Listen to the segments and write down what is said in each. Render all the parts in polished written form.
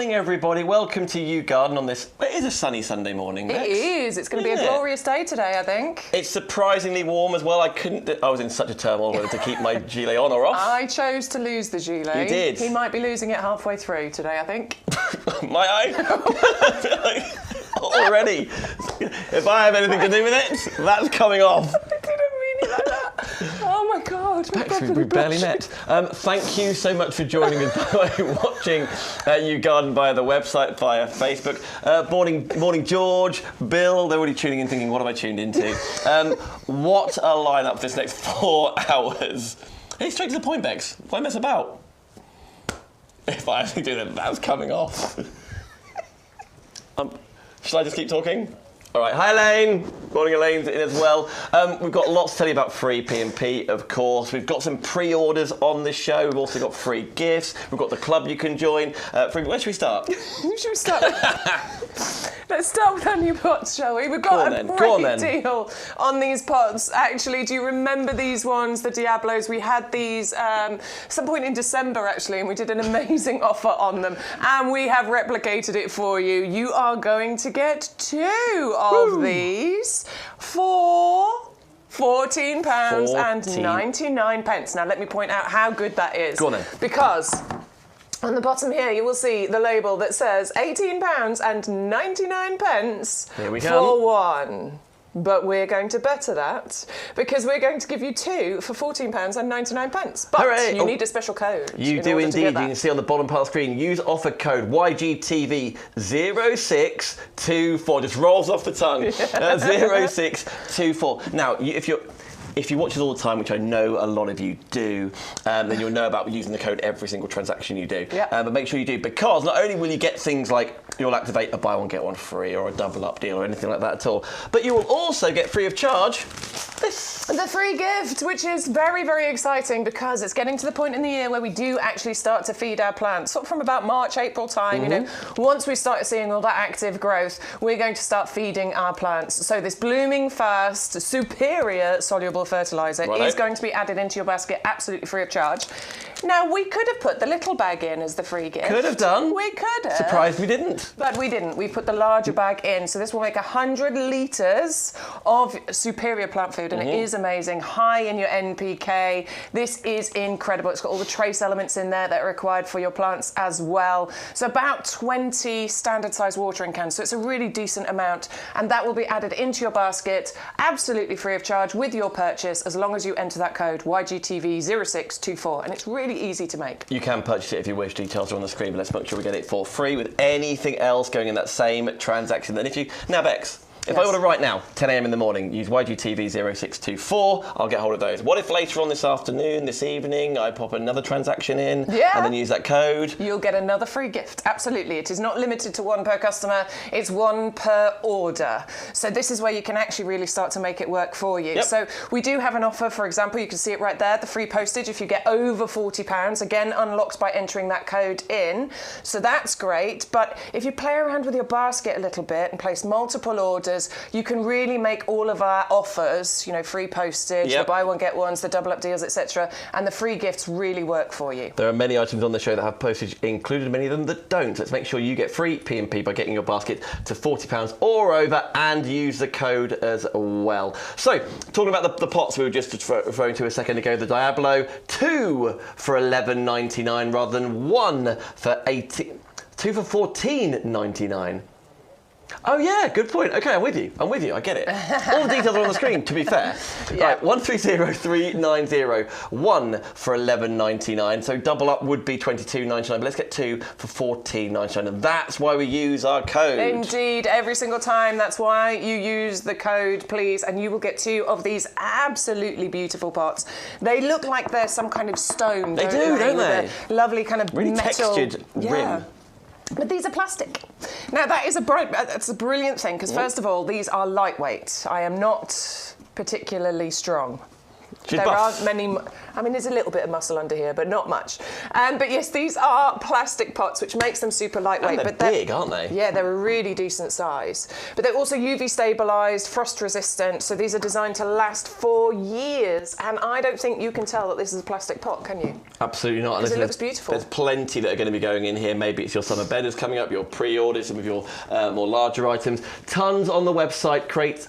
morning, everybody. Welcome to YouGarden on this. It is a sunny Sunday morning, Bex. It is. It's going to be a glorious day today, I think. It's surprisingly warm as well. I was in such a turmoil whether to keep my gilet on or off. I chose to lose the gilet. You did. He might be losing it halfway through today, I think. Might I? Already. If I have anything to do with it, that's coming off. I didn't mean it like that. Oh my God. Bex, we barely met. Thank you so much for joining us, by the way, watching YouGarden via the website, via Facebook. Morning, George, Bill. They're already tuning in thinking, what have I tuned into? What a lineup for this next 4 hours. Hey, straight to the point, Bex. Why mess about? If I actually do that, that's coming off. Shall I just keep talking? All right, hi Elaine. Morning, Elaine's in as well. We've got lots to tell you about free P&P, of course. We've got some pre-orders on the show. We've also got free gifts. We've got the club you can join. Where should we start? Should we start? Let's start with our new pots, shall we? We've got a great deal on these pots. Actually, do you remember these ones, the Diablos? We had these some point in December, actually, and we did an amazing offer on them. And we have replicated it for you. You are going to get 2 of these for £14.99. Now, let me point out how good that is. Go on then. Because on the bottom here, you will see the label that says £18.99 Here we go. for one. But we're going to better that because we're going to give you 2 for £14.99. But Hooray. you need a special code. You do indeed. You can see on the bottom part of the screen. Use offer code YGTV0624. Just rolls off the tongue. 0624. Now, if you watch us all the time, which I know a lot of you do, then you'll know about using the code every single transaction you do. Yep. But make sure you do, because not only will you get things like you'll activate a buy one get one free or a double up deal or anything like that at all, but you will also get free of charge this. The free gift, which is very, very exciting because it's getting to the point in the year where we do actually start to feed our plants. Sort of from about March, April time, you know, once we start seeing all that active growth, we're going to start feeding our plants. So this blooming fast, superior soluble fertiliser is going to be added into your basket absolutely free of charge. Now, we could have put the little bag in as the free gift. Could have done. We could have. Surprised we didn't. But we didn't. We put the larger bag in. So this will make 100 litres of superior plant food, and it is amazing. High in your NPK. This is incredible. It's got all the trace elements in there that are required for your plants as well. So about 20 standard size watering cans. So it's a really decent amount, and that will be added into your basket absolutely free of charge with your purchase, as long as you enter that code YGTV0624, and it's really easy to make. You can purchase it if you wish. Details are on the screen, but let's make sure we get it for free with anything else going in that same transaction. Then now, Bex, if I order right now, 10 a.m. in the morning, use YGTV0624, I'll get hold of those. What if later on this afternoon, this evening, I pop another transaction in and then use that code? You'll get another free gift. Absolutely. It is not limited to 1 per customer. It's 1 per order. So this is where you can actually really start to make it work for you. Yep. So we do have an offer, for example, you can see it right there, the free postage if you get over £40, again, unlocked by entering that code in. So that's great. But if you play around with your basket a little bit and place multiple orders, you can really make all of our offers, you know, free postage, the buy one get ones, the double up deals, etc., and the free gifts really work for you. There are many items on the show that have postage included, many of them that don't. Let's make sure you get free P&P by getting your basket to £40 or over and use the code as well. So, talking about the pots we were just referring to a second ago, the Diablo, 2 for $11.99 rather than 1 for $2 for $14.99. Oh yeah, good point. Okay, I'm with you. I get it. All the details are on the screen, to be fair. Right, 130390, 1 for $11.99. So double up would be $22.99, but let's get 2 for $14.99. And that's why we use our code. Indeed, every single time. That's why you use the code, please, and you will get 2 of these absolutely beautiful pots. They look like they're some kind of stone. They do, don't they? With a lovely kind of really metal textured rim. But these are plastic. Now, that's a brilliant thing, because first of all, these are lightweight. I am not particularly strong. There aren't many. I mean, there's a little bit of muscle under here, but not much. But yes, these are plastic pots, which makes them super lightweight. And they're big, aren't they? Yeah, they're a really decent size. But they're also UV stabilised, frost resistant, so these are designed to last for years. And I don't think you can tell that this is a plastic pot, can you? Absolutely not. Because it looks beautiful. There's plenty that are going to be going in here. Maybe it's your summer bedders coming up, your pre-orders, some of your more larger items. Tons on the website. Crates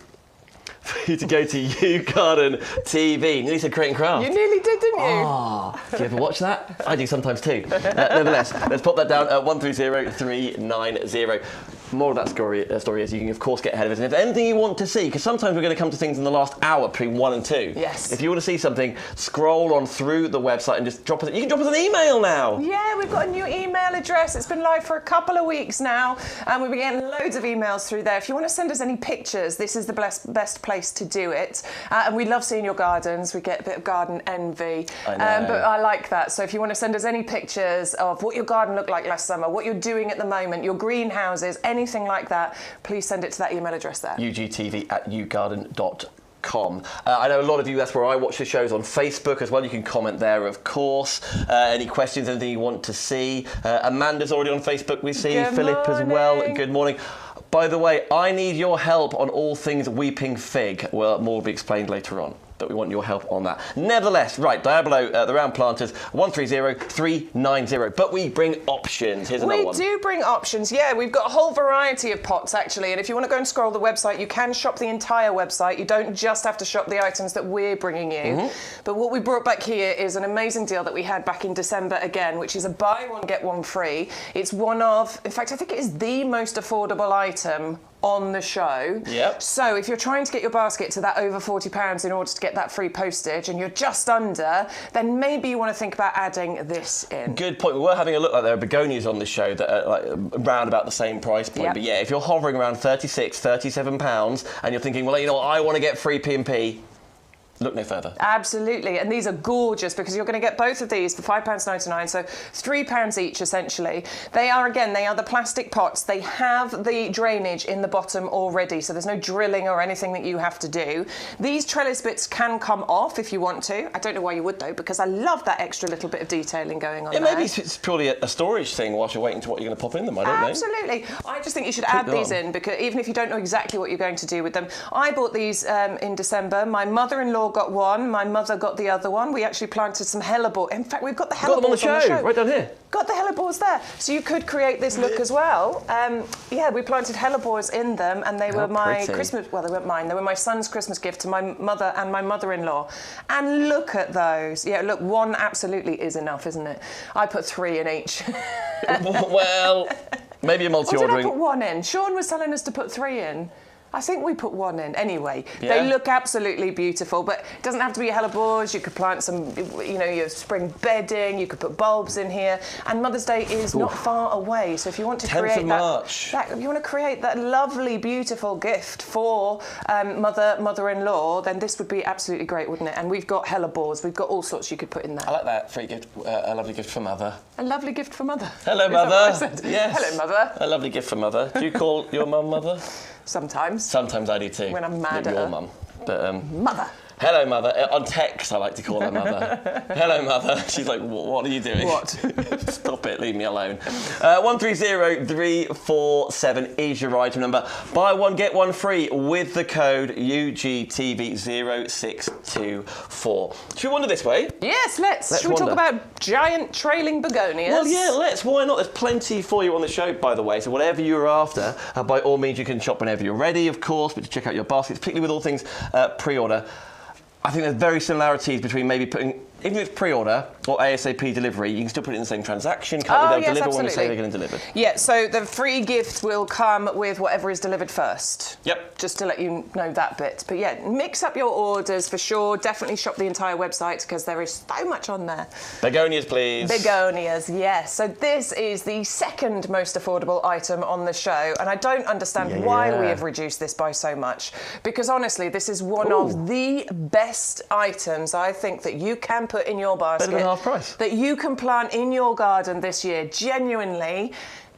for you to go to YouGarden TV. Nearly said Create and Craft. You nearly did, didn't you? Oh, do you ever watch that? I do sometimes too. Nevertheless, let's pop that down at 130390. More of that story is you can, of course, get ahead of it. And if there's anything you want to see, because sometimes we're going to come to things in the last hour between 1 and 2. Yes. If you want to see something, scroll on through the website and just drop us. You can drop us an email now. Yeah, we've got a new email address. It's been live for a couple of weeks now, and we've been getting loads of emails through there. If you want to send us any pictures, this is the best place to do it. And we love seeing your gardens. We get a bit of garden envy. I know. But I like that. So if you want to send us any pictures of what your garden looked like last summer, what you're doing at the moment, your greenhouses, anything like that, please send it to that email address there. ugtv@yougarden.com. I know a lot of you, that's where I watch the shows, on Facebook as well. You can comment there, of course. Any questions, anything you want to see. Amanda's already on Facebook, we see. Good Philip morning. as well. Good morning. By the way, I need your help on all things weeping fig. Well, more will be explained later on, but we want your help on that. Nevertheless, right, Diablo, the round planters, 130390. But we bring options. Here's another one. We do bring options, yeah. We've got a whole variety of pots, actually. And if you want to go and scroll the website, you can shop the entire website. You don't just have to shop the items that we're bringing you. But what we brought back here is an amazing deal that we had back in December again, which is a buy one, get one free. It's one of, in fact, I think it is the most affordable item on the show. Yep. So if you're trying to get your basket to that over £40 in order to get that free postage and you're just under, then maybe you want to think about adding this in. Good point. We were having a look, like there are begonias on the show that are like around about the same price point. Yep. But yeah, if you're hovering around £36, £37 and you're thinking, well, you know what, I want to get free P&P, look no further. Absolutely, and these are gorgeous because you're going to get both of these for £5.99, so £3 each essentially. They are the plastic pots. They have the drainage in the bottom already, so there's no drilling or anything that you have to do. These trellis bits can come off if you want to. I don't know why you would though, because I love that extra little bit of detailing going on there. Maybe it's purely a storage thing whilst you're waiting to what you're going to pop in them, I don't know. Absolutely. I just think you should add these in, because even if you don't know exactly what you're going to do with them. I bought these in December. My mother-in-law got one, my mother got the other one. We actually planted some hellebore. In fact, we've got the hellebores on the show, right down here. Got the hellebores there. So you could create this look as well. Yeah, we planted hellebores in them, and they were my Christmas, well, they weren't mine, they were my son's Christmas gift to my mother and my mother-in-law. And look at those. Yeah, look, one absolutely is enough, isn't it? I put 3 in each. Well, maybe you're multi-ordering. Or did I put 1 in? Sean was telling us to put 3 in. I think we put 1 in. Anyway, yeah. They look absolutely beautiful, but it doesn't have to be hellebores. You could plant some, you know, your spring bedding. You could put bulbs in here. And Mother's Day is not far away, so if you want to create you want to create that lovely, beautiful gift for mother-in-law, then this would be absolutely great, wouldn't it? And we've got hellebores. We've got all sorts you could put in there. I like that free gift. A lovely gift for Mother. A lovely gift for Mother. Hello, Mother. Yes. Hello, Mother. A lovely gift for Mother. Do you call your mum Mother? Sometimes. Sometimes I do too. When I'm mad at your her. mum. But, Mother. Hello, Mother. On text, I like to call her Mother. Hello, Mother. She's like, what are you doing? What? Stop it. Leave me alone. 130347 is your item number. Buy one, get one free with the code UGTV0624. Should we wander this way? Yes, let's. Should we talk about giant trailing begonias? Well, yeah, let's. Why not? There's plenty for you on the show, by the way. So whatever you're after, by all means, you can shop whenever you're ready, of course, but to check out your baskets, particularly with all things pre-order. I think there's very similarities between maybe putting, even if it's pre-order or ASAP delivery, you can still put it in the same transaction. Can't they deliver when we say they're going to deliver? Yeah, so the free gift will come with whatever is delivered first. Yep. Just to let you know that bit. But yeah, mix up your orders for sure. Definitely shop the entire website because there is so much on there. Begonias, please. Begonias, yes. So this is the second most affordable item on the show, and I don't understand why we have reduced this by so much. Because honestly, this is one of the best items I think that you can put in your basket. Better than half price. That you can plant in your garden this year. Genuinely,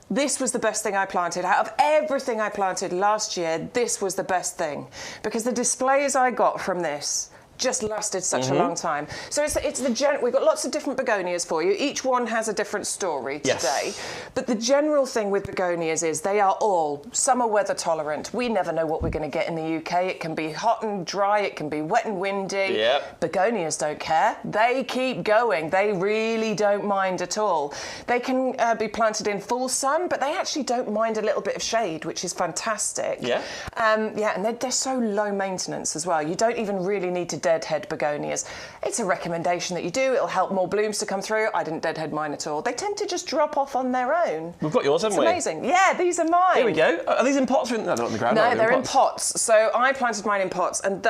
this was the best thing I planted. Out of everything I planted last year, this was the best thing. Because the displays I got from this, just lasted such a long time. So we've got lots of different begonias for you. Each one has a different story today. But the general thing with begonias is they are all summer weather tolerant. We never know what we're going to get in the UK. It can be hot and dry, it can be wet and windy. Yep. Begonias don't care. They keep going. They really don't mind at all. They can be planted in full sun, but they actually don't mind a little bit of shade, which is fantastic. Yeah. And they're so low maintenance as well. You don't even really need to deadhead begonias. It's a recommendation that you do. It'll help more blooms to come through. I didn't deadhead mine at all. They tend to just drop off on their own. We've got yours, haven't we? It's amazing. Yeah, these are mine. Here we go. Are these in pots? No, they're not in the ground. No, they're in pots. So I planted mine in pots, and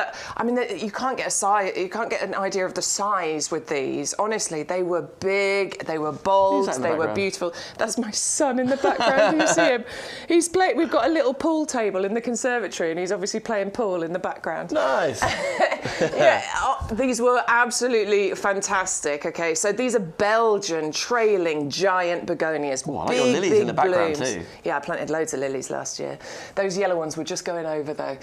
you can't get you can't get an idea of the size with these. Honestly, they were big, they were bold, they were beautiful. That's my son in the background. You see him? He's playing. We've got a little pool table in the conservatory, and he's obviously playing pool in the background. Nice. These were absolutely fantastic. Okay, so these are Belgian trailing giant begonias. Oh, I like your lilies in the background blooms. too. Yeah, I planted loads of lilies last year. Those yellow ones were just going over though.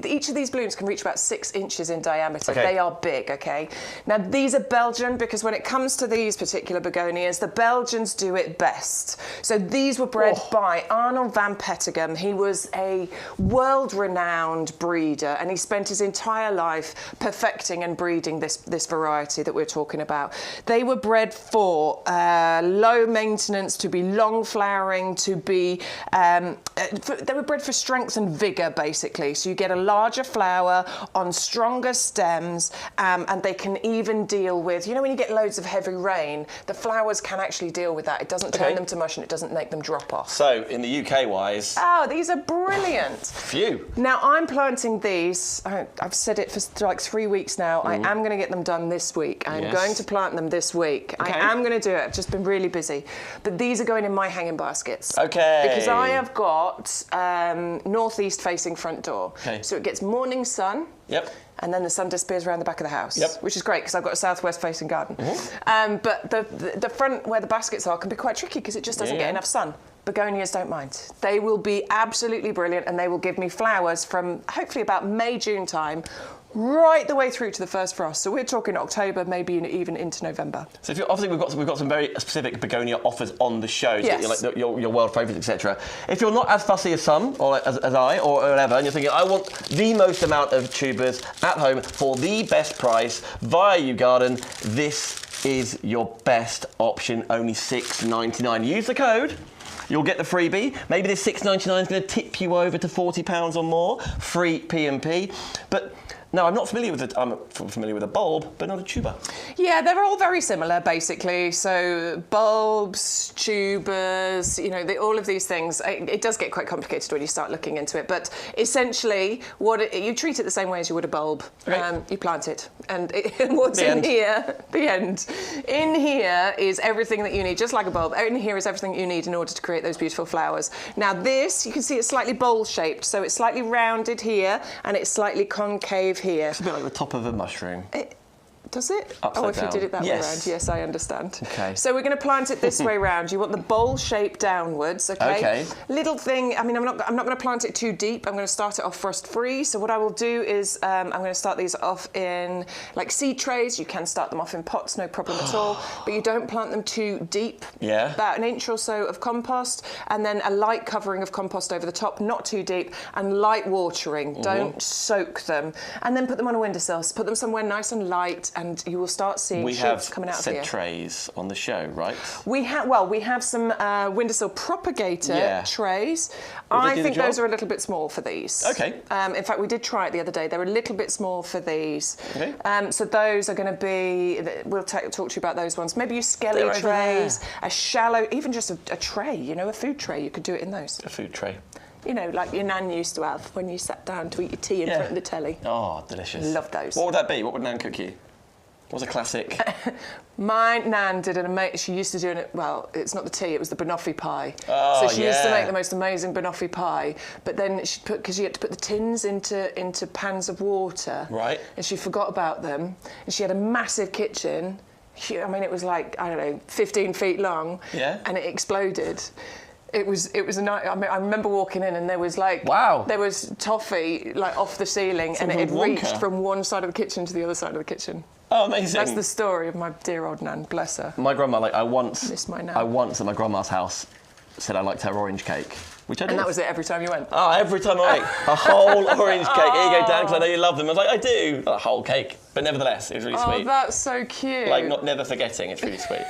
Each of these blooms can reach about 6 inches in diameter. Okay. They are big. Okay. Now these are Belgian because when it comes to these particular begonias, the Belgians do it best. So these were bred by Arnold van Petegem. He was a world-renowned breeder, and he spent his entire life perfecting and breeding this variety that we're talking about. They were bred for low maintenance, to be long flowering, to be they were bred for strength and vigour basically. So you get a larger flower on stronger stems, and they can even deal with, when you get loads of heavy rain, the flowers can actually deal with that. It doesn't turn them to mush and it doesn't make them drop off. So in the UK wise, these are brilliant. Phew. Now I'm planting these. I've said it for like 3 weeks now. I am going to get them done this week. I'm going to plant them this week. Okay. I am going to do it. I've just been really busy. But these are going in my hanging baskets. Okay. Because I have got northeast facing front door. Okay. So it gets morning sun. Yep. And then the sun disappears around the back of the house, which is great because I've got a southwest facing garden. But the front where the baskets are can be quite tricky because it just doesn't get enough sun. Begonias don't mind. They will be absolutely brilliant, and they will give me flowers from hopefully about May, June time, right the way through to the first frost. So we're talking October, maybe even into November. So obviously we've got some very specific begonia offers on the show, so your world favourites, etc. If you're not as fussy as some, or as I, or whatever, and you're thinking, I want the most amount of tubers at home for the best price via YouGarden, this is your best option, only $6.99. Use the code. You'll get the freebie. Maybe this $6.99 is going to tip you over to £40 or more. Free P&P. But no, I'm familiar with a bulb, but not a tuber. Yeah, they're all very similar, basically. So bulbs, tubers, all of these things. It does get quite complicated when you start looking into it. But essentially, you treat it the same way as you would a bulb. Okay. You plant it, and what's in here? The end. In here is everything that you need, just like a bulb. In here is everything you need in order to create those beautiful flowers. Now this, you can see it's slightly bowl-shaped, so it's slightly rounded here, and it's slightly concave here. It's a bit like the top of a mushroom. Does it? Upside if down. you did it that way Yes. round. Yes, I understand. Okay. So we're going to plant it this way round. You want the bowl shape downwards, okay? Okay. Little thing, I'm not going to plant it too deep. I'm going to start it off frost-free. So what I will do is I'm going to start these off in like seed trays. You can start them off in pots, no problem at all. But you don't plant them too deep. Yeah. About 1 inch or so of compost, and then a light covering of compost over the top, not too deep, and light watering. Don't soak them. And then put them on a windowsill. Put them somewhere nice and light, and you will start seeing shoots coming out of here. We have said trays on the show, right? We have some windowsill propagator trays. I think those are a little bit small for these. Okay. In fact, we did try it the other day. They're a little bit small for these. Okay. So those are going to be. We'll talk to you about those ones. Maybe use skelly trays, a shallow, even just a tray. A food tray. You could do it in those. A food tray. Like your nan used to have when you sat down to eat your tea in front of the telly. Oh, delicious. Love those. What would that be? What would nan cook you? What was a classic? My nan did she used to do it, well, it's not the tea, it was the banoffee pie. Oh, so she used to make the most amazing banoffee pie, but then because you had to put the tins into pans of water. Right. And she forgot about them, and she had a massive kitchen. It was like, I don't know, 15 feet long. Yeah. And it exploded. It was a night. I mean, I remember walking in and there was like, wow, there was toffee like off the ceiling, and it had reached from one side of the kitchen to the other side of the kitchen. Oh, amazing! That's the story of my dear old nan. Bless her. My grandma, like I once at my grandma's house said I liked her orange cake. Which I did. And that was it every time you went? Oh, every time I went. A whole orange cake. Here you go, Dan, because I know you love them. I was like, I do. A whole cake. But nevertheless, it was really sweet. Oh, that's so cute. Like, never forgetting. It's really sweet.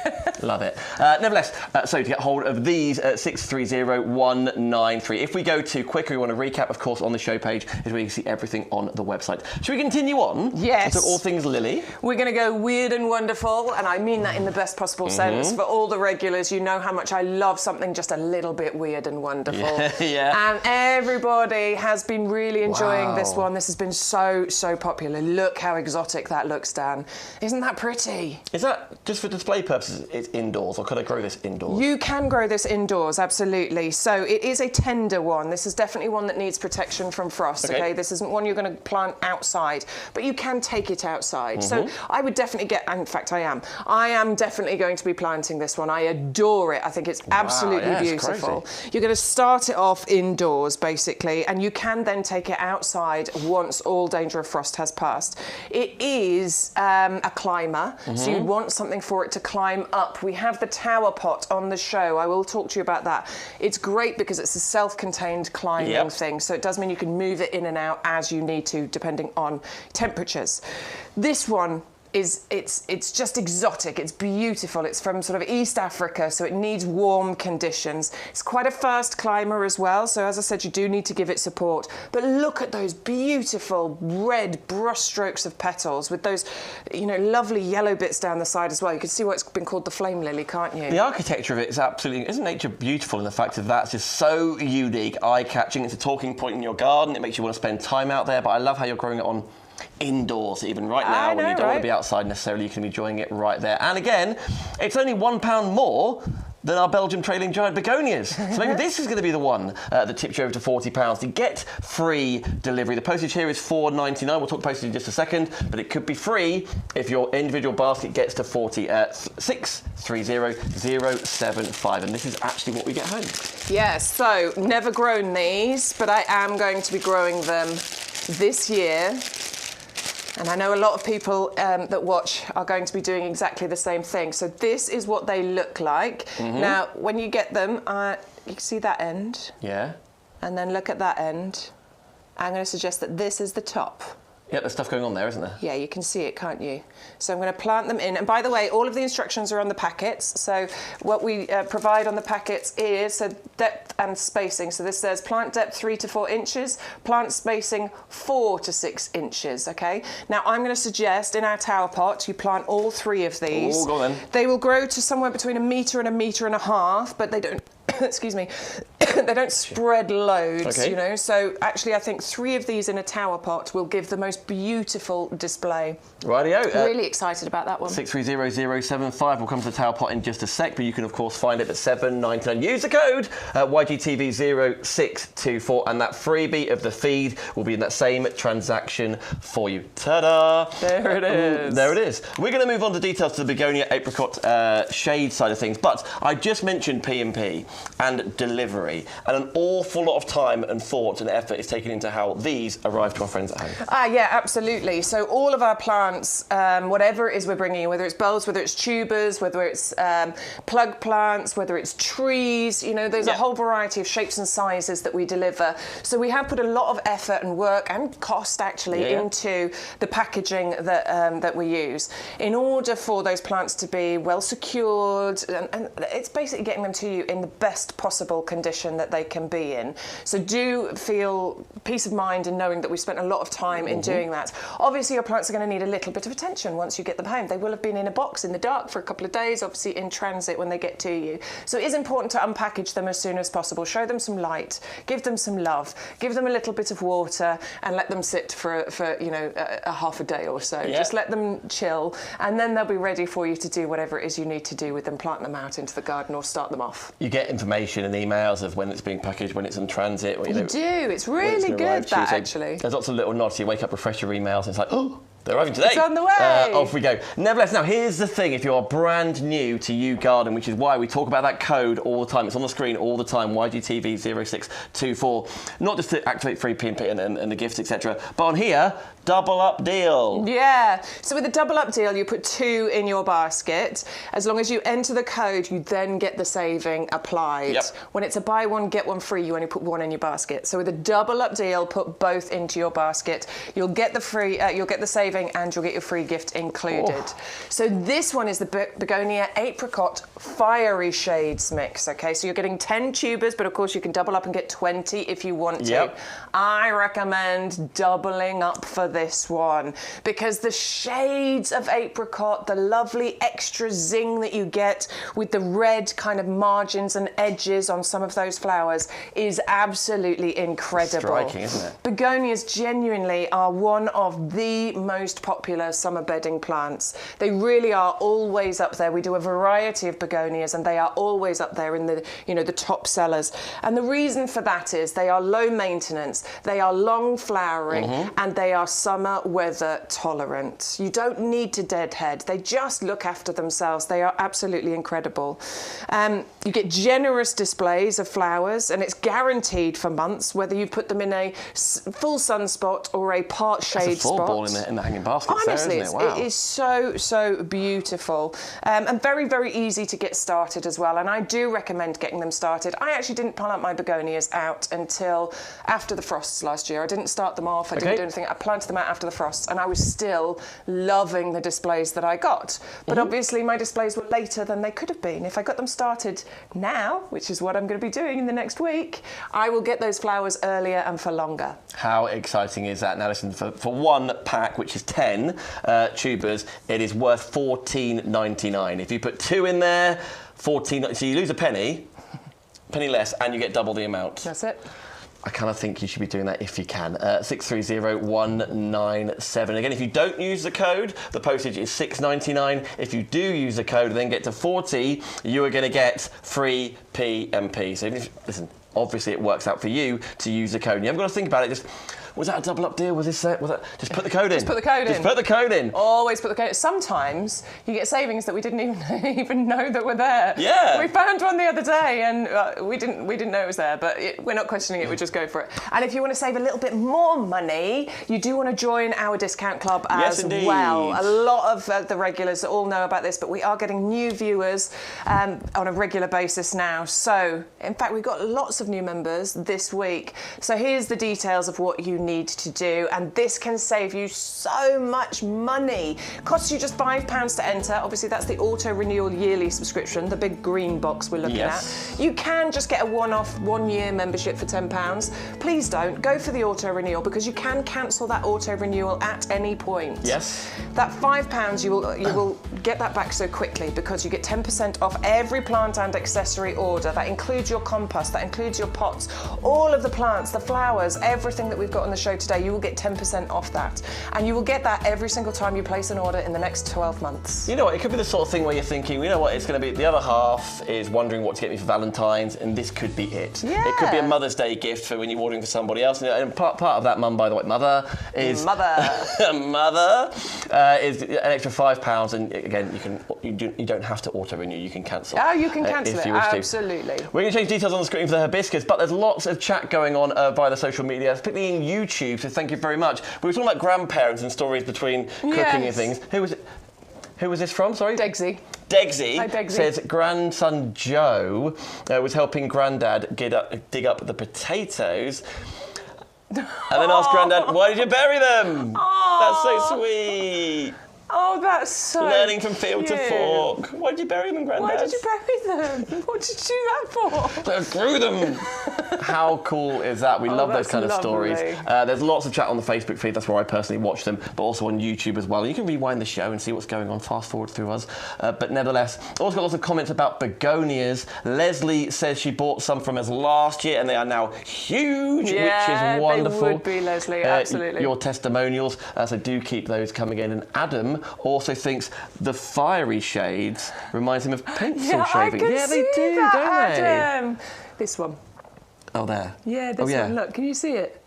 Love it. Nevertheless, so to get hold of these, 630193. If we go to quicker, we want to recap, of course, on the show page is where you can see everything on the website. Should we continue on? Yes. So all things Lily. We're going to go weird and wonderful, and I mean that in the best possible sense. For all the regulars, you know how much I love something just a little bit weird and wonderful. Yeah. And everybody has been really enjoying this one. This has been so popular. Look how exotic that looks, Dan. Isn't that pretty? Is that just for display purposes? It's indoors, or could I grow this indoors? You can grow this indoors, absolutely. So it is a tender one. This is definitely one that needs protection from frost. Okay, this isn't one you're going to plant outside, but you can take it outside. So I would definitely in fact, I am definitely going to be planting this one. I adore it. I think it's absolutely beautiful. You're going to start it off indoors, basically, and you can then take it outside once all danger of frost has passed. It is a climber, so you want something for it to climb up. We have the tower pot on the show. I will talk to you about that. It's great because it's a self-contained climbing thing, so it does mean you can move it in and out as you need to, depending on temperatures. This one it's just exotic. It's beautiful. It's from sort of East Africa, so it needs warm conditions. It's quite a fast climber as well, so as I said, you do need to give it support. But look at those beautiful red brush strokes of petals with those, lovely yellow bits down the side as well. You can see why it's been called the flame lily, can't you? The architecture of it is absolutely... Isn't nature beautiful in the fact that that's just so unique, eye-catching? It's a talking point in your garden. It makes you want to spend time out there, but I love how you're growing it on indoors even right now when you don't want to be outside necessarily. You can be enjoying it right there. And again, it's only £1 more than our Belgium trailing giant begonias. So maybe this is going to be the one that tips you over to £40 to get free delivery. The postage here is £4.99. We'll talk postage in just a second, but it could be free if your individual basket gets to 630075. And this is actually what we get home. Yes, so never grown these, but I am going to be growing them this year. And I know a lot of people that watch are going to be doing exactly the same thing. So this is what they look like. Now, when you get them, you can see that end. Yeah. And then look at that end. I'm going to suggest that this is the top. Yeah, there's stuff going on there, isn't there? Yeah, you can see it, can't you? So I'm going to plant them in. And by the way, all of the instructions are on the packets. So what we provide on the packets is depth and spacing. So this says plant depth 3 to 4 inches, plant spacing 4 to 6 inches, okay? Now, I'm going to suggest in our tower pot, you plant all 3 of these. Oh, go on then. They will grow to somewhere between 1 metre and 1.5 metres, but they don't... excuse me, they don't spread loads, so actually I think 3 of these in a tower pot will give the most beautiful display. Rightio. Really excited about that one. 630075 will come to the tower pot in just a sec, but you can of course find it at £7.99. Use the code YGTV0624 and that freebie of the feed will be in that same transaction for you. Ta-da! There it is. There it is. We're going to move on to details to the begonia apricot shade side of things, but I just mentioned P&P and delivery, and an awful lot of time and thought and effort is taken into how these arrive to our friends at home. Yeah, absolutely. So all of our plants, whatever it is we're bringing in, whether it's bulbs, whether it's tubers, whether it's plug plants, whether it's trees, there's a whole variety of shapes and sizes that we deliver. So we have put a lot of effort and work and cost actually into the packaging that we use in order for those plants to be well secured, and it's basically getting them to you in the best possible condition that they can be in. So do feel peace of mind in knowing that we've spent a lot of time in doing that. Obviously your plants are going to need a little bit of attention once you get them home. They will have been in a box in the dark for a couple of days, obviously in transit when they get to you. So it is important to unpackage them as soon as possible. Show them some light, give them some love, give them a little bit of water and let them sit for a half a day or so. Just let them chill and then they'll be ready for you to do whatever it is you need to do with them, plant them out into the garden or start them off. You get information and emails of when it's being packaged, when it's in transit. You do. It's really good, that, actually. There's lots of little nods. You wake up, refresh your emails, and it's like, oh, They're arriving today. It's on the way. Off we go. Nevertheless, now here's the thing. If you are brand new to YouGarden, which is why we talk about that code all the time. It's on the screen all the time, YGTV0624. Not just to activate free P&P and the gifts, etc. But on here, double up deal. Yeah. So with the double up deal, you put 2 in your basket. As long as you enter the code, you then get the saving applied. Yep. When it's a buy one, get one free, you only put 1 in your basket. So with a double up deal, put both into your basket. You'll get the free, you'll get the saving, and you'll get your free gift included. Oh. So this one is the Begonia Apricot Fiery Shades mix, okay? So you're getting 10 tubers, but of course you can double up and get 20 if you want to. Yep. I recommend doubling up for this one because the shades of apricot, the lovely extra zing that you get with the red kind of margins and edges on some of those flowers is absolutely incredible. Striking, isn't it? Begonias genuinely are one of the most popular summer bedding plants. They really are always up there. We do a variety of begonias and they are always up there in the, the top sellers. And the reason for that is they are low maintenance, they are long flowering, and they are summer weather tolerant. You don't need to deadhead. They just look after themselves. They are absolutely incredible. You get generous displays of flowers and it's guaranteed for months, whether you put them in a full sunspot or a part shade spot. It's a full ball in the hanging basket. Honestly, there, isn't it? Wow. it is so beautiful and very, very easy to get started as well. And I do recommend getting them started. I actually didn't plant my begonias out until after the frosts last year. I didn't start them off. I didn't do anything. I planted them out after the frosts, and I was still loving the displays that I got. But obviously, my displays were later than they could have been. If I got them started now, which is what I'm going to be doing in the next week, I will get those flowers earlier and for longer. How exciting is that? Now, listen, for one pack, which is 10 tubers, it is worth $14.99. If you put 2 in there, $14. So you lose a penny less, and you get double the amount. That's it. I kind of think you should be doing that if you can. 630197. Again, if you don't use the code, the postage is $6.99. If you do use the code and then get to 40, you are going to get free P&P. So listen, obviously it works out for you to use the code. And you haven't got to think about it. Just, was that a double up deal? Was that? Just put the code in. Just put the code in. Just put the code in. Always put the code in. Sometimes you get savings that we didn't even know that were there. Yeah. We found one the other day and we didn't know it was there, but we're not questioning it. We just go for it. And if you want to save a little bit more money, you do want to join our discount club as well. A lot of the regulars all know about this, but we are getting new viewers on a regular basis now. So, in fact, we've got lots of new members this week. So here's the details of what you need to do, and this can save you so much money. Costs you just £5 to enter. Obviously that's the auto renewal yearly subscription, the big green box we're looking at. You can just get a one-off 1-year membership for £10. Please don't go for the auto renewal because you can cancel that auto renewal at any point. Yes. That £5 you will get that back so quickly because you get 10% off every plant and accessory order. That includes your compost, that includes your pots, all of the plants, the flowers, everything that we've got on the show today, you will get 10% off that. And you will get that every single time you place an order in the next 12 months. You know what, it could be the sort of thing where you're thinking, you know what, it's going to be, the other half is wondering what to get me for Valentine's, and this could be it. Yeah. It could be a Mother's Day gift for when you're ordering for somebody else. And part of that, Mum, by the way, Mother is... Mother is an extra £5, and again, you don't have to auto-renew, you can cancel. Oh, you can cancel if it, you wish absolutely. To. We're going to change details on the screen for the hibiscus, but there's lots of chat going on via the social media, particularly in YouTube, so thank you very much. We were talking about grandparents and stories between cooking and things. Who was this from, sorry? Degsy. Degsy, Hi, Degsy says grandson Joe was helping Grandad dig up the potatoes and then asked Grandad, why did you bury them? Aww. That's so sweet. Oh, that's so Learning from field cute. to fork. Why did you bury them, Grandad? Why did you bury them? What did you do that for? I grew them. How cool is that? We love those kind of stories. There's lots of chat on the Facebook feed. That's where I personally watch them, but also on YouTube as well. And you can rewind the show and see what's going on, fast forward through us. But nevertheless, also got lots of comments about begonias. Leslie says she bought some from us last year and they are now huge, which is wonderful. They would be, Leslie, absolutely. Your testimonials, so do keep those coming in. And Adam also thinks the fiery shades reminds him of pencil shaving. Yeah, they do, that, don't Adam. This one. they? Oh, there. Yeah, this one. Look, can you see it?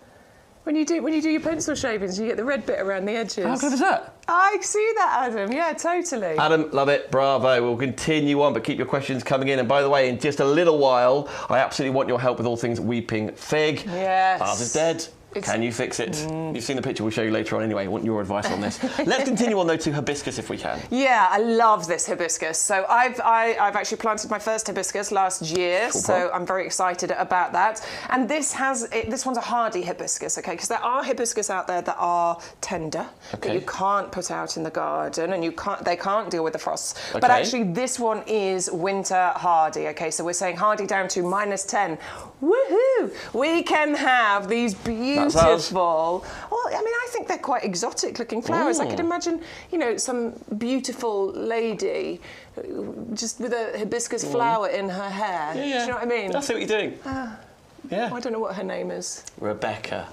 When you do your pencil shavings, you get the red bit around the edges. How good is that? I see that, Adam. Yeah, totally. Adam, love it. Bravo. We'll continue on, but keep your questions coming in. And by the way, in just a little while, I absolutely want your help with all things weeping fig. Yes. Ours is dead. Can you fix it? You've seen the picture we'll show you later on anyway. I want your advice on this. Let's continue on though to hibiscus if we can. Yeah, I love this hibiscus. So I've actually planted my first hibiscus last year, so I'm very excited about that. And this one's a hardy hibiscus, okay? Because there are hibiscus out there that are tender, that you can't put out in the garden, and they can't deal with the frosts. Okay. But actually this one is winter hardy, okay? So we're saying hardy down to -10. Woohoo! We can have these beautiful. Well, I mean, I think they're quite exotic-looking flowers. I could imagine, some beautiful lady just with a hibiscus flower in her hair. Yeah. Do you know what I mean? I see what you're doing. Yeah. I don't know what her name is. Rebecca.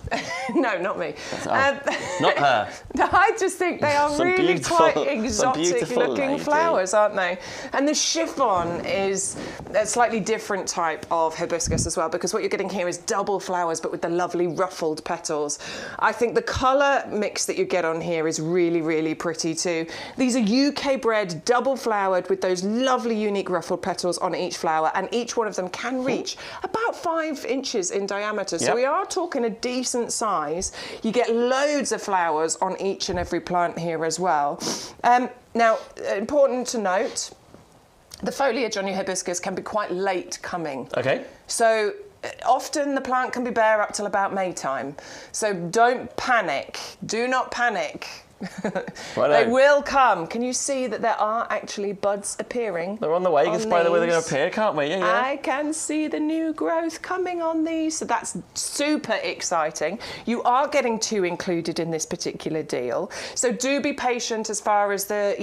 No, not me. Not her. I just think they are really quite exotic-looking flowers, aren't they? And the chiffon is a slightly different type of hibiscus as well, because what you're getting here is double flowers, but with the lovely ruffled petals. I think the colour mix that you get on here is really, really pretty too. These are UK-bred, double-flowered, with those lovely, unique ruffled petals on each flower, and each one of them can reach about 5 inches in diameter. So we are talking a decent size. You get loads of flowers on each and every plant here as well. Now, important to note, the foliage on your hibiscus can be quite late coming. Okay. So often the plant can be bare up till about May time. So don't panic. Do not panic. They will come. Can you see that there are actually buds appearing? They're on the way. You can spy the way they're going to appear, can't we? Yeah. I can see the new growth coming on these, so that's super exciting. You are getting 2 included in this particular deal, so do be patient as far as the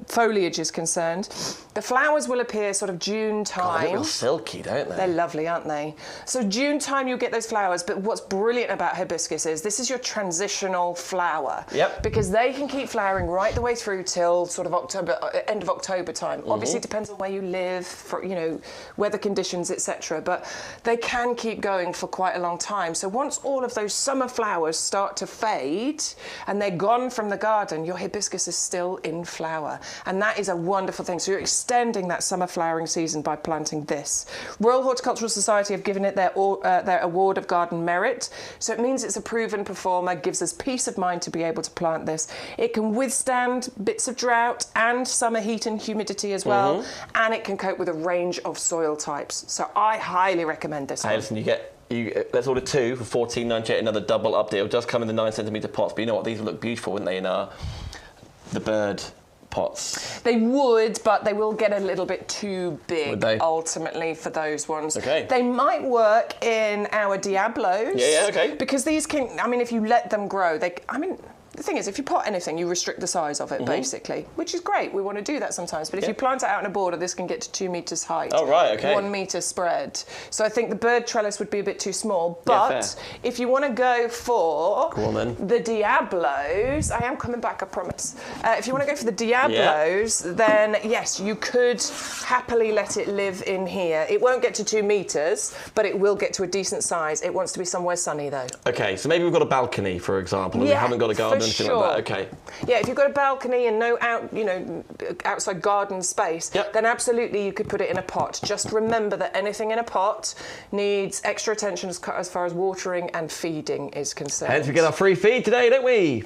foliage is concerned. The flowers will appear sort of June time. They're real silky, don't they? They're lovely, aren't they? So June time you'll get those flowers, but what's brilliant about hibiscus is this is your transitional flower. Yep. Because they can keep flowering right the way through till sort of end of October time. Obviously it depends on where you live, for weather conditions, etc. But they can keep going for quite a long time. So once all of those summer flowers start to fade and they're gone from the garden, your hibiscus is still in flower, and that is a wonderful thing. So you're extending that summer flowering season by planting this. Royal Horticultural Society have given it their Award of Garden Merit. So it means it's a proven performer, gives us peace of mind to be able to plant this. It can withstand bits of drought and summer heat and humidity as well, and it can cope with a range of soil types. So I highly recommend this one. Listen, let's order 2 for $14.98, another double up deal. It does come in the 9cm pots, but you know what? These would look beautiful, wouldn't they, in the bird pots? They would, but they will get a little bit too big ultimately for those ones. Okay. They might work in our Diablos. Yeah, okay. Because these can, if you let them grow, the thing is, if you pot anything, you restrict the size of it, basically, which is great. We want to do that sometimes. But if you plant it out in a border, this can get to 2 metres height. Oh, right, okay. 1 metre spread. So I think the bird trellis would be a bit too small. But if you want to go for the Diablos, I am coming back, I promise. If you want to go for the Diablos, then yes, you could happily let it live in here. It won't get to 2 metres, but it will get to a decent size. It wants to be somewhere sunny, though. Okay, so maybe we've got a balcony, for example, and we haven't got a garden. Like that. Okay. Yeah, if you've got a balcony and no outside garden space, then absolutely you could put it in a pot. Just remember that anything in a pot needs extra attention as far as watering and feeding is concerned. Hence we get our free feed today, don't we?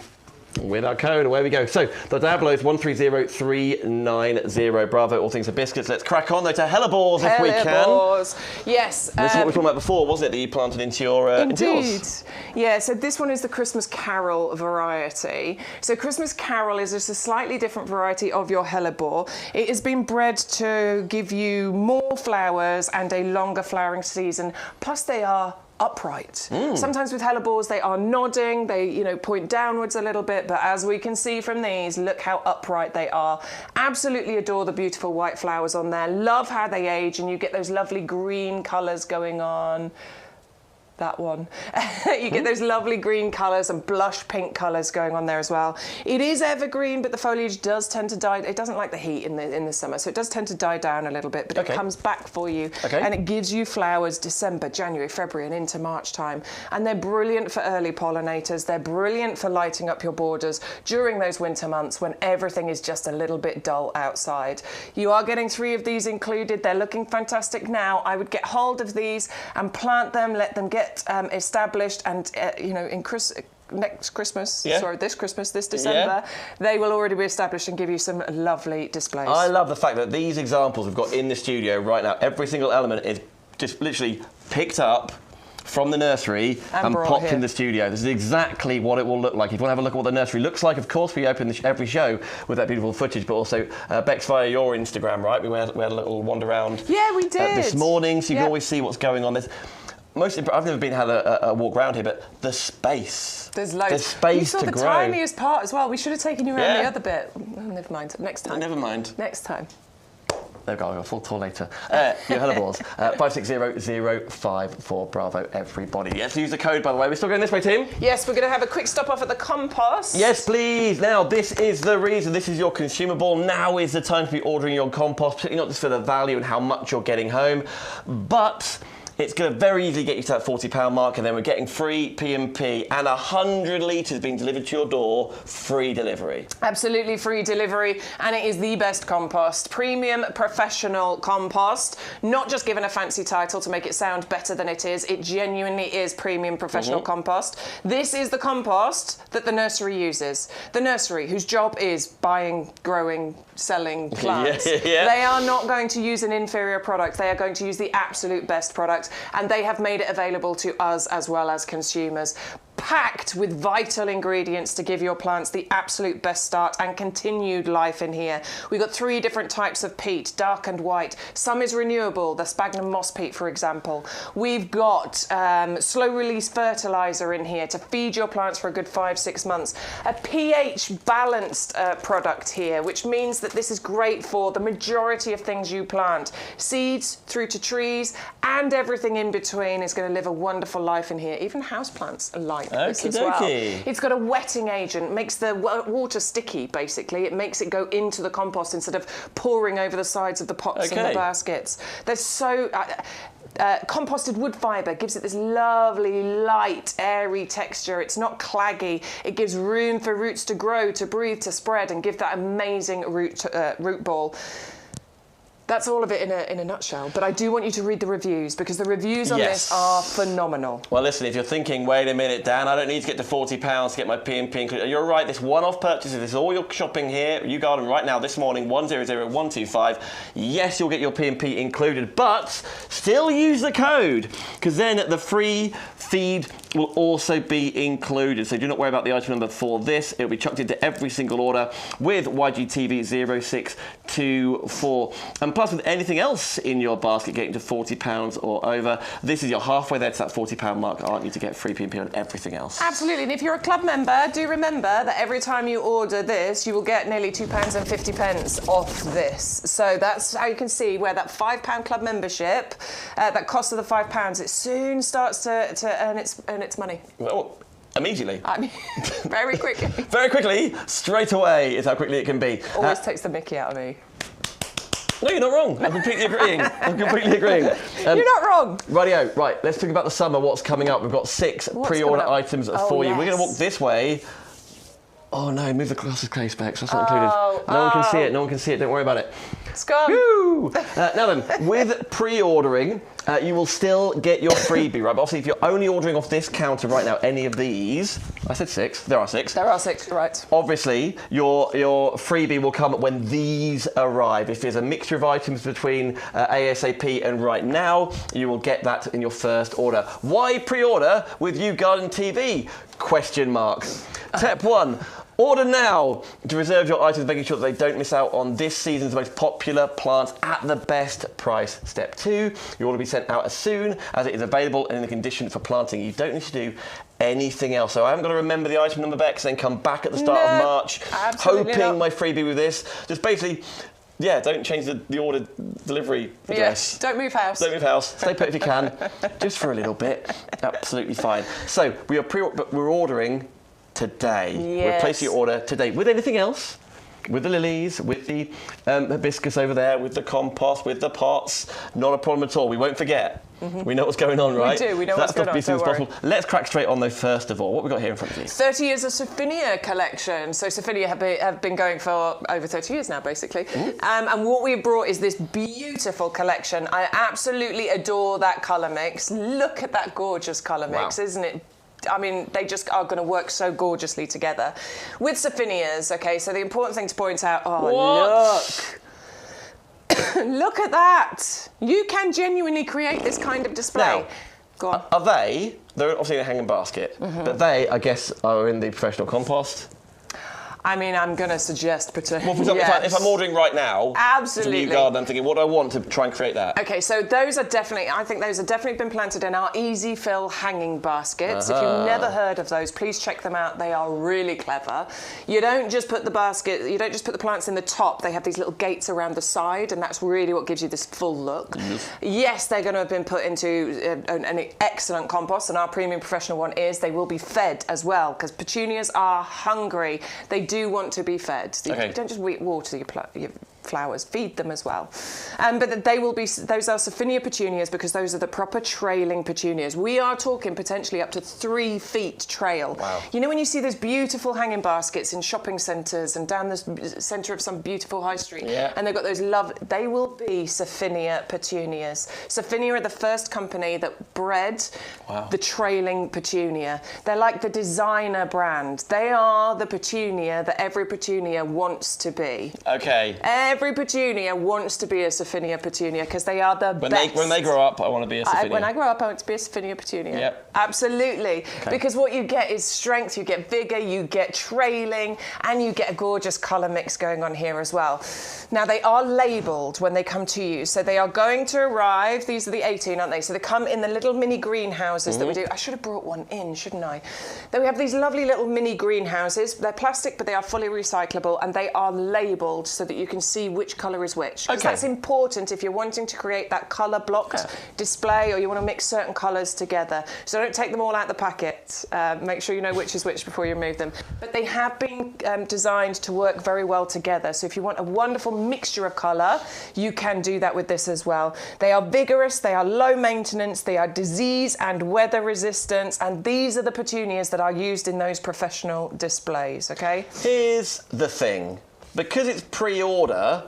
With our code, away we go. So, the Diablos 130390. Bravo, all things hibiscus. Let's crack on though to hellebores if we can. Hellebores, yes. This is what we were talking about before, wasn't it, that you planted into your Indeed. Yeah, so this one is the Christmas Carol variety. So Christmas Carol is just a slightly different variety of your hellebore. It has been bred to give you more flowers and a longer flowering season. Plus they are upright. Sometimes with hellebores they are nodding, they point downwards a little bit, but as we can see from these, look how upright they are. Absolutely adore the beautiful white flowers on there. Love how they age and you get those lovely green colours going on. that one. You get those lovely green colours and blush pink colours going on there as well. It is evergreen, but the foliage does tend to die. It doesn't like the heat in the summer, so it does tend to die down a little bit, but it comes back for you. And it gives you flowers December, January, February and into March time. And they're brilliant for early pollinators. They're brilliant for lighting up your borders during those winter months when everything is just a little bit dull outside. You are getting 3 of these included. They're looking fantastic now. I would get hold of these and plant them, let them get established, and you know, in next Christmas, this December, they will already be established and give you some lovely displays. I love the fact that these examples we've got in the studio right now, every single element is just literally picked up from the nursery and popped in the studio. This is exactly what it will look like. If you want to have a look at what the nursery looks like, of course, we open every show with that beautiful footage, but also, Bex, via your Instagram, right? We had a little wander around we did. This morning, so you can always see what's going on. There's I've never had a walk around here, but the space. There's loads. There's space to grow. You saw the tiniest part as well. We should have taken you around the other bit. Oh, never mind. Next time. Never mind. Next time. There we go, I've got a full tour later. Your hellebores, 560054, bravo everybody. Yes, use the code, by the way. We're still going this way, Tim? Yes, we're going to have a quick stop off at the compost. Yes, please. Now, this is the reason. This is your consumable. Now is the time to be ordering your compost, particularly not just for the value and how much you're getting home, but it's going to very easily get you to that £40 mark, and then we're getting free P&P and 100 litres being delivered to your door, free delivery. Absolutely free delivery, and it is the best compost. Premium professional compost, not just given a fancy title to make it sound better than it is. It genuinely is premium professional compost. This is the compost that the nursery uses. The nursery, whose job is buying, growing, selling plants. They are not going to use an inferior product. They are going to use the absolute best product, and they have made it available to us as well as consumers. Packed with vital ingredients to give your plants the absolute best start and continued life in here. We've got 3 different types of peat, dark and white. Some is renewable, the sphagnum moss peat, for example. We've got slow release fertilizer in here to feed your plants for a good 5-6 months. A pH balanced product here, which means that this is great for the majority of things you plant. Seeds through to trees and everything in between is going to live a wonderful life in here. Even houseplants are like this as well. It's got a wetting agent, makes the water sticky, basically. It makes it go into the compost instead of pouring over the sides of the pots and the baskets. They're so... composted wood fibre gives it this lovely, light, airy texture. It's not claggy. It gives room for roots to grow, to breathe, to spread, and give that amazing root ball. That's all of it in a nutshell. But I do want you to read the reviews, because the reviews on this are phenomenal. Well, listen, if you're thinking, wait a minute, Dan, I don't need to get to £40 to get my P&P included. You're right, this one-off purchase, if this is all you're shopping here, YouGarden right now, this morning, 100125, yes, you'll get your P&P included, but still use the code, because then the free feed will also be included. So do not worry about the item number for this. It'll be chucked into every single order with YGTV 0624. And plus, with anything else in your basket getting to £40 or over, this is your halfway there to that £40 mark, aren't you, to get free P&P on everything else. Absolutely. And if you're a club member, do remember that every time you order this, you will get nearly £2.50 off this. So that's how you can see where that £5 club membership, that cost of the £5, it soon starts to earn its money. Well, immediately. I mean, very quickly. Very quickly, straight away is how quickly it can be. Always takes the mickey out of me. No, you're not wrong. I'm completely agreeing. I'm completely agreeing. You're not wrong. Rightio. Right, let's talk about the summer, what's coming up. We've got 6 pre-order items for you. We're going to walk this way. Oh no, move the glasses case back, so that's not included. No one can see it, no one can see it, don't worry about it. It's gone. Woo! Now then, with pre-ordering, you will still get your freebie, right? But obviously, if you're only ordering off this counter right now, any of these, I said 6, there are 6. There are 6, you're right. Obviously, your freebie will come when these arrive. If there's a mixture of items between ASAP and right now, you will get that in your first order. Why pre-order with YouGarden TV? Question mark. Step 1. Order now to reserve your items, making sure that they don't miss out on this season's most popular plants at the best price. Step 2, your order will be sent out as soon as it is available and in the condition for planting. You don't need to do anything else. So I haven't got to remember the item number, Bex, then come back at the start of March, hoping my freebie with this. Just basically Yeah, don't change the order delivery address. Yes, don't move house. Don't move house. Stay put if you can, just for a little bit. Absolutely fine. So we're ordering today. Yes. We're placing your order today. With anything else? With the lilies, with the hibiscus over there, with the compost, with the pots. Not a problem at all. We won't forget. We know what's going on, right? We do. We know what's going on. As soon as possible. Let's crack straight on though. First of all, what have we got here in front of you? 30 years of Sophinia collection. So Sophinia have been going for over 30 years now, basically. And what we brought is this beautiful collection. I absolutely adore that colour mix. Look at that gorgeous colour mix, isn't it? I mean, they just are going to work so gorgeously together. With Sophinias, okay, so the important thing to point out, look. Look at that. You can genuinely create this kind of display. Now, go on. They're obviously in a hanging basket, but they, I guess, are in the professional compost. I mean, I'm going to suggest potentially. Well, for example, if I'm ordering right now, absolutely, from YouGarden, I'm thinking, what do I want to try and create that? Okay, so those are definitely, I think those have definitely been planted in our easy fill hanging baskets. If you've never heard of those, please check them out. They are really clever. You don't just put the basket, you don't just put the plants in the top. They have these little gates around the side, and that's really what gives you this full look. Yes, they're going to have been put into an excellent compost, and our premium professional one is. They will be fed as well, because petunias are hungry. They do want to be fed. You don't just water your flowers, feed them as well. But they will be, those are Sophinia petunias because those are the proper trailing petunias. We are talking potentially up to 3 feet trail. Wow. You know when you see those beautiful hanging baskets in shopping centres and down the centre of some beautiful high street, and they've got those they will be Sophinia petunias. Sophinia are the first company that bred the trailing petunia. They're like the designer brand. They are the petunia that every petunia wants to be. Okay. Every petunia wants to be a Sophinia petunia because they are the best. When they grow up, I want to be a Sophinia. When I grow up, I want to be a Sophinia petunia. Yep. Absolutely. Okay. Because what you get is strength, you get vigour, you get trailing, and you get a gorgeous colour mix going on here as well. Now, they are labelled when they come to you. So they are going to arrive. These are the 18, aren't they? So they come in the little mini greenhouses that we do. I should have brought one in, shouldn't I? Then we have these lovely little mini greenhouses. They're plastic, but they are fully recyclable, and they are labelled so that you can see which colour is which. Okay. That's important if you're wanting to create that colour blocked display, or you want to mix certain colours together. So don't take them all out the packet. Make sure you know which is which before you remove them. But they have been designed to work very well together. So if you want a wonderful mixture of colour, you can do that with this as well. They are vigorous, they are low maintenance, they are disease and weather resistant, and these are the petunias that are used in those professional displays, okay? Here's the thing. Because it's pre-order,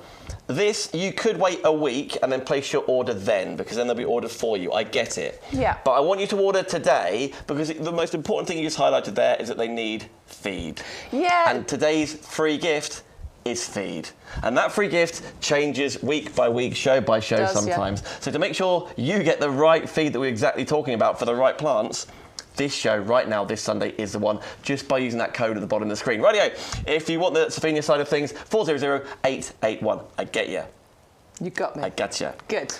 this, you could wait a week and then place your order then, because then they'll be ordered for you. I get it. Yeah. But I want you to order today, because the most important thing you just highlighted there is that they need feed. Yeah. And today's free gift is feed. And that free gift changes week by week, show by show sometimes. Yeah. So to make sure you get the right feed that we're exactly talking about for the right plants, this show right now, this Sunday, is the one, just by using that code at the bottom of the screen. Rightio, if you want the Sophinia side of things, 400-881. I get you. You got me. I got you. Good.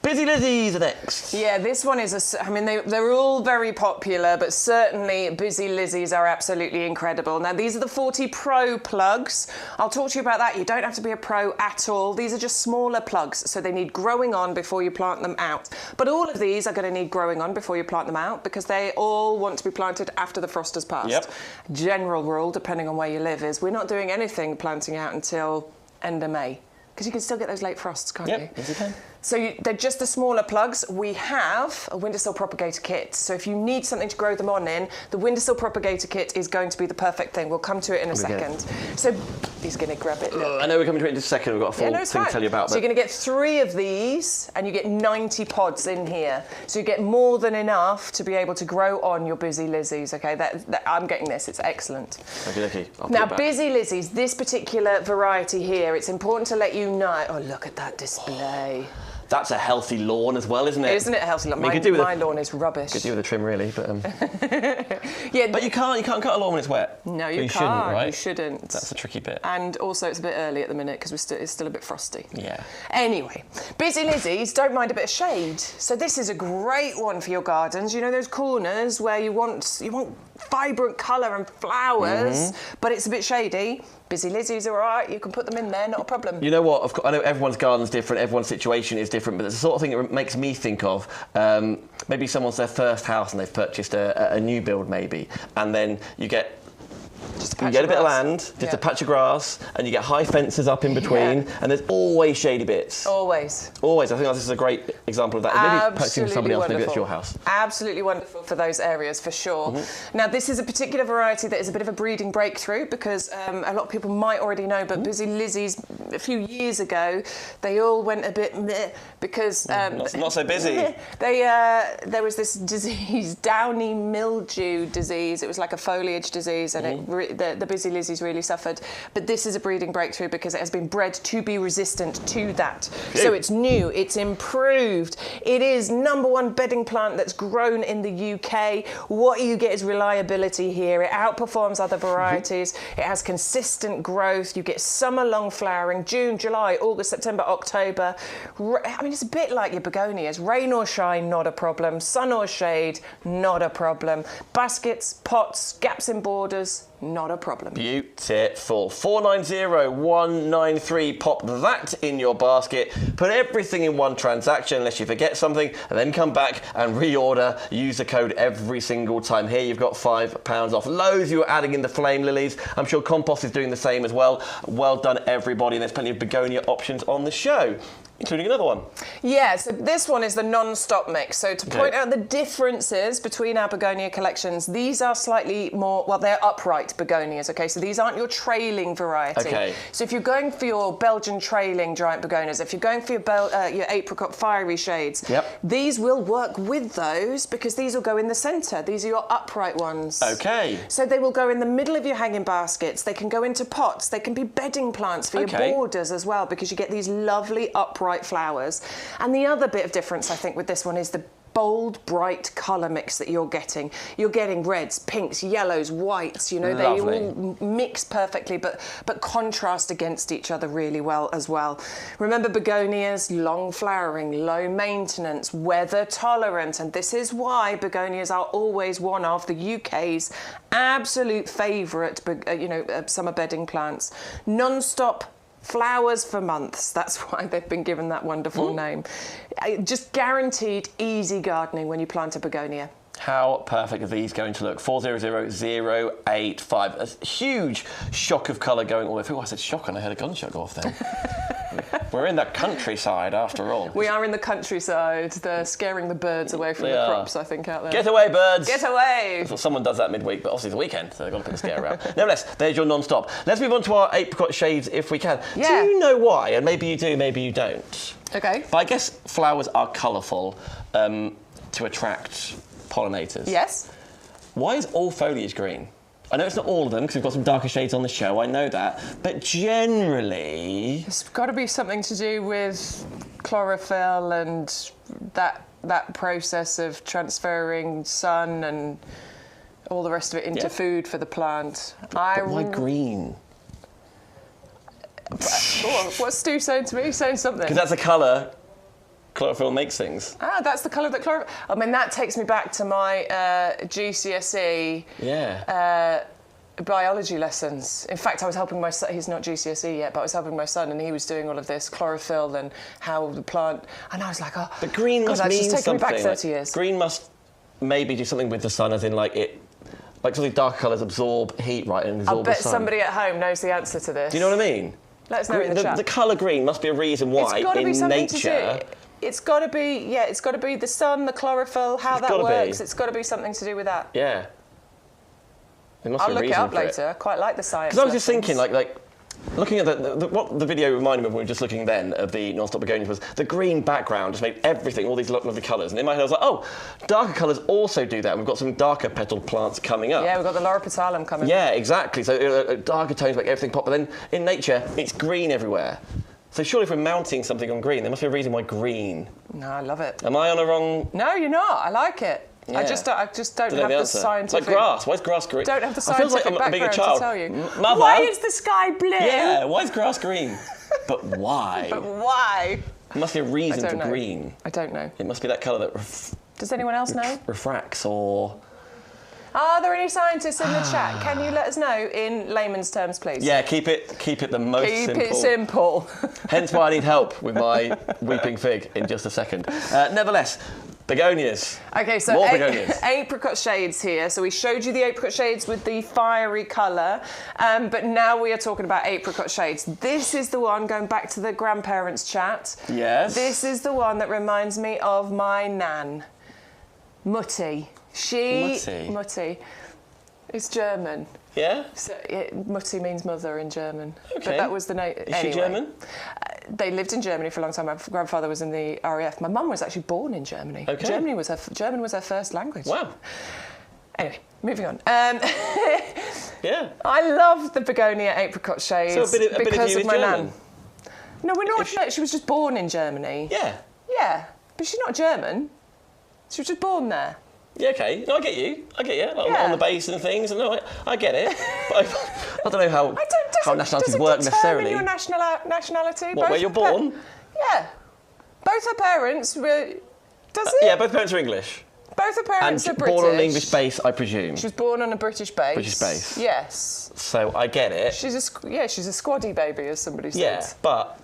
Busy Lizzies are next. Yeah, this one is, I mean, they're all very popular, but certainly Busy Lizzies are absolutely incredible. Now, these are the 40 Pro plugs. I'll talk to you about that. You don't have to be a pro at all. These are just smaller plugs, so they need growing on before you plant them out. But all of these are going to need growing on before you plant them out, because they all want to be planted after the frost has passed. Yep. General rule, depending on where you live, is we're not doing anything planting out until end of May, because you can still get those late frosts, can't you? Yes, you can. So they're just the smaller plugs. We have a windowsill propagator kit. So if you need something to grow them on in, the windowsill propagator kit is going to be the perfect thing. We'll come to it in a second. So he's going to grab it. I know we're coming to it in just a second. We've got a full thing to tell you about. So you're going to get 3 of these, and you get 90 pods in here. So you get more than enough to be able to grow on your Busy Lizzies. Okay, I'm getting this. It's excellent. Okay. Now, Busy Lizzies, this particular variety here, it's important to let you know. Oh, look at that display. That's a healthy lawn as well, isn't it? Isn't it a healthy lawn? My lawn is rubbish. Could do with a trim, really, but yeah. But you can't cut a lawn when it's wet. No, you can't. Shouldn't, right? You shouldn't. That's the tricky bit. And also, it's a bit early at the minute because it's still a bit frosty. Yeah. Anyway, Busy Lizzies don't mind a bit of shade, so this is a great one for your gardens. You know those corners where you want vibrant colour and flowers, but it's a bit shady. Busy Lizzies are all right. You can put them in there, not a problem. You know what? Of course, I know everyone's garden's different, everyone's situation is different, but it's the sort of thing that makes me think of maybe someone's their first house and they've purchased a new build, maybe, and then you get a bit of land, just a patch of grass, and you get high fences up in between, and there's always shady bits. Always. Always. I think this is a great example of that. Maybe purchasing somebody else, maybe that's your house. Absolutely wonderful for those areas, for sure. Now, this is a particular variety that is a bit of a breeding breakthrough because a lot of people might already know, but Busy Lizzies, a few years ago, they all went a bit meh because... not so busy. There was this disease, downy mildew disease. It was like a foliage disease, and the Busy Lizzies really suffered. But this is a breeding breakthrough because it has been bred to be resistant to that. So it's new, it's improved. It is #1 bedding plant that's grown in the UK. What you get is reliability here. It outperforms other varieties. It has consistent growth. You get summer long flowering, June, July, August, September, October. I mean, it's a bit like your begonias. Rain or shine, not a problem. Sun or shade, not a problem. Baskets, pots, gaps in borders, not a problem. Beautiful. 490193. Pop that in your basket. Put everything in one transaction unless you forget something, and then come back and reorder. Use the code every single time. Here you've got £5 off. Loads you were adding in the flame lilies. I'm sure compost is doing the same as well. Well done, everybody. And there's plenty of begonia options on the show, including another one. Yeah, so this one is the non-stop mix. So to point out the differences between our begonia collections, these are slightly more, well, they're upright begonias, okay? So these aren't your trailing variety. Okay. So if you're going for your Belgian trailing giant begonias, if you're going for your apricot fiery shades, these will work with those because these will go in the centre. These are your upright ones. Okay. So they will go in the middle of your hanging baskets. They can go into pots. They can be bedding plants for your borders as well because you get these lovely upright flowers. And the other bit of difference, I think, with this one is the bold, bright colour mix that you're getting. You're getting reds, pinks, yellows, whites, you know, they all mix perfectly, but contrast against each other really well as well. Remember, begonias, long flowering, low maintenance, weather tolerant, and this is why begonias are always one of the UK's absolute favourite, summer bedding plants. Non-stop flowers for months. That's why they've been given that wonderful name. Just guaranteed easy gardening when you plant a begonia. How perfect are these going to look? 400085. A huge shock of colour going all the way. I said shock and I heard a gunshot go off then. We're in the countryside after all. We are in the countryside. They're scaring the birds away from the crops, I think, out there. Get away, birds! Get away! Well, someone does that midweek, but obviously it's the weekend, so they've got to put the scare around. Nevertheless, there's your non-stop. Let's move on to our apricot shades if we can. Yeah. Do you know why? And maybe you do, maybe you don't. Okay. But I guess flowers are colourful to attract pollinators. Yes. Why is all foliage green? I know it's not all of them because we've got some darker shades on the show, I know that, but generally... It's got to be something to do with chlorophyll and that process of transferring sun and all the rest of it into food for the plant. But why green? What's Stu saying to me? He's saying something. Because that's a colour chlorophyll makes things. Ah, that's the colour that chlorophyll... I mean, that takes me back to my GCSE biology lessons. In fact, I was helping my son, he's not GCSE yet, but I was helping my son and he was doing all of this chlorophyll and how the plant... And I was like, oh... But green must mean just something. Me back 30 years. Green must maybe do something with the sun, as in like it... Like some of the darker colours absorb heat, right, and absorb the sun. I bet somebody at home knows the answer to this. Do you know what I mean? Let us know in the chat. The colour green must be a reason why in nature... It's got to be, it's got to be the sun, the chlorophyll, how that works. It's got to be something to do with that. Yeah. I'll look it up later. I quite like the science. Because I was just thinking, like looking at what the video reminded me of when we were just looking then of the non-stop begonias was the green background just made everything, all these lovely colours. And in my head I was like, oh, darker colours also do that. And we've got some darker petalled plants coming up. Yeah, we've got the loropetalum coming. Yeah, exactly. So darker tones make everything pop. But then in nature, it's green everywhere. So surely if we're mounting something on green, there must be a reason why green. No, I love it. Am I on a wrong... No, you're not. I like it. Yeah. I just don't have the scientific... It's like grass. Why is grass green? Don't have the I feel like scientific I'm being a background child. to tell you. Mother. Why is the sky blue? Yeah, why is grass green? But why? But why? There must be a reason for know. green. I don't know. It must be that colour that Does anyone else know? refracts or... Are there any scientists in the chat? Can you let us know in layman's terms, please? Yeah, keep it the most simple. Keep it simple. Hence why I need help with my weeping fig in just a second. Nevertheless, begonias. Okay, so More begonias. apricot shades here. So we showed you the apricot shades with the fiery colour, but now we are talking about apricot shades. This is the one, going back to the grandparents' chat. Yes. This is the one that reminds me of my nan, Mutti. Mutti. It's German. Yeah? So Mutti means mother in German. Okay. But that was the name. Is she German? They lived in Germany for a long time. My grandfather was in the RAF. My mum was actually born in Germany. Okay. German was her first language. Wow. Anyway, moving on. Yeah. I love the begonia apricot shades So a bit of because you of is my German? nan. No, we're not. No, she was just born in Germany. Yeah. Yeah, but she's not German. She was just born there. Yeah, okay. No, I get you. Like, Yeah. on the base and things. And no, I get it. But I don't know how nationalities work necessarily. Your nationality. What, where you're born? Yeah. Both her parents were... Does it? Yeah, both parents are English. Both her parents are And British. born on an English base, I presume. She was born on a British base. British base. Yes. So I get it. She's a squaddy baby, as somebody said. Yeah, but...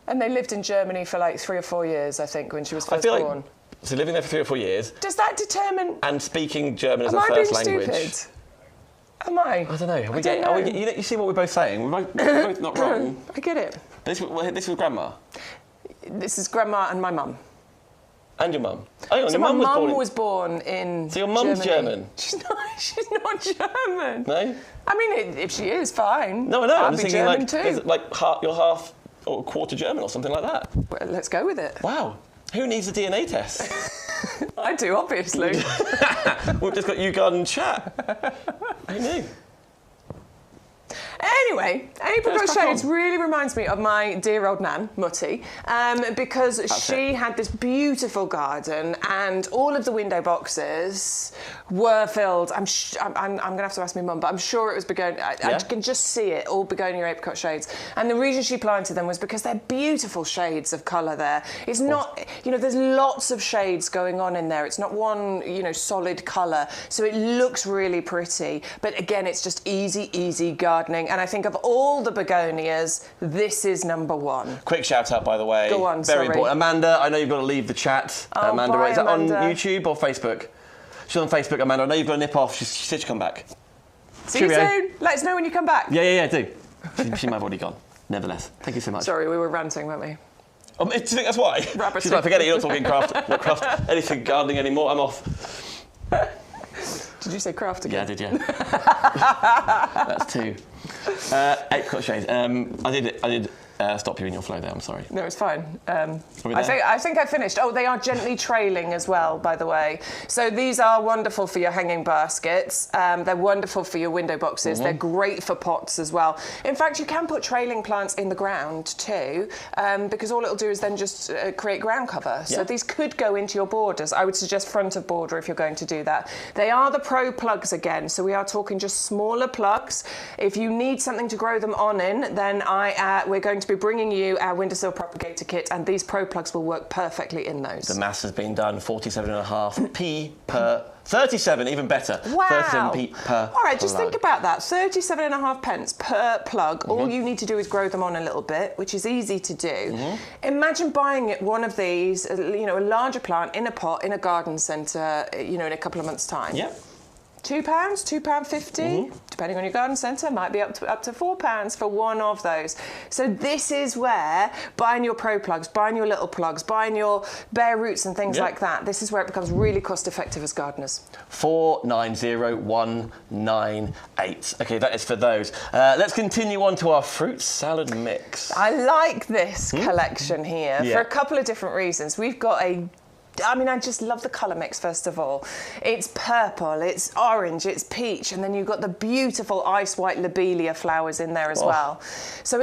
And they lived in Germany for like 3 or 4 years, I think, when she was first I feel born. like... So living there for 3 or 4 years... Does that determine... And speaking German as Am a I first being language... stupid? Am I? I don't know. I don't know. You see what we're both saying? We're both not wrong. I get it. This was Grandma? This is Grandma and my mum. And your mum? Oh, So your my mum mum was born in So your mum's Germany. German? She's not German. No? I mean, if she is, fine. No, I know. I'll I'm be thinking German like, too. is it like you're half or a quarter German or something like that? Well, let's go with it. Wow. Who needs a DNA test? I do, obviously. We've just got YouGarden chat. Who knew? Anyway, apricot shades really reminds me of my dear old nan, Mutti, because she had this beautiful garden and all of the window boxes were filled. I'm going to have to ask my mum, but I'm sure it was begonia. I can just see it, all begonia apricot shades. And the reason she planted them was because they're beautiful shades of colour there. It's not, there's lots of shades going on in there. It's not one, solid colour. So it looks really pretty. But again, it's just easy gardening. And I think of all the begonias, this is number one. Quick shout out, by the way. Go on, Very sorry. important. Amanda, I know you've got to leave the chat. Oh, Amanda, bye, is that Amanda. on YouTube or Facebook? She's on Facebook, Amanda. I know you've got to nip off. She said she'd come back. See Cheerio. you soon. Let us know when you come back. Yeah, do. She might have already gone. Nevertheless, thank you so much. Sorry, we were ranting, weren't we? Do you think that's why? Rabbit She's like, forget it, you're not talking not craft, anything gardening anymore, I'm off. Did you say craft again? Yeah, I did, yeah. That's 2. Apricot shades. I did stop you in your flow there, I'm sorry. No, it's fine. we I there? think I finished. Oh, they are gently trailing as well, by the way. So these are wonderful for your hanging baskets. They're wonderful for your window boxes. They're great for pots as well. In fact, you can put trailing plants in the ground too, because all it'll do is then just create ground cover. So these could go into your borders. I would suggest front of border if you're going to do that. They are the pro plugs again, so we are talking just smaller plugs. If you need something to grow them on in, then we're going to be bringing you our windowsill propagator kit, and these pro plugs will work perfectly in those. The maths has been done, 47.5p per 37, even better. Wow. 37p per All right, just plug. think about that. 37.5 pence per plug. All you need to do is grow them on a little bit, which is easy to do. Imagine buying one of these, a larger plant in a pot in a garden centre, in a couple of months' time. Yep. £2, £2.50, depending on your garden centre, might be up to £4 for one of those. So this is where buying your pro plugs, buying your little plugs, buying your bare roots and things like that, this is where it becomes really cost effective as gardeners. 490198. Okay, that is for those. Let's continue on to our fruit salad mix. I like this collection here for a couple of different reasons. We've got I just love the colour mix, first of all. It's purple, it's orange, it's peach, and then you've got the beautiful ice white lobelia flowers in there as well. So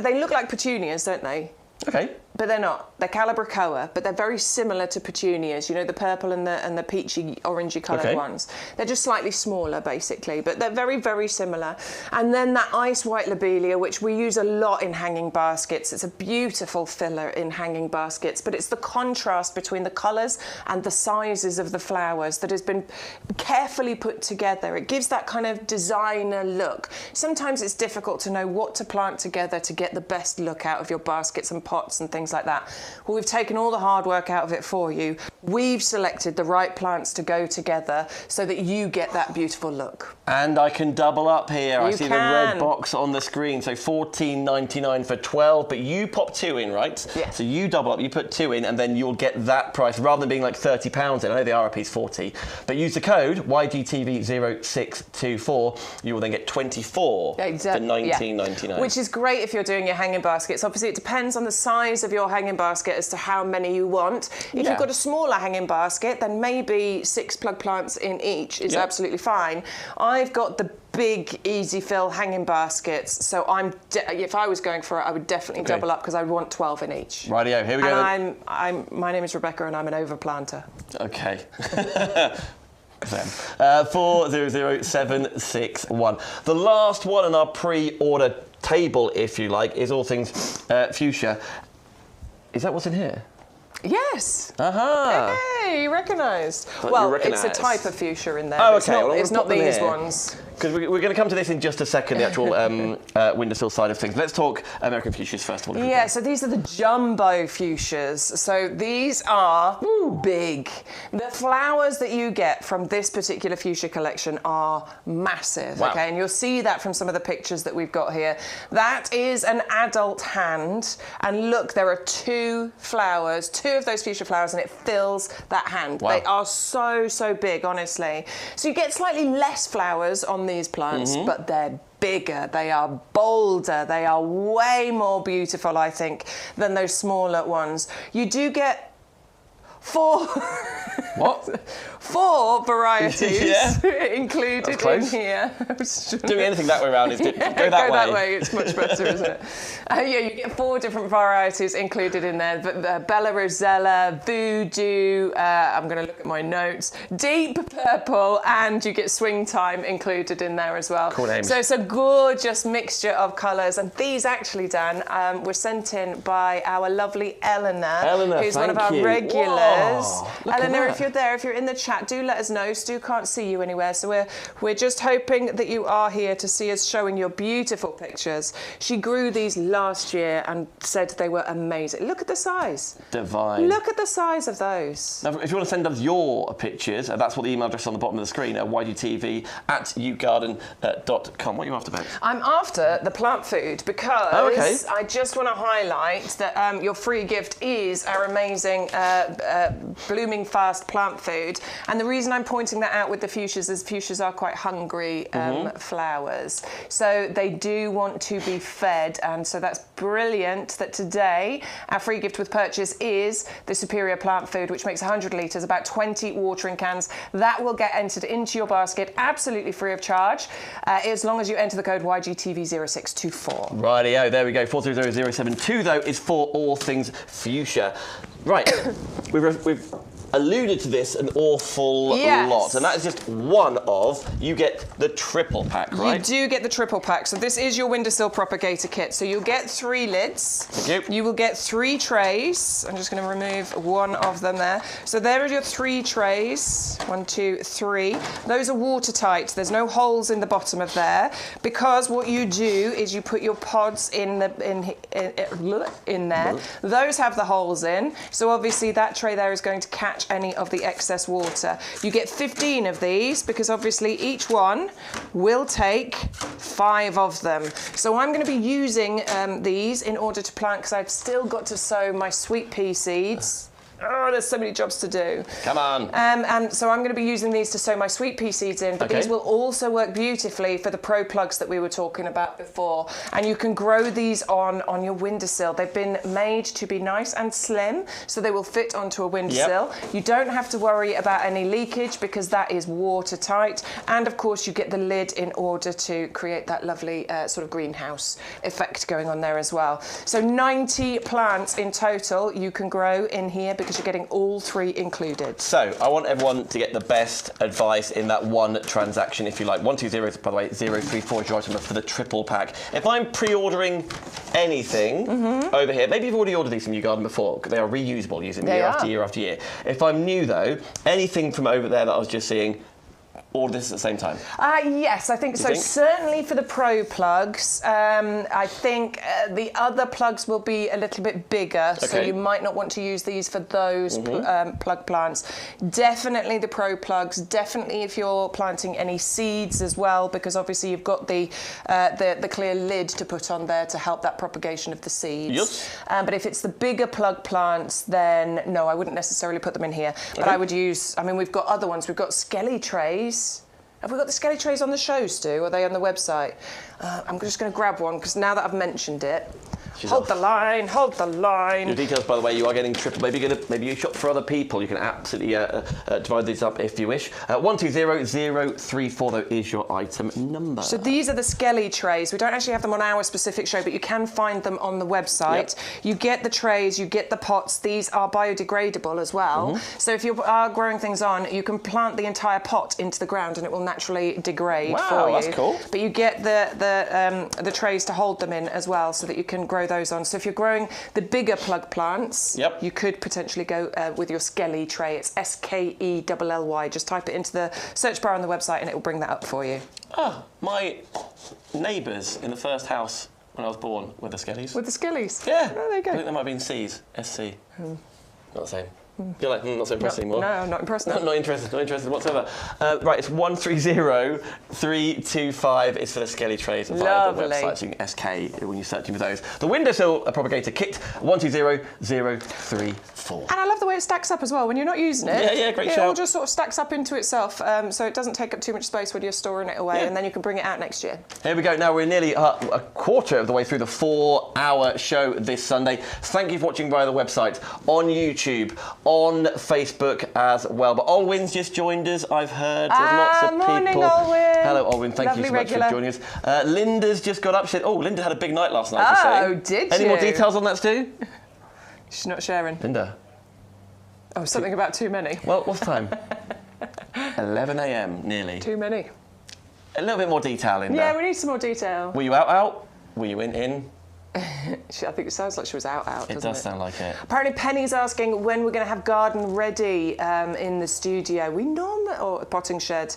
they look like petunias, don't they? Okay. But they're not. They're Calibrachoa, but they're very similar to petunias. You know, the purple and the peachy, orangey coloured ones. They're just slightly smaller, basically, but they're very, very similar. And then that ice white lobelia, which we use a lot in hanging baskets. It's a beautiful filler in hanging baskets, but it's the contrast between the colours and the sizes of the flowers that has been carefully put together. It gives that kind of designer look. Sometimes it's difficult to know what to plant together to get the best look out of your baskets and pots and things like that. Well, we've taken all the hard work out of it for you. We've selected the right plants to go together so that you get that beautiful look. And I can double up here. I see the red can. box on the screen. So $14.99 for 12, but you pop 2 in, right? Yeah. So you double up, you put 2 in, and then you'll get that price rather than being like £30 in. I know the RRP is 40, but use the code YGTV0624. You will then get 24 for $19.99. Which is great if you're doing your hanging baskets. Obviously, it depends on the size of your hanging basket as to how many you want. If you've got a smaller hanging basket, then maybe 6 plug plants in each is absolutely fine. I've got the big easy fill hanging baskets, so if I was going for it, I would definitely double up because I would want 12 in each. Rightio, here we go. And my name is Rebecca and I'm an overplanter. Okay. 400761. The last one on our pre-order table, if you like, is all things fuchsia. Is that what's in here? Yes. Hey, you recognised. Well, it's a type of fuchsia in there. Oh, okay. It's not these ones. Because we're going to come to this in just a second, the actual windowsill side of things. Let's talk American fuchsias first of all. Yeah, so these are the jumbo fuchsias. So these are big. The flowers that you get from this particular fuchsia collection are massive, okay? And you'll see that from some of the pictures that we've got here. That is an adult hand. And look, there are 2 flowers, 2 of those fuchsia flowers, and it fills that hand. They are so, so big, honestly. So you get slightly less flowers on these plants, but they're bigger, they are bolder, they are way more beautiful, I think, than those smaller ones. You do get 4 varieties included in here. Doing anything that way around is good. Go that way. It's much better, isn't it? You get 4 different varieties included in there. Bella Rosella, Voodoo, I'm going to look at my notes, Deep Purple, and you get Swing Time included in there as well. Cool names. So it's a gorgeous mixture of colours. And these actually, Dan, were sent in by our lovely Eleanor who's one of our regulars. Eleanor, if you're in the chat, do let us know. Stu can't see you anywhere, so we're just hoping that you are here to see us showing your beautiful pictures. She grew these last year and said they were amazing. Look at the size. Divine. Look at the size of those. Now, if you want to send us your pictures, that's what the email address on the bottom of the screen, ygtv@yougarden.com. What are you after, Bex? I'm after the plant food because I just want to highlight that your free gift is our amazing blooming fast plant food, and the reason I'm pointing that out with the fuchsias is fuchsias are quite hungry flowers, so they do want to be fed, and so that's brilliant that today our free gift with purchase is the Superior Plant Food, which makes 100 litres, about 20 watering cans. That will get entered into your basket absolutely free of charge as long as you enter the code YGTV0624. Rightio, there we go. 400072 though is for all things fuchsia. Right, we've alluded to this an awful lot, and that is just one of, you get the triple pack, right? You do get the triple pack. So this is your windowsill propagator kit. So you'll get 3 lids. Thank you. You will get 3 trays. I'm just going to remove one of them there. So there are your 3 trays. 1, 2, 3. Those are watertight. There's no holes in the bottom of there, because what you do is you put your pods in there. Those have the holes in. So obviously that tray there is going to catch any of the excess water. You get 15 of these because obviously each one will take 5 of them. So I'm going to be using these in order to plant, because I've still got to sow my sweet pea seeds. oh, there's so many jobs to do. Come on. And so I'm going to be using these to sow my sweet pea seeds in, but these will also work beautifully for the pro plugs that we were talking about before. And you can grow these on your windowsill. They've been made to be nice and slim, so they will fit onto a windowsill. You don't have to worry about any leakage because that is watertight. And of course, you get the lid in order to create that lovely sort of greenhouse effect going on there as well. So 90 plants in total you can grow in here because you're getting all 3 included. So I want everyone to get the best advice in that one transaction, if you like. 120, by the way, 034 is your item for the triple pack. If I'm pre-ordering anything over here, maybe you've already ordered these from YouGarden before, they are reusable, using them year after year after year. If I'm new though, anything from over there that I was just seeing, order this at the same time? Yes, I think so. Certainly for the pro plugs. I think the other plugs will be a little bit bigger, so you might not want to use these for those plug plants. Definitely the pro plugs. Definitely if you're planting any seeds as well, because obviously you've got the clear lid to put on there to help that propagation of the seeds. Yes. But if it's the bigger plug plants, then no, I wouldn't necessarily put them in here. But I would use, I mean, we've got other ones. We've got skelly trays. Have we got the skelly trays on the show, Stu? Are they on the website? I'm just going to grab one because now that I've mentioned it. Hold the line, hold the line. Your details, by the way, you are getting triple. Maybe you shop for other people. You can absolutely divide these up if you wish. 120034 though is your item number. So these are the skelly trays. We don't actually have them on our specific show, but you can find them on the website. You get the trays, you get the pots. These are biodegradable as well. So if you are growing things on, you can plant the entire pot into the ground and it will naturally degrade for you. That's cool. But you get the trays to hold them in as well, so that you can grow those on. So if you're growing the bigger plug plants, you could potentially go with your skelly tray. It's SKELLY. Just type it into the search bar on the website and it will bring that up for you. Ah, my neighbours in the first house when I was born were the skellies. With the skellies? Yeah. Oh, there you go. I think they might have been C's. SC. Not the same. You're like, not so impressed anymore. No, I'm not impressed now. Not interested whatsoever. Right, it's 130325 is for the skelly trays via the website, so you can SK when you're searching for those. The windowsill propagator kit, 120034. And I love the way it stacks up as well when you're not using it. Yeah, great shout. It all just sort of stacks up into itself, so it doesn't take up too much space when you're storing it away, and then you can bring it out next year. Here we go. Now we're nearly a quarter of the way through the 4-hour show this Sunday. Thank you for watching via the website, on YouTube, on Facebook as well. But Olwyn's just joined us, I've heard. There's lots of morning, people. Olwyn. Hello, Olwyn. Thank you so much for joining us. Linda's just got up. She said, Linda had a big night last night. Oh, did Any you? more details on that, Stu? She's not sharing. Linda. Oh, something about too many. Well, what's the time? 11 a.m. nearly. Too many. A little bit more detail, Linda. Yeah, we need some more detail. Were you out? Were you in? I think it sounds like she was out. It does sound like it. Apparently Penny's asking when we're going to have garden ready in the studio. Or potting shed.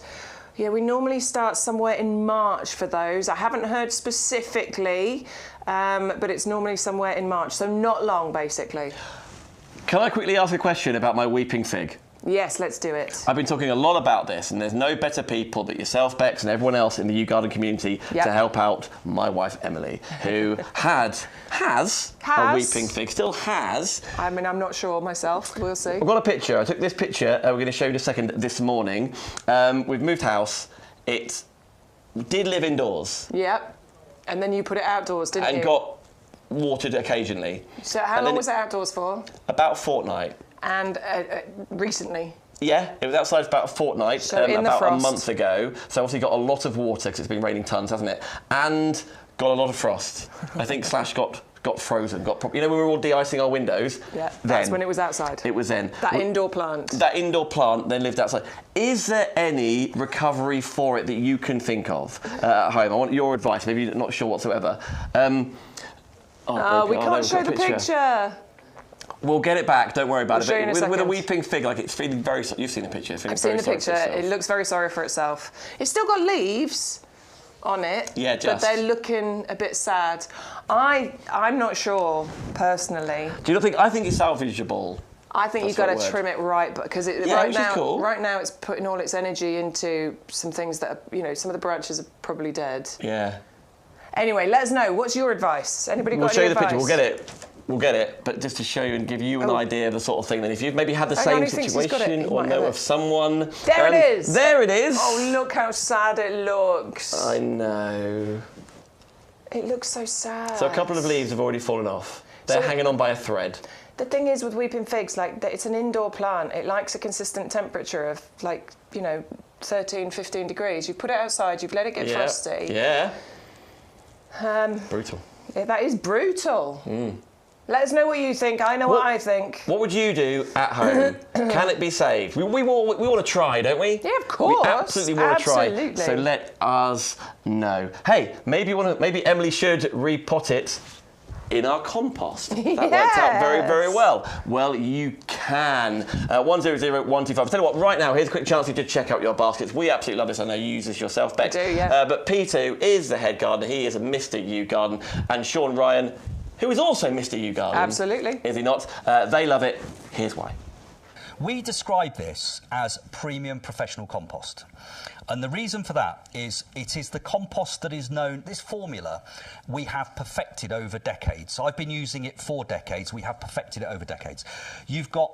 Yeah, we normally start somewhere in March for those. I haven't heard specifically, but it's normally somewhere in March, so not long, basically. Can I quickly ask a question about my weeping fig? Yes, let's do it. I've been talking a lot about this, and there's no better people but yourself, Bex, and everyone else in the YouGarden community to help out my wife, Emily, who has a weeping fig, still has. I mean, I'm not sure myself. We'll see. I've got a picture. I took this picture, we're going to show you in a second, this morning. We've moved house. It did live indoors. Yep. And then you put it outdoors, didn't you? And got watered occasionally. So how long was it outdoors for? About a fortnight. And recently? Yeah, it was outside for about a fortnight, so about a month ago. So obviously got a lot of water because it's been raining tons, hasn't it? And got a lot of frost. I think Slash got frozen. You know, when we were all de-icing our windows? Yeah, that's when it was outside. It was then. That indoor plant. That indoor plant then lived outside. Is there any recovery for it that you can think of at home? I want your advice. Maybe you're not sure whatsoever. We can't show the picture. We'll get it back. Don't worry about it. With a weeping fig, like it's feeling very. You've seen the picture. I've seen the picture. It looks very sorry for itself. It's still got leaves on it. Yeah, but they're looking a bit sad. I'm not sure personally. Do you not think? I think it's salvageable. I think you've got to trim it right, because right now it's putting all its energy into some things that are, some of the branches are probably dead. Yeah. Anyway, let us know. What's your advice? Anybody got any advice? We'll show you the picture. We'll get it. we'll get it, but just to show you and give you an idea of the sort of thing, then if you've maybe had the same situation or know of someone... There it is! There it is! Oh, look how sad it looks. I know. It looks so sad. So a couple of leaves have already fallen off. They're hanging on by a thread. The thing is with weeping figs, like, it's an indoor plant. It likes a consistent temperature of, like, you know, 13, 15 degrees. You put it outside, you've let it get frosty. Yeah. Brutal. Yeah, that is brutal. Let us know what you think. I know what I think. What would you do at home? Can it be saved? We want to try, don't we? Yeah, of course. We absolutely want to try. So let us know. Hey, maybe Emily should repot it in our compost. That worked out very, very well. Well, you can. 100125. Tell you what, right now, here's a quick chance for you to check out your baskets. We absolutely love this. I know you use this yourself, Bex. I do, yeah. But P2 is the head gardener. He is a Mr. YouGarden. And Sean Ryan, who is also Mr. YouGarden. Absolutely. Is he not? They love it. Here's why. We describe this as premium professional compost. And the reason for that is it is the compost that is known, this formula we have perfected over decades. So I've been using it for decades. We have perfected it over decades. You've got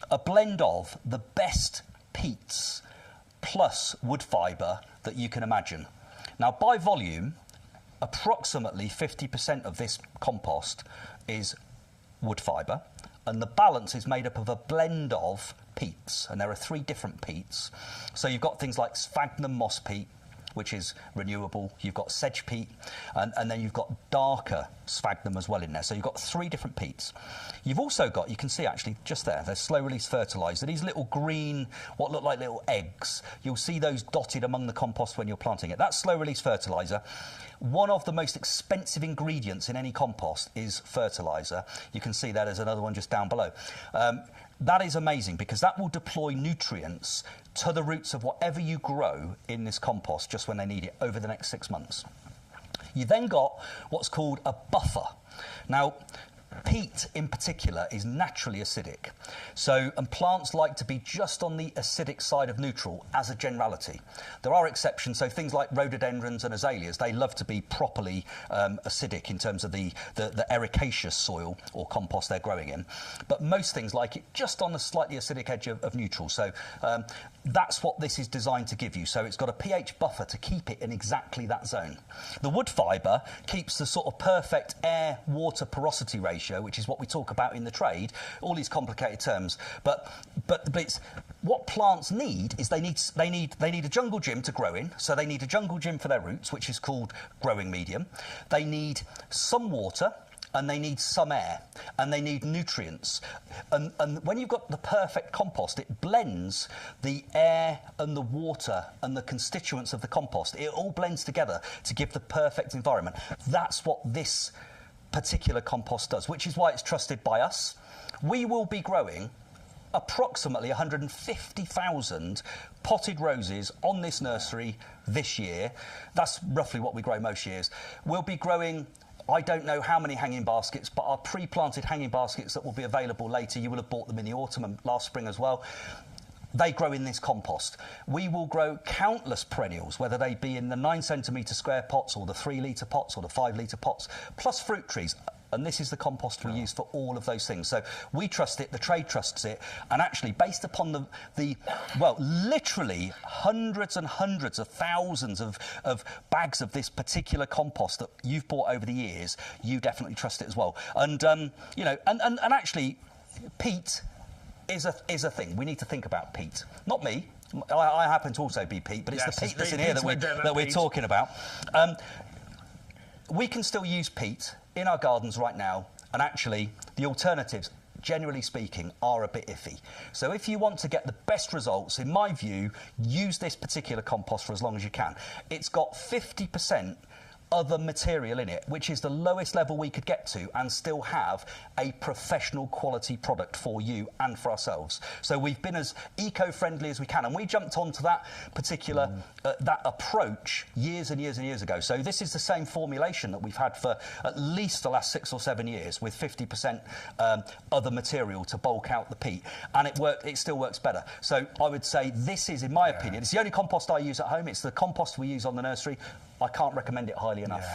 a blend of the best peats plus wood fibre that you can imagine. Now, by volume, approximately 50% of this compost is wood fibre, and the balance is made up of a blend of peats, and there are 3 different peats. So you've got things like sphagnum moss peat, which is renewable. You've got sedge peat, and then you've got darker sphagnum as well in there. So you've got 3 different peats. You've also got, you can see actually just there, there's slow-release fertiliser. These little green, what look like little eggs, you'll see those dotted among the compost when you're planting it. That's slow-release fertiliser. One of the most expensive ingredients in any compost is fertiliser. You can see that there's another one just down below. That is amazing because that will deploy nutrients to the roots of whatever you grow in this compost just when they need it over the next 6 months. You then got what's called a buffer. Now, peat in particular is naturally acidic. And plants like to be just on the acidic side of neutral as a generality. There are exceptions, so things like rhododendrons and azaleas, they love to be properly acidic in terms of the ericaceous soil or compost they're growing in. But most things like it just on the slightly acidic edge of neutral. So that's what this is designed to give you. So it's got a pH buffer to keep it in exactly that zone. The wood fibre keeps the sort of perfect air-water porosity ratio, which is what we talk about in the trade, all these complicated terms. But it's, what plants need is they need a jungle gym to grow in. So they need a jungle gym for their roots, which is called growing medium. They need some water, and they need some air, and they need nutrients. And when you've got the perfect compost, it blends the air and the water and the constituents of the compost. It all blends together to give the perfect environment. That's what this particular compost does, which is why it's trusted by us. We will be growing approximately 150,000 potted roses on this nursery this year. That's roughly what we grow most years. We'll be growing, I don't know how many hanging baskets, but our pre-planted hanging baskets that will be available later, you will have bought them in the autumn and last spring as well. They grow in this compost. We will grow countless perennials, whether they be in the 9 centimetre square pots or the 3 litre pots or the 5 litre pots, plus fruit trees. And this is the compost we use for all of those things. So we trust it, the trade trusts it, and actually based upon the literally hundreds and hundreds of thousands of bags of this particular compost that you've bought over the years, you definitely trust it as well. And, actually, peat is a thing. We need to think about peat. Not me. I happen to also be peat, but it's the peat that's in here that we're talking about. We can still use peat in our gardens right now, and actually the alternatives, generally speaking, are a bit iffy. So if you want to get the best results, in my view, use this particular compost for as long as you can. It's got 50% other material in it, which is the lowest level we could get to and still have a professional quality product for you and for ourselves. So we've been as eco-friendly as we can, and we jumped onto that particular that approach years and years and years ago. So this is the same formulation that we've had for at least the last 6 or 7 years, with 50% other material to bulk out the peat, and it still works better. So I would say this is, in my opinion, it's the only compost I use at home. It's the compost we use on the nursery. I can't recommend it highly enough.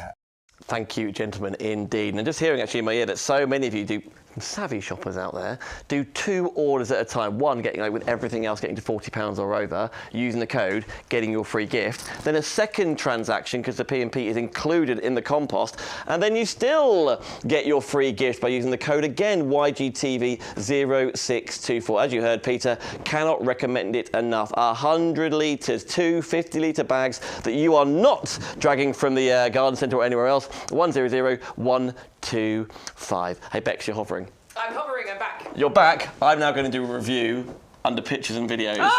Thank you, gentlemen, indeed. And just hearing actually in my ear that so many of you do, savvy shoppers out there, do 2 orders at a time. One, getting away with everything else, getting to £40 or over, using the code, getting your free gift. Then a second transaction, because the P&P is included in the compost. And then you still get your free gift by using the code again, YGTV0624. As you heard, Peter, cannot recommend it enough. 100 litres, 2 50-litre bags that you are not dragging from the garden centre or anywhere else. 100125. Hey, Bex, you're hovering. I'm hovering, I'm back. You're back. I'm now going to do a review under pictures and videos.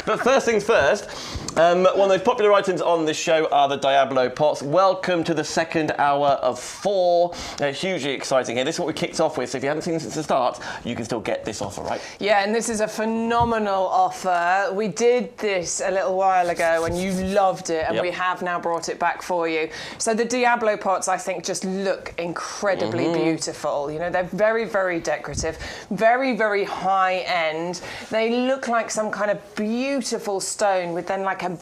But first things first, one of those popular items on this show are the Diablo pots. Welcome to the second hour of 4. Hugely exciting here. This is what we kicked off with, so if you haven't seen this since the start, you can still get this offer, right? Yeah, and this is a phenomenal offer. We did this a little while ago and you loved it, and we have now brought it back for you. So the Diablo pots, I think, just look incredibly beautiful. You know, they're very, very decorative, very, very high end. They look like some kind of beautiful stone with then like a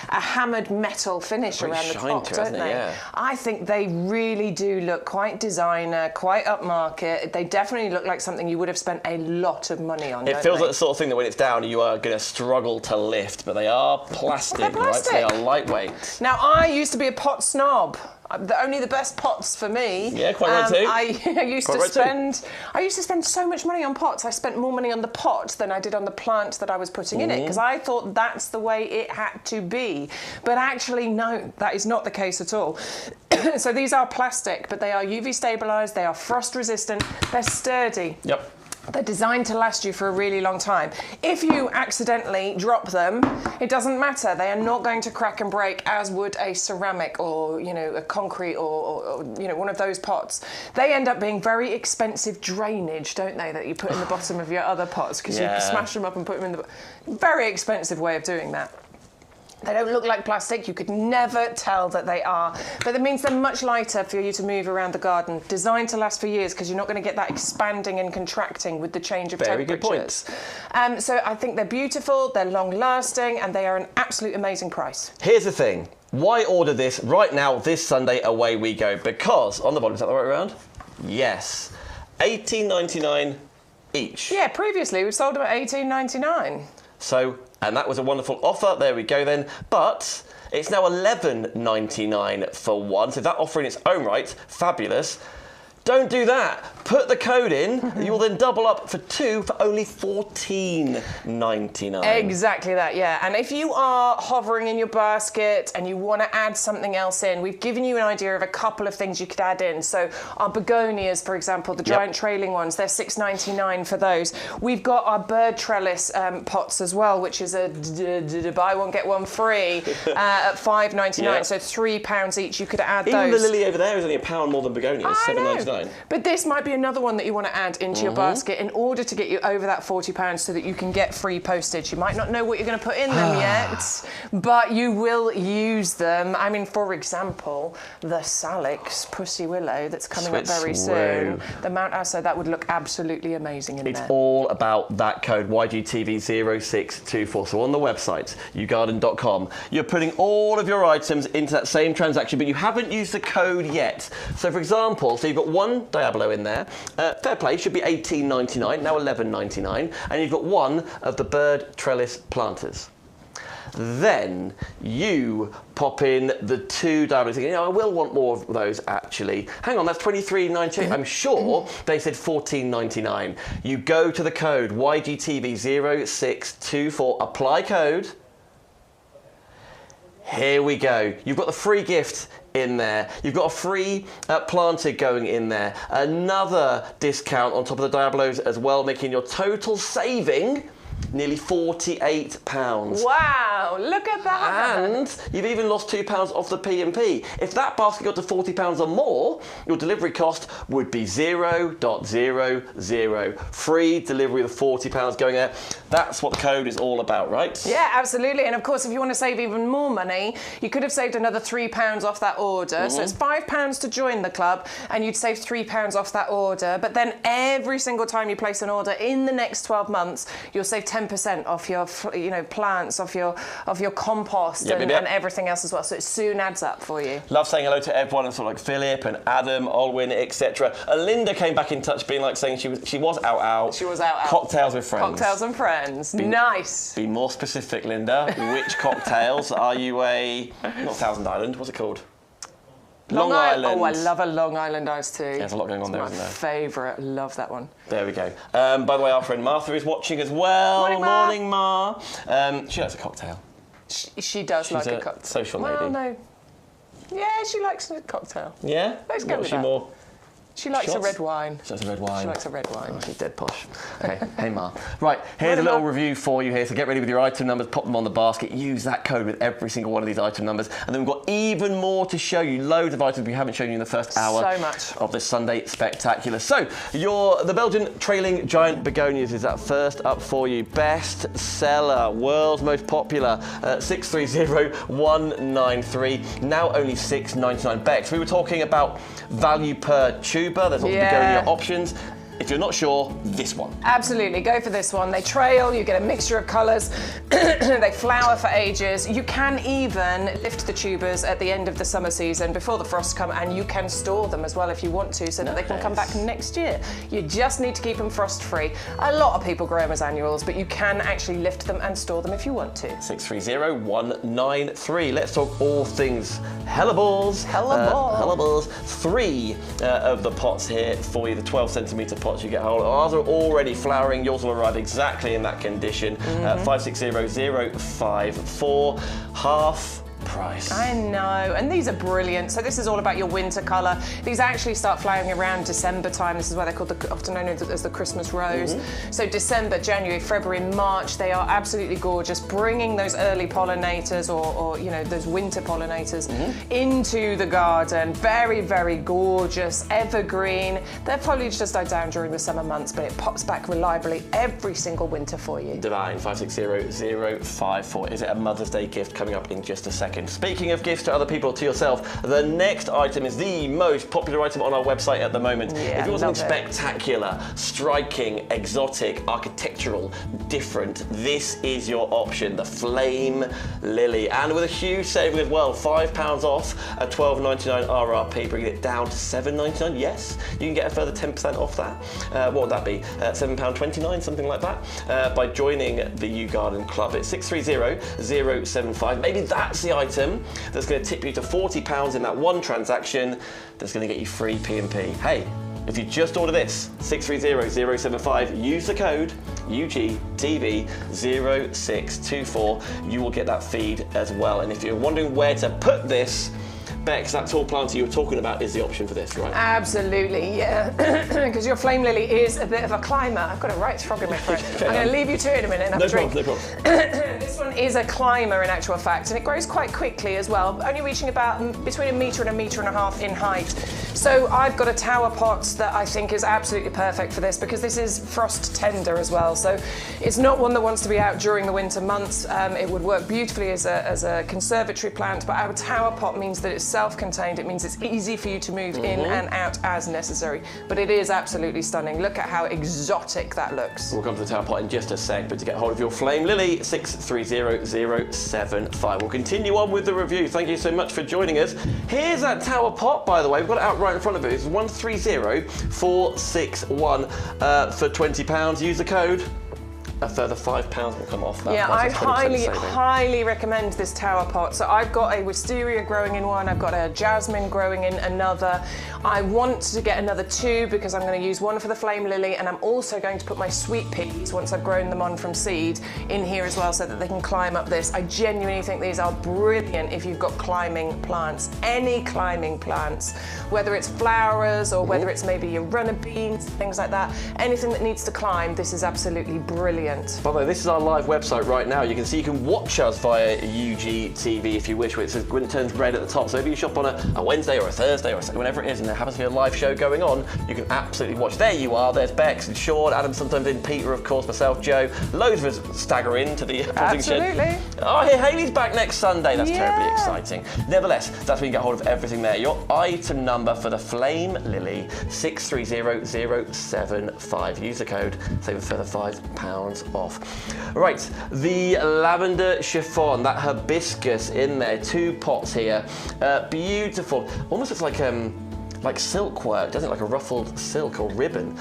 hammered metal finish around the top, don't they? Yeah. I think they really do look quite designer, quite upmarket. They definitely look like something you would have spent a lot of money on. It feels like the sort of thing that when it's down, you are going to struggle to lift, but they are plastic, They're plastic. right? They are lightweight. Now, I used to be a pot snob. Only the best pots for me. Yeah, quite right too. I used to spend so much money on pots. I spent more money on the pot than I did on the plant that I was putting in it, because I thought that's the way it had to be. But actually, no, that is not the case at all. So these are plastic, but they are UV stabilised, they are frost resistant, they're sturdy. Yep. They're designed to last you for a really long time. If you accidentally drop them, it doesn't matter. They are not going to crack and break as would a ceramic or, you know, a concrete or you know, one of those pots. They end up being very expensive drainage, don't they, that you put in the bottom of your other pots, because you smash them up and put them in the... Very expensive way of doing that. They don't look like plastic, you could never tell that they are, but that means they're much lighter for you to move around the garden, designed to last for years, because you're not going to get that expanding and contracting with the change of temperatures. Very good point. So I think they're beautiful, they're long lasting, and they are an absolute amazing price. Here's the thing, why order this right now, this Sunday, away we go? Because, on the bottom, is that the right way around? Yes, $18.99 each. Yeah, previously we sold them at $18.99. So, and that was a wonderful offer. There we go then. But it's now $11.99 for one. So that offer in its own right, fabulous. Don't do that. Put the code in. You will then double up for 2 for only $14.99. Exactly that, yeah. And if you are hovering in your basket and you want to add something else in, we've given you an idea of a couple of things you could add in. So our begonias, for example, the giant trailing ones, they're $6.99 for those. We've got our bird trellis pots as well, which is a buy one, get one free at $5.99. So £3 each. You could add those. Even the lily over there is only £1 more than begonias, $7.99. But this might be another one that you want to add into your basket in order to get you over that £40 so that you can get free postage. You might not know what you're going to put in them yet, but you will use them. I mean, for example, the Salix Pussy Willow that's coming up very soon. The Mount Asa, that would look absolutely amazing in there. It's all about that code, YGTV0624. So on the website, YouGarden.com, you're putting all of your items into that same transaction, but you haven't used the code yet. So for example, so you've got one Diablo in there. Fair play, should be $18.99, now $11.99. And you've got one of the bird trellis planters. Then you pop in the 2 Diablos. You know, I will want more of those actually. Hang on, that's $23.98. I'm sure they said $14.99. You go to the code YGTV0624, apply code. Here we go. You've got the free gift in there. You've got a free planter going in there. Another discount on top of the Diablos as well, making your total saving nearly £48. Wow, look at that. And you've even lost £2 off the P&P. If that basket got to £40 or more, your delivery cost would be 0.00. Free delivery with £40 going there. That's what the code is all about, right? Yeah, absolutely. And of course, if you want to save even more money, you could have saved another £3 off that order. So it's £5 to join the club, and you'd save £3 off that order. But then every single time you place an order in the next 12 months, you'll save 10% off your plants, off your compost and everything else as well. So it soon adds up for you. Love saying hello to everyone, and sort of like Philip and Adam, Olwyn, etc. And Linda came back in touch, being like saying she was out. She was out. Cocktails with friends. Cocktails and friends. Nice. Be more specific, Linda. Which cocktails? Are you not Thousand Island? What's it called? Long Island. Oh, I love a Long Island iced tea. There's a lot going on there, isn't there? My favourite. Love that one. There we go. By the way, our friend Martha is watching as well. Morning, Ma. She likes a cocktail. She does like a cocktail. Social lady. Well, no. Yeah, she likes a cocktail. Yeah? Let's go with that. More she likes a red wine. She likes a red wine. She likes a red wine. Oh, she's dead posh. Okay, hey Ma. Right, here's a little review for you here. So get ready with your item numbers, pop them on the basket, use that code with every single one of these item numbers. And then we've got even more to show you. Loads of items we haven't shown you in the first hour of this Sunday Spectacular. So, the Belgian trailing giant begonias is that first up for you. Best seller, world's most popular, 630193. Now only $6.99. Bex, we were talking about value per tuber. There's lots of begonia options. If you're not sure, this one. Absolutely, go for this one. They trail, you get a mixture of colours, they flower for ages. You can even lift the tubers at the end of the summer season before the frosts come, and you can store them as well if you want to, so that they can come back next year. You just need to keep them frost-free. A lot of people grow them as annuals, but you can actually lift them and store them if you want to. 630193. Let's talk all things Helleballs. Helleballs. 3 of the pots here for you, the 12cm pots you get hold of. Ours are already flowering. Yours will arrive exactly in that condition. 560054, half price. I know, and these are brilliant. So this is all about your winter colour. These actually start flowering around December time. This is why they're called often known as the Christmas rose. So December, January, February, March, they are absolutely gorgeous, bringing those early pollinators or those winter pollinators into the garden. Very, very gorgeous, evergreen. Their foliage does die down during the summer months, but it pops back reliably every single winter for you. Divine, 560054. Is it a Mother's Day gift coming up in just a second? Speaking of gifts to other people, to yourself, the next item is the most popular item on our website at the moment. Yeah, if you want something spectacular, striking, exotic, architectural, different, this is your option, the Flame Lily. And with a huge saving as well, £5 off at $12.99 RRP, bringing it down to $7.99. Yes, you can get a further 10% off that. What would that be? £7.29, something like that, by joining the YouGarden Club. It's 630075. Maybe that's the item that's going to tip you to £40 in that one transaction that's going to get you free P&P. Hey, if you just order this, 630075, use the code UGTV0624, you will get that feed as well. And if you're wondering where to put this, Bex, that tall planter you were talking about is the option for this, right? Absolutely, yeah. Because your flame lily is a bit of a climber. I've got a right frog in my throat. I'm going to leave you to it in a minute and have a drink. No problem. This one is a climber in actual fact, and it grows quite quickly as well, only reaching about between 1 metre and 1.5 metres in height. So I've got a tower pot that I think is absolutely perfect for this, because this is frost tender as well. So it's not one that wants to be out during the winter months. It would work beautifully as a conservatory plant, but our tower pot means that it's self-contained. It means it's easy for you to move in and out as necessary. But it is absolutely stunning. Look at how exotic that looks. We'll come to the tower pot in just a sec, but to get hold of your Flame Lily, 630075. We'll continue on with the review. Thank you so much for joining us. Here's that tower pot, by the way. We've got it out right in front of it. It's 130461 for £20. Use the code. A further £5 will come off that. Yeah, I highly recommend this tower pot. So I've got a wisteria growing in one, I've got a jasmine growing in another. I want to get another 2 because I'm going to use one for the flame lily, and I'm also going to put my sweet peas, once I've grown them on from seed, in here as well, so that they can climb up this. I genuinely think these are brilliant if you've got climbing plants, any climbing plants, whether it's flowers or whether it's maybe your runner beans, things like that. Anything that needs to climb, this is absolutely brilliant. By the way, this is our live website right now. You can see you can watch us via UGTV if you wish, when it turns red at the top. So if you shop on a Wednesday or a Thursday or whenever it is, and there happens to be a live show going on, you can absolutely watch. There you are. There's Bex and Sean, Adam sometimes in, Peter, of course, myself, Joe. Loads of us stagger into the Absolutely. Oh, hey, Hayley's back next Sunday. That's terribly exciting. Nevertheless, that's where you can get hold of everything there. Your item number for the Flame Lily, 630075. Use the code, save a further £5 £20 off. Right, the lavender chiffon, that hibiscus in there, 2 pots here. Beautiful. Almost looks like silk work, doesn't it? Like a ruffled silk or ribbon.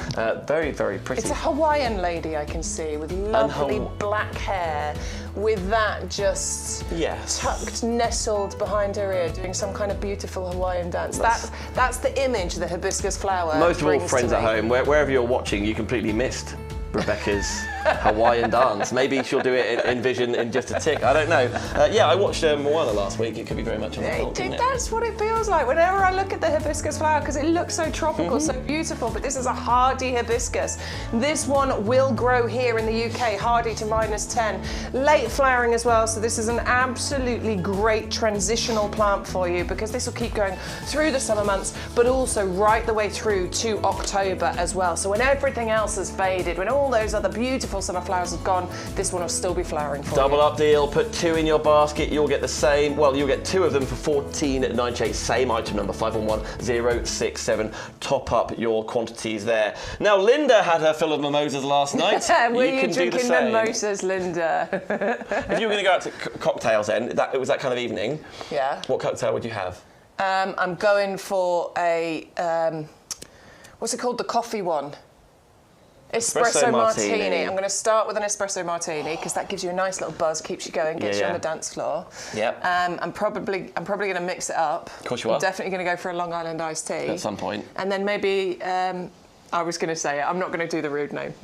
Very, very pretty. It's a Hawaiian lady I can see with lovely black hair, with that just tucked, nestled behind her ear, doing some kind of beautiful Hawaiian dance. That's the image the hibiscus flower Most of all, brings friends to at me. home, wherever you're watching, you completely missed Rebecca's Hawaiian dance. Maybe she'll do it in Vision in just a tick. I don't know. I watched Moana last week. It could be very much on the whole, couldn't it? That's what it feels like whenever I look at the hibiscus flower, because it looks so tropical, so beautiful. But this is a hardy hibiscus. This one will grow here in the UK, hardy to -10. Late flowering as well, so this is an absolutely great transitional plant for you, because this will keep going through the summer months, but also right the way through to October as well. So when everything else has faded, when all those other beautiful summer flowers have gone, this one will still be flowering for you. Double up deal, put 2 in your basket, you'll get the same, well, you'll get 2 of them for $14.98, same item number, 511067. Top up your quantities there. Now, Linda had her fill of mimosas last night. Were you drinking mimosas, Linda? If you were going to go out to cocktails then, it was that kind of evening, Yeah. what cocktail would you have? I'm going for a, what's it called, the coffee one? Espresso martini. I'm going to start with an espresso martini because that gives you a nice little buzz, keeps you going, gets you on the dance floor. Yep. I'm probably going to mix it up. Of course you are. I'm definitely going to go for a Long Island iced tea At some point. and then maybe I was going to say it. I'm not going to do the rude name.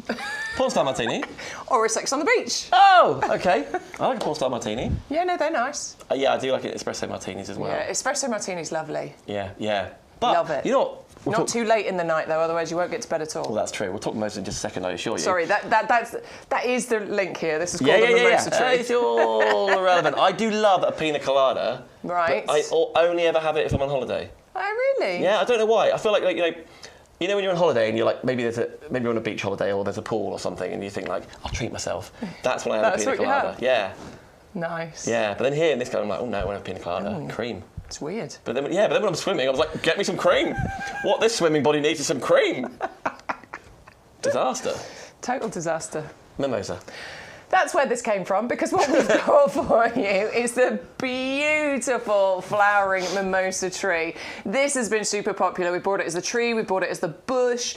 Porn star martini. Or a sex on the beach. Oh, okay. I like a porn star martini. Yeah, no, they're nice. Yeah, I do like espresso martinis as well. Yeah, espresso martini's lovely. Yeah. But Love it. you know what? Not too late in the night though, otherwise you won't get to bed at all. Well, that's true. We'll talk mimosa in just a second, I assure you. Sorry, that is the link here. This is called the mimosa tree. It's all irrelevant. I do love a pina colada. Right. But I only ever have it if I'm on holiday. Oh, really? Yeah, I don't know why. I feel like you know when you're on holiday and you're like, maybe you're on a beach holiday or there's a pool or something and you think like, I'll treat myself. That's when I have a pina colada. Yeah. Nice. Yeah, but then here in this guy, I'm like, oh no, I won't have pina colada. Cream. It's weird. But then when I'm swimming, I was like, get me some cream. What this swimming body needs is some cream. Disaster. Total disaster. Mimosa. That's where this came from, because what we've got for you is the beautiful flowering mimosa tree. This has been super popular. We bought it as the tree, we bought it as the bush.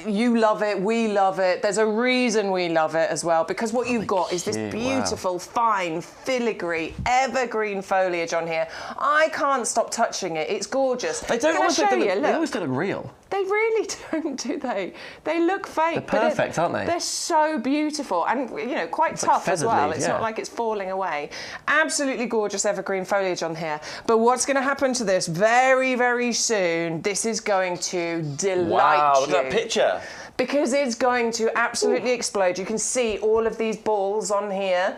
You love it, we love it. There's a reason we love it as well, because what you've got is this beautiful, fine, filigree, evergreen foliage on here. I can't stop touching it. It's gorgeous. They always look real. They really don't, do they? They look fake. They're perfect, aren't they? They're so beautiful and, quite tough as well. It's not like it's falling away. Absolutely gorgeous evergreen foliage on here. But what's going to happen to this very, very soon, this is going to delight you. Wow, look at that picture. Because it's going to absolutely explode. You can see all of these balls on here.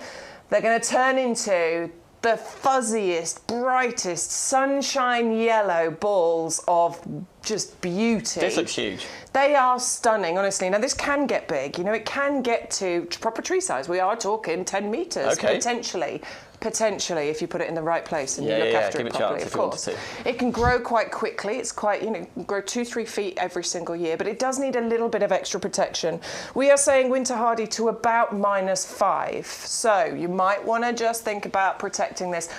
They're going to turn into the fuzziest, brightest, sunshine yellow balls of just beauty. This looks huge. They are stunning, honestly. Now, this can get big. It can get to proper tree size. We are talking 10 metres, potentially, if you put it in the right place and you look after it properly, of course. It can grow quite quickly. It's quite, grow 2-3 feet every single year, but it does need a little bit of extra protection. We are saying winter hardy to about -5. So you might want to just think about protecting this.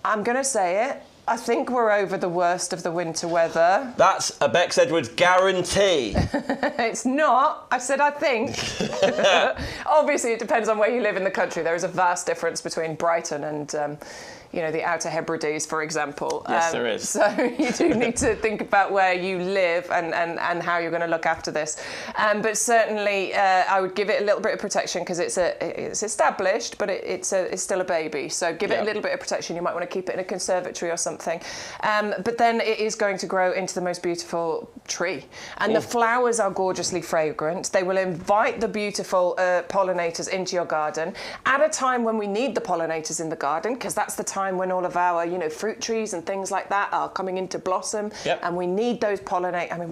I'm going to say it. I think we're over the worst of the winter weather. That's a Bex Edwards guarantee. It's not. I said I think. Obviously, it depends on where you live in the country. There is a vast difference between Brighton and, the Outer Hebrides, for example. Yes, there is. So you do need to think about where you live and how you're going to look after this. But certainly, I would give it a little bit of protection because it's established, but it's still a baby. So give it a little bit of protection. You might want to keep it in a conservatory or something. But then it is going to grow into the most beautiful tree. And the flowers are gorgeously fragrant. They will invite the beautiful pollinators into your garden at a time when we need the pollinators in the garden, because that's the time when all of our, fruit trees and things like that are coming into blossom. And we need those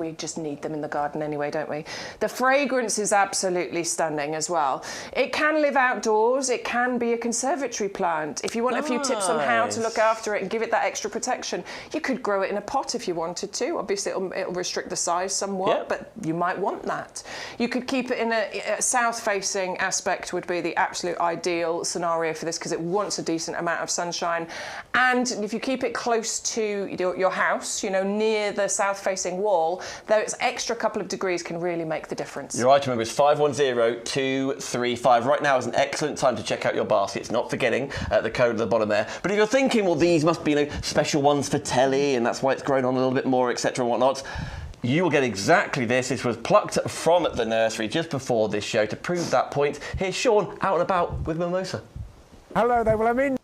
we just need them in the garden anyway, don't we? The fragrance is absolutely stunning as well. It can live outdoors. It can be a conservatory plant. If you want a few tips on how to look after it and give it that extra protection. You could grow it in a pot if you wanted to. Obviously, it'll restrict the size somewhat, but you might want that. You could keep it in a south-facing aspect would be the absolute ideal scenario for this because it wants a decent amount of sunshine. And if you keep it close to your house, you know, near the south-facing wall, those extra couple of degrees can really make the difference. Your item number is 510235. Right now is an excellent time to check out your baskets, not forgetting the code at the bottom there. But if you're thinking, well, these must be, you know, special ones for telly, and that's why it's grown on a little bit more, etc. and whatnot, you will get exactly this. This was plucked from the nursery just before this show. To prove that point, here's Sean out and about with Mimosa. Hello there, well, I'm in.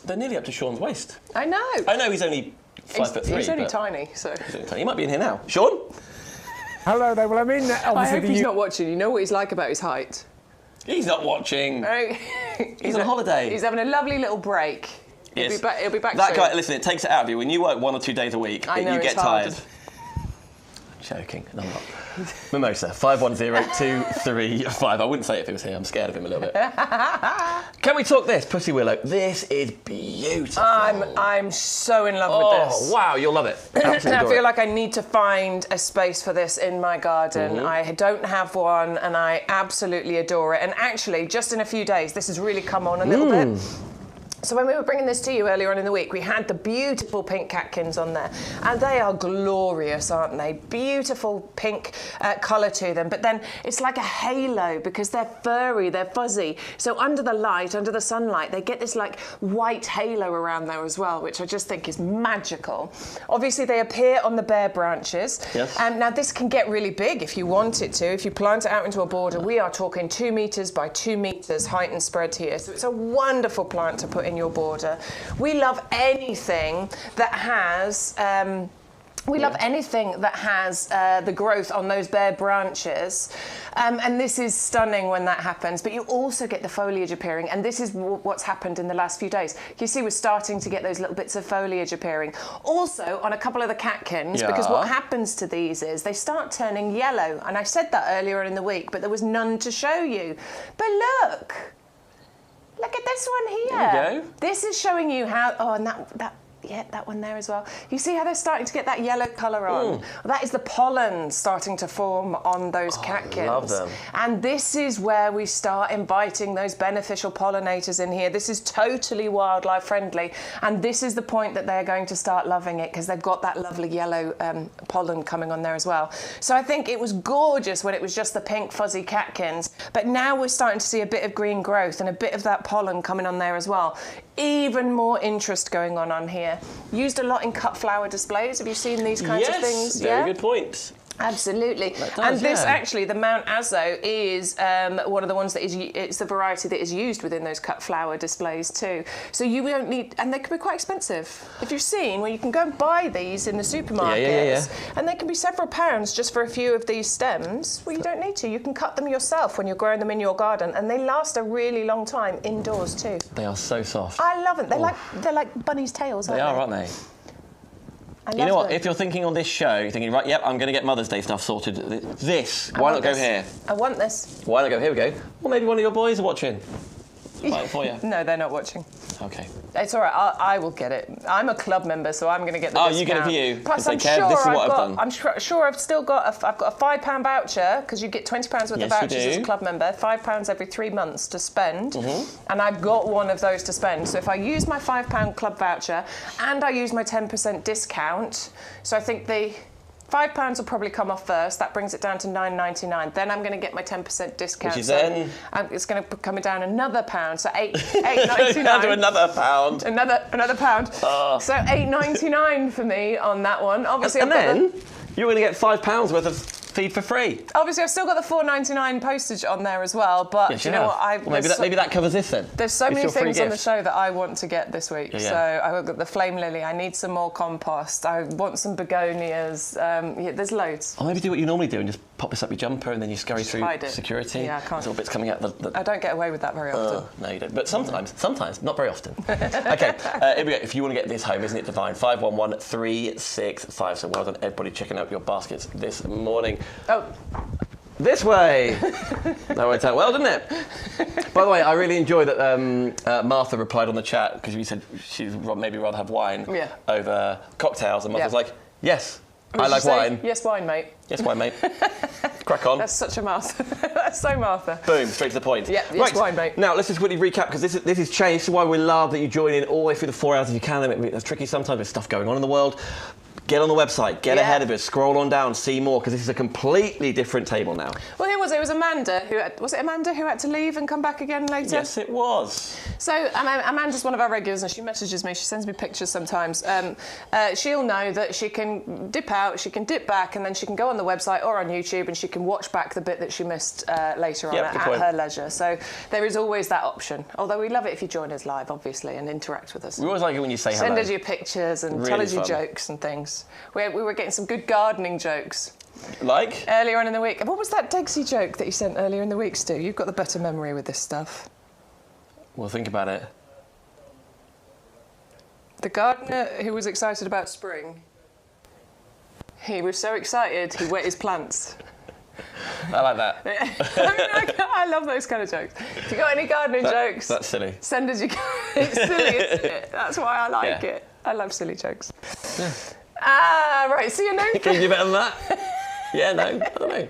They're nearly up to Sean's waist. I know. I know he's only 5'3". He's only tiny, so. He might be in here now. Sean? Hello there, well, I'm in. I hope he's not watching. You know what he's like about his height. He's not watching. He's on holiday. He's having a lovely little break. Yes. He'll be back that soon. guy, listen, it takes it out of you. When you work 1 or 2 days a week, I know, you get it's hard. tired. Joking. No, I'm not. Mimosa, 510235. I wouldn't say it if he was here. I'm scared of him a little bit. Can we talk this? Pussy Willow. This is beautiful. I'm so in love with this. Oh, wow, you'll love it. Absolutely I adore feel it. like I need to find a space for this in my garden. I don't have one, and I absolutely adore it. And actually, just in a few days, this has really come on a little bit. So when we were bringing this to you earlier on in the week, we had the beautiful pink catkins on there, and they are glorious, aren't they? Beautiful pink colour to them, but then it's like a halo because they're furry, they're fuzzy. So under the light, under the sunlight, they get this like white halo around there as well, which I just think is magical. Obviously, they appear on the bare branches. Yes. Now this can get really big if you want it to. If you plant it out into a border, we are talking 2 metres by 2 metres height and spread here. So it's a wonderful plant to put in your border. We love anything that has the growth on those bare branches, and this is stunning when that happens. But you also get the foliage appearing, and this is what's happened in the last few days. You see, we're starting to get those little bits of foliage appearing. Also, on a couple of the catkins, because what happens to these is they start turning yellow, and I said that earlier in the week, but there was none to show you. But look at this one here. There we go. This is showing you how. Oh, and that Yeah, that one there as well. You see how they're starting to get that yellow colour on? Well, that is the pollen starting to form on those catkins. Love them. And this is where we start inviting those beneficial pollinators in here. This is totally wildlife friendly. And this is the point that they're going to start loving it because they've got that lovely yellow pollen coming on there as well. So I think it was gorgeous when it was just the pink fuzzy catkins. But now we're starting to see a bit of green growth and a bit of that pollen coming on there as well. Even more interest going on here. Used a lot in cut flower displays. Have you seen these kinds of things? Yes, very good point. Absolutely. And this actually, the Mount Azo is one of the ones that is, it's the variety that is used within those cut flower displays too. So you don't need, and they can be quite expensive. If you've seen, well, you can go and buy these in the supermarkets, and they can be several pounds just for a few of these stems. Well, you don't need to. You can cut them yourself when you're growing them in your garden, and they last a really long time indoors too. They are so soft. I love them. They're like bunny's tails, aren't they? They are, aren't they? You know what? If you're thinking on this show, you're thinking, right, yep, I'm going to get Mother's Day stuff sorted. Why not go here? I want this. Why not go? Here we go. Well, maybe one of your boys are watching. Buy it for you. No, they're not watching. Okay. It's all right. I will get it. I'm a club member, so I'm going to get the discount. You get it for you. Plus, I'm sure sure this is what I've done. I'm sure I've still got I've got a £5 voucher because you get £20 worth of vouchers as a club member. £5 every 3 months to spend, and I've got one of those to spend. So if I use my £5 club voucher and I use my 10% discount, so I think the £5 will probably come off first. That brings it down to £9.99. Then I'm going to get my 10% discount. Which is then? It's going to be coming down another £1, so £8.99. Down to another £1. Another £1. Oh. So £8.99 for me on that one. Obviously, and then you're going to get £5 worth of feed for free. Obviously, I've still got the £4.99 postage on there as well. But yes, you know what? Well, maybe that covers this then. There's so many things on the show that I want to get this week. Yeah. So I've got the flame lily. I need some more compost. I want some begonias. There's loads. Or maybe do what you normally do and just pop this up your jumper and then you scurry through security. Yeah, I can't. Little bits coming out. I don't get away with that very often. No, you don't. But sometimes, not very often. Okay, here we go. If you want to get this home, isn't it divine? 511365. So well done, everybody, checking out your baskets this morning. Oh. This way. That worked out well, didn't it? By the way, I really enjoyed that Martha replied on the chat because you said she'd maybe rather have wine over cocktails, and Martha was like, yes, I like wine. Yes, wine, mate. Yes, wine, mate. Crack on. That's such a Martha. That's so Martha. Boom, straight to the point. Yeah, yes, wine, mate. Now, let's just quickly recap, because this is changed. This is why we love that you join in all the way through the 4 hours if you can. It's tricky sometimes with stuff going on in the world. Get on the website, get ahead of it, scroll on down, see more, because this is a completely different table now. Well, it was Amanda who had to leave and come back again later? Yes, it was. So Amanda's one of our regulars, and she messages me. She sends me pictures sometimes. She'll know that she can dip out, she can dip back, and then she can go on the website or on YouTube, and she can watch back the bit that she missed later on at her leisure. So there is always that option. Although we love it if you join us live, obviously, and interact with us. We always like it when you say hello. Send us your pictures and tell us your jokes and things. We were getting some good gardening jokes. Like? Earlier on in the week. What was that Degsy joke that you sent earlier in the week, Stu? You've got the better memory with this stuff. Well, think about it. The gardener who was excited about spring. He was so excited, he wet his plants. I like that. I love those kind of jokes. If you got any gardening jokes... That's silly. Send us your... It's silly, isn't it? That's why I like it. I love silly jokes. Yeah. Right, so you know... Can you do better than that? Yeah, no, I don't know.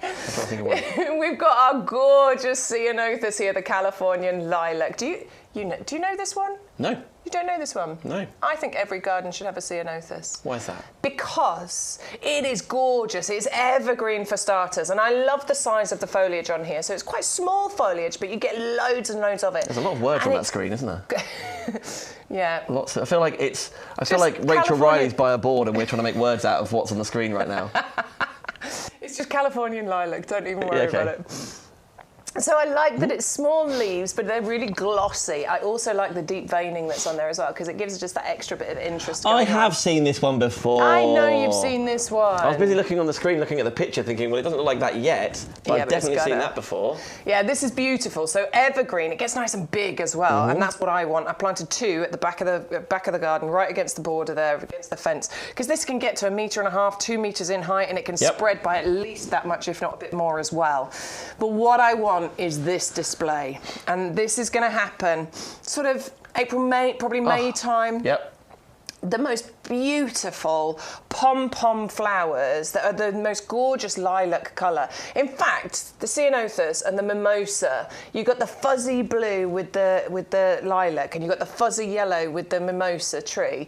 That's what I think it was. We've got our gorgeous ceanothus here, the Californian lilac. Do you know this one? No. You don't know this one? No. I think every garden should have a ceanothus. Why is that? Because it is gorgeous. It's evergreen for starters, and I love the size of the foliage on here. So it's quite small foliage, but you get loads and loads of it. There's a lot of words on that screen, isn't there? Yeah. Lots. I feel like Rachel Riley's by a board, and we're trying to make words out of what's on the screen right now. It's just Californian lilac. Don't even worry about it. So I like that it's small leaves, but they're really glossy. I also like the deep veining that's on there as well, because it gives just that extra bit of interest. I have seen this one before. I know you've seen this one. I was busy looking on the screen, looking at the picture, thinking, well, it doesn't look like that yet, but I've definitely seen that before. Yeah, this is beautiful. So evergreen, it gets nice and big as well, and that's what I want. I planted 2 at the back of the garden, right against the border there, against the fence, because this can get to 1.5 meters, 2 meters in height, and it can spread by at least that much, if not a bit more as well. But what I want is this display, and this is going to happen sort of April, May, probably May time. Yep. the most beautiful pom-pom flowers that are the most gorgeous lilac colour. In fact, the ceanothus and the mimosa, you got the fuzzy blue with the lilac, and you got the fuzzy yellow with the mimosa tree.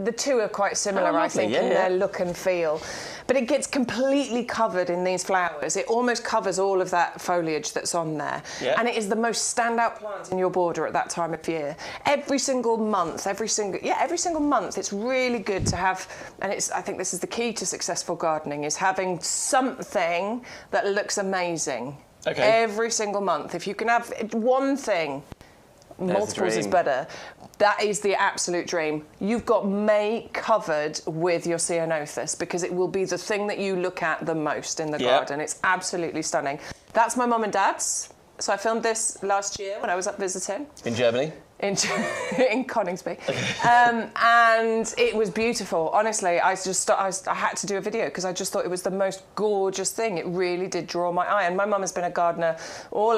The two are quite similar, I think, in their look and feel. But it gets completely covered in these flowers. It almost covers all of that foliage that's on there. Yeah. And it is the most standout plant in your border at that time of year. Every single month, every single month, it's really good to have, and I think this is the key to successful gardening, is having something that looks amazing. Okay. Every single month. If you can have one thing, multiples is better. That is the absolute dream. You've got May covered with your ceanothus because it will be the thing that you look at the most in the garden. It's absolutely stunning. That's my mum and dad's. So I filmed this last year when I was up visiting. In Germany? In Coningsby. And it was beautiful. Honestly, I had to do a video because I just thought it was the most gorgeous thing. It really did draw my eye. And my mum has been a gardener.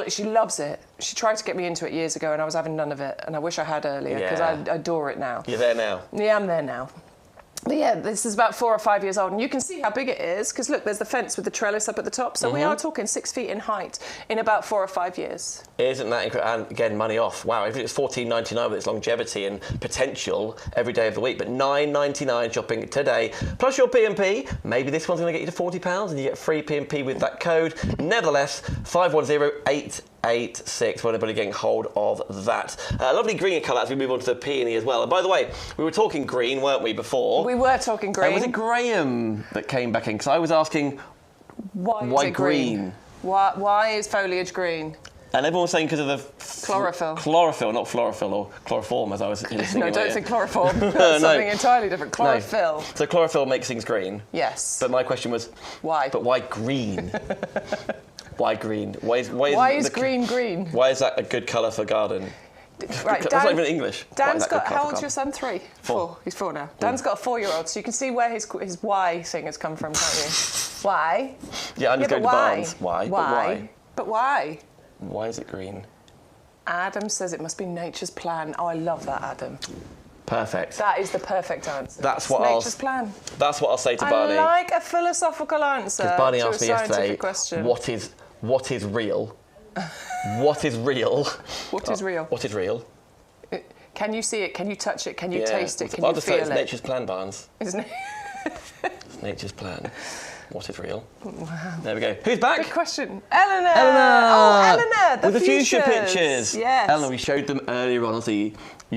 She loves it. She tried to get me into it years ago and I was having none of it. And I wish I had earlier because I adore it now. You're there now? Yeah, I'm there now. But yeah, this is about 4 or 5 years old, and you can see how big it is, because look, there's the fence with the trellis up at the top, so we are talking 6 feet in height in about 4 or 5 years. Isn't that incredible? And again, money off. Wow, if it's $14.99 with its longevity and potential every day of the week, but $9.99 shopping today, plus your P&P, maybe this one's going to get you to £40 and you get free P&P with that code. Nevertheless, 510886 for anybody getting hold of that. Lovely green colour as we move on to the peony as well. And by the way, we were talking green, weren't we, before? We were talking green. Was it Graham that came back in? Because I was asking, why is it green? Why is foliage green? And everyone was saying because of the... Chlorophyll. Chlorophyll, not chlorophyll or chloroform, as I was listening. No, don't think chloroform. That's something entirely different. Chlorophyll. No. So chlorophyll makes things green? Yes. But my question was... Why? But why green? Why green? Why is green green? Why is that a good colour for garden? Right, That's not even English. Dan's got... How old's your son? 3? 4. He's 4 now. Dan's got a 4-year-old, so you can see where his why thing has come from, can't you? Why? Yeah, I'm just going to Barnes. Why? Why? But why? Why is it green? Adam says it must be nature's plan. Oh, I love that, Adam. Perfect. That is the perfect answer. That's what nature's plan. That's what I'll say to Barney. I like a philosophical answer. Because Barney to asked me a yesterday, question. what is real? What is real? What is real? What is real? Can you see it? Can you touch it? Can you taste it? Can I'll you just feel say it? it's nature's plan, Barnes. Isn't it? It's nature's plan. What is real? Wow. There we go. Who's back? Good question. Eleanor! Eleanor! Oh, Eleanor! With the fuchsia pictures. Yes. Eleanor, we showed them earlier on. So you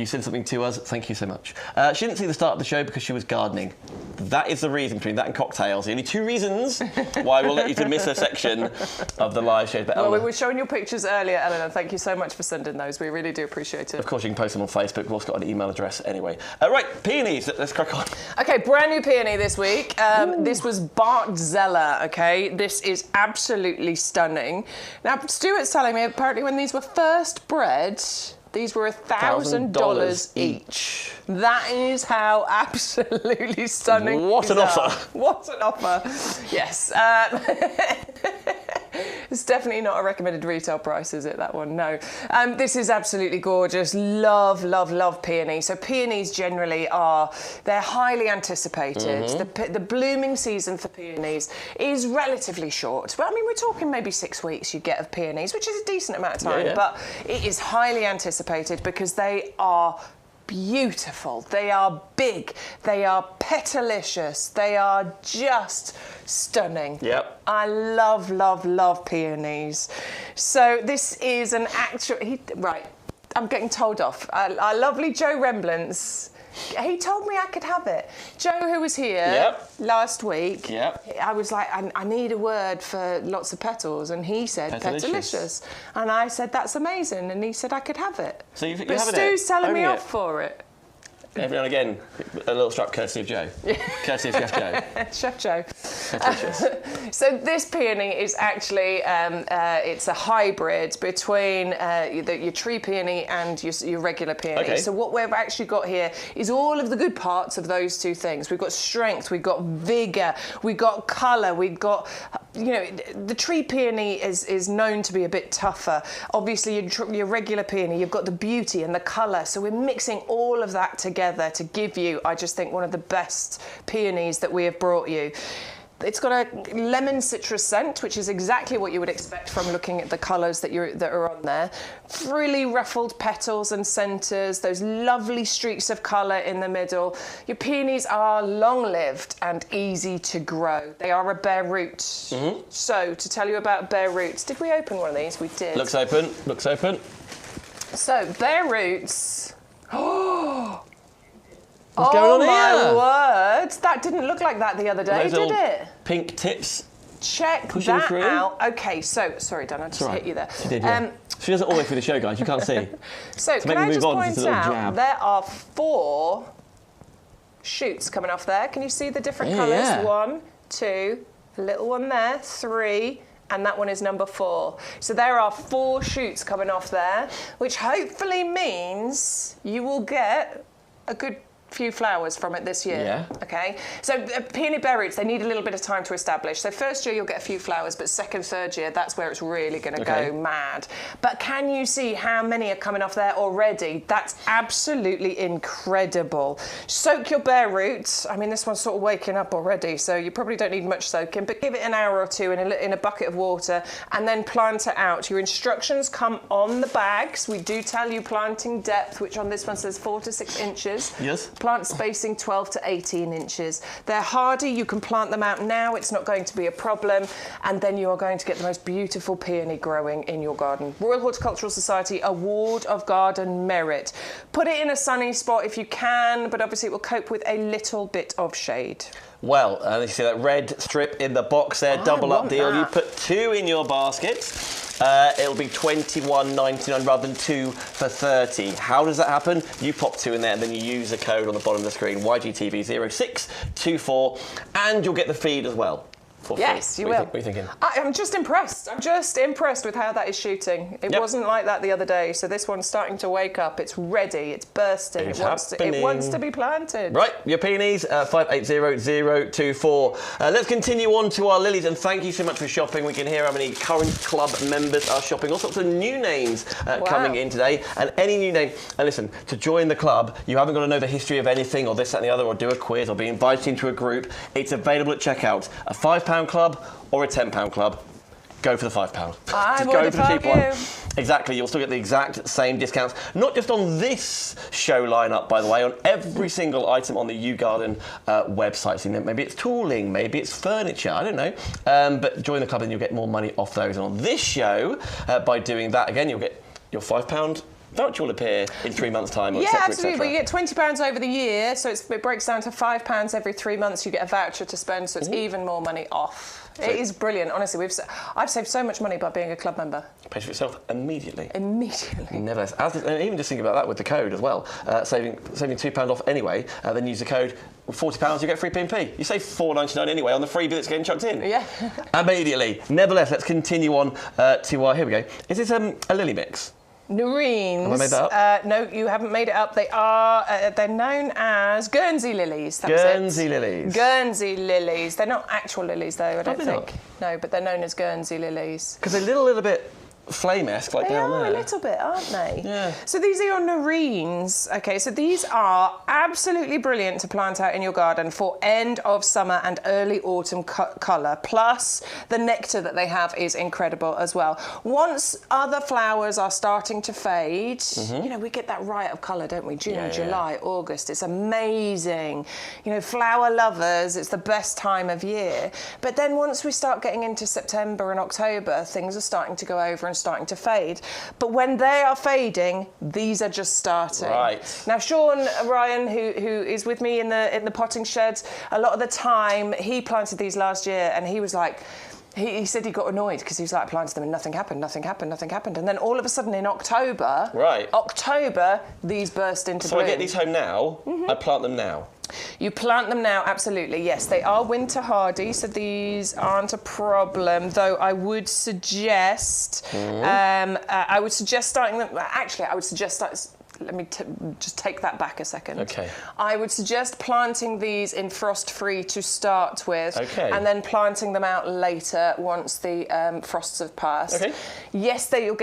sent something to us. Thank you so much. She didn't see the start of the show because she was gardening. That is the reason between that and cocktails. The only 2 reasons why we'll let you to miss a section of the live show. But well, we were showing your pictures earlier, Eleanor. Thank you so much for sending those. We really do appreciate it. Of course, you can post them on Facebook. We've also got an email address anyway. Right, peonies. Let's crack on. Okay, brand new peony this week. This was Bartzella, okay? This is absolutely stunning. Now, Stuart's telling me apparently when these were first bred, these were $1,000 each. That is how absolutely stunning. What an offer! What an offer! Yes. It's definitely not a recommended retail price, is it, that one? No. This is absolutely gorgeous. Love, love, love peony. So peonies generally they're highly anticipated. The blooming season for peonies is relatively short. Well, I mean, we're talking maybe 6 weeks you get of peonies, which is a decent amount of time, but it is highly anticipated because they are beautiful, they are big, they are petalicious, they are just stunning. Yep. I love, love, love peonies. So this is an actual... Right, I'm getting told off. Our lovely Joe Remblance, he told me I could have it. Joe, who was here last week, I was like, I need a word for lots of petals, and he said petalicious. And I said, that's amazing, and he said I could have it. So you but Stu's telling me off for it. Every now and again, a little strap courtesy of Joe. Courtesy of Chef Joe. Chef Joe. So this peony is actually, it's a hybrid between your tree peony and your regular peony. Okay. So what we've actually got here is all of the good parts of those 2 things. We've got strength, we've got vigour, we've got colour, we've got you know, the tree peony is known to be a bit tougher. Obviously, your regular peony, you've got the beauty and the colour. So we're mixing all of that together to give you, I just think, one of the best peonies that we have brought you. It's got a lemon citrus scent, which is exactly what you would expect from looking at the colours that are on there. Frilly ruffled petals and centres, those lovely streaks of colour in the middle. Your peonies are long-lived and easy to grow. They are a bare root. So, to tell you about bare roots, did we open one of these? We did. Looks open, looks open. So, bare roots. Oh! What's going on my here? word! That didn't look like that the other day, did it? Pink tips. Check pushing that through. out. Okay, so sorry, Dan, I just hit you there. She did, yeah. She does it all the way through the show, guys. You can't see. So can I just point out there are 4 shoots coming off there. Can you see the different colours? Yeah. 1, 2, a little one there, 3. And that one is number 4. So there are 4 shoots coming off there, which hopefully means you will get a good few flowers from it this year. Yeah. Okay. So peony bare roots, they need a little bit of time to establish. So first year you'll get a few flowers, but second, third year, that's where it's really going to go mad. But can you see how many are coming off there already? That's absolutely incredible. Soak your bare roots. I mean, this one's sort of waking up already, so you probably don't need much soaking, but give it an hour or 2 in a bucket of water and then plant it out. Your instructions come on the bags. We do tell you planting depth, which on this one says 4 to 6 inches. Yes. Plant spacing 12 to 18 inches. They're hardy, you can plant them out now, it's not going to be a problem, and then you are going to get the most beautiful peony growing in your garden. Royal Horticultural Society Award of Garden Merit. Put it in a sunny spot if you can, but obviously it will cope with a little bit of shade. Well, you see that red strip in the box there, double up deal. That. You put 2 in your basket. It'll be $21.99 rather than 2 for $30. How does that happen? You pop 2 in there and then you use the code on the bottom of the screen, YGTV0624, and you'll get the feed as well. Yes, you will. What are you thinking? I'm just impressed. I'm just impressed with how that is shooting. It wasn't like that the other day, so this one's starting to wake up. It's ready. It's bursting. It wants to be planted. Right, your peonies, 580024. Let's continue on to our lilies, and thank you so much for shopping. We can hear how many current club members are shopping. All sorts of new names coming in today, and any new name. And listen, to join the club, you haven't got to know the history of anything or this, that, and the other, or do a quiz, or be invited into a group. It's available at checkout. A £5 club or a £10 club. Go for the £5. I'm Just go for the cheap one. you. Exactly, you'll still get the exact same discounts. Not just on this show lineup, by the way, on every single item on the YouGarden website. So, maybe it's tooling, maybe it's furniture, I don't know. But join the club and you'll get more money off those. And on this show, by doing that, again, you'll get your £5 voucher will appear in 3 months' time. Yeah, absolutely. But you get £20 over the year, so it breaks down to £5 every 3 months. You get a voucher to spend, so it's even more money off. It is brilliant, honestly. I've saved so much money by being a club member. Pay for itself immediately. Immediately. Never less. And even just think about that with the code as well. Saving £2 off anyway, then use the code. With £40, you get free P&P. You save $4.99 anyway on the freebie that's getting chucked in. Yeah. Immediately. Nevertheless, let's continue on to our. Here we go. Is this a lily mix? Nerines. Have I made that up? No, you haven't made it up. They are, they're known as Guernsey lilies. Guernsey lilies. Guernsey lilies. They're not actual lilies, though, I don't Probably think. No, but they're known as Guernsey lilies. Because they're a little bit flame-esque, like down there. They are a little bit, aren't they? Yeah. So these are your nerines. Okay, so these are absolutely brilliant to plant out in your garden for end of summer and early autumn colour. Plus, the nectar that they have is incredible as well. Once other flowers are starting to fade, you know, we get that riot of colour, don't we? June, July, August. It's amazing. You know, flower lovers, it's the best time of year. But then once we start getting into September and October, things are starting to go over and starting to fade. But when they are fading, these are just starting. Right. Now, Sean Ryan, who is with me in the potting shed, a lot of the time, he planted these last year, and he was like, he said he got annoyed because he was like, I planted them and nothing happened. And then all of a sudden in October, these burst into bloom. So I get these home now, I plant them now. You plant them now, absolutely, yes. They are winter hardy, so these aren't a problem, though I would suggest, starting them, actually, I would suggest let me just take that back a second. Okay. I would suggest planting these in frost-free to start with, Okay. and then planting them out later once the frosts have passed. Okay. Yes, you'll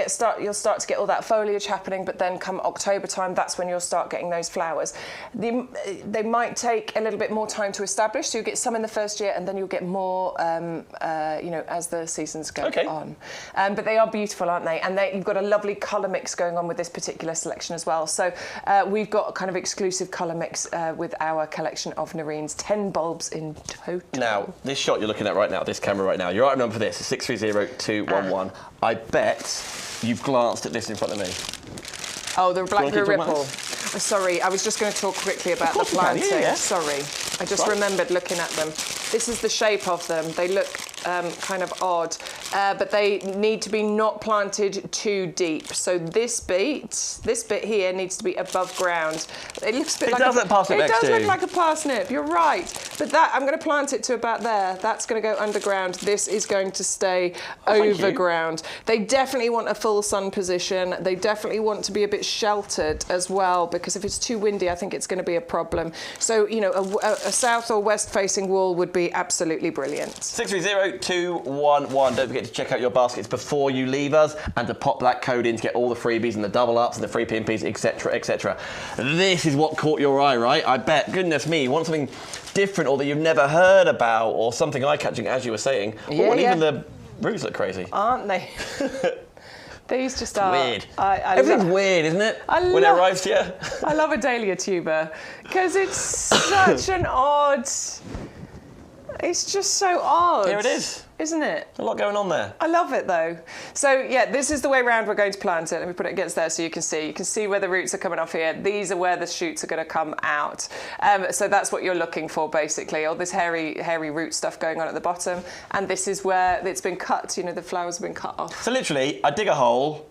start to get all that foliage happening, but then come October time, that's when you'll start getting those flowers. They might take a little bit more time to establish, so you get some in the first year, and then you'll get more, as the seasons go on. But they are beautiful, aren't they? And you've got a lovely colour mix going on with this particular selection as well. So we've got a kind of exclusive colour mix with our collection of Nerines, 10 bulbs in total. Now, this shot you're looking at right now, this camera right now, your item number for this is 630211. I bet you've glanced at this in front of me. Oh, the Blackberry Ripple. Sorry, I was just going to talk quickly about the planting. Yeah. Sorry, I just remembered looking at them. This is the shape of them. They look kind of odd, but they need to be not planted too deep. So this bit here needs to be above ground. It looks a bit like a parsnip. It does look like a parsnip. You're right. But I'm going to plant it to about there. That's going to go underground. This is going to stay overground. They definitely want a full sun position. They definitely want to be a bit sheltered as well, because if it's too windy, I think it's going to be a problem. So, you know, a south or west facing wall would be absolutely brilliant. 630211. Don't forget to check out your baskets before you leave us, and to pop that code in to get all the freebies and the double ups and the free PMPs, etc, etc. This is what caught your eye, right? I bet. Goodness me, you want something different or that you've never heard about, or something eye-catching, as you were saying. Even the roots look crazy, aren't they? These just are weird. Everything's weird, isn't it? When it arrives here. I love a dahlia tuber because it's such an odd. It's just so odd. Here it is. Isn't it? A lot going on there. I love it though. So yeah, this is the way round we're going to plant it. Let me put it against there so you can see. You can see where the roots are coming off here. These are where the shoots are going to come out. So that's what you're looking for basically. All this hairy root stuff going on at the bottom. And this is where it's been cut. You know, the flowers have been cut off. So literally, I dig a hole.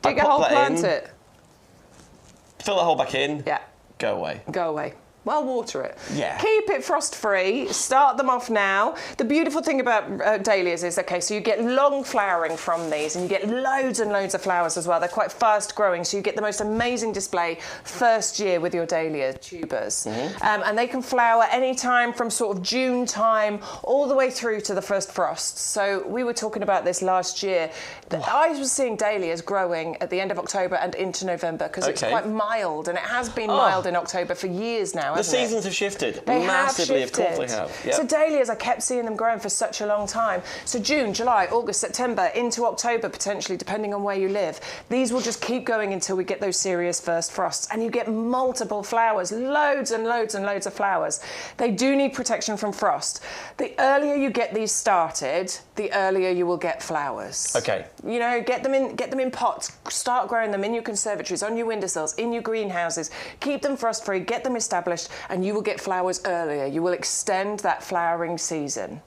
Dig a hole, plant it. Fill the hole back in. Yeah. Go away. Go away. Well, water it. Yeah. Keep it frost-free. Start them off now. The beautiful thing about dahlias is, okay, so you get long flowering from these, and you get loads and loads of flowers as well. They're quite fast-growing, so you get the most amazing display first year with your dahlia tubers. And they can flower any time from sort of June time all the way through to the first frosts. So we were talking about this last year. I was seeing dahlias growing at the end of October and into November because it's quite mild, and it has been mild in October for years now. The seasons have shifted massively, of course they have. Yep. So dahlias, I kept seeing them growing for such a long time. So June, July, August, September, into October potentially, depending on where you live. These will just keep going until we get those serious first frosts, and you get multiple flowers, loads and loads and loads of flowers. They do need protection from frost. The earlier you get these started, the earlier you will get flowers. Okay. You know, get them in pots, start growing them in your conservatories, on your windowsills, in your greenhouses. Keep them frost-free, get them established, and you will get flowers earlier. You will extend that flowering season.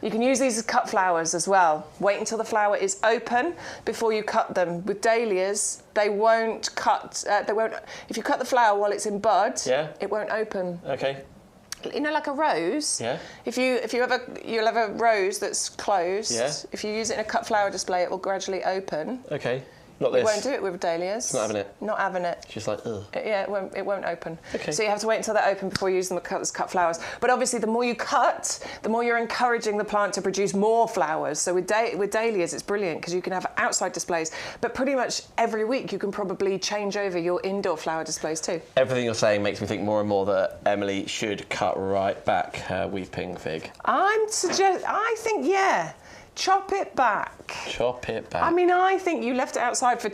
You can use these as cut flowers as well. Wait until the flower is open before you cut them. With dahlias, they won't cut. If you cut the flower while it's in bud, it won't open. Okay. You know, like a rose. Yeah. You'll have a rose that's closed. Yeah. If you use it in a cut flower display, it will gradually open. Okay. Not this. You won't do it with dahlias. It's not having it. Not having it. She's like, ugh. Yeah, it won't open. Okay. So you have to wait until they're open before you use them as cut flowers. But obviously, the more you cut, the more you're encouraging the plant to produce more flowers. So with dahlias, it's brilliant because you can have outside displays. But pretty much every week, you can probably change over your indoor flower displays too. Everything you're saying makes me think more and more that Emily should cut right back her weeping fig. I think, yeah. Chop it back. Chop it back. I mean, I think you left it outside for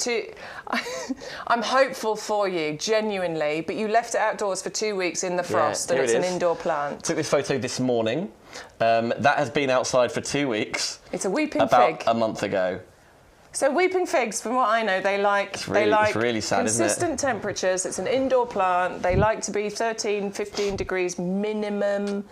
I'm hopeful for you, genuinely, but you left it outdoors for 2 weeks in the frost, and it's an indoor plant. Took this photo this morning. That has been outside for 2 weeks. It's a weeping fig. About a month ago. So weeping figs, from what I know, they like it's really sad, consistent temperatures. It's an indoor plant. They like to be 13, 15 degrees minimum.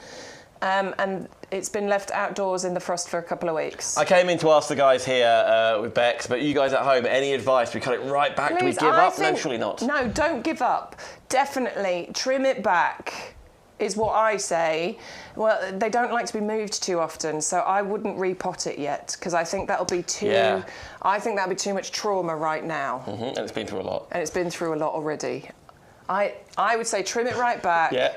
And it's been left outdoors in the frost for a couple of weeks. I came in to ask the guys here with Bex, but you guys at home, any advice? We cut it right back? Do we give up? No, surely not. No, don't give up. Definitely trim it back. is what I say. Well, they don't like to be moved too often, so I wouldn't repot it yet because I think that'll be too. Yeah. I think that'll be too much trauma right now. And it's been through a lot. And it's been through a lot already. I would say trim it right back. Yeah.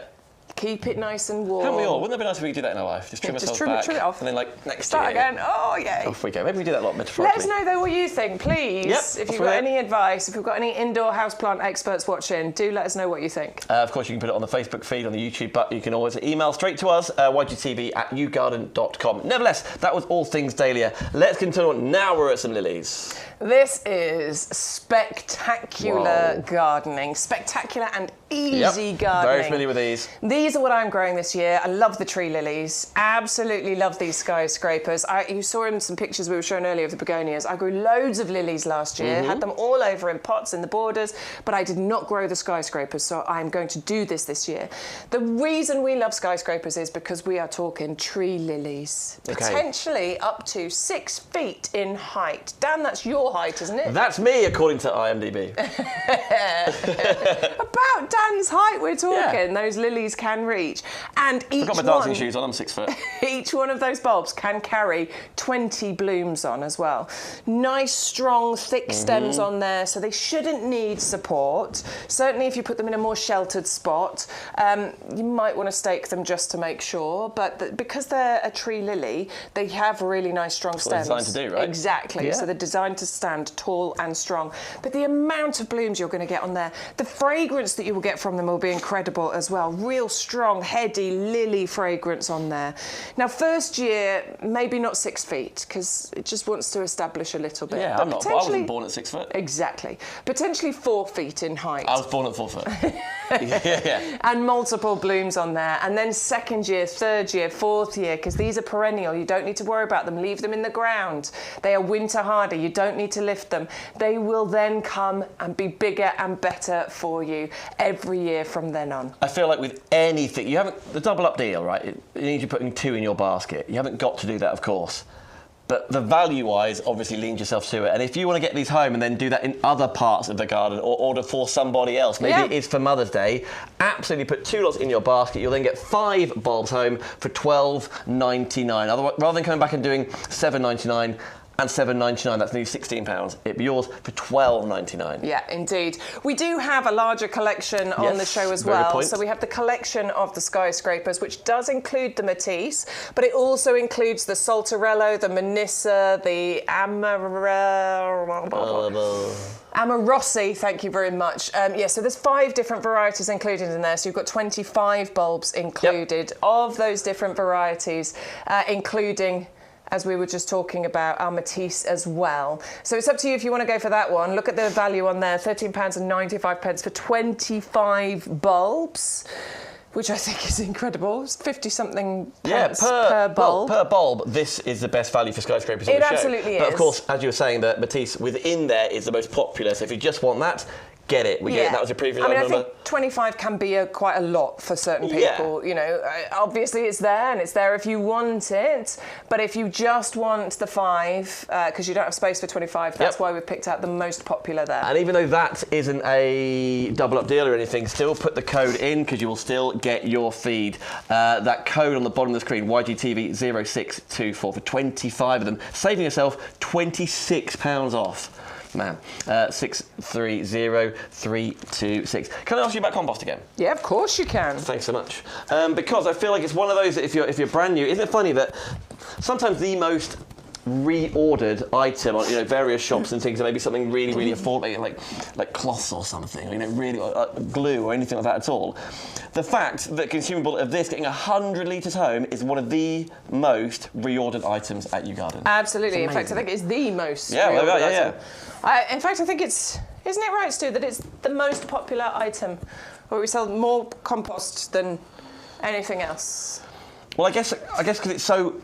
Keep it nice and warm. Haven't we all? Wouldn't it be nice if we could do that in our life? Just trim ourselves back. Trim it off. And then, like, next Start year. again. Oh, yay. Off we go. Maybe we do that a lot Let metaphorically. us know, though, what you think, please. Yep, If you've got any advice, if we've got any indoor houseplant experts watching, do let us know what you think. Of course, you can put it on the Facebook feed, on the YouTube, but you can always email straight to us, ygtv@yougarden.com. Nevertheless, that was all things Dahlia. Let's continue on. Now we're at some lilies. This is spectacular gardening. Spectacular and easy gardening. Very familiar with these. These are what I'm growing this year. I love the tree lilies. Absolutely love these skyscrapers. You saw in some pictures we were showing earlier of the begonias. I grew loads of lilies last year, had them all over in pots in the borders, but I did not grow the skyscrapers, so I'm going to do this year. The reason we love skyscrapers is because we are talking tree lilies. Okay. Potentially up to 6 feet in height. Dan, that's your height, isn't it? That's me, according to IMDb. About Dan's height we're talking, those lilies can reach. And each I've got my dancing shoes on, I'm 6 foot. Each one of those bulbs can carry 20 blooms on as well. Nice, strong, thick stems on there, so they shouldn't need support. Certainly if you put them in a more sheltered spot, you might want to stake them just to make sure, but because they're a tree lily, they have really nice, strong stems. That's what they're designed to do, right? Exactly, so they're designed to stand tall and strong. But the amount of blooms you're going to get on there, the fragrance that you will get from them will be incredible as well. Real strong, heady lily fragrance on there. Now, first year, maybe not 6 feet, because it just wants to establish a little bit. Yeah, but I wasn't born at 6 foot. Exactly. Potentially 4 feet in height. I was born at 4 foot. yeah. And multiple blooms on there. And then second year, third year, fourth year, because these are perennial. You don't need to worry about them. Leave them in the ground. They are winter hardy. You don't need to lift them. They will then come and be bigger and better for you every year from then on. I feel like with anything, the double up deal, right? It means you're putting 2 in your basket. You haven't got to do that, of course. But the value-wise, obviously, leans yourself to it. And if you want to get these home and then do that in other parts of the garden or order for somebody else, maybe it is for Mother's Day, absolutely put 2 lots in your basket. You'll then get 5 bulbs home for $12.99. Rather than coming back and doing $7.99 and $7.99, that's nearly £16. It'd be yours for $12.99. Yeah, indeed. We do have a larger collection on the show as well. So we have the collection of the skyscrapers, which does include the Matisse, but it also includes the Saltarello, the Manissa, the Amarossi, thank you very much. So there's 5 different varieties included in there. So you've got 25 bulbs included of those different varieties, including, as we were just talking about, our Matisse as well. So it's up to you if you want to go for that one. Look at the value on there, £13.95 for 25 bulbs, which I think is incredible. It's 50-something pence per bulb. Well, per bulb, this is the best value for skyscrapers on the show. It absolutely is. But of course, as you were saying, the Matisse within there is the most popular. So if you just want that, get it. Get it. That was a previous number. I think 25 can be quite a lot for certain people. You know, obviously it's there and it's there if you want it. But if you just want the 5, because you don't have space for 25, that's why we've picked out the most popular there. And even though that isn't a double up deal or anything, still put the code in because you will still get your feed. That code on the bottom of the screen, YGTV0624 for 25 of them, saving yourself £26 off. Man, 630326. Can I ask you about compost again? Yeah, of course you can. Thanks so much. Because I feel like it's one of those that if you're brand new, isn't it funny that sometimes the most reordered item on various shops and things, maybe something really affordable, like cloths or something, really glue or anything like that at all. The fact that consumable of this getting 100 litres home is one of the most reordered items at YouGarden. Absolutely. In fact, I think it's the most reordered item. In fact, I think isn't it right, Stu, that it's the most popular item where we sell more compost than anything else? Well, I guess because it's so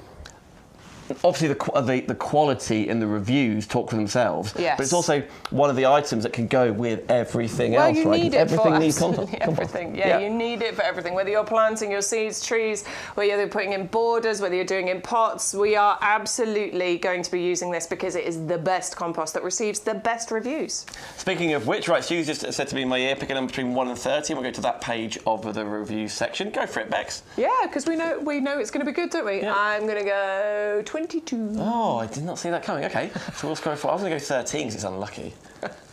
obviously the quality and the reviews talk for themselves. Yes. But it's also one of the items that can go with everything else, you right? need it everything for needs absolutely compost. everything. Yeah, you need it for everything. Whether you're planting your seeds, trees, whether you're putting in borders, whether you're doing in pots, we are absolutely going to be using this because it is the best compost that receives the best reviews. Speaking of which, right, Sue's just said to me in my ear, pick a number between 1 and 30, and we'll go to that page of the review section. Go for it, Bex. Yeah, because we know it's going to be good, don't we? Yeah. I'm going to go 22. Oh, I did not see that coming. Okay, so we'll scroll for. I was going to go 13 because it's unlucky.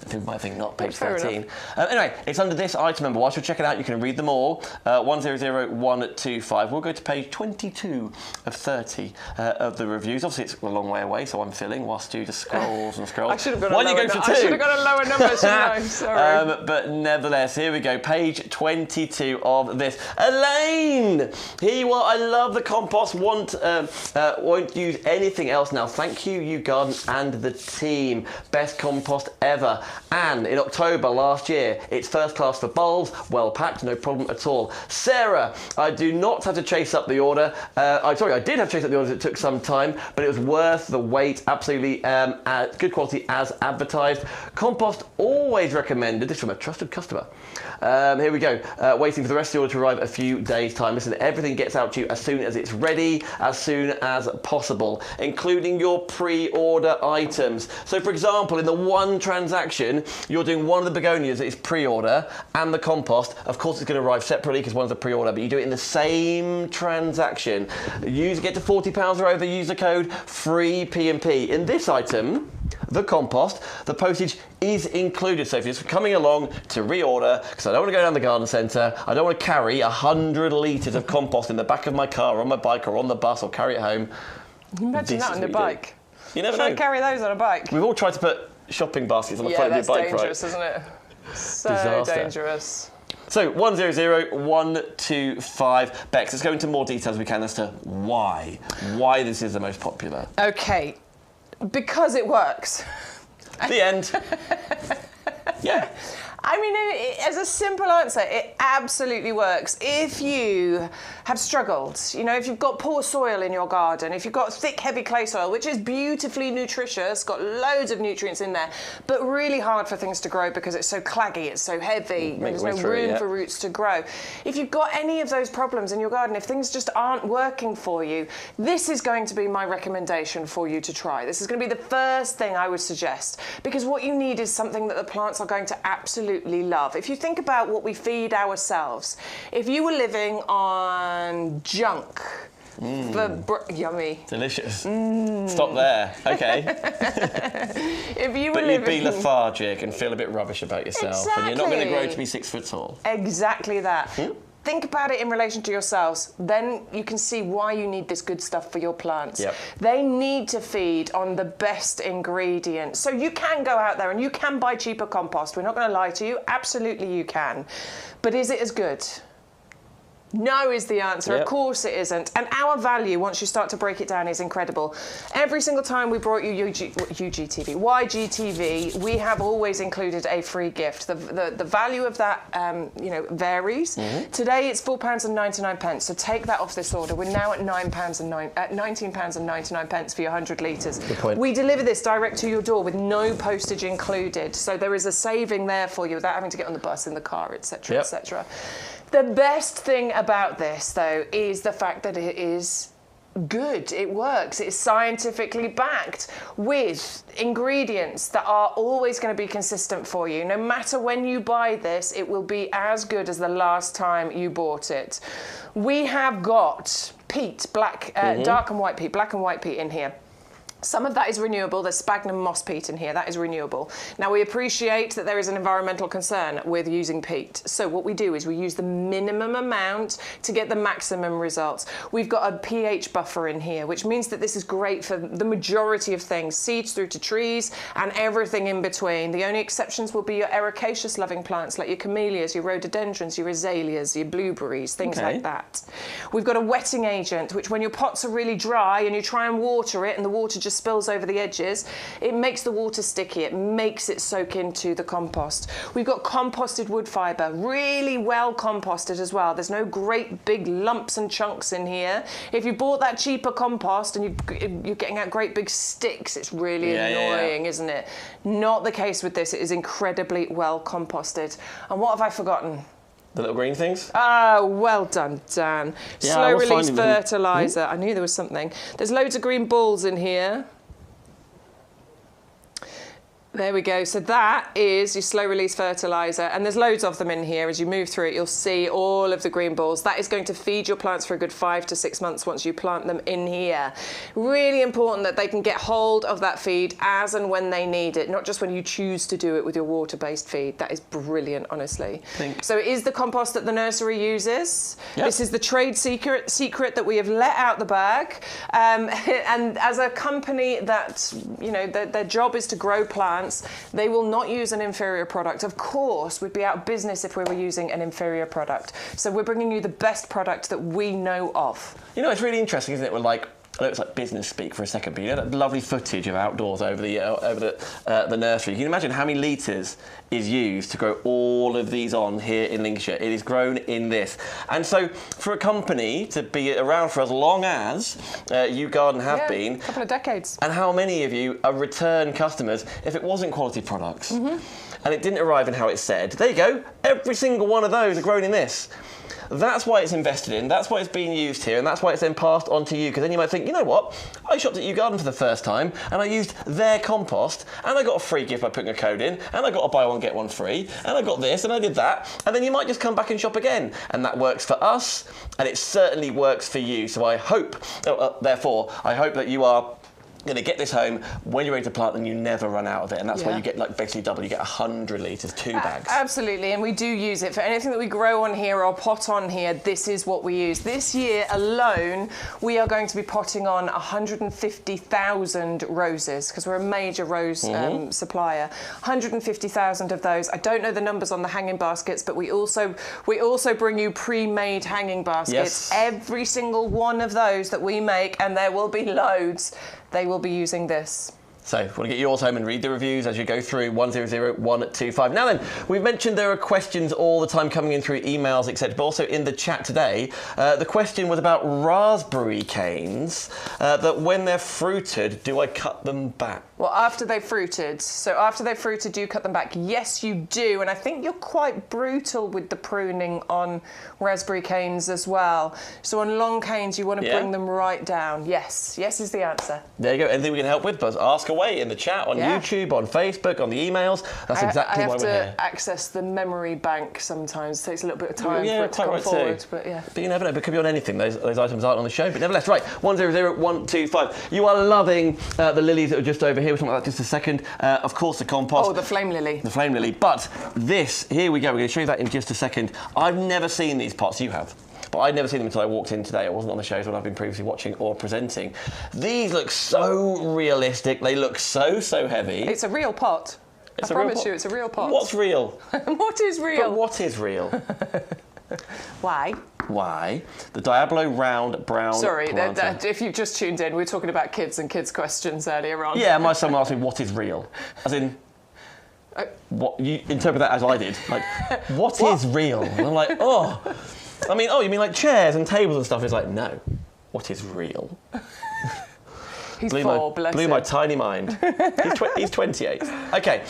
People might think not page Fair 13. Anyway, it's under this item number. Whilst you're checking it out, you can read them all. 100125. We'll go to page 22 of 30 of the reviews. Obviously, it's a long way away, so I'm filling whilst you just scrolls and scrolls. I should have got Why don't you go for 2? I should have got a lower number, shouldn't I? Sorry. But nevertheless, here we go. Page 22 of this. Elaine! Here you are. I love the compost. Won't use anything else now. Thank you, YouGarden and the team. Best compost ever. And in October last year, it's first class for bulbs, well packed, no problem at all. Sarah, I do not have to chase up the order. I did have to chase up the order. It took some time, but it was worth the wait. Absolutely good quality as advertised. Compost always recommended. This from a trusted customer. Here we go. Waiting for the rest of the order to arrive a few days' time. Listen, everything gets out to you as soon as it's ready, as soon as possible, including your pre-order items. So, for example, in the one transaction, you're doing one of the begonias that is pre-order and the compost. Of course, it's going to arrive separately because one's a pre-order, but you do it in the same transaction. Get to £40 or over, use the code FREE-P&P. In this item, the compost, the postage is included. So if you're just coming along to reorder, because I don't want to go down the garden centre, I don't want to carry 100 litres of compost in the back of my car, or on my bike, or on the bus, or carry it home. Imagine that on your bike. You never Should know. I carry those on a bike? We've all tried to put shopping baskets on the front of your bike, right? Yeah, that's dangerous, isn't it? So Disaster. dangerous. So 100125. Bex, let's go into more details as we can as to why this is the most popular. Okay, because it works. The end. Yeah. I mean, as a simple answer, it absolutely works. If you have struggled, if you've got poor soil in your garden, if you've got thick, heavy clay soil, which is beautifully nutritious, got loads of nutrients in there, but really hard for things to grow because it's so claggy, it's so heavy, there's no room for roots to grow. If you've got any of those problems in your garden, if things just aren't working for you, this is going to be my recommendation for you to try. This is going to be the first thing I would suggest, because what you need is something that the plants are going to absolutely love. If you think about what we feed ourselves, if you were living on junk, yummy. Delicious. Stop there. Okay. But you'd be lethargic and feel a bit rubbish about yourself. Exactly. And you're not going to grow to be 6 foot tall. Exactly that. Think about it in relation to yourselves. Then you can see why you need this good stuff for your plants. Yep. They need to feed on the best ingredients. So you can go out there and you can buy cheaper compost. We're not going to lie to you. Absolutely you can. But is it as good? No is the answer. Yep. Of course it isn't. And our value, once you start to break it down, is incredible. Every single time we brought you YGTV, we have always included a free gift. The value of that, varies. Today it's £4.99. So take that off this order. We're now at £19.99 for your 100 litres. Good point. We deliver this direct to your door with no postage included. So there is a saving there for you without having to get on the bus, in the car, etc., etc. The best thing about this, though, is the fact that it is good. It works. It's scientifically backed with ingredients that are always going to be consistent for you. No matter when you buy this, it will be as good as the last time you bought it. We have got peat, dark and white peat, black and white peat in here. Some of that is renewable. There's sphagnum moss peat in here. That is renewable. Now, we appreciate that there is an environmental concern with using peat. So what we do is we use the minimum amount to get the maximum results. We've got a pH buffer in here, which means that this is great for the majority of things, seeds through to trees and everything in between. The only exceptions will be your ericaceous-loving plants, like your camellias, your rhododendrons, your azaleas, your blueberries, things like that. We've got a wetting agent, which when your pots are really dry and you try and water it and the water just just spills over the edges, it makes the water sticky. It makes it soak into the compost. We've got composted wood fibre, really well composted as well. There's no great big lumps and chunks in here. If you bought that cheaper compost and you're getting out great big sticks, it's really annoying, isn't it? Not the case with this. It is incredibly well composted. And what have I forgotten? The little green things? Oh, well done, Dan. Yeah, Slow release finding them. fertiliser. I knew there was something. There's loads of green balls in here. There we go. So that is your slow release fertiliser, and there's loads of them in here. As you move through it, you'll see all of the green balls. That is going to feed your plants for a good 5 to 6 months once you plant them in here. Really important that they can get hold of that feed as and when they need it, not just when you choose to do it with your water-based feed. That is brilliant, honestly. So it is the compost that the nursery uses. Yep. This is the trade secret that we have let out the bag. And as a company that, you know, their job is to grow plants, they will not use an inferior product. Of course, we'd be out of business if we were using an inferior product. So we're bringing you the best product that we know of. You know, it's really interesting, isn't it? We're like, I know it's like business speak for a second, but you know that lovely footage of outdoors over the nursery. Can you imagine how many litres is used to grow all of these on here in Lincolnshire? It is grown in this. And so for a company to be around for as long as YouGarden have been... a couple of decades. And how many of you are return customers if it wasn't quality products? And it didn't arrive in how it said. There you go. Every single one of those are grown in this. That's why it's invested in, that's why it's being used here, and that's why it's then passed on to you. Because then you might think, you know what, I shopped at YouGarden for the first time, and I used their compost, and I got a free gift by putting a code in, and I got a buy one, get one free, and I got this, and I did that, and then you might just come back and shop again. And that works for us, and it certainly works for you. So I hope, therefore, I hope that you are going to get this home when you're ready to plant and you never run out of it, and that's why you get like basically double. You get 100 litres, 2 bags. Absolutely, and we do use it for anything that we grow on here or pot on here. This is what we use. This year alone, we are going to be potting on 150,000 roses because we're a major rose supplier. 150,000 of those. I don't know the numbers on the hanging baskets, but we also bring you pre-made hanging baskets. Yes. Every single one of those that we make, and there will be loads, they will be using this. So if you want to get yours home and read the reviews as you go through 100125. Now then, we've mentioned there are questions all the time coming in through emails, etc., but also in the chat today. The question was about raspberry canes, that when they're fruited, do I cut them back? Well, after they've fruited. So after they've fruited, do you cut them back? Yes, you do. And I think you're quite brutal with the pruning on raspberry canes as well. So on long canes, you want to bring them right down. Yes. Yes is the answer. There you go. Anything we can help with, buzz, ask away in the chat, on YouTube, on Facebook, on the emails. That's exactly why we're here. I have to access the memory bank sometimes. It takes a little bit of time for it to come forward. But But you never know. It could be on anything. Those items aren't on the show. But nevertheless, right, 100125. You are loving the lilies that are just over here. We'll talk about that just a second. Of course, the compost. Oh, the flame lily. The flame lily. But this, here we go. We're going to show you that in just a second. I've never seen these pots. You have. But I'd never seen them until I walked in today. I wasn't on the shows when I've been previously watching or presenting. These look so realistic. They look so heavy. It's a real pot. I promise you, it's a real pot. What's real? What is real? But what is real? Why? Why? The Diablo round brown Sorry, planter. if you've just tuned in, we were talking about kids and kids' questions earlier on. Yeah, my son asked me, what is real? As in, what you interpret that as I did. Like, what is real? And I'm like, oh. I mean, oh, you mean like chairs and tables and stuff? It's like, no. What is real? He's blew my tiny mind. He's 28. Okay.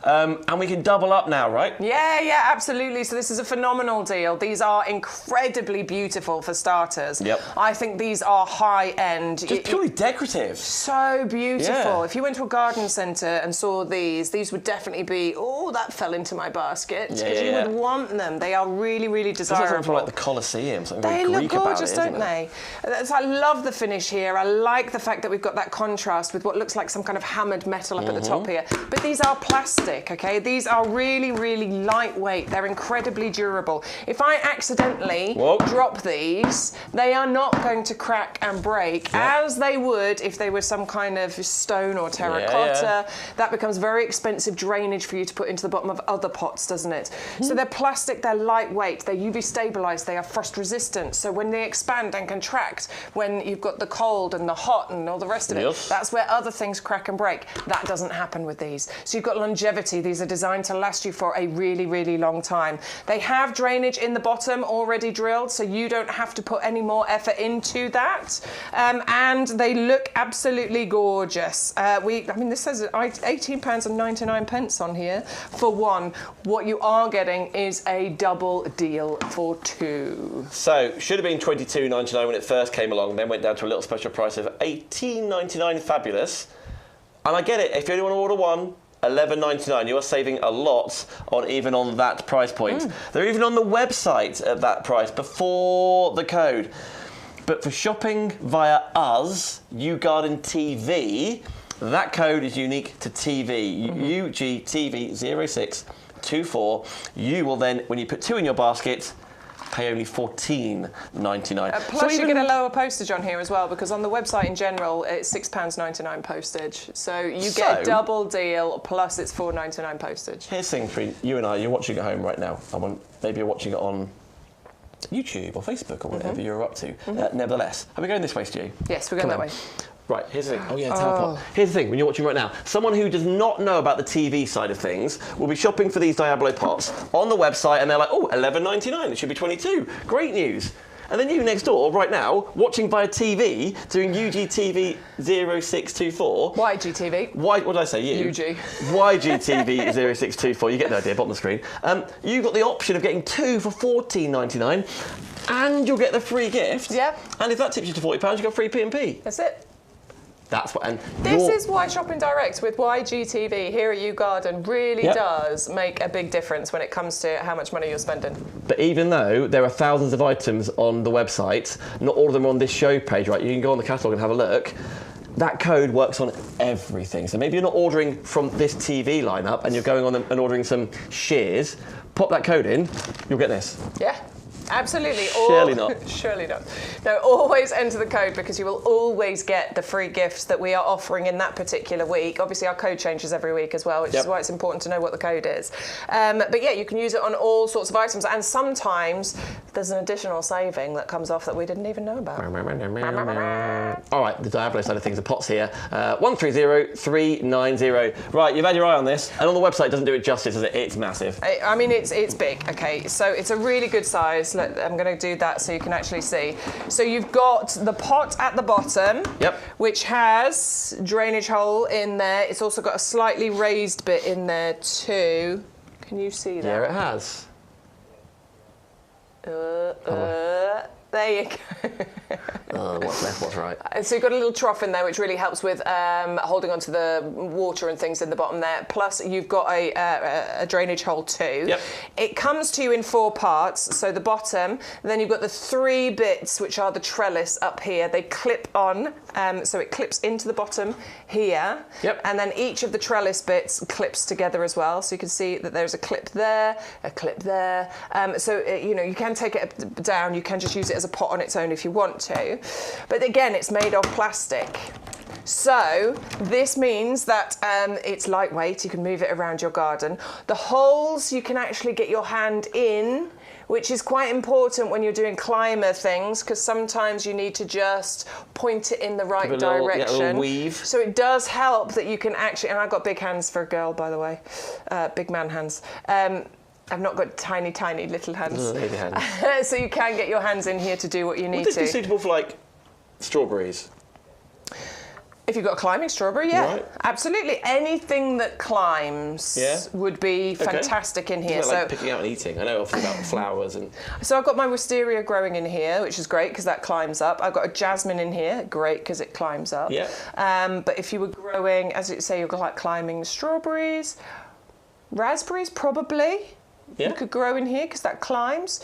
And we can double up now, right? Yeah, absolutely. So this is a phenomenal deal. These are incredibly beautiful for starters. Yep. I think these are high-end. Just purely decorative. So beautiful. Yeah. If you went to a garden centre and saw these would definitely be, oh, that fell into my basket. Because you would want them. They are really, really desirable. Something like the Colosseum. Something they very look Greek gorgeous, about it, don't they? I love the finish here. I like the fact that we've got that contrast with what looks like some kind of hammered metal up at the top here. But these are plastic. plastic, okay? These are really, really lightweight. They're incredibly durable. If I accidentally drop these, they are not going to crack and break as they would if they were some kind of stone or terracotta. That becomes very expensive drainage for you to put into the bottom of other pots, doesn't it? So they're plastic, they're lightweight, they're UV stabilized, they are frost resistant. So when they expand and contract, when you've got the cold and the hot and all the rest of it, that's where other things crack and break. That doesn't happen with these. So you've got longevity. These are designed to last you for a really, really long time. They have drainage in the bottom already drilled, so you don't have to put any more effort into that. And they look absolutely gorgeous. I mean, this says £18.99 on here for one. What you are getting is a double deal for two. So, should have been £22.99 when it first came along, then went down to a little special price of £18.99. Fabulous. And I get it, if you only want to order one, £11.99. You are saving a lot on that price point. They're even on the website at that price before the code. But for shopping via us, YouGarden TV, that code is unique to TV. UGTV0624. You will then, when you put two in your basket, pay only £14.99. Plus you get a lower postage on here as well, because on the website in general it's £6.99 postage. So you get a double deal, plus it's £4.99 postage. Here's the thing between you and I, you're watching at home right now. Maybe you're watching it on YouTube or Facebook or whatever you're up to. Nevertheless, are we going this way, Stu? Yes, we're going that way. Right, here's the thing. Oh, yeah, teleport. Here's the thing, when you're watching right now, someone who does not know about the TV side of things will be shopping for these Diablo pots on the website, and they're like, oh, $11.99, it should be $22. Great news. And then you next door, right now, watching via TV, doing UGTV 0624. YGTV. What did I say? You? UG. YGTV 0624. You get the idea, bottom of the screen. You've got the option of getting two for £14.99, and you'll get the free gift. Yep. And if that tips you to £40, you got free P&P. That's it. That's what. And this is why shopping direct with YGTV here at YouGarden really does make a big difference when it comes to how much money you're spending. But even though there are thousands of items on the website, not all of them are on this show page, right? You can go on the catalogue and have a look. That code works on everything. So maybe you're not ordering from this TV lineup and you're going on and ordering some shears. Pop that code in, you'll get this. Yeah. Absolutely. Surely not. Surely not. No, always enter the code, because you will always get the free gifts that we are offering in that particular week. Obviously, our code changes every week as well, which is why it's important to know what the code is. But yeah, you can use it on all sorts of items, and sometimes there's an additional saving that comes off that we didn't even know about. All right, the Diablo side of things, the pots here. 130390. Right, you've had your eye on this, and on the website it doesn't do it justice, does it? It's massive. I mean, it's big, okay? So it's a really good size. I'm going to do that so you can actually see. So you've got the pot at the bottom, which has drainage hole in there. It's also got a slightly raised bit in there too. Can you see that? Yeah, it has. There you go. What's left, what's right? So you've got a little trough in there, which really helps with holding onto the water and things in the bottom there. Plus, you've got a drainage hole too. Yep. It comes to you in 4 parts. So the bottom, then you've got the 3 bits, which are the trellis up here. They clip on, so it clips into the bottom here. Yep. And then each of the trellis bits clips together as well. So you can see that there's a clip there, a clip there. You can take it down. You can just use it as a pot on its own if you want to. But again, it's made of plastic. So this means that it's lightweight. You can move it around your garden. The holes you can actually get your hand in, which is quite important when you're doing climber things, because sometimes you need to just point it in the right direction. A little weave. So it does help that you can actually, and I've got big hands for a girl, by the way, big man hands. I've not got tiny, tiny little hands. Baby hands. So you can get your hands in here to do what you need to. Would this be suitable for, like, strawberries? If you've got a climbing strawberry, yeah, right. Absolutely. Anything that climbs would be fantastic in here. So, like picking out and eating. I know obviously about flowers and. So I've got my wisteria growing in here, which is great because that climbs up. I've got a jasmine in here, great because it climbs up. Yeah. But if you were growing, as you say, you're like climbing strawberries, raspberries probably. Yeah. You could grow in here because that climbs.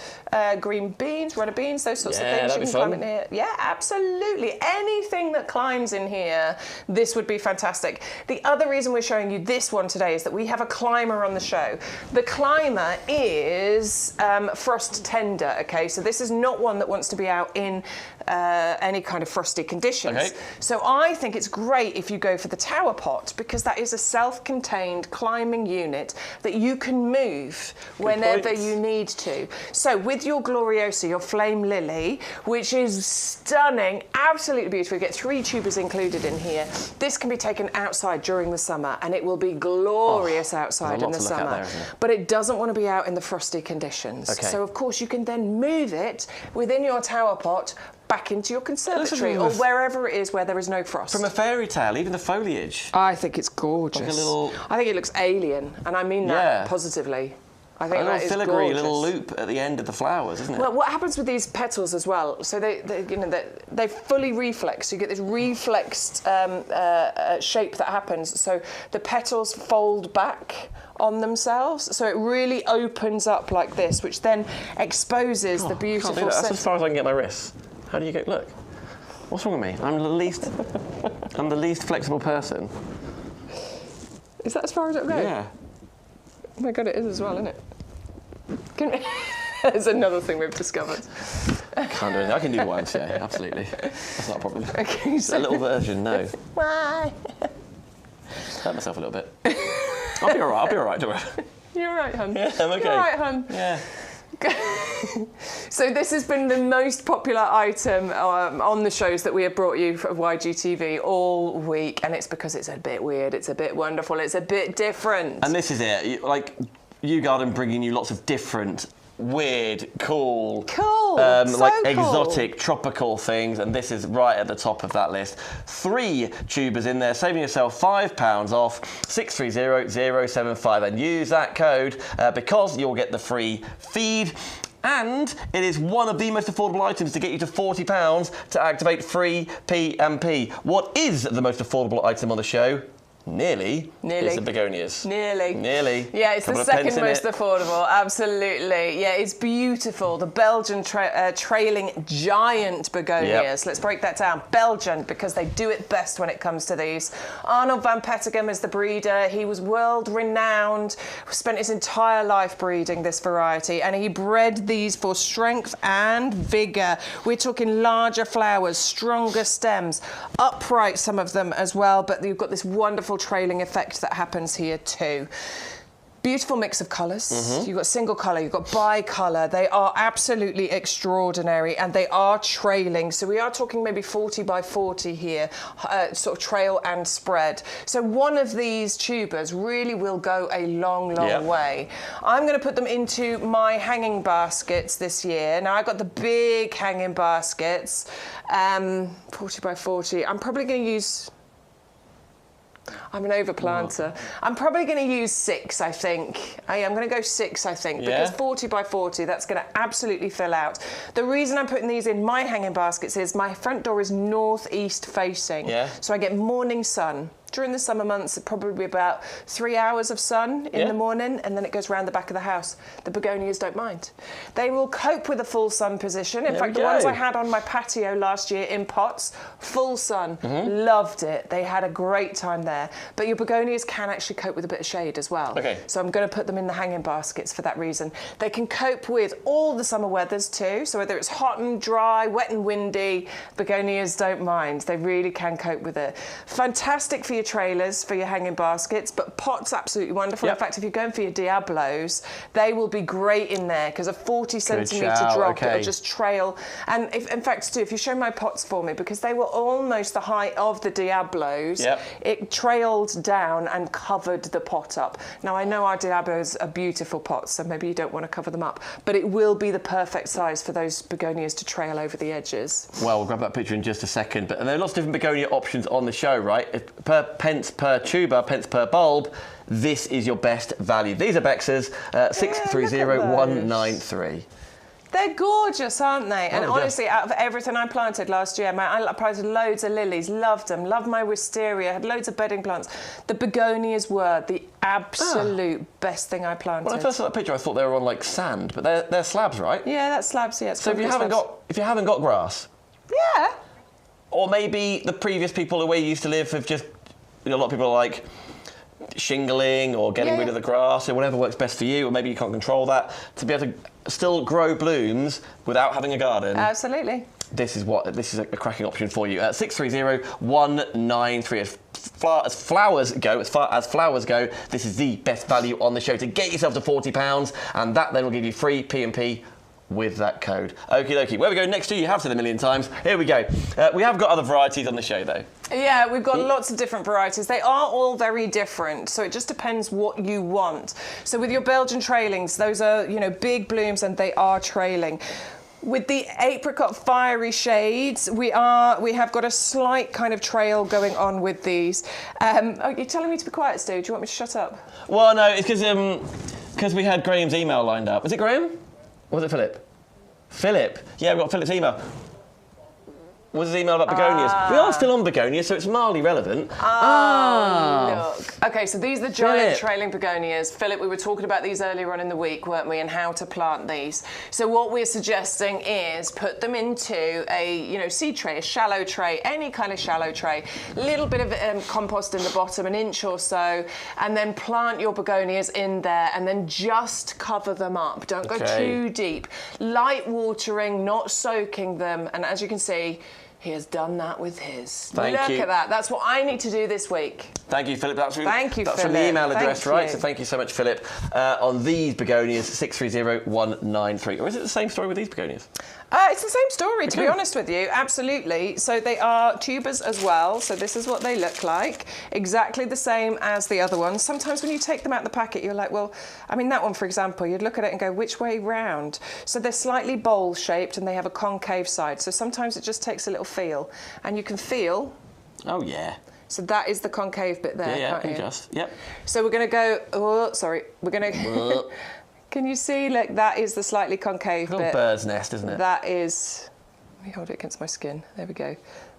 Green beans, runner beans, those sorts of Yeah, things. that'd You be can climb fun. in here. Yeah, absolutely. Anything that climbs in here, this would be fantastic. The other reason we're showing you this one today is that we have a climber on the show. The climber is frost tender, okay? So this is not one that wants to be out in any kind of frosty conditions. Okay. So I think it's great if you go for the tower pot because that is a self-contained climbing unit that you can move whenever point. you need to. So with your Gloriosa, your flame lily, which is stunning, absolutely beautiful, you get 3 tubers included in here. This can be taken outside during the summer and it will be glorious outside there's a in lot the to look at summer. there, isn't it? But it doesn't want to be out in the frosty conditions. Okay. So of course you can then move it within your tower pot back into your conservatory or wherever it is where there is no frost. From a fairy tale, even the foliage. I think it's gorgeous. Like a little- I think it looks alien, and I mean that Yeah. positively. I A think little that is filigree, gorgeous. little loop at the end of the flowers, isn't it? Well, what happens with these petals as well? So they fully reflex. You get this reflexed shape that happens. So the petals fold back on themselves. So it really opens up like this, which then exposes the Can't do beautiful. that. That's as far as I can get my wrists. How do you get? Look, what's wrong with me? I'm the least flexible person. Is that as far as it goes? Yeah. Oh my god, it is as well, isn't it? There's another thing we've discovered. Can't do anything. I can do once. Yeah, absolutely. That's not a problem. Okay, A little version, no. Why? Hurt myself a little bit. I'll be all right. I'll be all right. Don't worry. You're all right, hun. Yeah, I'm okay. You're all right, hun. Yeah. So this has been the most popular item on the shows that we have brought you of YGTV all week, and it's because it's a bit weird, it's a bit wonderful, it's a bit different. And this is it. Like YouGarden bringing you lots of different, weird, cool, so like cool. exotic, tropical things, and this is right at the top of that list. 3 tubers in there, saving yourself £5 off, 630075, and use that code because you'll get the free feed. And it is one of the most affordable items to get you to £40 to activate free P&P. What is the most affordable item on the show? Nearly. It's the begonias. Nearly. Yeah, it's the Couple of second pence in most it. affordable, absolutely. Yeah, it's beautiful. The Belgian trailing giant begonias. Yep. Let's break that down. Belgian, because they do it best when it comes to these. Arnold van Petegem is the breeder. He was world renowned, spent his entire life breeding this variety, and he bred these for strength and vigour. We're talking larger flowers, stronger stems, upright some of them as well, but you've got this wonderful trailing effect that happens here too. Beautiful mix of colours. You've got single colour, you've got bi-colour. They are absolutely extraordinary and they are trailing. So we are talking maybe 40 by 40 here, sort of trail and spread. So one of these tubers really will go a long, long way. I'm going to put them into my hanging baskets this year. Now I've got the big hanging baskets, 40 by 40. I'm probably going to use... I'm an overplanter. I'm probably going to use 6, I think. I'm going to go 6, I think, because 40 by 40, that's going to absolutely fill out. The reason I'm putting these in my hanging baskets is my front door is northeast facing, so I get morning sun. During the summer months, it'd probably be about 3 hours of sun in the morning, and then it goes round the back of the house. The begonias don't mind. They will cope with a full sun position. In fact, the ones I had on my patio last year in pots, full sun, loved it. They had a great time there. But your begonias can actually cope with a bit of shade as well. So I'm going to put them in the hanging baskets for that reason. They can cope with all the summer weathers too. So whether it's hot and dry, wet and windy, begonias don't mind. They really can cope with it. Fantastic for your trailers, for your hanging baskets, but pots absolutely wonderful. In fact, if you're going for your Diablos, they will be great in there because a 40 centimetre drop, it'll just trail. And in fact, too, if you show my pots for me, because they were almost the height of the Diablos, it trailed down and covered the pot up. Now, I know our Diablos are beautiful pots, so maybe you don't want to cover them up, but it will be the perfect size for those begonias to trail over the edges. Well, we'll grab that picture in just a second, but there are lots of different begonia options on the show, right? Pence per tuber, pence per bulb, this is your best value. These are Bex's, 630193. They're gorgeous, aren't they? And Gorgeous. honestly, out of everything I planted last year, I planted loads of lilies, loved them, loved my wisteria, had loads of bedding plants. The begonias were the absolute best thing I planted. When I first saw that picture, I thought they were on like sand, but they're slabs, right? Yeah, that's slabs. Yeah. It's So if you haven't got grass, yeah. or maybe the previous people the way you used to live have just, a lot of people are like shingling or getting rid of the grass or whatever works best for you, or maybe you can't control that, to be able to still grow blooms without having a garden. Absolutely. This is a cracking option for you. 630193. As far as flowers go, this is the best value on the show to get yourself to £40, and that then will give you free P&P with that code. Okie dokie. Where we go next to, you have said a million times. Here we go. We have got other varieties on the show, though. Yeah, we've got lots of different varieties. They are all very different, so it just depends what you want. So with your Belgian trailings, those are, big blooms and they are trailing. With the apricot fiery shades, we have got a slight kind of trail going on with these. Are you telling me to be quiet, Stu? Do you want me to shut up? Well, no, it's because we had Graham's email lined up. Was it Graham? Or was it Philip? Philip. Yeah, we've got Philip's email. Was his email about begonias? We are still on begonias, so it's mildly relevant. Look. Okay, so these are the giant trailing begonias. Philip, we were talking about these earlier on in the week, weren't we, and how to plant these. So what we're suggesting is put them into a, seed tray, a shallow tray, any kind of shallow tray, a little bit of compost in the bottom, an inch or so, and then plant your begonias in there and then just cover them up. Don't go too deep. Light watering, not soaking them, and as you can see, he has done that with his. Look at that. That's what I need to do this week. Thank you, Philip. That's from Philip. the email address, right? So thank you so much, Philip. On these begonias, 630193. Or is it the same story with these begonias? It's the same story, to be honest with you. Absolutely. So they are tubers as well. So this is what they look like. Exactly the same as the other ones. Sometimes when you take them out of the packet, you're like, well, that one, for example, you'd look at it and go, which way round? So they're slightly bowl-shaped and they have a concave side. So sometimes it just takes a little feel. And you can feel... Oh, yeah. So that is the concave bit there, Yeah, can't you? Yep. So we're going to go... Oh, sorry. We're going to... Can you see? Look, that is the slightly concave bit. Little bird's nest, isn't it? That is... Let me hold it against my skin. There we go.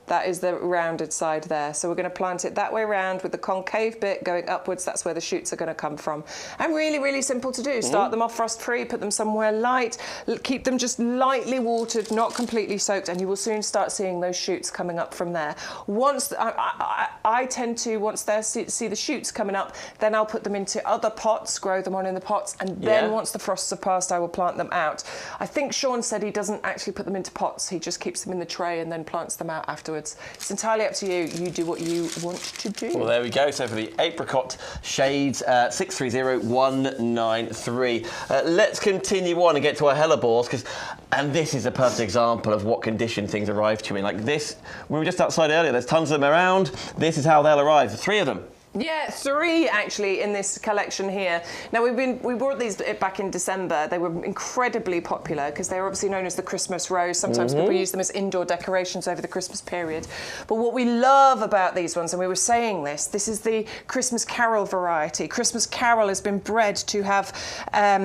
That is the rounded side there. So we're going to plant it that way round with the concave bit going upwards. That's where the shoots are going to come from. And really, really simple to do. Start them off frost-free, put them somewhere light, keep them just lightly watered, not completely soaked, and you will soon start seeing those shoots coming up from there. Once I tend to, once they see the shoots coming up, then I'll put them into other pots, grow them on in the pots, and then once the frosts have passed, I will plant them out. I think Sean said he doesn't actually put them into pots. He just keeps them in the tray and then plants them out afterwards. It's entirely up to you. You do what you want to do. Well, there we go. So for the apricot shades, 630193. Let's continue on and get to our hellebores, and this is a perfect example of what condition things arrive to in. Like this, we were just outside earlier. There's tons of them around. This is how they'll arrive. 3 of them. Yeah, 3 actually in this collection here. Now we brought these back in December. They were incredibly popular because they're obviously known as the Christmas rose. Sometimes people use them as indoor decorations over the Christmas period. But what we love about these ones, and we were saying this is the Christmas Carol variety. Christmas Carol has been bred to have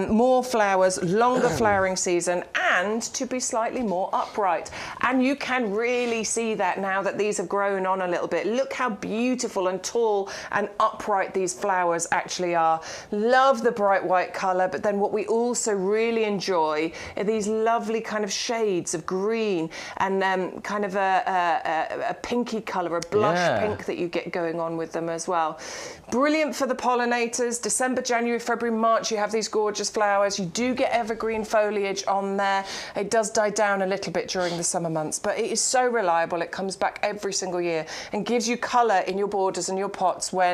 more flowers, longer flowering season, and to be slightly more upright. And you can really see that now that these have grown on a little bit. Look how beautiful and tall and upright these flowers actually are. Love the bright white colour, but then what we also really enjoy are these lovely kind of shades of green and kind of a pinky colour, a blush pink that you get going on with them as well. Brilliant for the pollinators. December, January, February, March, you have these gorgeous flowers. You do get evergreen foliage on there. It does die down a little bit during the summer months, but it is so reliable. It comes back every single year and gives you colour in your borders and your pots when,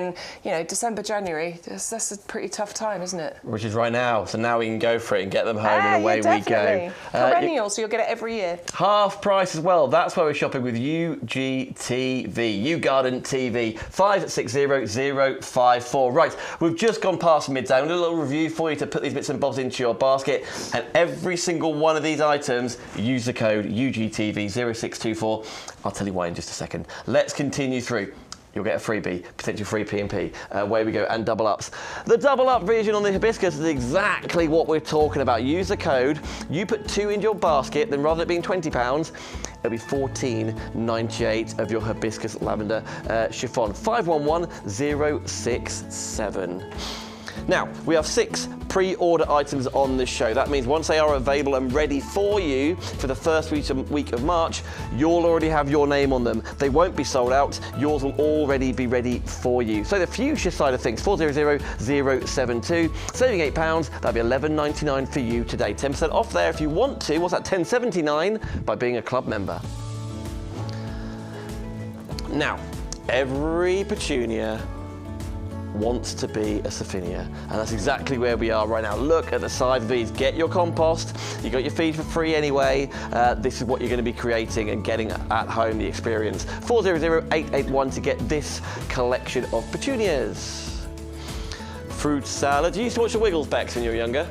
December, January, that's a pretty tough time, isn't it? Which is right now. So now we can go for it and get them home and away we go. Perennial, so you'll get it every year. Half price as well. That's why we're shopping with UGTV, YouGarden TV, 560054. Right, we've just gone past midday. I'm going to do a little review for you to put these bits and bobs into your basket. And every single one of these items, use the code UGTV0624. I'll tell you why in just a second. Let's continue through. you'll get a freebie, potential free P&P. Away we go, and double ups. The double up version on the hibiscus is exactly what we're talking about. Use the code, you put 2 in your basket, then rather than it being £20, it'll be $14.98 of your hibiscus lavender chiffon. 511067. Now, we have 6 pre-order items on this show. That means once they are available and ready for you for the first week of March, you'll already have your name on them. They won't be sold out. Yours will already be ready for you. So the fuchsia side of things, 400072, saving £8, that'll be $11.99 for you today. 10% off there if you want to. What's that, $10.79 by being a club member. Now, every petunia wants to be a Sophinia, and that's exactly where we are right now. Look at the size of these. Get your compost. You got your feed for free anyway. This is what you're going to be creating and getting at home, the experience. 400881 to get this collection of petunias. Fruit salad. You used to watch the Wiggles, Bex, when you were younger,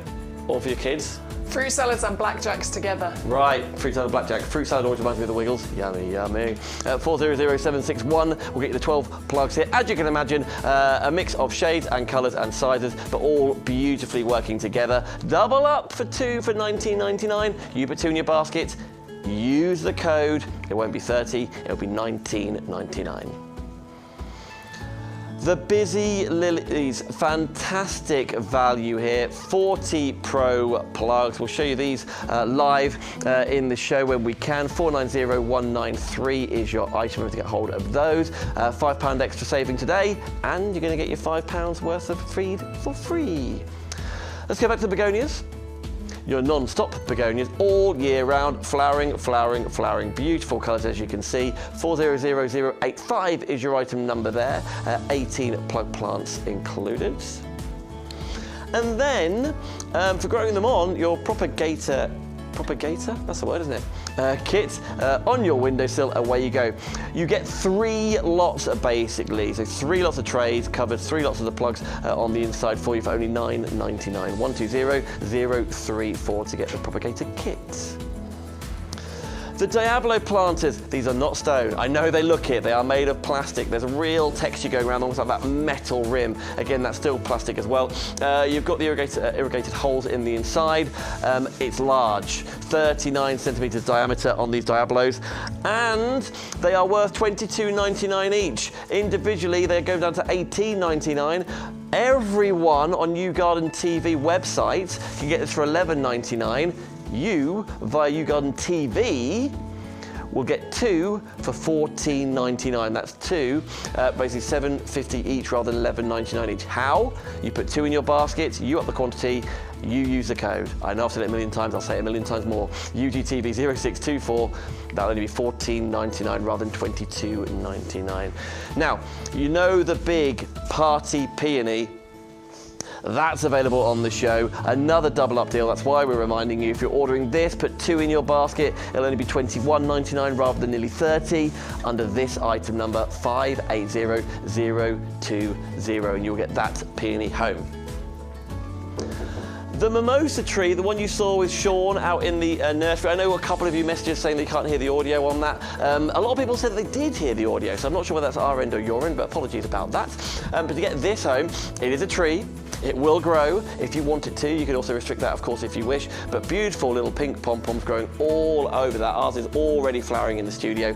or for your kids? Fruit salads and blackjacks together. Right, fruit salad, blackjack. Fruit salad always reminds me of the Wiggles. Yummy, yummy. 400761, we'll get you the 12 plugs here. As you can imagine, a mix of shades and colours and sizes, but all beautifully working together. Double up for 2 for $19.99. You put 2 in your basket. Use the code. It won't be 30, it'll be $19.99. The Busy Lilies, fantastic value here. 40 Pro plugs. We'll show you these live in the show when we can. 490193 is your item to get hold of those. £5 extra saving today, and you're going to get your £5 worth of feed for free. Let's go back to the begonias. Your non-stop begonias all year round, flowering, flowering, flowering. Beautiful colours, as you can see. 400085 is your item number there. 18 plug plants included. And then, for growing them on, your propagator, that's the word, isn't it? Kit on your windowsill, away you go. You get 3 lots basically, so 3 lots of trays covered, 3 lots of the plugs on the inside for you for only $9.99. 120034 to get the propagator kit. The Diablo planters, these are not stone. I know they look it, they are made of plastic. There's a real texture going around, almost like that metal rim. Again, that's still plastic as well. You've got the irrigated holes in the inside. It's large, 39 centimeters diameter on these Diablos, and they are worth $22.99 each. Individually, they go down to $18.99. Everyone on YouGarden TV website can get this for $11.99. You, via YouGarden TV, will get 2 for $14.99. That's 2, basically $7.50 each rather than $11.99 each. How? You put 2 in your basket, you up the quantity, you use the code. I know I've said it a million times, I'll say it a million times more. UGTV 0624, that'll only be $14.99 rather than $22.99. Now, you know the big party peony. That's available on the show. Another double up deal. That's why we're reminding you, if you're ordering this, put 2 in your basket. It'll only be $21.99 rather than nearly $30 under this item number 580020, and you'll get that peony home. The mimosa tree, the one you saw with Sean out in the nursery. I know a couple of you messages saying they can't hear the audio on that. A lot of people said they did hear the audio, so I'm not sure whether that's our end or your end, but apologies about that. But to get this home, it is a tree. It will grow if you want it to. You can also restrict that, of course, if you wish. But beautiful little pink pom-poms growing all over that. Ours is already flowering in the studio.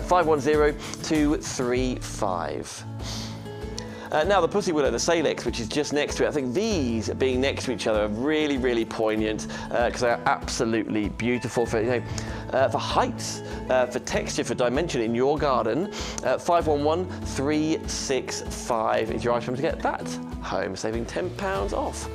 510235. Now the pussy willow, the salix, which is just next to it, I think these being next to each other are really, really poignant because they are absolutely beautiful for, for height, for texture, for dimension in your garden. 511365 is your item to get that home, saving £10 off.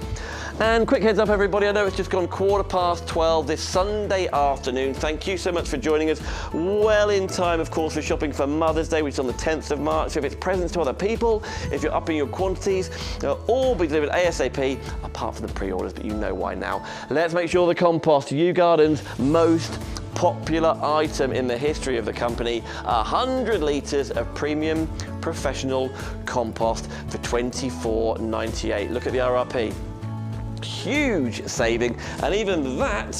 And quick heads up, everybody, I know it's just gone 12:15 this Sunday afternoon. Thank you so much for joining us. Well in time, of course, for shopping for Mother's Day, which is on the 10th of March. So if it's presents to other people, if you're upping your quantities, they'll all be delivered ASAP, apart from the pre-orders, but you know why now. Let's make sure the compost, YouGarden's most popular item in the history of the company, 100 litres of premium professional compost for $24.98. Look at the RRP. Huge saving, and even that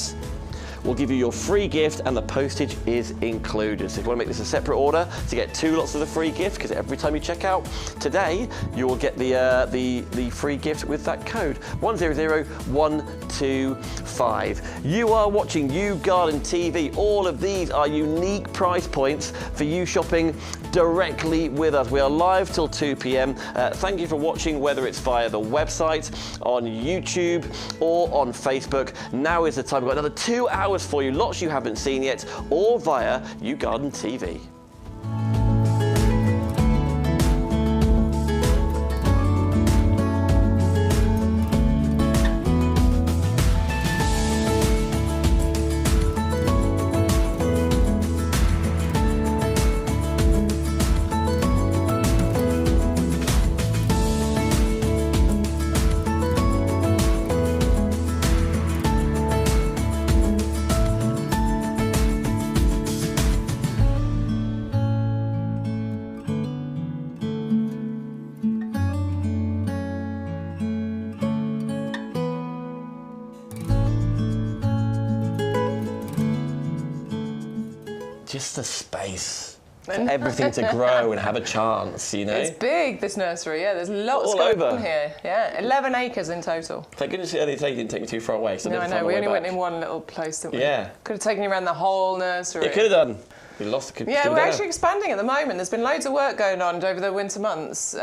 we'll give you your free gift, and the postage is included. So if you want to make this a separate order to get 2 lots of the free gift, because every time you check out today, you will get the free gift with that code 100125. You are watching YouGarden TV. All of these are unique price points for you shopping directly with us. We are live till 2 p.m. Thank you for watching, whether it's via the website, on YouTube, or on Facebook. Now is the time. We've got another 2 hours for you, lots you haven't seen yet, or via YouGarden TV. Just the space for everything to grow and have a chance, you know? It's big, this nursery, yeah. There's lots all going over on here. Yeah, 11 acres in total. Thank goodness the didn't take me too far away. No, I know, we only went in one little place, didn't we? Yeah. Could have taken you around the whole nursery. It could have done. We lost the Yeah, we're actually expanding at the moment. There's been loads of work going on over the winter months.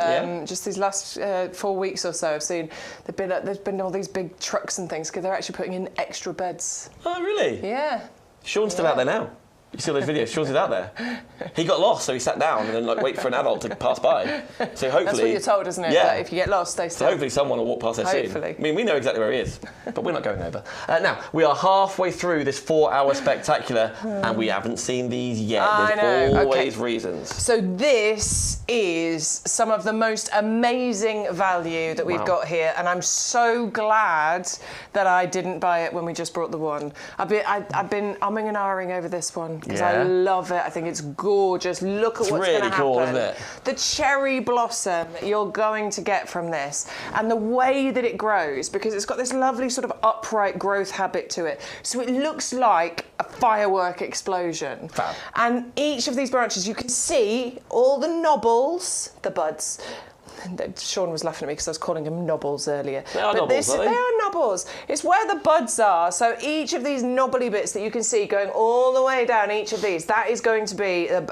Just these last 4 weeks or so, I've seen there's been all these big trucks and things because they're actually putting in extra beds. Oh, really? Yeah. Sean's still out there now. You see those videos? Sean's out there. He got lost, so he sat down and then wait for an adult to pass by. So hopefully... That's what you're told, isn't it? Yeah. That if you get lost, stay still. So hopefully someone will walk past there Hopefully. soon. I mean, we know exactly where he is, but we're not going over. Now, we are halfway through this 4-hour spectacular, and we haven't seen these yet. There's always reasons. So this is some of the most amazing value that we've got here, and I'm so glad that I didn't buy it when we just brought the one. I've been umming and ahhing over this one because I love it. I think it's gorgeous. Look at what's really going to happen. cool, isn't it? The cherry blossom that you're going to get from this, and the way that it grows, because it's got this lovely sort of upright growth habit to it. So it looks like a firework explosion. Fab. And each of these branches, you can see all the knobbles, the buds. Sean was laughing at me because I was calling them knobbles earlier. They are knobbles, aren't they? They are knobbles. It's where the buds are. So each of these knobbly bits that you can see going all the way down each of these, that is going to be a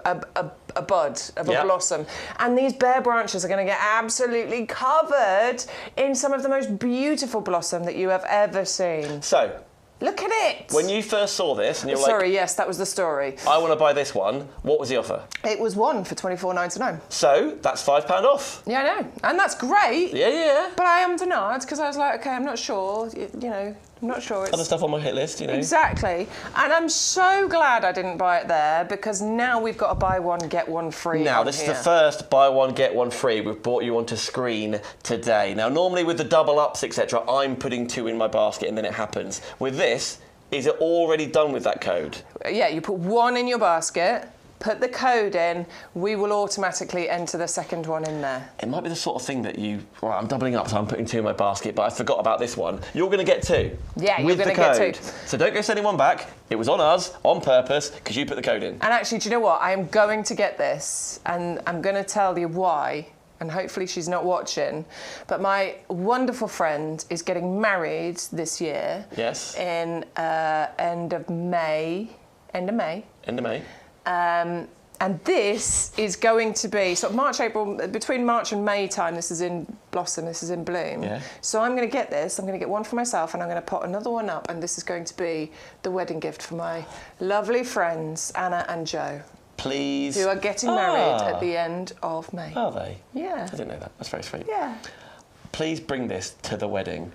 bud of a blossom. And these bare branches are going to get absolutely covered in some of the most beautiful blossom that you have ever seen. So, look at it. when you first saw this and you're Sorry, yes, that was the story. I want to buy this one, what was the offer? It was one for $24.99. So, that's £5 off. Yeah, I know. And that's great. Yeah. But I am denied because I was like, okay, I'm not sure, I'm not sure. Other stuff on my hit list, Exactly. And I'm so glad I didn't buy it there because now we've got a buy one, get one free. Now, this is the first buy one, get one free we've brought you onto screen today. Now, normally with the double ups, etc., I'm putting 2 in my basket and then it happens. With this, is it already done with that code? Yeah, you put 1 in your basket, put the code in, we will automatically enter the second one in there. It might be the sort of thing that I'm doubling up, so I'm putting 2 in my basket, but I forgot about this one. You're going to get 2. Yeah, you're going to get 2. So don't go sending one back. It was on us, on purpose, because you put the code in. And actually, do you know what? I am going to get this, and I'm going to tell you why. And hopefully she's not watching, but my wonderful friend is getting married this year. Yes. In end of May. End of May. And this is going to be sort of March, April, between March and May time. This is in blossom, this is in bloom. Yeah. So I'm going to get this, I'm going to get one for myself, and I'm going to put another one up, and this is going to be the wedding gift for my lovely friends, Anna and Joe. Please. Who are getting married at the end of May. Are they? Yeah. I didn't know that. That's very sweet. Yeah. Please bring this to the wedding.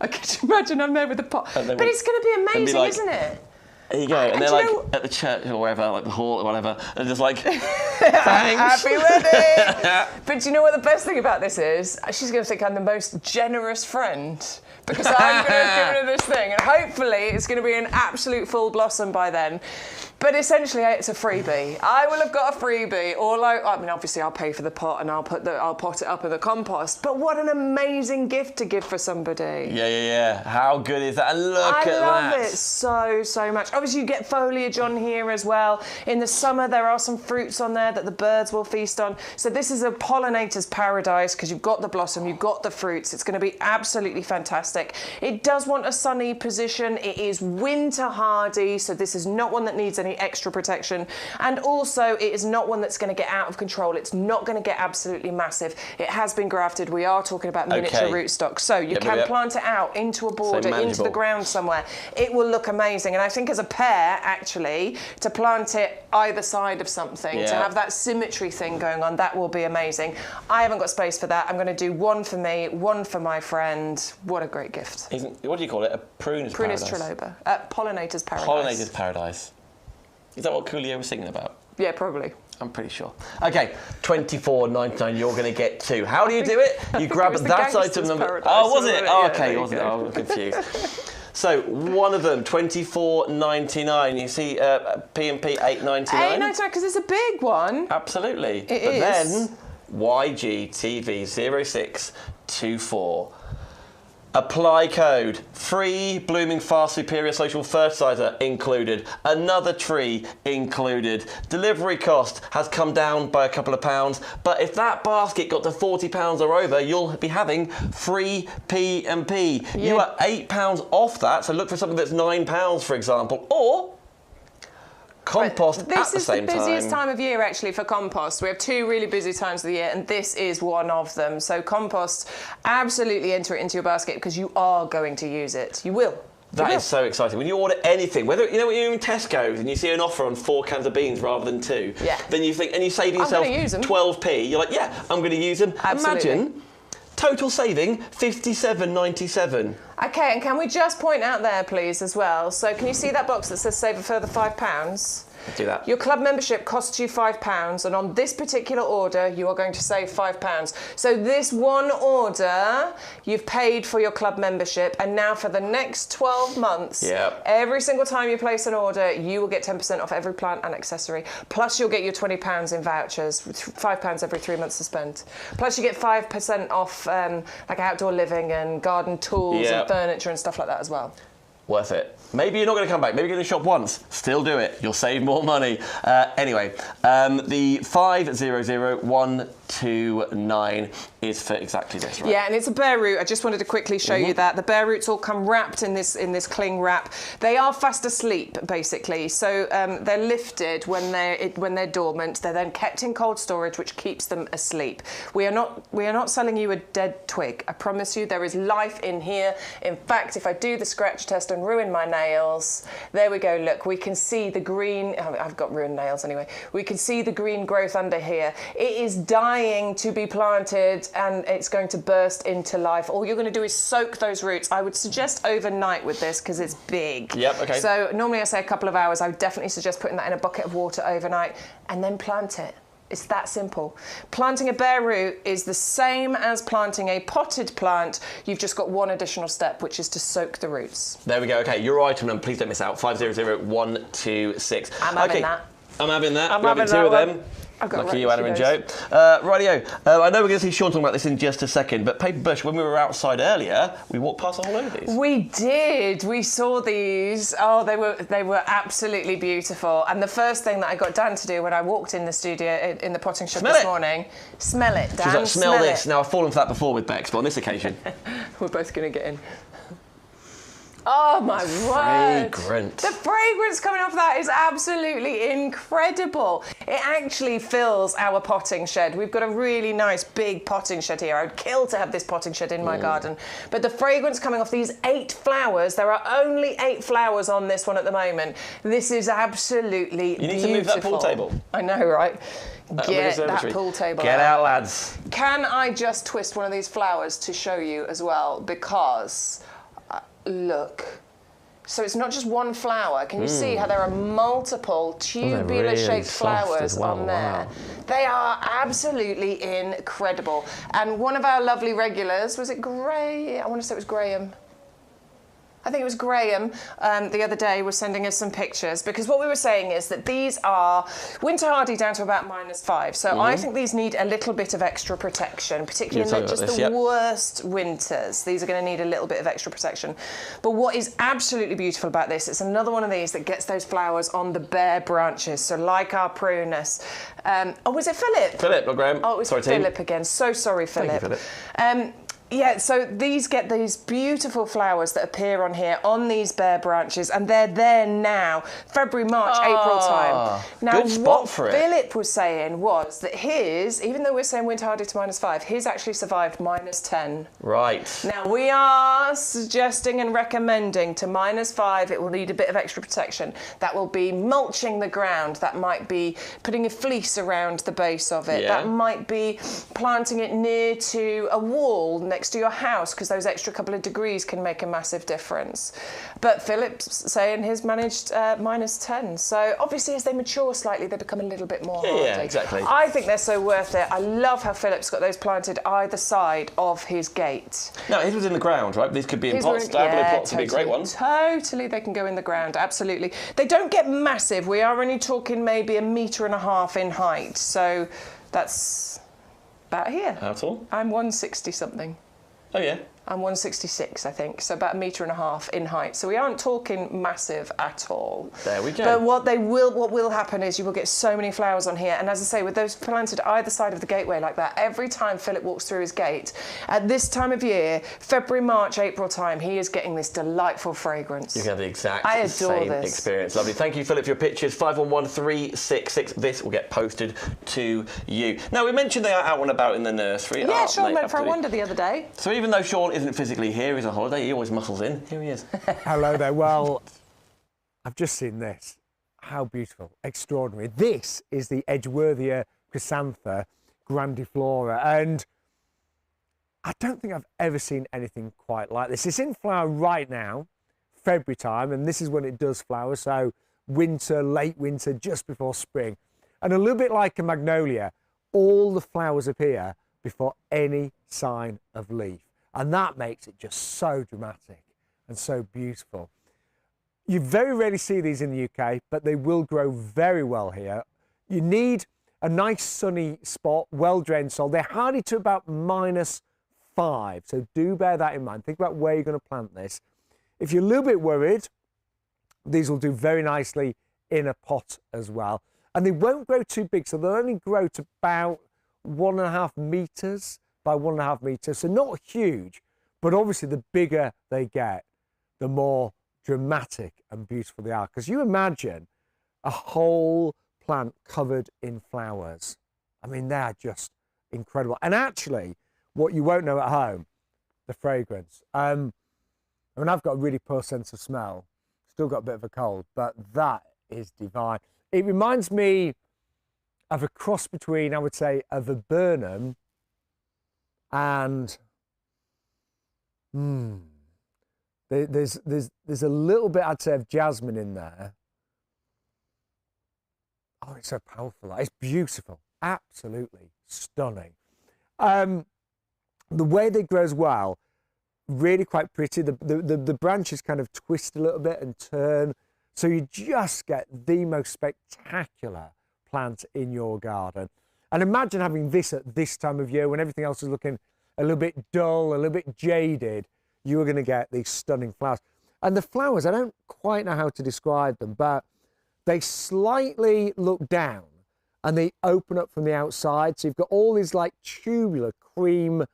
I could imagine I'm there with the pot. But it's going to be amazing, isn't it? There you go. And they're like at the church or wherever, like the hall or whatever, and just like, thanks. Happy wedding. But do you know what the best thing about this is? She's going to think I'm the most generous friend because I'm going to have given her this thing, and hopefully it's going to be an absolute full blossom by then. But essentially, it's a freebie. I will have got a freebie. I mean, obviously, I'll pay for the pot and I'll pot it up in the compost. But what an amazing gift to give for somebody. Yeah. How good is that? And look at that. I love it so much. Obviously, you get foliage on here as well. In the summer, there are some fruits on there that the birds will feast on. So this is a pollinator's paradise because you've got the blossom, you've got the fruits. It's going to be absolutely fantastic. It does want a sunny position. It is winter hardy, so this is not one that needs any extra protection. And also, it is not one that's going to get out of control. It's not going to get absolutely massive. It has been grafted. We are talking about miniature rootstock. So you can plant it out into a border, into the ground somewhere. It will look amazing. And I think as a pair, actually, to plant it either side of something, to have that symmetry thing going on, that will be amazing. I haven't got space for that. I'm going to do one for me, one for my friend. What a great gift. What do you call it? A pruner's paradise? Prunus triloba. Pollinator's paradise. Pollinator's paradise. Is that what Coolio was singing about? Yeah, probably. I'm pretty sure. Okay, $24.99. You're going to get two. How do you do it? You grab that item number. Oh, was it? Oh, okay. Was it? Oh, I'm confused. So one of them, $24.99. You see, P&P $8.99. $8.99 because it's a big one. Absolutely. It but is. Then YGTV0624. Apply code. Free blooming fast superior social fertiliser included. Another tree included. Delivery cost has come down by a couple of pounds, but if that basket got to £40 or over, you'll be having free P&P. Yeah. You are £8 off that, so look for something that's £9, for example, or compost at the same time. This is the busiest time of year, actually, for compost. We have two really busy times of the year, and this is one of them. So compost, absolutely enter it into your basket because you are going to use it. You will. That is so exciting. When you order anything, whether when you're in Tesco's and you see an offer on 4 cans of beans rather than 2, then you think, and you save yourself 12p, you're like, yeah, I'm going to use them. Absolutely. Imagine total saving £57.97. Okay, and can we just point out there, please, as well? So can you see that box that says save a further £5? Do that. Your club membership costs you £5, and on this particular order, you are going to save £5. So this one order, you've paid for your club membership, and now for the next 12 months, every single time you place an order, you will get 10% off every plant and accessory. Plus, you'll get your £20 in vouchers, £5 every 3 months to spend. Plus, you get 5% off like outdoor living and garden tools and furniture and stuff like that as well. Worth it. Maybe you're not going to come back. Maybe you're going to shop once. Still do it. You'll save more money. Anyway, the 500129 is for exactly this, right? Yeah, and it's a bare root. I just wanted to quickly show you that. The bare roots all come wrapped in this cling wrap. They are fast asleep, basically. So they're lifted when they're dormant. They're then kept in cold storage, which keeps them asleep. We are not selling you a dead twig. I promise you, there is life in here. In fact, if I do the scratch test and ruin my nails, there we go. Look, we can see the green. I've got ruined nails anyway. We can see the green growth under here. It is dying to be planted, and it's going to burst into life. All you're going to do is soak those roots. I would suggest overnight with this because it's big. Yep, okay. So normally I say a couple of hours. I would definitely suggest putting that in a bucket of water overnight and then plant it. It's that simple. Planting a bare root is the same as planting a potted plant. You've just got one additional step, which is to soak the roots. There we go. Okay, your item number, please don't miss out. 500126. I'm having that. I'm having that. I'm You're having two of that them. one. I've got Lucky you, Anna and Joe. Rightio. I know we're going to see Sean talking about this in just a second, but Paper Bush, when we were outside earlier, we walked past a whole load of these. We did. We saw these. Oh, they were absolutely beautiful. And the first thing that I got Dan to do when I walked in the studio in the potting shed this morning, smell it, Dan. She was like, smell this. Now, I've fallen for that before with Bex, but on this occasion. We're both going to get in. Oh my word! Fragrant. The fragrance coming off that is absolutely incredible. It actually fills our potting shed. We've got a really nice big potting shed here. I would kill to have this potting shed in my garden. But the fragrance coming off these 8 flowers, there are only 8 flowers on this one at the moment. This is absolutely beautiful. You need to move that pool table. I know, right? Get that pool table Get out, lads. Can I just twist one of these flowers to show you as well? Because... look. So it's not just one flower. Can you see how there are multiple tubular-shaped flowers on there? Wow. They are absolutely incredible. And one of our lovely regulars, was it Gray? I want to say it was Graham. I think it was Graham the other day was sending us some pictures, because what we were saying is that these are winter hardy down to about -5. So I think these need a little bit of extra protection, particularly in the worst winters. These are going to need a little bit of extra protection. But what is absolutely beautiful about this, it's another one of these that gets those flowers on the bare branches. So like our prunus. Oh, was it Philip? Philip, not Graham. Oh, it was Philip again. So sorry, Philip. Thank you, Philip. Yeah, so these get these beautiful flowers that appear on here on these bare branches, and they're there now, February, March, April time. Now, good spot for it. What Philip was saying was that his, even though we're saying winter hardy to -5, his actually survived -10. Right. Now, we are suggesting and recommending to -5, it will need a bit of extra protection. That will be mulching the ground. That might be putting a fleece around the base of it. Yeah. That might be planting it near to a wall next to your house, because those extra couple of degrees can make a massive difference. But Philip's saying his managed -10. So obviously as they mature slightly, they become a little bit more hardy. Yeah, exactly. I think they're so worth it. I love how Philip's got those planted either side of his gate. Now, his was in the ground, right? These could be in These were pots. in- Diabolo yeah, pots would be a great ones. Totally, they can go in the ground, absolutely. They don't get massive. We are only talking maybe 1.5 meters in height. So that's about here. How tall? I'm 160 something. Oh, yeah. I'm 166, I think, so about 1.5 meters in height. So we aren't talking massive at all. There we go. But what will happen is you will get so many flowers on here. And as I say, with those planted either side of the gateway like that, every time Philip walks through his gate, at this time of year, February, March, April time, he is getting this delightful fragrance. You can have the exact I adore same this. experience. Lovely. Thank you, Philip, for your pictures. 511366. This will get posted to you. Now, we mentioned they are out and about in the nursery. Yeah, Sean went for a wander the other day. So even though Sean isn't physically here, he's on holiday, he always muscles in. Here he is. Hello there. Well, I've just seen this. How beautiful. Extraordinary. This is the Edgeworthia Chrysanthemum grandiflora, and I don't think I've ever seen anything quite like this. It's in flower right now, February time, and this is when it does flower, so winter, late winter, just before spring. And a little bit like a magnolia, all the flowers appear before any sign of leaf. And that makes it just so dramatic and so beautiful. You very rarely see these in the UK, but they will grow very well here. You need a nice sunny spot, well-drained soil. They're hardy to about -5, so do bear that in mind. Think about where you're going to plant this. If you're a little bit worried, these will do very nicely in a pot as well. And they won't grow too big, so they'll only grow to about 1.5 meters by 1.5 meters, so not huge, but obviously the bigger they get, the more dramatic and beautiful they are. Because you imagine a whole plant covered in flowers. I mean, they're just incredible. And actually, what you won't know at home, the fragrance. I mean, I've got a really poor sense of smell, still got a bit of a cold, but that is divine. It reminds me of a cross between, I would say, a viburnum and there's a little bit, I'd say, of jasmine in there. Oh, it's so powerful. It's beautiful, absolutely stunning. The way they grow as well, really quite pretty. The branches kind of twist a little bit and turn, so you just get the most spectacular plant in your garden. And imagine having this at this time of year when everything else is looking a little bit dull, a little bit jaded. You are going to get these stunning flowers. And the flowers, I don't quite know how to describe them, but they slightly look down and they open up from the outside. So you've got all these like tubular cream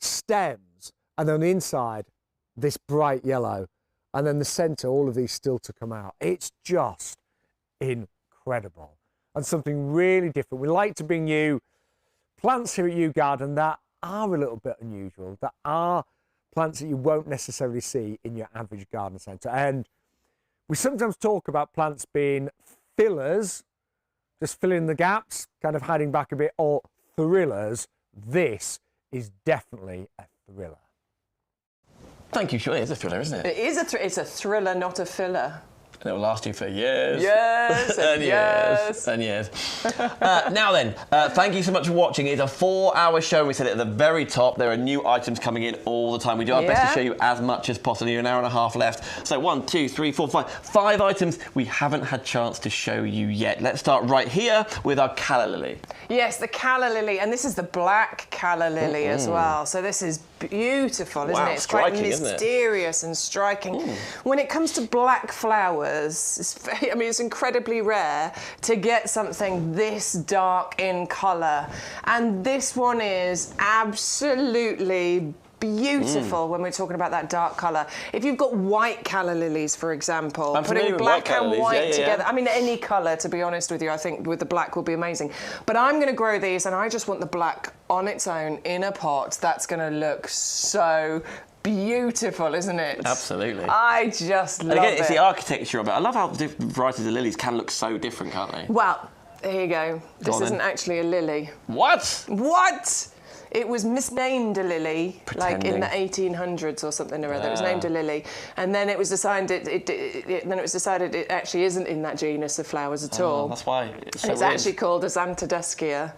stems, and on the inside, this bright yellow. And then the centre, all of these still to come out. It's just incredible. And something really different. We like to bring you plants here at YouGarden that are a little bit unusual, that are plants that you won't necessarily see in your average garden centre. And we sometimes talk about plants being fillers, just filling in the gaps, kind of hiding back a bit, or thrillers. This is definitely a thriller. Thank you, Sean. It's a thriller, isn't it? It is it's a thriller, not a filler. And it will last you for years. Yes, and yes. years. And years. Now then, thank you so much for watching. It's a 4-hour show. We said it at the very top. There are new items coming in all the time. We do our best to show you as much as possible. You're an hour and a half left. So 1, 2, 3, 4, 5. 5 items we haven't had chance to show you yet. Let's start right here with our calla lily. Yes, the calla lily, and this is the black calla lily as well. So this is beautiful, isn't it? It's quite mysterious and striking. When it comes to black flowers, it's incredibly rare to get something this dark in colour. And this one is absolutely beautiful when we're talking about that dark colour. If you've got white calla lilies, for example, putting black and white together, I mean, any colour, to be honest with you, I think with the black will be amazing. But I'm going to grow these, and I just want the black on its own in a pot. That's going to look so beautiful, isn't it? Absolutely. I just love it. It's the architecture of it. I love how different varieties of lilies can look so different, can't they? Well, here you go. This isn't actually a lily. What? What? It was misnamed a lily, like in the 1800s or something or other. It was named a lily, and then it was decided it actually isn't in that genus of flowers at all. That's why it's so It's weird. actually called a Xanthodeschia.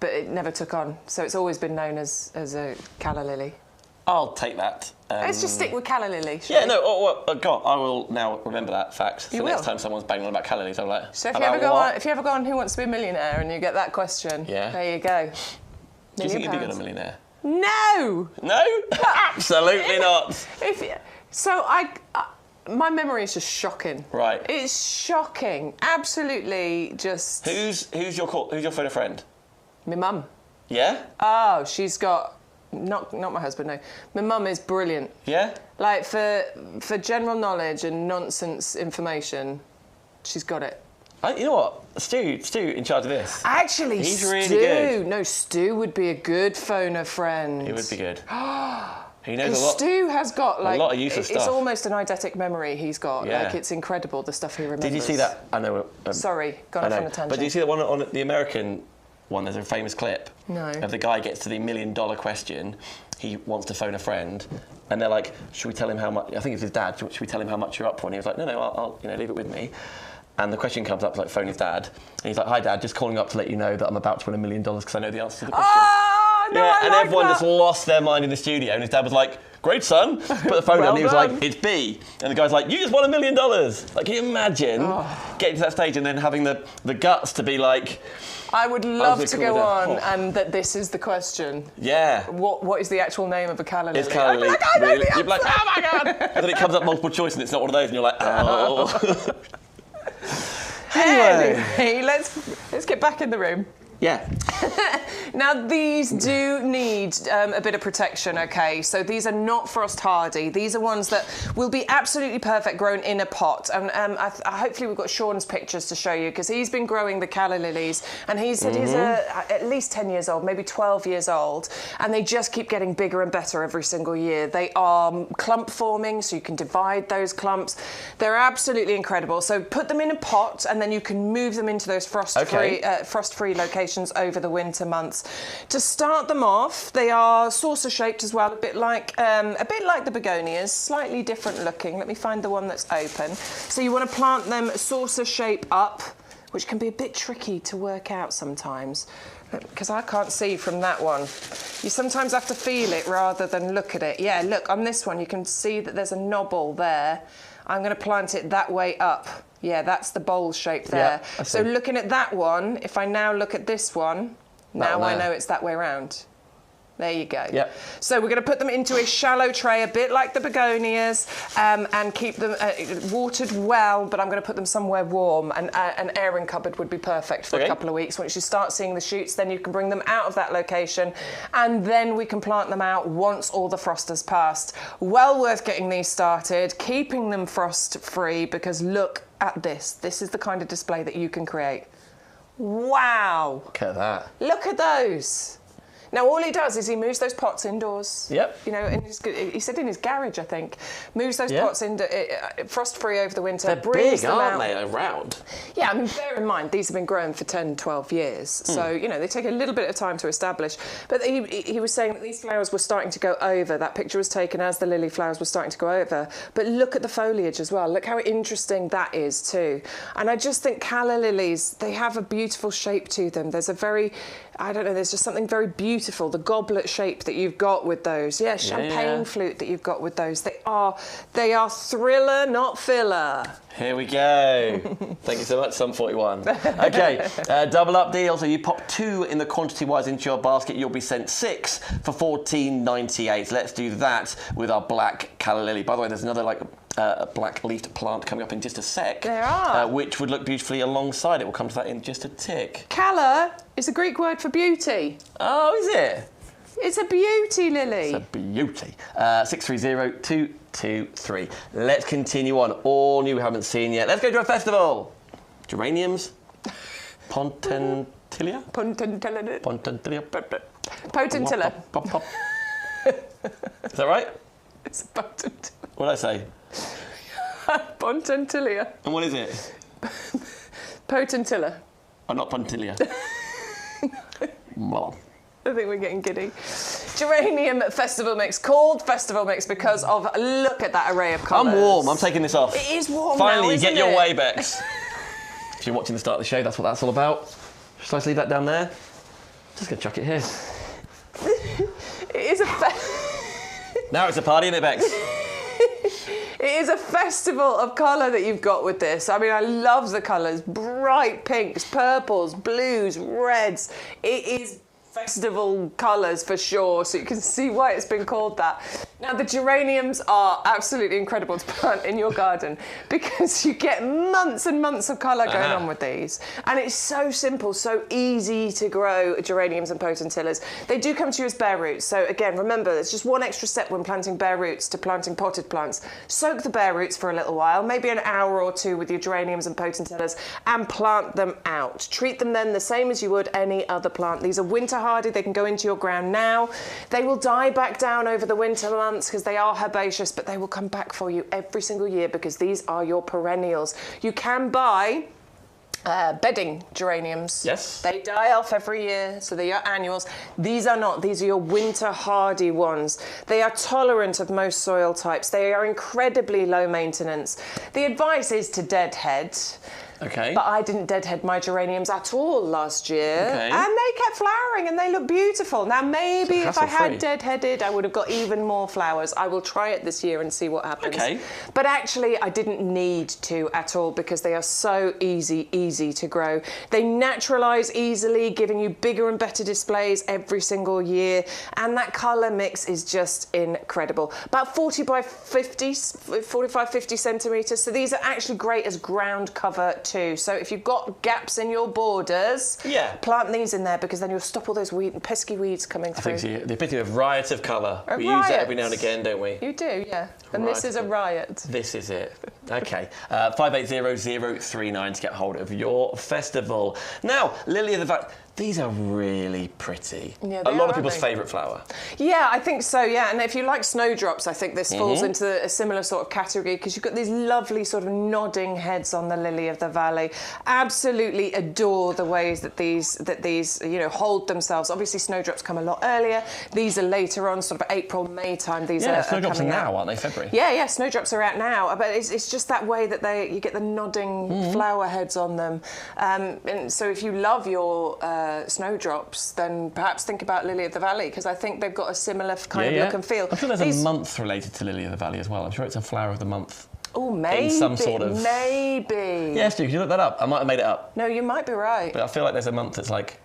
But it never took on, so it's always been known as a calla lily. I'll take that. Let's just stick with calla lily. Yeah, no, God, I will now remember that fact. You So will. next time someone's banging on about calla lilies, I'm like, So if you ever go on Who Wants to Be a Millionaire and you get that question, there you go. Do you think you'd be good a millionaire? No. No, absolutely not. My memory is just shocking. Right. It's shocking. Absolutely just... Who's your photo friend? My mum. Yeah? Oh, she's got... Not my husband, no. My mum is brilliant. Yeah? Like, for general knowledge and nonsense information, she's got it. You know what? Stu in charge of this. Actually, He's Stu. really good. No, Stu would be a good phoner friend. He would be good. He knows a lot. Stu has got like a lot of useful it's stuff. almost an eidetic memory he's got. Yeah. Like it's incredible the stuff he remembers. Did you see that? I know. Sorry, gone off on a tangent. But did you see the one on the American one? There's a famous clip. No. Of the guy gets to the $1 million question. He wants to phone a friend, and they're like, "Should we tell him how much?" I think it's his dad. Should we tell him how much you're up for? And he was like, "No, I'll leave it with me." And the question comes up like, phone his dad, and he's like, "Hi, Dad, just calling up to let you know that I'm about to win $1 million because I know the answer to the question." Oh, no, yeah, I and like everyone that. just lost their mind in the studio, and his dad was like, "Great, son." Put the phone down, and he was done. like, "It's B." And the guy's like, "You just won $1 million." Like, can you imagine getting to that stage and then having the guts to be like... I would love was to cool go with on that. and that this is the question. Yeah. What is the actual name of a calla lily? It's calla lily. I'd be like, I know Really? the You'd be like, answer. "Oh my God." And then it comes up multiple choice and it's not one of those and you're like, oh. Anyway, let's get back in the room. Yeah. Now, these do need a bit of protection, okay? So these are not frost hardy. These are ones that will be absolutely perfect grown in a pot. And hopefully we've got Sean's pictures to show you because he's been growing the calla lilies and he said he's at least 10 years old, maybe 12 years old, and they just keep getting bigger and better every single year. They are clump forming, so you can divide those clumps. They're absolutely incredible. So put them in a pot and then you can move them into those frost-free locations over the winter months. To start them off, they are saucer-shaped as well, a bit like the begonias, slightly different looking. Let me find the one that's open. So you want to plant them saucer shape up, which can be a bit tricky to work out sometimes, because I can't see from that one. You sometimes have to feel it rather than look at it. Yeah, look, on this one you can see that there's a knobble there. I'm going to plant it that way up. Yeah, that's the bowl shape there. Yeah, so looking at that one, if I now look at this one, now I know it's that way round. There you go. Yep. So we're going to put them into a shallow tray, a bit like the begonias, and keep them watered well, but I'm going to put them somewhere warm. And an airing cupboard would be perfect for a couple of weeks. Once you start seeing the shoots, then you can bring them out of that location, and then we can plant them out once all the frost has passed. Well worth getting these started, keeping them frost-free, because look at this. This is the kind of display that you can create. Wow. Look at that. Look at those. Now, all he does is he moves those pots indoors. Yep. You know, he said in his garage, I think. Moves those pots frost-free over the winter. They're brings big, them aren't out. they, around? Yeah, I mean, bear in mind, these have been grown for 10, 12 years. So, you know, they take a little bit of time to establish. But he was saying that these flowers were starting to go over. That picture was taken as the lily flowers were starting to go over. But look at the foliage as well. Look how interesting that is too. And I just think calla lilies, they have a beautiful shape to them. There's a very, I don't know, there's just something very beautiful. The goblet shape that you've got with those. Yeah, champagne flute that you've got with those. They are thriller, not filler. Here we go. Thank you so much, Sun 41. Okay, double up deal. So you pop 2 in the quantity-wise into your basket. You'll be sent 6 for $14.98. Let's do that with our black calla lily. By the way, there's another black-leafed plant coming up in just a sec. There are. Which would look beautifully alongside it. We'll come to that in just a tick. Calla is a Greek word for beauty. Oh, is it? It's a beauty lily. It's a beauty. 630223. Let's continue on. All new we haven't seen yet. Let's go to a festival. Geraniums. Potentilla. Potentilla. Is that right? It's potentilla. What did I say? Potentilla. And what is it? Potentilla. Oh, not Pontilia. Well. I think we're getting giddy. Geranium festival mix, called festival mix because of, look at that array of colours. I'm warm, I'm taking this off. It is warm Finally, now, you get isn't your it? way, Bex. If you're watching the start of the show, that's what that's all about. Should I just leave that down there? Just gonna chuck it here. It is a Now it's a party, isn't it, Bex? It is a festival of colour that you've got with this. I mean, I love the colours. Bright pinks, purples, blues, reds. It is festival colours for sure, so you can see why it's been called that. Now, the geraniums are absolutely incredible to plant in your garden because you get months and months of colour going on with these. And it's so simple, so easy to grow geraniums and potentillas. They do come to you as bare roots. So again, remember, there's just one extra step when planting bare roots to planting potted plants. Soak the bare roots for a little while, maybe an hour or two with your geraniums and potentillas, and plant them out. Treat them then the same as you would any other plant. These are winter hardy. They can go into your ground now. They will die back down over the winter months because they are herbaceous, but they will come back for you every single year because these are your perennials. You can buy bedding geraniums. Yes. They die off every year, so they are annuals. These are not. These are your winter hardy ones. They are tolerant of most soil types. They are incredibly low maintenance. The advice is to deadhead. Okay. But I didn't deadhead my geraniums at all last year. Okay. And they kept flowering and they look beautiful. Now, maybe if I had hassle-free. deadheaded, I would have got even more flowers. I will try it this year and see what happens. Okay. But actually, I didn't need to at all because they are so easy to grow. They naturalise easily, giving you bigger and better displays every single year. And that colour mix is just incredible. About 45, 50 centimetres. So these are actually great as ground cover too. So if you've got gaps in your borders, plant these in there because then you'll stop all those pesky weeds coming through. I think the epitome of riot of colour. A We riot. use it every now and again, don't we? You do, yeah. And this is a riot. This is it. Okay. 580039 to get hold of your festival. Now, Lily of the Valley. These are really pretty. Yeah, a lot of people's favourite flower. Yeah, I think so, yeah. And if you like snowdrops, I think this falls into a similar sort of category because you've got these lovely sort of nodding heads on the lily of the valley. Absolutely adore the ways that these hold themselves. Obviously, snowdrops come a lot earlier. These are later on, sort of April, May time. These are snowdrops are coming now, out. aren't they? February. Yeah, snowdrops are out now. But it's just that way that you get the nodding flower heads on them. And so if you love your snowdrops, then perhaps think about Lily of the Valley because I think they've got a similar kind of look and feel. I'm sure there's a month related to Lily of the Valley as well. I'm sure it's a flower of the month. Oh, maybe. In some sort of... Maybe. Yeah, Stu, could you look that up? I might have made it up. No, you might be right. But I feel like there's a month that's like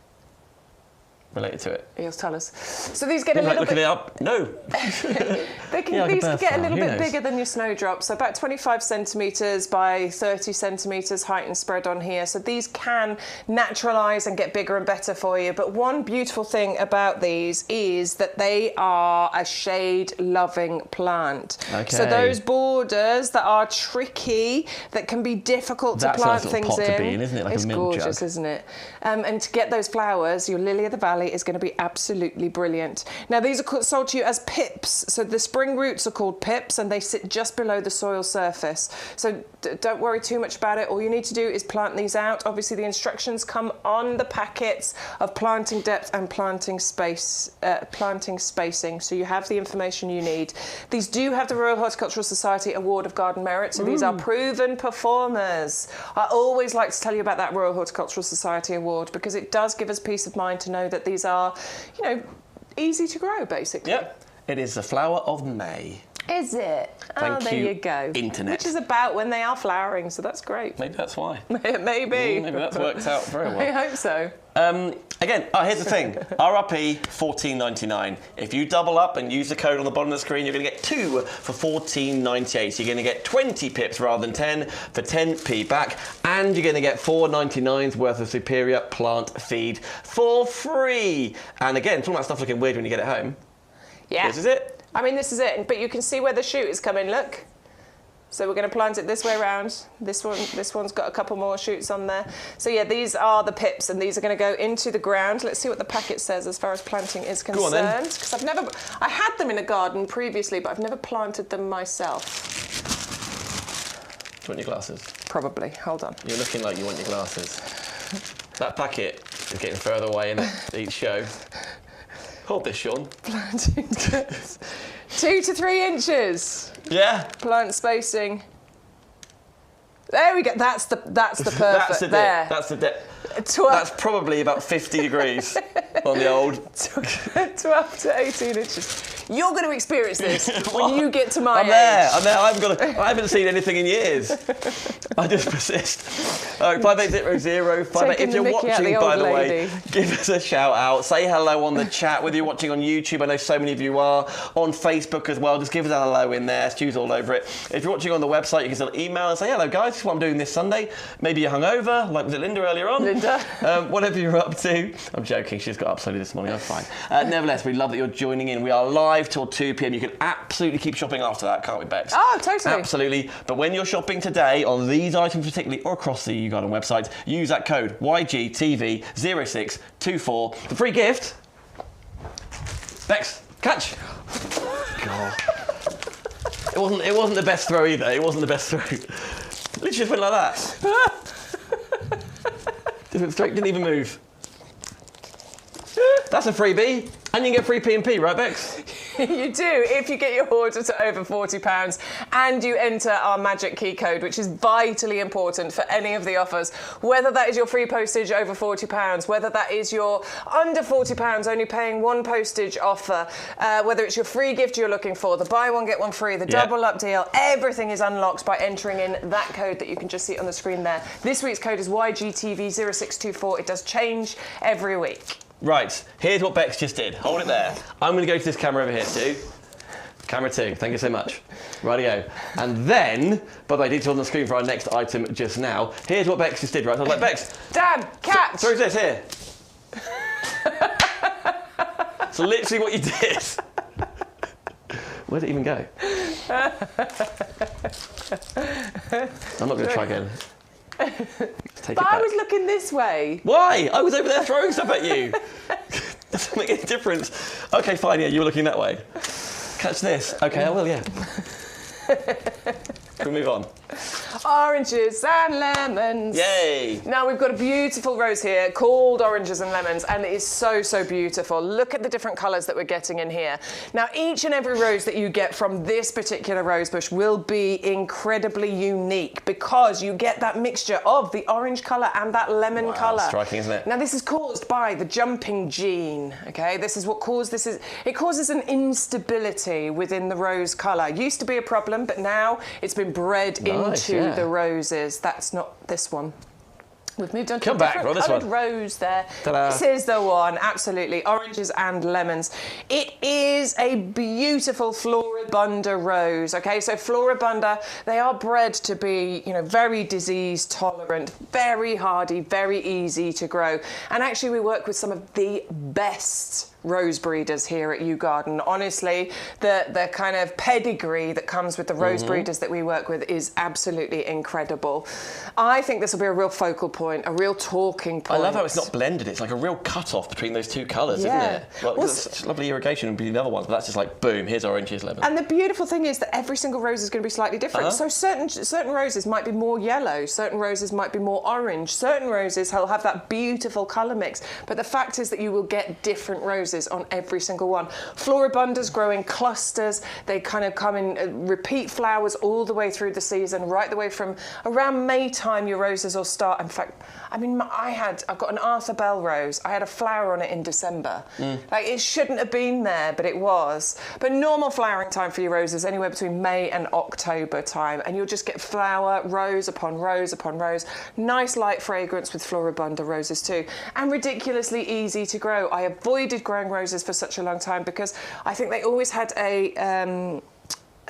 related to it. He'll tell us. So these get a little bit... Looking it up? No. These can get a little bit bigger than your snowdrops. So about 25 centimetres by 30 centimetres height and spread on here. So these can naturalise and get bigger and better for you. But one beautiful thing about these is that they are a shade-loving plant. Okay. So those borders that are tricky, that can be difficult to plant things in. That's a nice little pot to be in, isn't it? Like it's a milk gorgeous, jug. isn't it? And to get those flowers, your Lily of the Valley valley is going to be absolutely brilliant. Now, these are sold to you as pips. So the spring roots are called pips, and they sit just below the soil surface. So don't worry too much about it. All you need to do is plant these out. Obviously, the instructions come on the packets of planting depth and planting spacing. So you have the information you need. These do have the Royal Horticultural Society Award of Garden Merit. So these are proven performers. I always like to tell you about that Royal Horticultural Society Award because it does give us peace of mind to know that these are, you know, easy to grow, basically. Yep. It is the flower of May. Is it? Thank there you, you go. Internet. Which is about when they are flowering, so that's great. Maybe that's why. Maybe. Maybe that's worked out very well. I hope so. Again, here's the thing. RRP, $14.99. If you double up and use the code on the bottom of the screen, you're going to get 2 for $14.98. So you're going to get 20 pips rather than 10 for 10p back. And you're going to get $4.99's worth of Superior plant feed for free. And again, talking about stuff looking weird when you get it home. Yeah. This is it. I mean, this is it. But you can see where the shoot is coming, look. So we're going to plant it this way around. This one's got a couple more shoots on there. So yeah, these are the pips, and these are going to go into the ground. Let's see what the packet says as far as planting is concerned. Go on then. Because I had them in a garden previously, but I've never planted them myself. Do you want your glasses? Probably. Hold on. You're looking like you want your glasses. That packet is getting further away in each show. Hold this, Sean. Planting depth. 2 to 3 inches. Yeah. Plant spacing. There we go. That's the perfect. That's the there. depth. That's the depth. That's probably about 50 degrees on the old. 12 to 18 inches. You're going to experience this when you get to my age. I'm there. I haven't seen anything in years. I just persist. 5800 Taking If you're the mickey out watching, the by old the way, lady. give us a shout out. Say hello on the chat. Whether you're watching on YouTube, I know so many of you are. On Facebook as well. Just give us a hello in there. Stu's all over it. If you're watching on the website, you can still email and say, hello guys, this is what I'm doing this Sunday. Maybe you're hungover, like was it Linda earlier on? Linda. Whatever you're up to. I'm joking. She's got up slowly this morning. I'm fine. Nevertheless, we love that you're joining in. We are live till 2 p.m. You can absolutely keep shopping after that, can't we, Bex? Oh, totally. Absolutely. But when you're shopping today on these items particularly, or across the YouGarden website, use that code YGTV0624 for free gift. Bex, catch. God. It wasn't the best throw either. It wasn't the best throw. Literally just went like that. Just went straight, didn't even move. That's a freebie. And you can get free P&P, right, Bex? You do, if you get your order to over £40 and you enter our magic key code, which is vitally important for any of the offers, whether that is your free postage over £40, whether that is your under £40 only paying 1 postage offer, whether it's your free gift you're looking for, the buy one get one free, the double up deal, everything is unlocked by entering in that code that you can just see on the screen there. This week's code is YGTV0624. It does change every week. Right, here's what Bex just did. Hold it there. I'm going to go to this camera over here, Stu. Camera 2, thank you so much. Rightio. And then, by the way, details on the screen for our next item just now. Here's what Bex just did, right? So I was like, Bex. Dan, catch! So this here. So literally what you did. Where did it even go? I'm not going to try again. Take But it back. I was looking this way. Why? I was over there throwing stuff at you. Doesn't make any difference. Okay, fine, yeah, you were looking that way. Catch this. Okay, I will, yeah. Can we move on? Oranges and lemons. Yay! Now we've got a beautiful rose here called Oranges and Lemons, and it is so, so beautiful. Look at the different colours that we're getting in here. Now, each and every rose that you get from this particular rose bush will be incredibly unique because you get that mixture of the orange colour and that lemon colour. Striking, isn't it? Now, this is caused by the jumping gene, okay? This is what it causes an instability within the rose colour. Used to be a problem, but now it's been bred into the roses. That's not this one. We've moved on to a different coloured rose there. Ta-da. This is the one, absolutely. Oranges and lemons. It is a beautiful Floribunda rose, okay? So Floribunda, they are bred to be, you know, very disease tolerant, very hardy, very easy to grow. And actually we work with some of the best rose breeders here at YouGarden. Honestly, the kind of pedigree that comes with the rose breeders that we work with is absolutely incredible. I think this will be a real focal point, a real talking point. I love how it's not blended. It's like a real cut-off between those two colours, isn't it? Well, there's such lovely irrigation between the other ones, but that's just like, boom, here's orange, here's lemon. And the beautiful thing is that every single rose is going to be slightly different. So certain roses might be more yellow, certain roses might be more orange, certain roses will have that beautiful colour mix. But the fact is that you will get different roses on every single one. Floribundas grow in clusters. They kind of come in repeat flowers all the way through the season, right the way from around May time your roses will start. In fact, I mean, I've got an Arthur Bell rose. I had a flower on it in December. Like, it shouldn't have been there, but it was. But normal flowering time for your roses anywhere between May and October time, and you'll just get flower, rose upon rose upon rose. Nice light fragrance with Floribunda roses too, and ridiculously easy to grow. I avoided growing roses for such a long time because I think they always had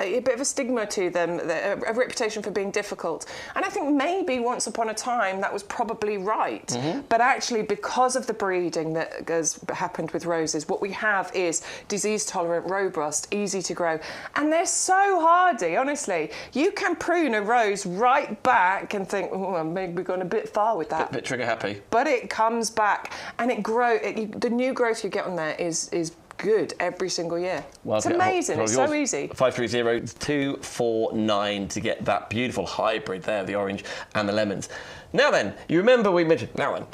a bit of a stigma to them, a reputation for being difficult. And I think maybe once upon a time that was probably right. But actually, because of the breeding that has happened with roses, what we have is disease tolerant, robust, easy to grow. And they're so hardy, honestly. You can prune a rose right back and think, oh, maybe we've gone a bit far with that. Bit trigger happy. But it comes back and it grows. The new growth you get on there is good every single year. Well, it's amazing. It's so easy. 530249 to get that beautiful hybrid there, the orange and the lemons. Now then, you remember we mentioned about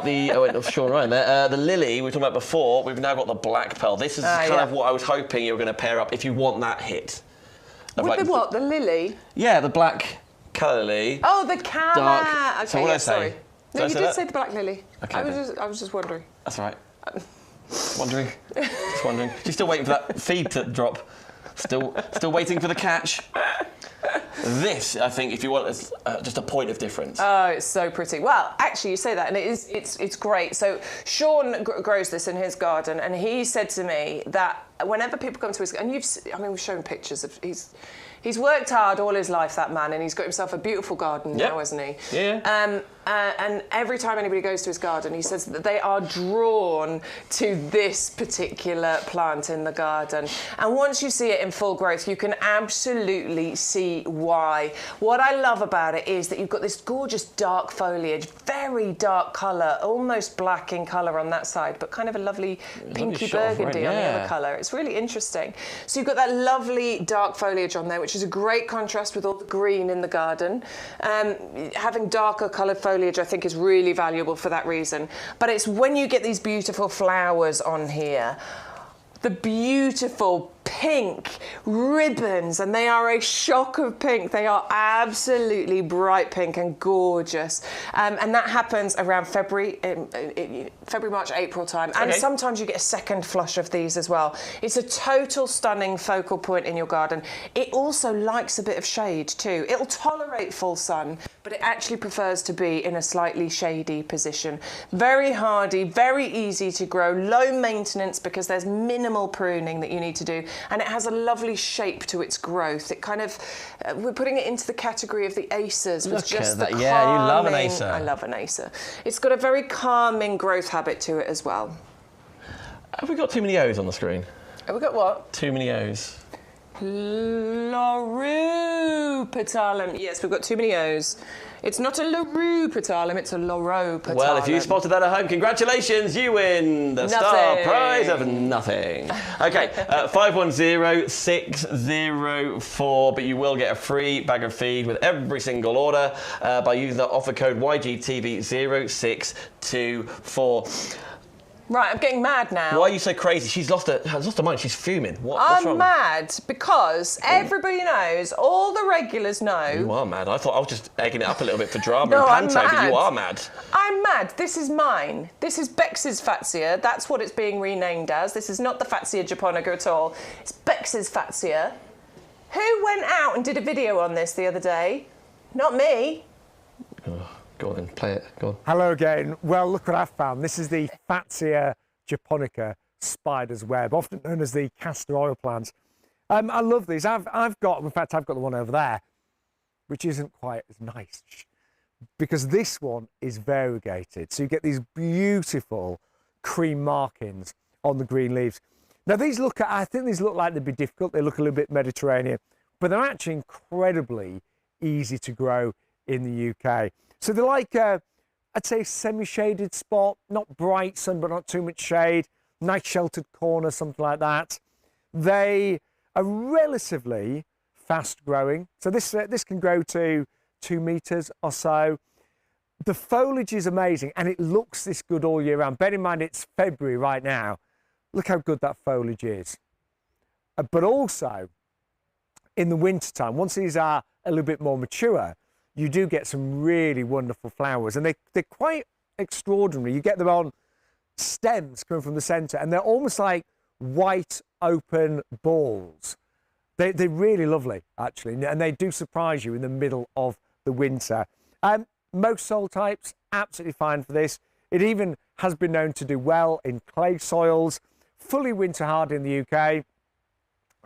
the Sean Ryan there, the lily we were talking about before. We've now got the black pearl. This is kind of what I was hoping you were going to pair up if you want that hit. With the what? The lily? Yeah, the black curly. Oh, the Cama. Dark. Okay, so what did I say? Sorry. No, you did say the black lily. Okay. I was just wondering. That's all right. Just wondering. She's still waiting for that feed to drop. Still waiting for the catch. This, I think, if you want, is just a point of difference. Oh, it's so pretty. Well, actually, you say that, and it's great. So Sean grows this in his garden, and he said to me that whenever people come to his, and we've shown pictures of he's worked hard all his life, that man, and he's got himself a beautiful garden now, hasn't he? Yeah. And every time anybody goes to his garden, he says that they are drawn to this particular plant in the garden. And once you see it in full growth, you can absolutely see why. What I love about it is that you've got this gorgeous dark foliage, very dark colour, almost black in colour on that side, but kind of a lovely pinky burgundy on the other colour. It's really interesting. So you've got that lovely dark foliage on there, which is a great contrast with all the green in the garden. Having darker coloured foliage, I think, is really valuable for that reason. But it's when you get these beautiful flowers on here, the beautiful pink ribbons, and they are a shock of pink. They are absolutely bright pink and gorgeous, and that happens around February, March, April time. And sometimes you get a second flush of these as well. It's a total stunning focal point in your garden. It also likes a bit of shade too. It'll tolerate full sun, but it actually prefers to be in a slightly shady position. Very hardy, very easy to grow, low maintenance because there's minimal pruning that you need to do. And it has a lovely shape to its growth. It kind of, we're putting it into the category of the acers. Look just at the that. Yeah, you love an calming, acer. I love an acer. It's got a very calming growth habit to it as well. Have we got too many O's on the screen? Have we got what? Too many O's. LaRue petalum. Yes, we've got too many O's. It's not a LaRue petalum, it's a Laurel petalum. Well, if you spotted that at home, congratulations, you win the star prize of nothing. Okay, 510604, but you will get a free bag of feed with every single order by using the offer code YGTV0624. Right, I'm getting mad now. Why are you so crazy? She's lost her mind. She's fuming. What's wrong? I'm mad because everybody knows, all the regulars know. You are mad. I thought I was just egging it up a little bit for drama No, and panto, I'm but you mad. are mad. I'm mad. This is mine. This is Bex's Fatsia. That's what it's being renamed as. This is not the Fatsia japonica at all. It's Bex's Fatsia. Who went out and did a video on this the other day? Not me. Oh, go on then, play it. Go on. Hello again. Well, look what I've found. This is the Fatsia japonica spider's web, often known as the castor oil plant. I love these. I've got the one over there, which isn't quite as nice, because this one is variegated. So you get these beautiful cream markings on the green leaves. Now I think these look like they'd be difficult. They look a little bit Mediterranean, but they're actually incredibly easy to grow in the UK. So they're like, I'd say semi-shaded spot, not bright sun, but not too much shade, nice sheltered corner, something like that. They are relatively fast growing. So this can grow to 2 meters or so. The foliage is amazing and it looks this good all year round. Bear in mind it's February right now. Look how good that foliage is. But also in the wintertime, once these are a little bit more mature, you do get some really wonderful flowers and they're quite extraordinary. You get them on stems coming from the centre and they're almost like white open balls. They're really lovely actually, and they do surprise you in the middle of the winter. Most soil types absolutely fine for this. It even has been known to do well in clay soils, fully winter hard in the UK.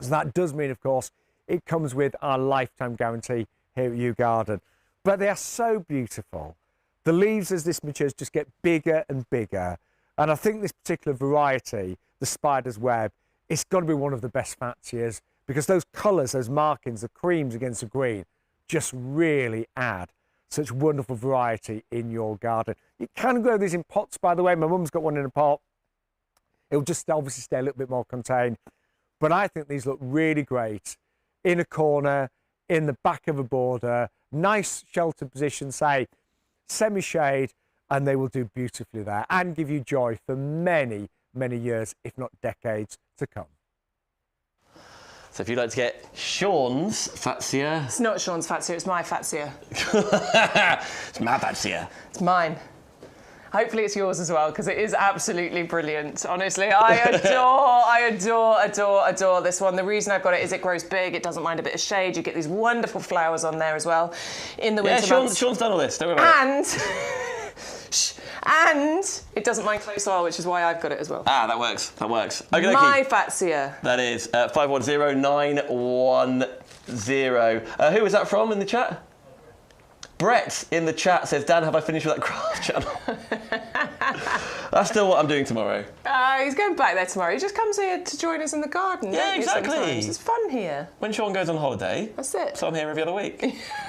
So that does mean, of course, it comes with our lifetime guarantee here at YouGarden. But they are so beautiful. The leaves as this matures just get bigger and bigger. And I think this particular variety, the spider's web, it's got to be one of the best fancias because those colours, those markings, the creams against the green, just really add such wonderful variety in your garden. You can grow these in pots, by the way. My mum's got one in a pot. It'll just obviously stay a little bit more contained. But I think these look really great in a corner, in the back of a border, nice sheltered position, say semi-shade, and they will do beautifully there and give you joy for many, many years, if not decades to come. So if you'd like to get Sean's Fatsia... It's not Sean's Fatsia, it's my Fatsia. It's my Fatsia. It's mine. Hopefully it's yours as well, because it is absolutely brilliant. Honestly, I adore this one. The reason I've got it is it grows big, it doesn't mind a bit of shade, you get these wonderful flowers on there as well in the winter months. Sean's done all this, don't worry about it. And it doesn't mind clay soil, which is why I've got it as well. Ah, that works. Okay, my Fatsia. That is 510910. Who was that from in the chat? Brett in the chat says, Dan, have I finished with that craft channel? That's still what I'm doing tomorrow. He's going back there tomorrow. He just comes here to join us in the garden. Yeah, exactly. Sometimes. It's fun here. When Sean goes on holiday, that's it. So I'm here every other week.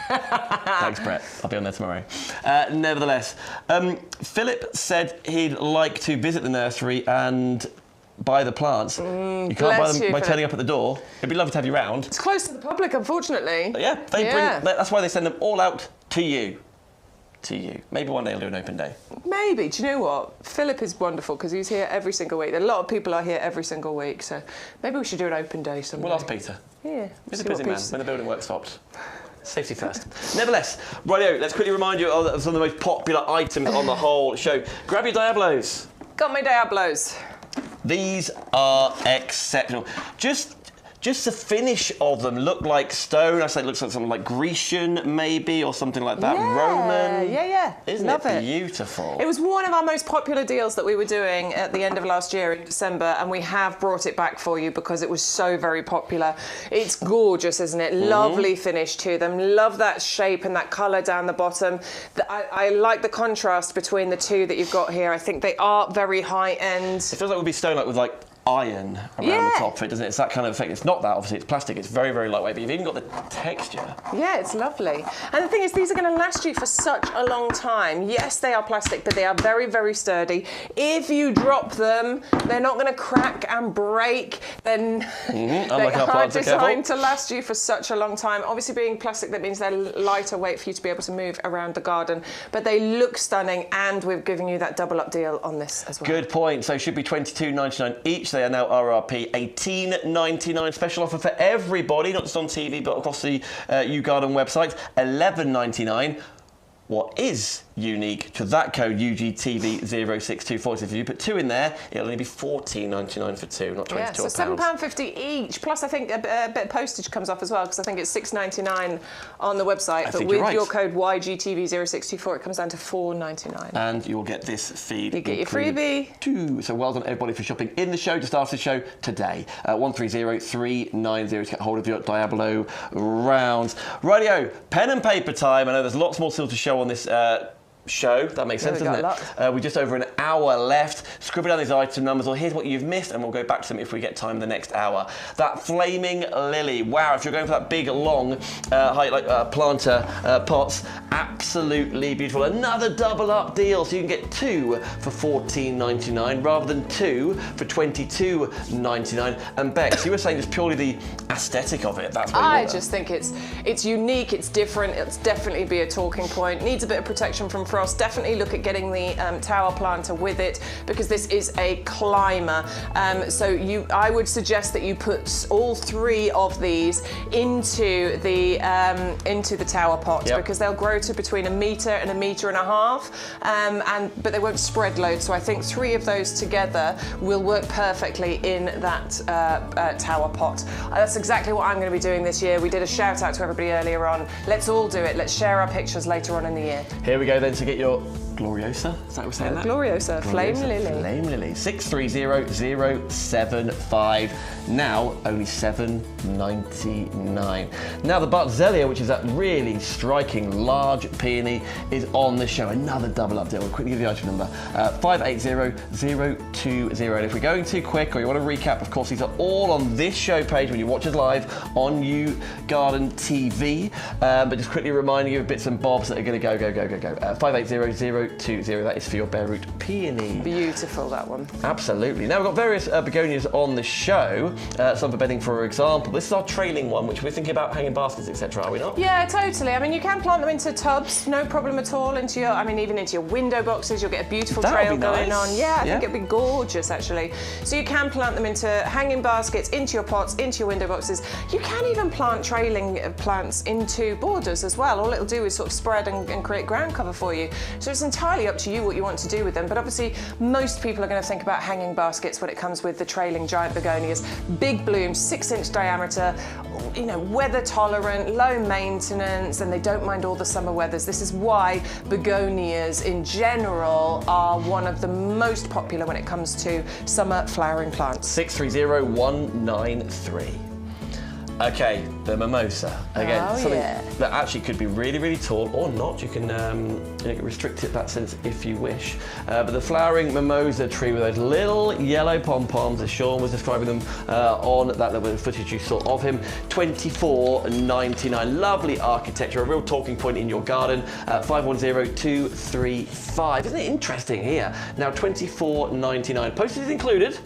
Thanks, Brett. I'll be on there tomorrow. Nevertheless, Philip said he'd like to visit the nursery and buy the plants. You can't buy them by turning up at the door. It'd be lovely to have you round. It's close to the public, unfortunately. But yeah, bring. That's why they send them all out to you. Maybe one day I'll do an open day. Maybe. Do you know what? Philip is wonderful because he's here every single week. A lot of people are here every single week, so maybe we should do an open day someday. We'll ask Peter. Yeah. He's a busy man when the building work stops. Safety first. Nevertheless, rightio, let's quickly remind you of some of the most popular items on the whole show. Grab your Diablos. Got my Diablos. These are exceptional. Just the finish of them look like stone. I say it looks like something like Grecian, maybe, or something like that. Yeah, Roman. Yeah. Isn't it beautiful? It was one of our most popular deals that we were doing at the end of last year in December, and we have brought it back for you because it was so very popular. It's gorgeous, isn't it? Lovely finish to them. Love that shape and that colour down the bottom. I like the contrast between the two that you've got here. I think they are very high end. It feels like it would be stone, like with like iron around the top of it, doesn't it? It's that kind of effect. It's not that, obviously, it's plastic. It's very, very lightweight, but you've even got the texture. Yeah, it's lovely. And the thing is, these are going to last you for such a long time. Yes, they are plastic, but they are very, very sturdy. If you drop them, they're not going to crack and break. Then they are designed to last you for such a long time. Obviously, being plastic, that means they're lighter weight for you to be able to move around the garden. But they look stunning, and we're giving you that double up deal on this as well. Good point. So it should be $22.99 each. They are now RRP $18.99. Special offer for everybody, not just on TV, but across the YouGarden website. $11.99. What is unique to that code, UGTV0624? So if you put 2 in there, it'll only be $14.99 for 2, not £22. Yeah, so £7.50 each. Plus, I think a bit of postage comes off as well, because I think it's $6.99 on the website. But with your code YGTV0624, it comes down to $4.99. And you'll get this feed. You get your freebie too. So well done, everybody, for shopping in the show just after the show today. 130390 to get hold of your Diablo rounds. Rightio, pen and paper time. I know there's lots more still to show on this show. That makes sense, doesn't it? We're just over an hour left. Scribble down these item numbers, or here's what you've missed, and we'll go back to them if we get time in the next hour. That flaming lily. Wow, if you're going for that big, long, planter pots, absolutely beautiful. Another double up deal, so you can get 2 for $14.99 rather than 2 for $22.99. And Bex, you were saying it's purely the aesthetic of it. That's what I just think it's unique, it's different, it's definitely be a talking point. Needs a bit of protection from frost. Definitely look at getting the tower planter with it, because this is a climber. I would suggest that you put all 3 of these into the tower pot, because they'll grow to between 1 metre and 1.5 metres, but they won't spread loads. So I think 3 of those together will work perfectly in that tower pot. That's exactly what I'm going to be doing this year. We did a shout out to everybody earlier on. Let's all do it. Let's share our pictures later on in the year. Here we go then to get your Gloriosa. Is that what we're saying? Gloriosa, Flame Lily. Flame Lily. 630075. Now only $7.99. Now the Bartzellia, which is that really striking large peony, is on the show. Another double up deal. We'll quickly give you the item number. 580020. And if we're going too quick or you want to recap, of course, these are all on this show page when you watch us live on YouGarden TV. But just quickly reminding you of bits and bobs that are going to go. 580020. That is for your bare root peony. Beautiful, that one. Absolutely. Now we've got various begonias on the show. Some for bedding, for example. This is our trailing one, which we're thinking about hanging baskets, etc. Are we not? Yeah, totally. I mean, you can plant them into tubs, no problem at all. Even into your window boxes, you'll get a beautiful trail going on. Yeah, I think it'd be gorgeous, actually. So you can plant them into hanging baskets, into your pots, into your window boxes. You can even plant trailing plants into borders as well. All it'll do is sort of spread and create ground cover for you. So it's entirely up to you what you want to do with them. But obviously, most people are going to think about hanging baskets when it comes with the trailing giant begonias. Big blooms, 6-inch diameter, weather tolerant, low maintenance, and they don't mind all the summer weathers. This is why begonias in general are one of the most popular when it comes to summer flowering plants. 630193. Okay, the mimosa. Again, something that actually could be really, really tall or not. You can restrict it that sense if you wish. But the flowering mimosa tree with those little yellow pom-poms, as Sean was describing them on that little footage you saw of him, $24.99. Lovely architecture, a real talking point in your garden. 510235. Isn't it interesting here? Now $24.99. Postage is included.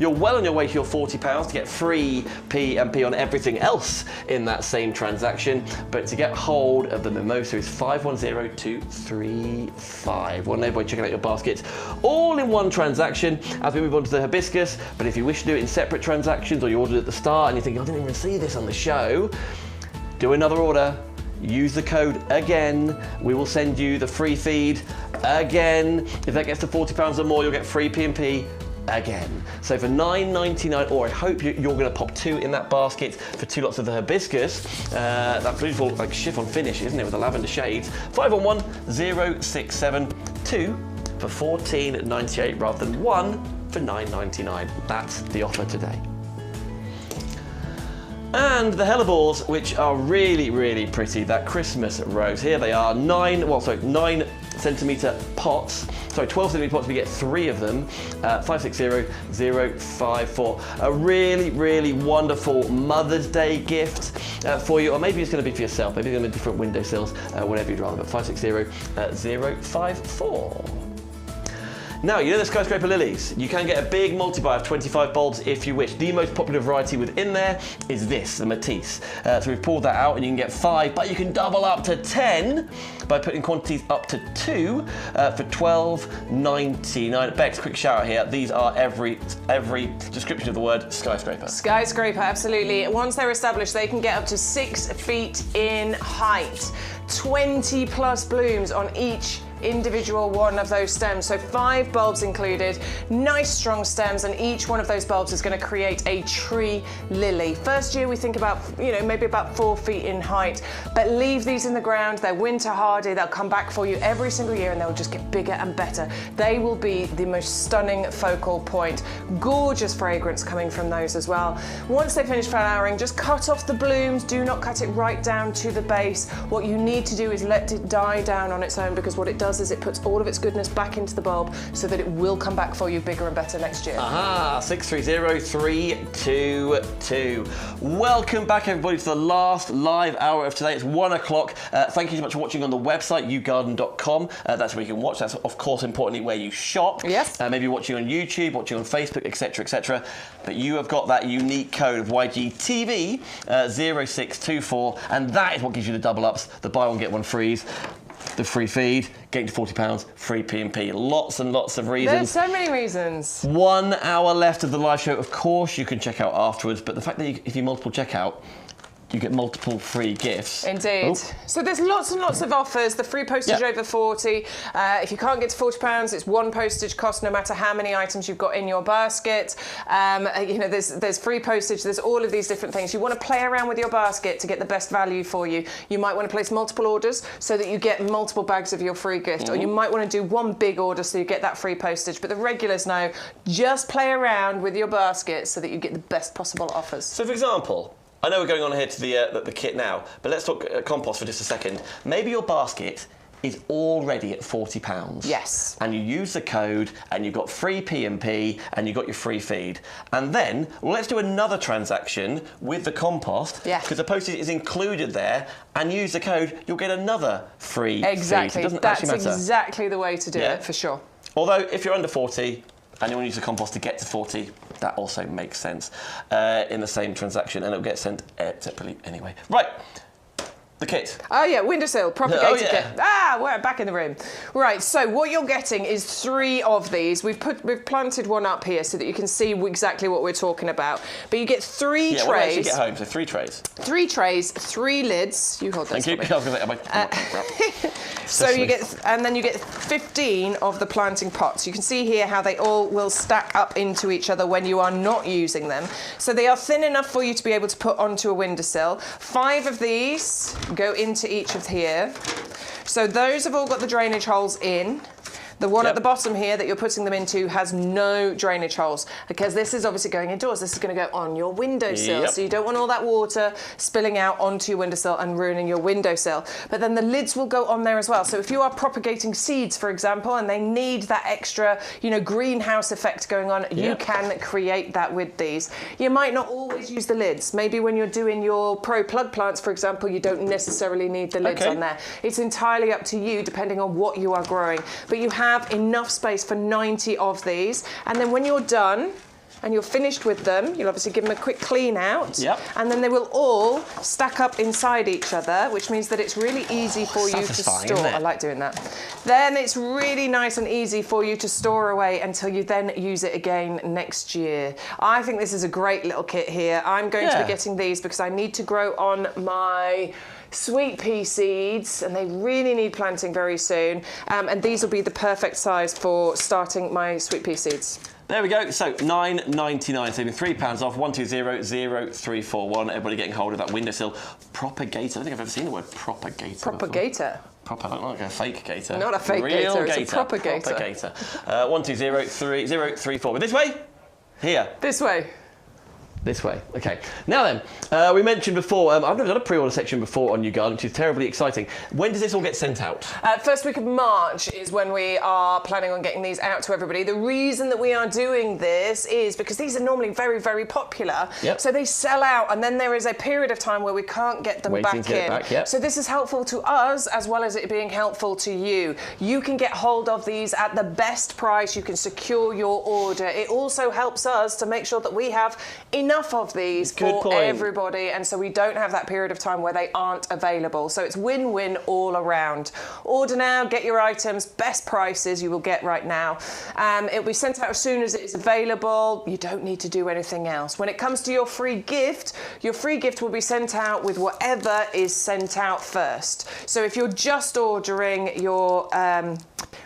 You're well on your way to your £40 to get free P&P on everything else in that same transaction. But to get hold of the mimosa is 510235. Well, no boy, checking out your baskets all in one transaction as we move on to the hibiscus. But if you wish to do it in separate transactions, or you ordered at the start and you think, I didn't even see this on the show, do another order. Use the code again. We will send you the free feed again. If that gets to £40 or more, you'll get free P&P again. So for $9.99, or I hope you're going to pop 2 in that basket for 2 lots of the hibiscus. That beautiful chiffon finish, isn't it, with the lavender shades. 511067. 2 for $14.98 rather than 1 for $9.99. That's the offer today. And the hellebores, which are really, really pretty, that Christmas rose. Here they are, 9 centimetre pots. Sorry, 12 centimetre pots, we get 3 of them. 560054. A really, really wonderful Mother's Day gift for you, or maybe it's going to be for yourself. Maybe it's going to be different windowsills, whatever you'd rather, but 560054. Now, you know the skyscraper lilies? You can get a big multi-buy of 25 bulbs if you wish. The most popular variety within there is this, the Matisse. So we've pulled that out and you can get 5, but you can double up to 10 by putting quantities up to 2 for $12.99. Bex, quick shout out here. These are every description of the word skyscraper. Skyscraper, absolutely. Once they're established, they can get up to 6 feet in height. 20 plus blooms on each individual one of those stems, so 5 bulbs included, nice strong stems, and each one of those bulbs is going to create a tree lily. First year we think about, maybe about 4 feet in height, but leave these in the ground. They're winter hardy, they'll come back for you every single year and they'll just get bigger and better. They will be the most stunning focal point. Gorgeous fragrance coming from those as well. Once they finish flowering, just cut off the blooms, do not cut it right down to the base. What you need need to do is let it die down on its own, because what it does is it puts all of its goodness back into the bulb so that it will come back for you bigger and better next year. Aha, 630322. Welcome back, everybody, to the last live hour of today. It's 1 o'clock. Thank you so much for watching on the website, YouGarden.com. That's where you can watch. That's, of course, importantly, where you shop. Yes. Maybe watching on YouTube, watching on Facebook, etc., etc. But you have got that unique code of YGTV 0624, and that is what gives you the double ups, the buy one get one frees, the free feed, getting to £40, free P&P. Lots and lots of reasons. There's so many reasons. 1 hour left of the live show. Of course, you can check out afterwards, but the fact that if you multiple checkout, you get multiple free gifts. Indeed. Oh. So there's lots and lots of offers. The free postage over 40. If you can't get to £40, it's one postage cost no matter how many items you've got in your basket. You know, there's free postage. There's all of these different things. You want to play around with your basket to get the best value for you. You might want to place multiple orders so that you get multiple bags of your free gift, or you might want to do one big order so you get that free postage. But the regulars know, just play around with your basket so that you get the best possible offers. So, for example, I know we're going on here to the kit now, but let's talk compost for just a second. Maybe your basket is already at £40. Yes. And you use the code, and you've got free P&P, and you've got your free feed. And then, well, let's do another transaction with the compost, because the postage is included there, and use the code, you'll get another free feed. Exactly. It doesn't That's actually matter. exactly the way to do it, for sure. Although, if you're under 40, and you want to use the compost to get to 40, that also makes sense in the same transaction, and it'll get sent separately anyway. Right, the kit. Oh yeah, windowsill, propagator yeah. kit. We're back in the room. Right, so what you're getting is 3 of these. We've planted one up here so that you can see exactly what we're talking about. But you get 3 trays. What do I actually get home? So 3 trays. 3 trays, 3 lids. You hold those. Thank you. For me. I was going to say, So you get, and then you get 15 of the planting pots. You can see here how they all will stack up into each other when you are not using them. So they are thin enough for you to be able to put onto a windowsill. 5 of these go into each of here. So those have all got the drainage holes in. The one at the bottom here that you're putting them into has no drainage holes, because this is obviously going indoors. This is going to go on your windowsill. So you don't want all that water spilling out onto your windowsill and ruining your windowsill. But then the lids will go on there as well. So if you are propagating seeds, for example, and they need that extra, you know, greenhouse effect going on, you can create that with these. You might not always use the lids. Maybe when you're doing your pro plug plants, for example, you don't necessarily need the lids on there. It's entirely up to you, depending on what you are growing. But you have enough space for 90 of these, and then when you're done and you're finished with them, you'll obviously give them a quick clean out, and then they will all stack up inside each other, which means that it's really easy for you to store. I like doing that. Then it's really nice and easy for you to store away until you then use it again next year. I think this is a great little kit here. I'm going to be getting these because I need to grow on my sweet pea seeds, and they really need planting very soon, and these will be the perfect size for starting my sweet pea seeds. There we go. So £9.99, saving £3 off. 120341. Everybody getting hold of that windowsill propagator. I don't think I've ever seen the word propagator. Propagator. I don't like a fake gator. Not a fake gator. It's a propagator. Propagator. 120334. But this way. Here. This way. This way. Okay. Now then, we mentioned before, I've never done a pre-order section before on YouGarden, which is terribly exciting. When does this all get sent out? First week of March is when we are planning on getting these out to everybody. The reason that we are doing this is because these are normally very, very popular. So they sell out, and then there is a period of time where we can't get them back in. So this is helpful to us as well as it being helpful to you. You can get hold of these at the best price. You can secure your order. It also helps us to make sure that we have enough of these for everybody, and so we don't have that period of time where they aren't available. So it's win-win all around. Order now, get your items, best prices you will get right now. It will be sent out as soon as it is available. You don't need to do anything else. When it comes to your free gift will be sent out with whatever is sent out first. So if you're just ordering your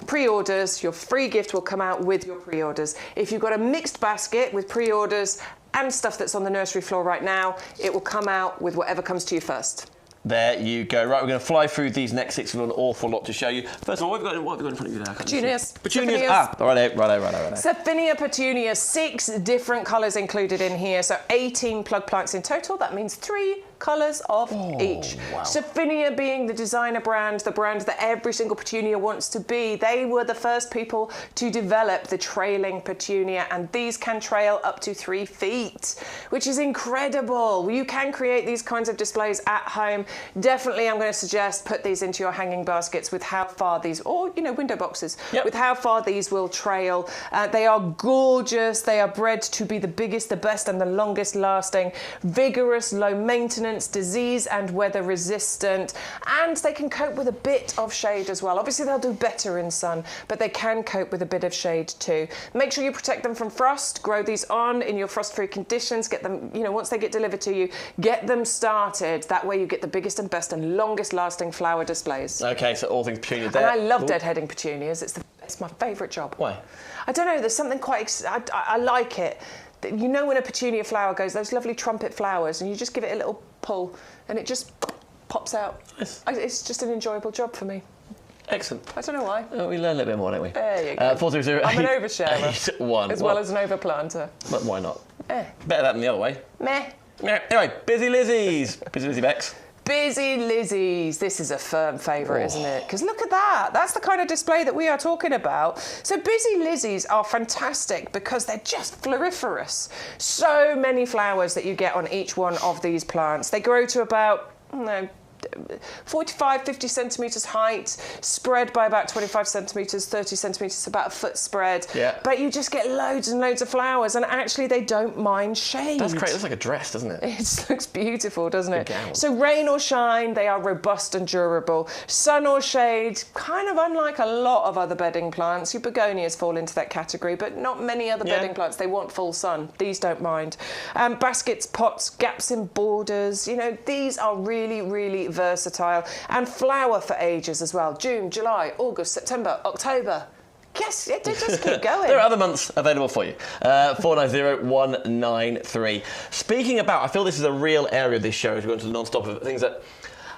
pre-orders, your free gift will come out with your pre-orders. If you've got a mixed basket with pre-orders and stuff that's on the nursery floor right now, it will come out with whatever comes to you first. There you go. Right, we're going to fly through these next 6. We've got an awful lot to show you. First of all, what have we got in front of you there? Petunias. Petunias. Righto. Saphinia petunias, 6 different colours included in here. So 18 plug plants in total. That means 3 colours of each. Wow. Sophinia being the designer brand, the brand that every single petunia wants to be. They were the first people to develop the trailing petunia, and these can trail up to 3 feet, which is incredible. You can create these kinds of displays at home. Definitely, I'm going to suggest put these into your hanging baskets with how far these, or window boxes, with how far these will trail. They are gorgeous. They are bred to be the biggest, the best, and the longest lasting. Vigorous, low maintenance, disease and weather resistant, and they can cope with a bit of shade as well. Obviously, they'll do better in sun, but they can cope with a bit of shade too. Make sure you protect them from frost. Grow these on in your frost-free conditions. Get them, once they get delivered to you, get them started. That way you get the biggest and best and longest lasting flower displays. Okay, so all things petunia there. And I love deadheading petunias. It's my favourite job. Why? I don't know, there's something quite, I like it. You know when a petunia flower goes, those lovely trumpet flowers, and you just give it a little pull and it just pops out. Nice. It's just an enjoyable job for me. Excellent. I don't know why. We learn a little bit more, don't we? There you go. 400 I'm an oversharer. As well as an overplanter. But why not? Eh. Better that than the other way. Meh. Anyway, Busy Lizzie's. Busy Lizzie Bex. Busy Lizzie's. This is a firm favourite, isn't it? Because look at that. That's the kind of display that we are talking about. So Busy Lizzie's are fantastic because they're just floriferous. So many flowers that you get on each one of these plants. They grow to about, 45, 50 centimetres height, spread by about 25 centimetres, 30 centimetres, about a foot spread. Yeah. But you just get loads and loads of flowers, and actually they don't mind shade. That's great. It looks like a dress, doesn't it? It looks beautiful, doesn't it? A gown. So rain or shine, they are robust and durable. Sun or shade, kind of unlike a lot of other bedding plants. Your begonias fall into that category, but not many other bedding plants. They want full sun. These don't mind. Baskets, pots, gaps in borders. These are really, really versatile, and flower for ages as well. June, July, August, September, October. Yes, just keep going. There are other months available for you. 490193. Speaking about, I feel this is a real area of this show as we go into the non-stop of things that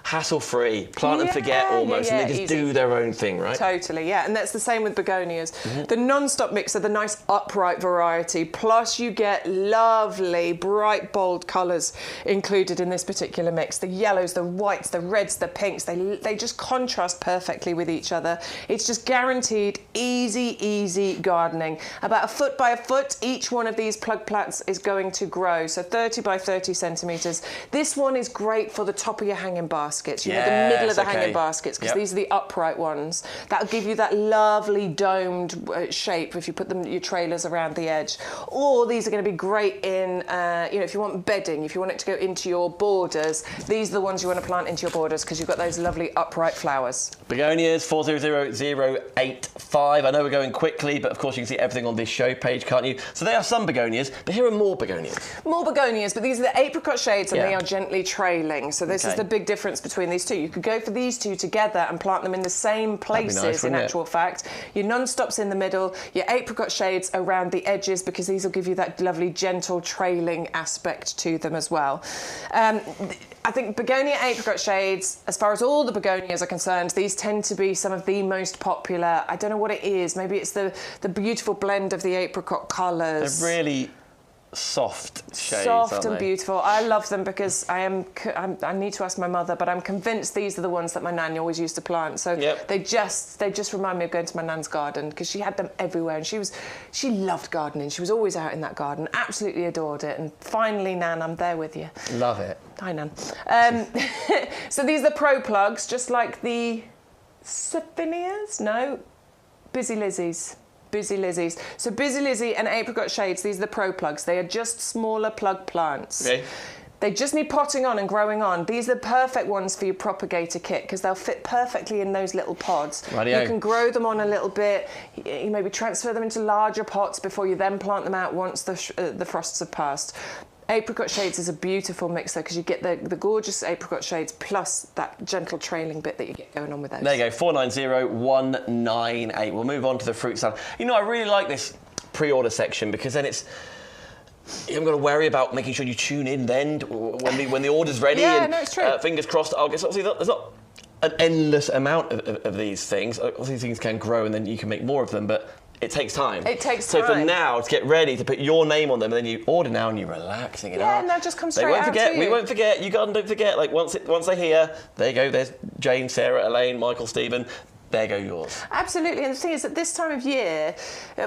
hassle-free, plant and forget almost, and they just do their own thing, right? Totally, yeah, and that's the same with begonias. The non-stop mix are the nice upright variety, plus you get lovely, bright, bold colours included in this particular mix. The yellows, the whites, the reds, the pinks, they just contrast perfectly with each other. It's just guaranteed easy gardening. About a foot by a foot, each one of these plug plants is going to grow, so 30 by 30 centimetres. This one is great for the top of your hanging baskets, the middle of the hanging baskets, because these are the upright ones. That'll give you that lovely domed shape if you put your trailers around the edge. Or these are going to be great in, if you want bedding, if you want it to go into your borders, these are the ones you want to plant into your borders because you've got those lovely upright flowers. Begonias, 400085. I know we're going quickly, but of course you can see everything on this show page, can't you? So there are some begonias, but here are more begonias. More begonias, but these are the apricot shades and they are gently trailing. So this is the big difference between these two. You could go for these two together and plant them in the same places, in actual fact. Your non-stops in the middle, your apricot shades around the edges, because these will give you that lovely gentle trailing aspect to them as well. I think begonia apricot shades, as far as all the begonias are concerned, these tend to be some of the most popular. I don't know what it is. Maybe it's the beautiful blend of the apricot colours. They're really soft shades, soft and beautiful. I love them because I need to ask my mother, but I'm convinced these are the ones that my nan always used to plant. So they just remind me of going to my nan's garden, because she had them everywhere, and she loved gardening. She was always out in that garden, absolutely adored it. And finally, Nan, I'm there with you. Love it. Hi, Nan. So these are pro plugs, just like the Sophinias? No, Busy Lizzie's. Busy Lizzie's. So Busy Lizzie and apricot shades, these are the pro plugs. They are just smaller plug plants. Okay. They just need potting on and growing on. These are the perfect ones for your propagator kit because they'll fit perfectly in those little pods. Radio. You can grow them on a little bit. You maybe transfer them into larger pots before you then plant them out once the frosts have passed. Apricot shades is a beautiful mixer because you get the gorgeous apricot shades plus that gentle trailing bit that you get going on with those. There you go, 490198. We'll move on to the fruit salad. You know, I really like this pre-order section because then you haven't got to worry about making sure you tune in then when the order's ready. Yeah, no, it's true. Fingers crossed. Obviously, there's not an endless amount of these things. Obviously, things can grow and then you can make more of them, but it takes time. It takes so time. So for now, to get ready to put your name on them, and then you order now and you're relaxing it Yeah, up. and they'll just come straight They won't out forget. to you. We won't forget. YouGarden don't forget. Like once they're here, there you go. There's Jane, Sarah, Elaine, Michael, Stephen. There go yours. Absolutely, and the thing is, at this time of year,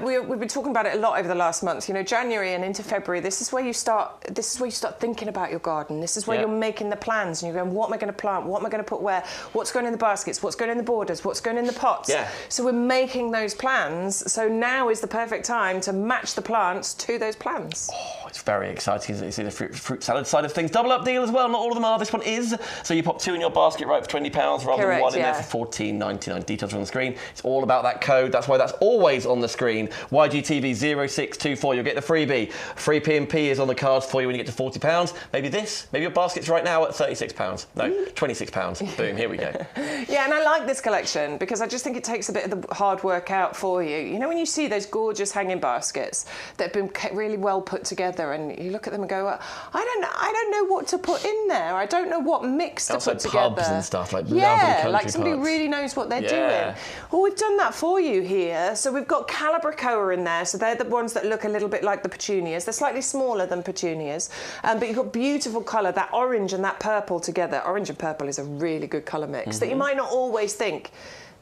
we've been talking about it a lot over the last month. You know, January and into February. This is where you start. This is where you start thinking about your garden. This is where you're making the plans, and you're going, what am I going to plant? What am I going to put where? What's going in the baskets? What's going in the borders? What's going in the pots? Yeah. So we're making those plans. So now is the perfect time to match the plants to those plans. Oh, it's very exciting. You see the fruit salad side of things. Double up deal as well. Not all of them are. This one is. So you pop 2 in your basket, right, for £20 rather than 1 in there for £14.99. Details are on the screen. It's all about that code. That's why that's always on the screen. YGTV 0624. You'll get the freebie. Free P&P is on the cards for you when you get to £40. Maybe this. Maybe your basket's right now at £36. No, £26. Boom. Here we go. Yeah, and I like this collection because I just think it takes a bit of the hard work out for you. You know, when you see those gorgeous hanging baskets that have been really well put together, and you look at them and go, I don't know what to put in there. I don't know what mix to Also put together. pubs and stuff, like lovely yeah, country like somebody pubs. really knows what they're Yeah. doing. Well, we've done that for you here. So we've got Calabricoa in there. So they're the ones that look a little bit like the petunias. They're slightly smaller than petunias, but you've got beautiful colour, that orange and that purple together. Orange and purple is a really good colour mix that you might not always think.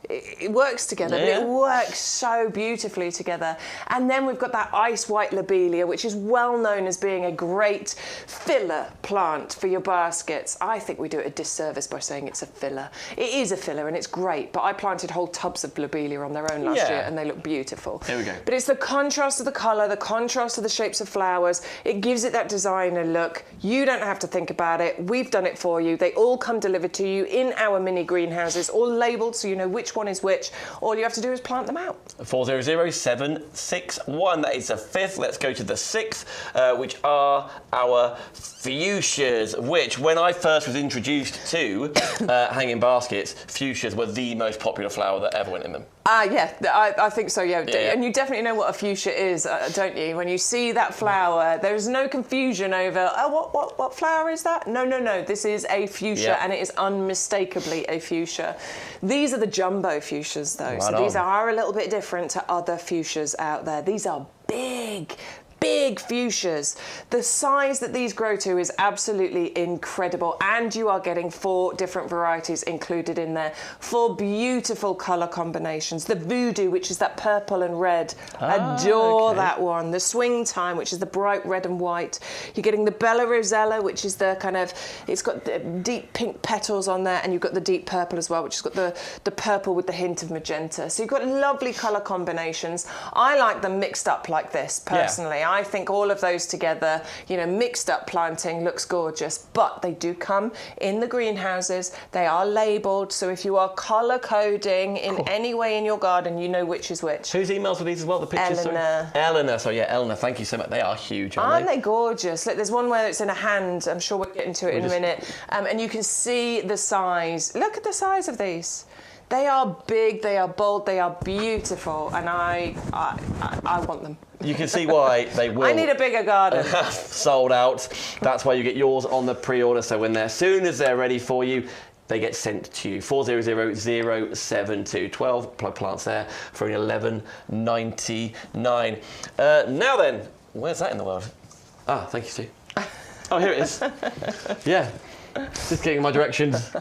It works together, but it works so beautifully together. And then we've got that ice white lobelia, which is well known as being a great filler plant for your baskets. I think we do it a disservice by saying it's a filler. It is a filler and it's great, but I planted whole tubs of lobelia on their own last year and they look beautiful. There we go. But it's the contrast of the colour, the contrast of the shapes of flowers. It gives it that designer look. You don't have to think about it. We've done it for you. They all come delivered to you in our mini greenhouses, all labelled so you know which one is which. All you have to do is plant them out. 400761. That is the 5th. Let's go to the 6th, which are our fuchsias, which when I first was introduced to hanging baskets, fuchsias were the most popular flower that ever went in them. Yeah, I think so, yeah. And you definitely know what a fuchsia is, don't you? When you see that flower, there's no confusion over, what flower is that? No. This is a fuchsia, and it is unmistakably a fuchsia. These are the jumbo fuchsias, though. So these are a little bit different to other fuchsias out there. These are big fuchsias. The size that these grow to is absolutely incredible, and you are getting 4 different varieties included in there. 4 beautiful colour combinations. The Voodoo, which is that purple and red. Adore that one. The Swing Time, which is the bright red and white. You're getting the Bella Rosella, which is the kind of, it's got the deep pink petals on there, and you've got the deep purple as well, which has got the purple with the hint of magenta. So you've got lovely colour combinations. I like them mixed up like this, personally. I think all of those together, you know, mixed up planting looks gorgeous, but they do come in the greenhouses. They are labelled, so if you are colour coding in any way in your garden, you know which is which. Whose emails were these as well? The pictures? Eleanor. Eleanor. So yeah, Eleanor, thank you so much. They are huge, Aren't they gorgeous? Look, there's one where it's in a hand. I'm sure we'll get into it in a minute. And you can see the size. Look at the size of these. They are big, they are bold, they are beautiful, and I want them. You can see why they will. I need a bigger garden. Sold out. That's why you get yours on the pre-order. So when they're, as soon as they're ready for you, they get sent to you. 400072. 12 plants there for $11.99. Now then, where's that in the world? Ah, thank you, Stu. Oh, here it is. Yeah, just getting my directions.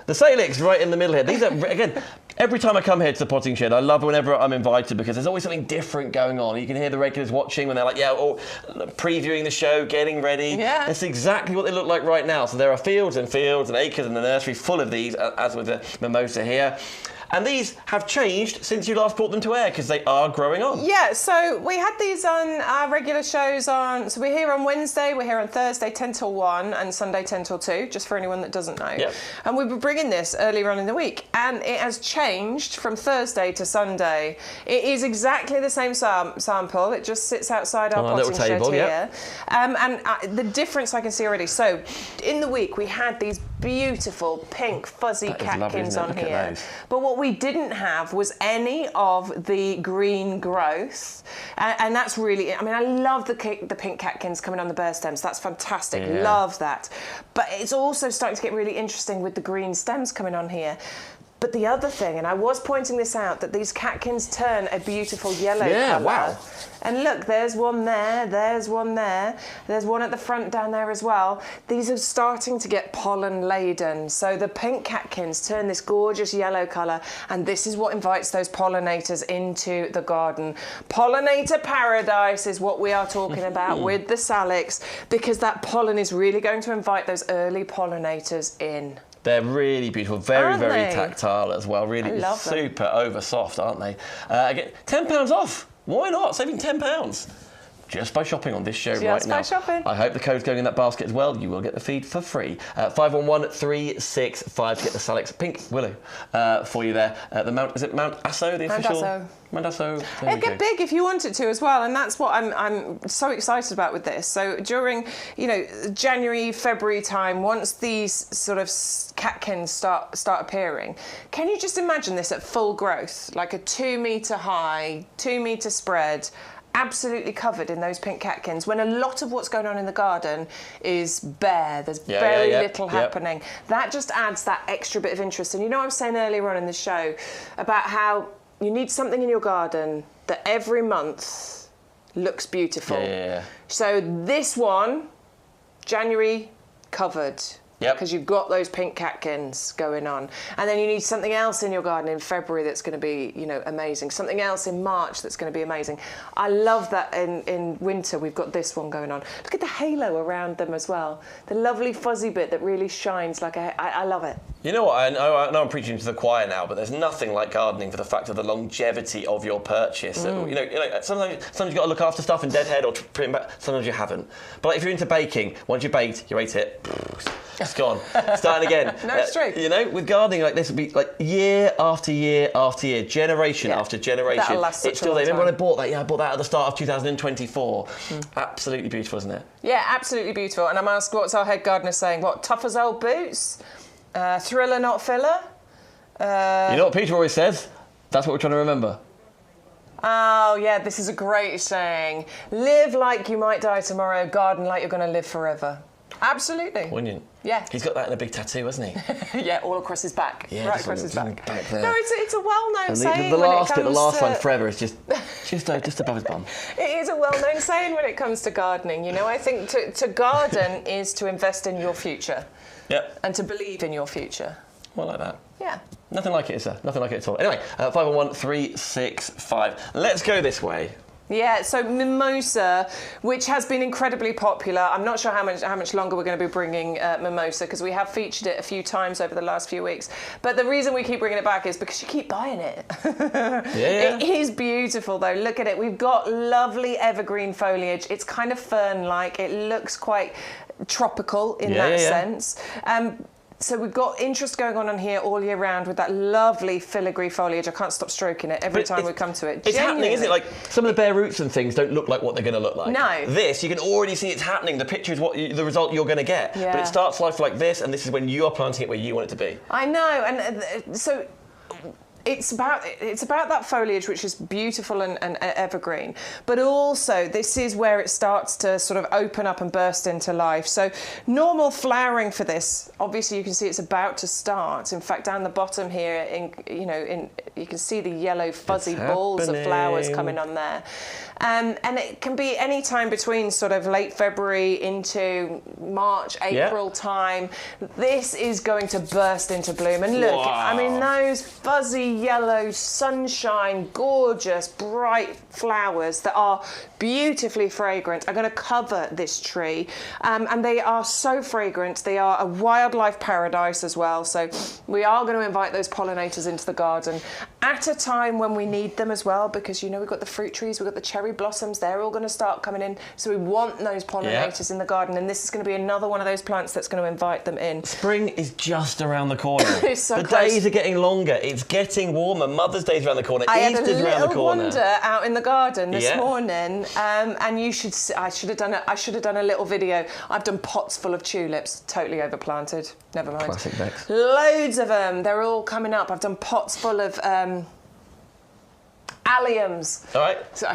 The Salix right in the middle here. These are, again, every time I come here to the potting shed, I love whenever I'm invited because there's always something different going on. You can hear the regulars watching when they're like, previewing the show, getting ready. Yeah. That's exactly what they look like right now. So there are fields and fields and acres in the nursery full of these, as with the mimosa here. And these have changed since you last brought them to air because they are growing on. Yeah, so we had these on our regular shows on, so we're here on Wednesday, we're here on Thursday 10 till 1 and Sunday 10 till 2, just for anyone that doesn't know. Yep. And we were bringing this earlier on in the week, and it has changed from Thursday to Sunday. It is exactly the same sample, it just sits outside our potting shed here. And the difference I can see already, so in the week we had these beautiful pink fuzzy catkins on here. But what we didn't have was any of the green growth, and that's really, I mean, I love the pink catkins coming on the burr stems. That's fantastic. Love that. But it's also starting to get really interesting with the green stems coming on here. But the other thing, and I was pointing this out, that these catkins turn a beautiful yellow colour. Wow. And look, there's one there, there's one there, there's one at the front down there as well. These are starting to get pollen laden. So the pink catkins turn this gorgeous yellow colour, and this is what invites those pollinators into the garden. Pollinator paradise is what we are talking about with the Salix, because that pollen is really going to invite those early pollinators in. They're really beautiful, very, Aren't very they? tactile as well. Really I love them. super over soft, aren't they? Again, £10 off. Why not? Saving £10 just by shopping on this show right now. Just by shopping. I hope the code's going in that basket as well. You will get the feed for free. 511365 to get the Salix Pink Willow for you there. Is it Mount Asso, the official? Mount Asso. It'll get big if you want it to as well, and that's what I'm so excited about with this. So during, January, February time, once these sort of catkins start appearing, can you just imagine this at full growth, like a 2 metre high, 2 metre spread, absolutely covered in those pink catkins, when a lot of what's going on in the garden is bare. There's very little happening. That just adds that extra bit of interest. And I was saying earlier on in the show about how you need something in your garden that every month looks beautiful. So this one, January, covered. Because you've got those pink catkins going on. And then you need something else in your garden in February that's going to be, amazing. Something else in March that's going to be amazing. I love that in winter we've got this one going on. Look at the halo around them as well. The lovely fuzzy bit that really shines like I love it. You know what, I know I'm preaching to the choir now, but there's nothing like gardening for the fact of the longevity of your purchase. Sometimes you've got to look after stuff in deadhead or print back, sometimes you haven't. But if you're into baking, once you're baked, you ate it, it's gone. Starting again. No, it's true. With gardening like this, it'll be like year after year after year, generation after generation. That'll last such it's still a long there. Remember when I time. bought that? Yeah, I bought that at the start of 2024. Absolutely beautiful, isn't it? Yeah, absolutely beautiful. And I'm asked, what's our head gardener saying? What, tough as old boots? Thriller, not filler? You know what Peter always says? That's what we're trying to remember. Oh, yeah, this is a great saying. Live like you might die tomorrow, garden like you're going to live forever. Absolutely. Poignant. Yeah. He's got that in a big tattoo, hasn't he? Yeah, all across his back. Yeah, right across his back. There. No, it's a well-known And saying. the last when bit, it the last comes line forever is just above his bum. It is a well-known saying when it comes to gardening. I think to garden is to invest in your future. Yep. And to believe in your future. Well, like that. Yeah. Nothing like it, is there? Nothing like it at all. Anyway, 511365. Let's go this way. Yeah, so mimosa, which has been incredibly popular. I'm not sure how much longer we're going to be bringing mimosa, because we have featured it a few times over the last few weeks. But the reason we keep bringing it back is because you keep buying it. It is beautiful, though. Look at it. We've got lovely evergreen foliage. It's kind of fern-like. It looks quite tropical in that sense. So we've got interest going on here all year round with that lovely filigree foliage. I can't stop stroking it every time we come to it. It's happening, isn't it? Like, some of the bare roots and things don't look like what they're going to look like. No. This, you can already see it's happening. The picture is the result you're going to get. Yeah. But it starts life like this, and this is when you are planting it where you want it to be. I know, and so it's about that foliage, which is beautiful and evergreen, but also this is where it starts to sort of open up and burst into life. So normal flowering for this, obviously you can see it's about to start. In fact, down the bottom here, you can see the yellow fuzzy balls of flowers coming on there. And it can be any time between sort of late February into March, April time. This is going to burst into bloom. And look, I mean, those fuzzy yellow, sunshine, gorgeous, bright flowers that are beautifully fragrant are going to cover this tree. And they are so fragrant. They are a wildlife paradise as well. So we are going to invite those pollinators into the garden at a time when we need them as well, because, we've got the fruit trees, we've got the cherry blossoms, they're all going to start coming in. So we want those pollinators in the garden, and this is going to be another one of those plants that's going to invite them in. Spring is just around the corner. It's so the close. days are getting longer. It's getting warmer. Mother's Day's around the corner. Easter's around the corner. I had a little wander out in the garden this morning, and I should have done a little video. I've done pots full of tulips, totally overplanted. Never mind. Classic Bex. Loads of them. They're all coming up. I've done pots full of alliums. All right. So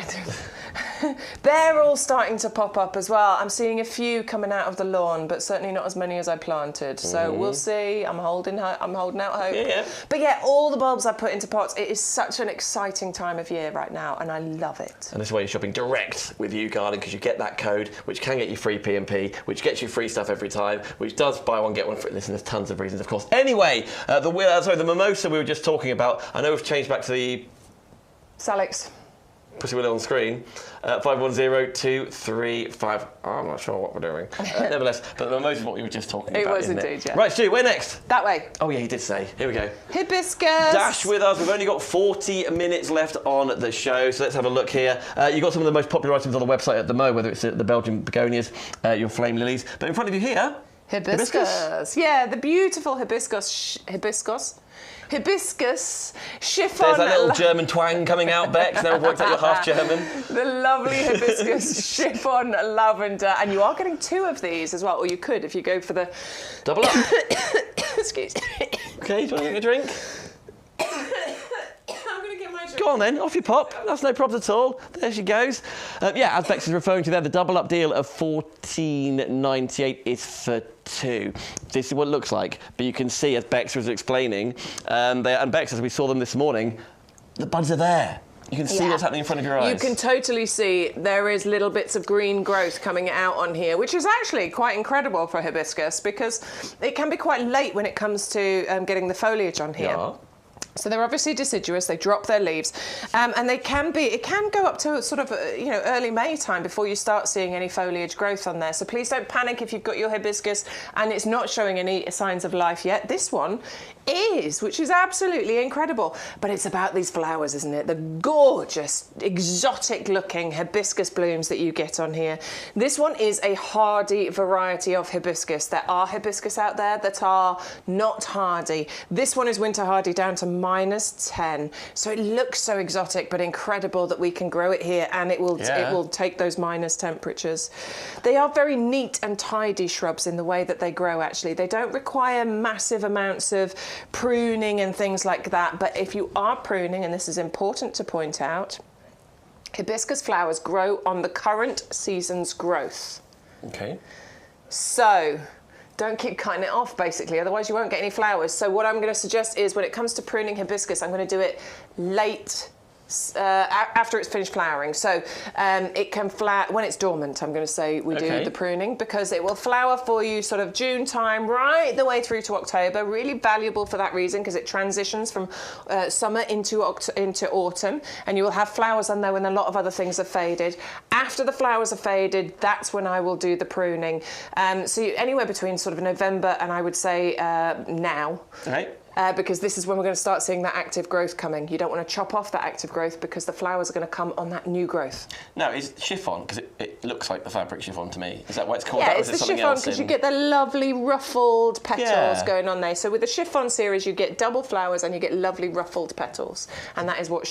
They're all starting to pop up as well. I'm seeing a few coming out of the lawn, but certainly not as many as I planted. So we'll see. I'm holding out hope. Yeah. But yeah, all the bulbs I put into pots. It is such an exciting time of year right now, and I love it. And this is why you're shopping direct with YouGarden, because you get that code, which can get you free P&P, which gets you free stuff every time, which does buy one get one free. Listen, there's tons of reasons, of course. Anyway, the mimosa we were just talking about. I know we've changed back to the Salix. Pussy Willow on screen. 510235. I'm not sure what we're doing. Nevertheless, but the mimosa is what we were just talking about. It was isn't indeed, yeah. Right, Stu, where next? That way. Oh yeah, he did say. Here we go. Hibiscus. Dash with us. We've only got 40 minutes left on the show, so let's have a look here. You've got some of the most popular items on the website at the moment, whether it's the Belgian begonias, your flame lilies, but in front of you here, Hibiscus. Yeah, the beautiful hibiscus chiffon. There's that little German twang coming out, Bex. Now we've worked out you're half German. The lovely hibiscus chiffon lavender. And you are getting 2 of these as well, or you could if you go for the... Double up. Excuse me. Okay, do you want to get a drink? I'm going to get my drink. Go on then, off you pop. That's no problem at all. There she goes. Yeah, as Bex is referring to there, the double up deal of $14.98 is for 2. This is what it looks like, but you can see, as Bex was explaining, and Bex, as we saw them this morning, the buds are there. You can see what's happening in front of your eyes. You can totally see there is little bits of green growth coming out on here, which is actually quite incredible for hibiscus because it can be quite late when it comes to getting the foliage on here. Yeah. So they're obviously deciduous, they drop their leaves, and it can go up to sort of, early May time before you start seeing any foliage growth on there. So please don't panic if you've got your hibiscus and it's not showing any signs of life yet. This one is, which is absolutely incredible. But it's about these flowers, isn't it? The gorgeous, exotic looking hibiscus blooms that you get on here. This one is a hardy variety of hibiscus. There are hibiscus out there that are not hardy. This one is winter hardy down to -10. So it looks so exotic, but incredible that we can grow it here and it will take those minus temperatures. They are very neat and tidy shrubs in the way that they grow, actually. They don't require massive amounts of pruning and things like that, but if you are pruning, and this is important to point out, hibiscus flowers grow on the current season's growth. Okay. So don't keep cutting it off, basically, otherwise you won't get any flowers. So what I'm going to suggest is, when it comes to pruning hibiscus, I'm going to do it late, after it's finished flowering. So it can flower when it's dormant. I'm going to say we do the pruning, because it will flower for you sort of June time right the way through to October. Really valuable for that reason, because it transitions from summer into autumn, and you will have flowers on there when a lot of other things are faded. After the flowers are faded, that's when I will do the pruning. So anywhere between sort of November and I would say now. Right. Because this is when we're going to start seeing that active growth coming. You don't want to chop off that active growth because the flowers are going to come on that new growth. Now, is chiffon, because it looks like the fabric chiffon to me, is that what it's called? Yeah, it's the chiffon, because you get the lovely ruffled petals going on there. So with the chiffon series, you get double flowers and you get lovely ruffled petals. And that is what the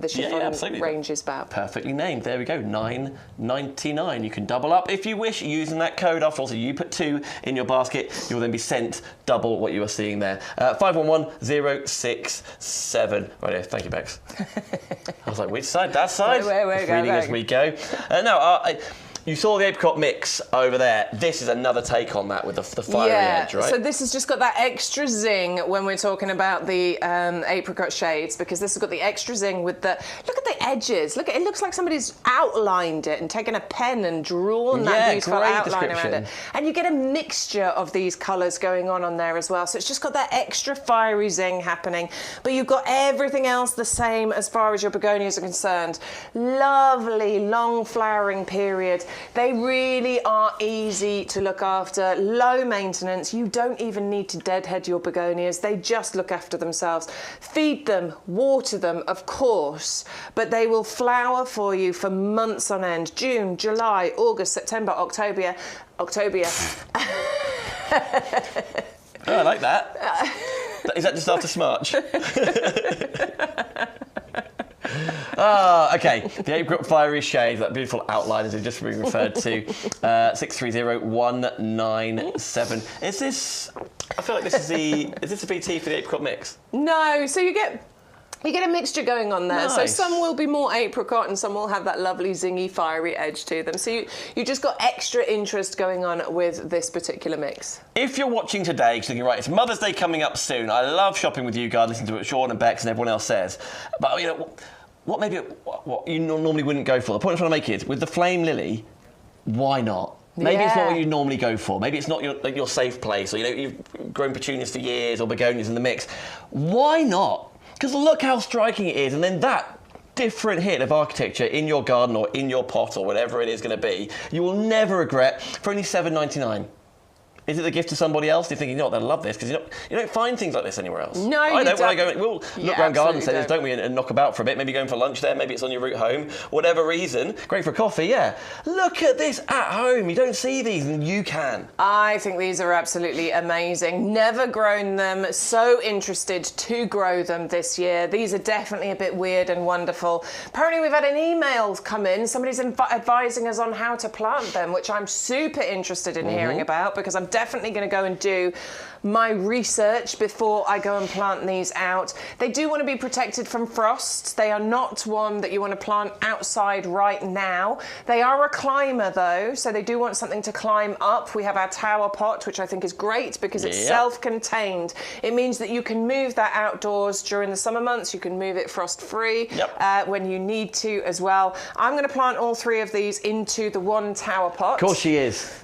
chiffon range is about. Perfectly named. There we go. $9.99. You can double up if you wish using that code. After all, so you put 2 in your basket, you will then be sent double what you are seeing there. 511067. Right here. Thank you, Bex. I was like, which side? That side? Wait, reading as we go. You saw the apricot mix over there. This is another take on that with the fiery edge, right? So this has just got that extra zing when we're talking about the apricot shades, because this has got the extra zing with the... Look at the edges. Look, it looks like somebody's outlined it and taken a pen and drawn that beautiful outline around it. And you get a mixture of these colours going on there as well. So it's just got that extra fiery zing happening. But you've got everything else the same as far as your begonias are concerned. Lovely, long flowering period. They really are easy to look after, low maintenance. You don't even need to deadhead your begonias. They just look after themselves. Feed them, water them, of course, but they will flower for you for months on end. June, July, August, September, October. Oh, I like that. Is that just after Smarch? Okay. The apricot fiery shade, that beautiful outline as we've just been referred to. 630197. Is this? I feel like this is the. Is this a BT for the apricot mix? No. So you get You get a mixture going on there. So Nice. some will be more apricot and some will have that lovely zingy, fiery edge to them. So you just got extra interest going on with this particular mix. If you're watching today, thinking, right, it's Mother's Day coming up soon. I love shopping with YouGarden, listening to what Sean and Bex and everyone else says. But, you know, what you normally wouldn't go for? The point I'm trying to make is, with the flame lily, why not? Maybe it's not what you normally go for. Maybe it's not your safe place, or you've grown petunias for years or begonias in the mix. Why not? Because look how striking it is, and then that different hit of architecture in your garden or in your pot or whatever it is going to be, you will never regret for only $7.99. Is it the gift to somebody else? You're thinking, you know what, they'll love this, because you don't find things like this anywhere else. No, I you don't. When I don't. go, we'll look around garden centres, don't we, and knock about for a bit. Maybe going for lunch there. Maybe it's on your route home. Whatever reason, great for coffee. Yeah. Look at this at home. You don't see these, and you can. I think these are absolutely amazing. Never grown them. So interested to grow them this year. These are definitely a bit weird and wonderful. Apparently, we've had an email come in. Somebody's advising us on how to plant them, which I'm super interested in hearing about, because I'm definitely going to go and do my research before I go and plant these out. They do want to be protected from frost. They are not one that you want to plant outside right now. They are a climber though, so they do want something to climb up. We have our tower pot, which I think is great because it's self-contained. It means that you can move that outdoors during the summer months. You can move it frost-free when you need to as well. I'm going to plant all three of these into the one tower pot. Of course she is.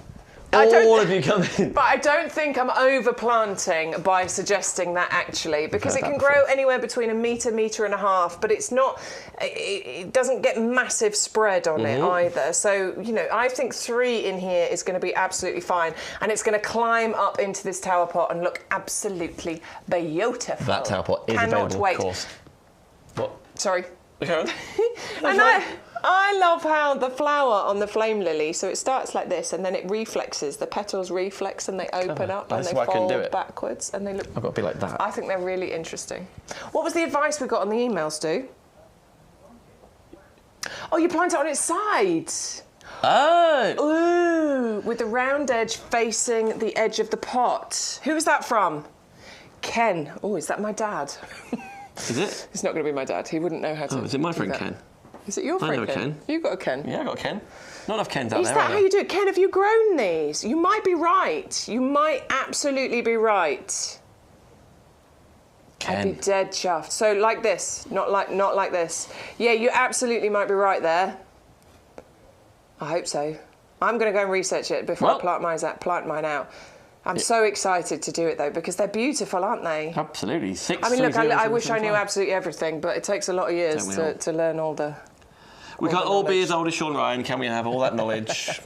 All of you come in. But I don't think I'm overplanting by suggesting that, actually, because it can grow anywhere between a metre and a half, but it's not, it doesn't get massive spread on it either. So, I think 3 in here is going to be absolutely fine, and it's going to climb up into this tower pot and look absolutely beautiful. That tower pot is available, of course. What? Sorry. Okay. And I love how the flower on the flame lily, so it starts like this and then it reflexes. The petals reflex and they open up and they fold backwards and they look... I've got to be like that. I think they're really interesting. What was the advice we got on the email, Stu? Oh, you plant it on its sides. Oh. Ooh, with the round edge facing the edge of the pot. Who is that from? Ken. Oh, is that my dad? Is it? It's not going to be my dad. He wouldn't know how to. Oh, is it my friend Ken? Is it your friend I know Ken? You've got a Ken? Yeah, I got a Ken. Not enough Kens out there. Is that how you do it? Ken, have you grown these? You might be right. You might absolutely be right. Ken. I'd be dead chuffed. So like this, not like this. Yeah, you absolutely might be right there. I hope so. I'm going to go and research it before I plant mine out. I'm so excited to do it though, because they're beautiful, aren't they? Absolutely. I mean, look, I wish I knew absolutely everything, but it takes a lot of years to learn all the. We can't all be as old as Sean Ryan, can we? Have all that knowledge.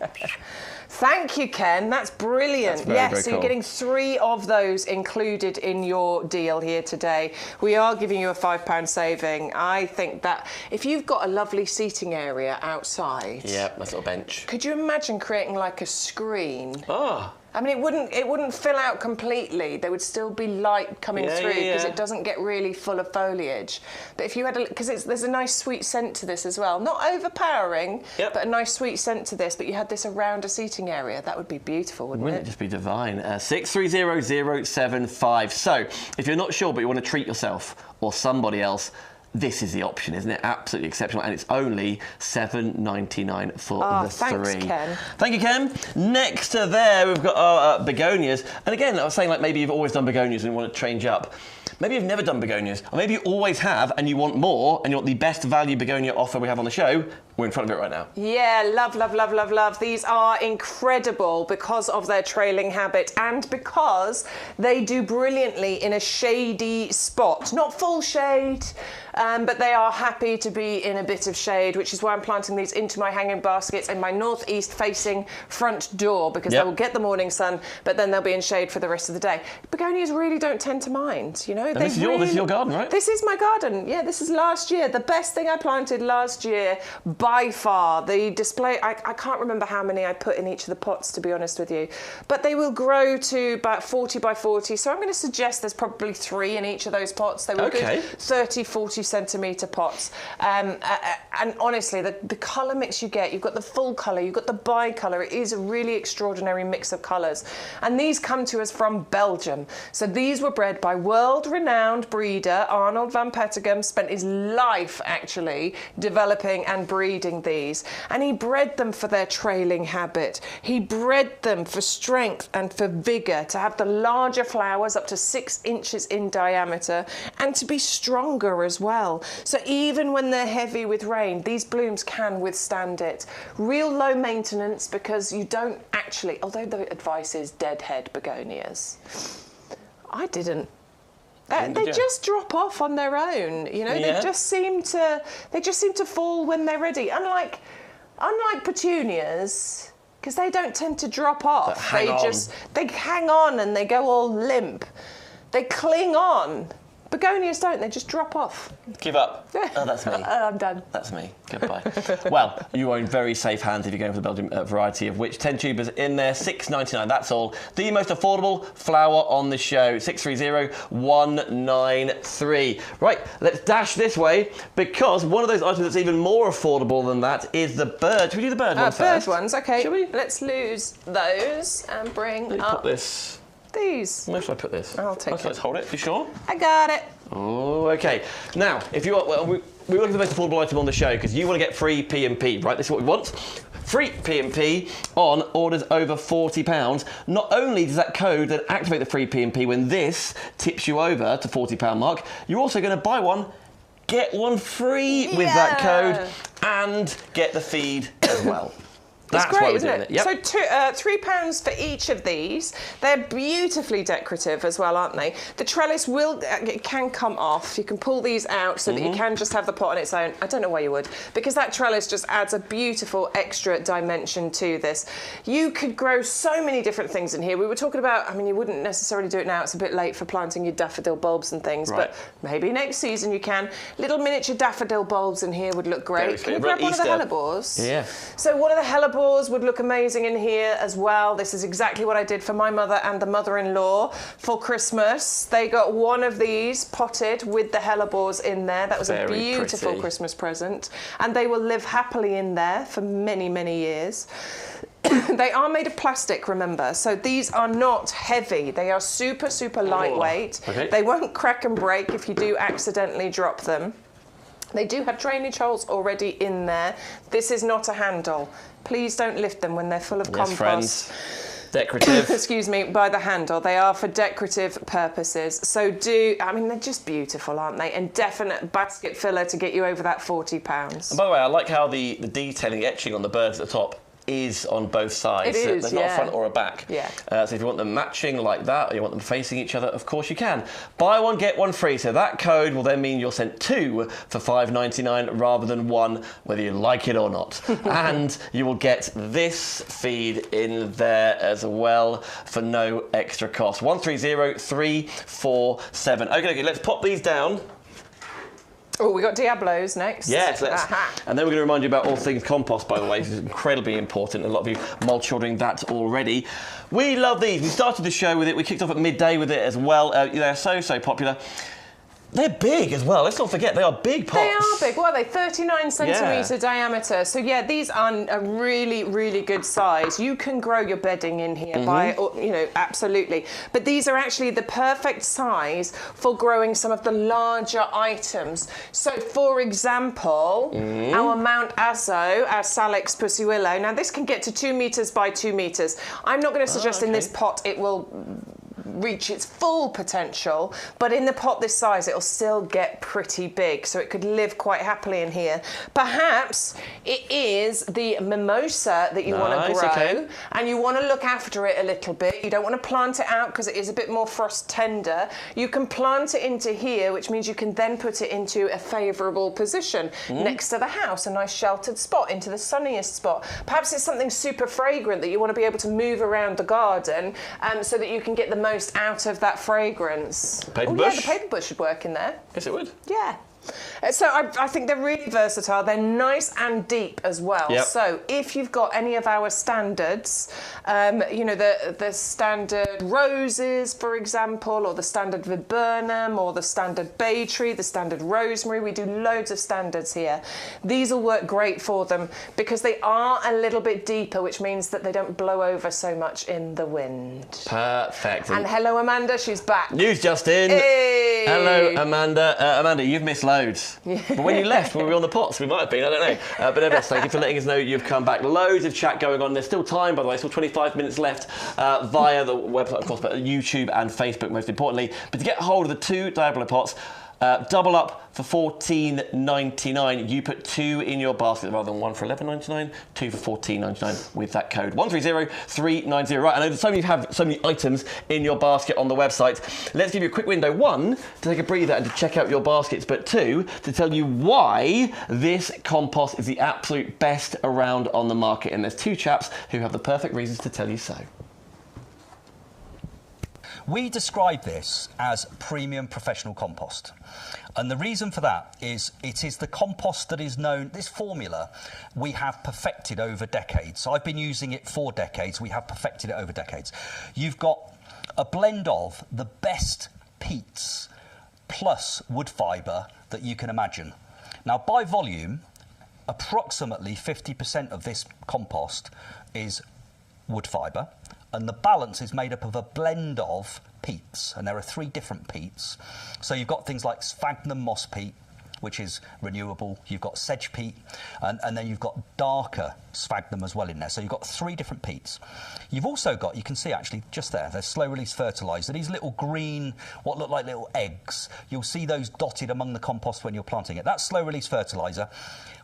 Thank you, Ken. That's brilliant. That's very, very so you're getting 3 of those included in your deal here today. We are giving you a £5 saving. I think that if you've got a lovely seating area outside, nice little bench. Could you imagine creating like a screen? Oh. I mean, it wouldn't fill out completely. There would still be light coming through because it doesn't get really full of foliage. But if you had because there's a nice sweet scent to this as well. Not overpowering, but a nice sweet scent to this. But you had this around a seating area. That would be beautiful, wouldn't it? Wouldn't it just be divine? 630075. So, if you're not sure but you want to treat yourself or somebody else, this is the option, isn't it? Absolutely exceptional, and it's only $7.99 for the 3. Thanks, Ken. Thank you, Ken. Next to there, we've got our begonias. And again, I was saying, like, maybe you've always done begonias and you want to change up. Maybe you've never done begonias, or maybe you always have and you want more, and you want the best value begonia offer we have on the show. We're in front of it right now. Yeah, love, love, love, love, love. These are incredible because of their trailing habit and because they do brilliantly in a shady spot. Not full shade, but they are happy to be in a bit of shade, which is why I'm planting these into my hanging baskets in my northeast facing front door, because they will get the morning sun, but then they'll be in shade for the rest of the day. Begonias really don't tend to mind, you know. This is your garden, right? This is my garden. Yeah, this is last year. The best thing I planted last year by far. The display, I can't remember how many I put in each of the pots, to be honest with you, but they will grow to about 40 by 40. So I'm going to suggest there's probably 3 in each of those pots. They were good 30, 40 centimetre pots. And honestly, the colour mix you get, you've got the full colour, you've got the bi-colour. It is a really extraordinary mix of colours. And these come to us from Belgium. So these were bred by world world-renowned breeder Arnold van Petegem spent his life actually developing and breeding these, and he bred them for their trailing habit. He bred them for strength and for vigour, to have the larger flowers up to 6 inches in diameter, and to be stronger as well. So even when they're heavy with rain, these blooms can withstand it. Real low maintenance, because you don't actually, although the advice is deadhead begonias, I didn't. They just drop off on their own, you know. Yeah. They just seem to fall when they're ready. Unlike petunias, because they don't tend to drop off. They hang on and they go all limp. They cling on. Begonias don't, they just drop off. Give up. Oh, that's me. I'm done. That's me. Goodbye. Well, you are in very safe hands if you're going for the Belgian variety, of which 10 tubers in there, $6.99. That's all. The most affordable flower on the show, 630-193. Right, let's dash this way, because one of those items that's even more affordable than that is the bird. Should we do the bird ones first? Bird ones, okay. Shall we? Let's lose those and bring Let me up put this. these. Where should I put this? I'll take it. Let's hold it. You sure? I got it. Oh, okay. Now, if you want, well, we look at the most affordable item on the show because you want to get free P&P, right? This is what we want. Free P&P on orders over £40. Not only does that code then activate the free P&P when this tips you over to £40 mark, you're also going to buy one, get one free with that code, and get the feed as well. It's That's great, why we're isn't doing it? Yep. So £3 for each of these. They're beautifully decorative as well, aren't they? The trellis can come off. You can pull these out so that you can just have the pot on its own. I don't know why you would, because that trellis just adds a beautiful extra dimension to this. You could grow so many different things in here. We were talking about, I mean, you wouldn't necessarily do it now. It's a bit late for planting your daffodil bulbs and things, but maybe next season you can. Little miniature daffodil bulbs in here would look great. Can you grab one of the hellebores? Yeah. So one of the hellebores would look amazing in here as well. This is exactly what I did for my mother and the mother-in-law for Christmas. They got one of these potted with the hellebores in there. That was a beautiful pretty Christmas present. And they will live happily in there for many, many years. They are made of plastic, remember, so these are not heavy. They are super, super lightweight. Okay. They won't crack and break if you do accidentally drop them. They do have drainage holes already in there. This is not a handle. Please don't lift them when they're full of compost. Friends. Decorative. Excuse me, by the handle. They are for decorative purposes. So I mean, they're just beautiful, aren't they? And definite basket filler to get you over that £40. And by the way, I like how the detailing, etching on the birds at the top is on both sides. It is, There's not a front or a back. Yeah. So if you want them matching like that, or you want them facing each other, of course you can. Buy one, get one free. So that code will then mean you're sent 2 for $5.99 rather than 1, whether you like it or not. And you will get this feed in there as well for no extra cost. 130347. Okay, let's pop these down. Oh, we got Diablos next. Yes, and then we're going to remind you about all things compost, by the way. This is incredibly important. A lot of you mulch ordering that already. We love these. We started the show with it. We kicked off at midday with it as well. They're so popular. They're big as well. Let's not forget, they are big pots. They are big. What are they? 39 centimetre diameter. So yeah, these are a really, really good size. You can grow your bedding in here by, absolutely. But these are actually the perfect size for growing some of the larger items. So for example, our Mount Azo, our Salix Pussy Willow. Now this can get to 2 metres by 2 metres. I'm not going to suggest in this pot it will reach its full potential, but in the pot this size it'll still get pretty big, so it could live quite happily in here. Perhaps it is the mimosa that you want to grow, and you want to look after it a little bit. You don't want to plant it out because it is a bit more frost tender. You can plant it into here, which means you can then put it into a favourable position next to the house, a nice sheltered spot, into the sunniest spot. Perhaps it's something super fragrant that you want to be able to move around the garden so that you can get the most out of that fragrance. Paper bush? Yeah, the paper bush should work in there. Yes, it would. Yeah. So I think they're really versatile. They're nice and deep as well. Yep. So if you've got any of our standards, you know, the standard roses, for example, or the standard viburnum, or the standard bay tree, the standard rosemary, we do loads of standards here. These will work great for them because they are a little bit deeper, which means that they don't blow over so much in the wind. Perfect. And hello, Amanda, she's back. News just in. Hey. Hello, Amanda. Amanda, you've missed loads. But when you left, when we were on the pots, we might have been, I don't know. But nevertheless, thank you for letting us know you've come back. Loads of chat going on. There's still time, by the way, still 25 minutes left via the website, of course, but YouTube and Facebook, most importantly. But to get hold of the 2 Diabolo pots, double up for $14.99. You put 2 in your basket rather than 1 for $11.99, 2 for $14.99 with that code 130390. Right, I know so many have so many items in your basket on the website. Let's give you a quick window. 1, to take a breather and to check out your baskets, but 2, to tell you why this compost is the absolute best around on the market. And there's 2 chaps who have the perfect reasons to tell you so. We describe this as premium professional compost. And the reason for that is it is the compost that is known, this formula we have perfected over decades. So I've been using it for decades. We have perfected it over decades. You've got a blend of the best peats plus wood fibre that you can imagine. Now, by volume, approximately 50% of this compost is wood fibre, and the balance is made up of a blend of peats, and there are 3 different peats. So you've got things like sphagnum moss peat, which is renewable. You've got sedge peat, and then you've got darker sphagnum as well in there. So you've got 3 different peats. You've also got, you can see actually just there, there's slow-release fertiliser. These little green, what look like little eggs, you'll see those dotted among the compost when you're planting it. That's slow-release fertiliser.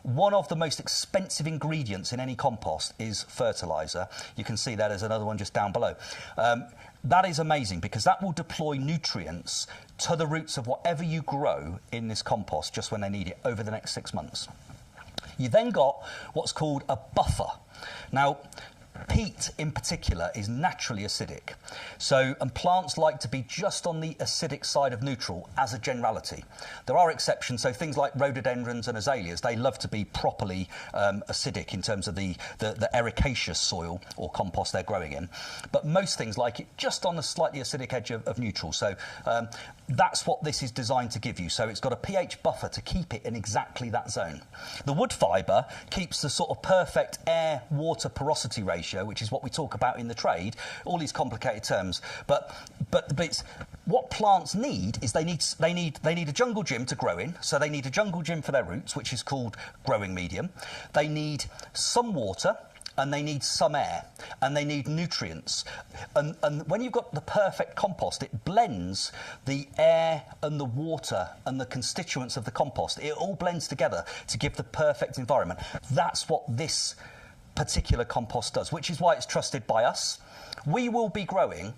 One of the most expensive ingredients in any compost is fertiliser. You can see there's another one just down below. That is amazing because that will deploy nutrients to the roots of whatever you grow in this compost just when they need it over the next 6 months. You then got what's called a buffer. Now, peat in particular is naturally acidic. So, and plants like to be just on the acidic side of neutral as a generality. There are exceptions, so things like rhododendrons and azaleas, they love to be properly acidic in terms of the ericaceous soil or compost they're growing in. But most things like it just on the slightly acidic edge of neutral. So that's what this is designed to give you. So it's got a pH buffer to keep it in exactly that zone. The wood fibre keeps the sort of perfect air-water porosity ratio, which is what we talk about in the trade, all these complicated terms. But it's, what plants need is they need a jungle gym to grow in. So they need a jungle gym for their roots, which is called growing medium. They need some water, and they need some air, and they need nutrients. And when you've got the perfect compost, it blends the air and the water and the constituents of the compost. It all blends together to give the perfect environment. That's what this particular compost does, which is why it's trusted by us. We will be growing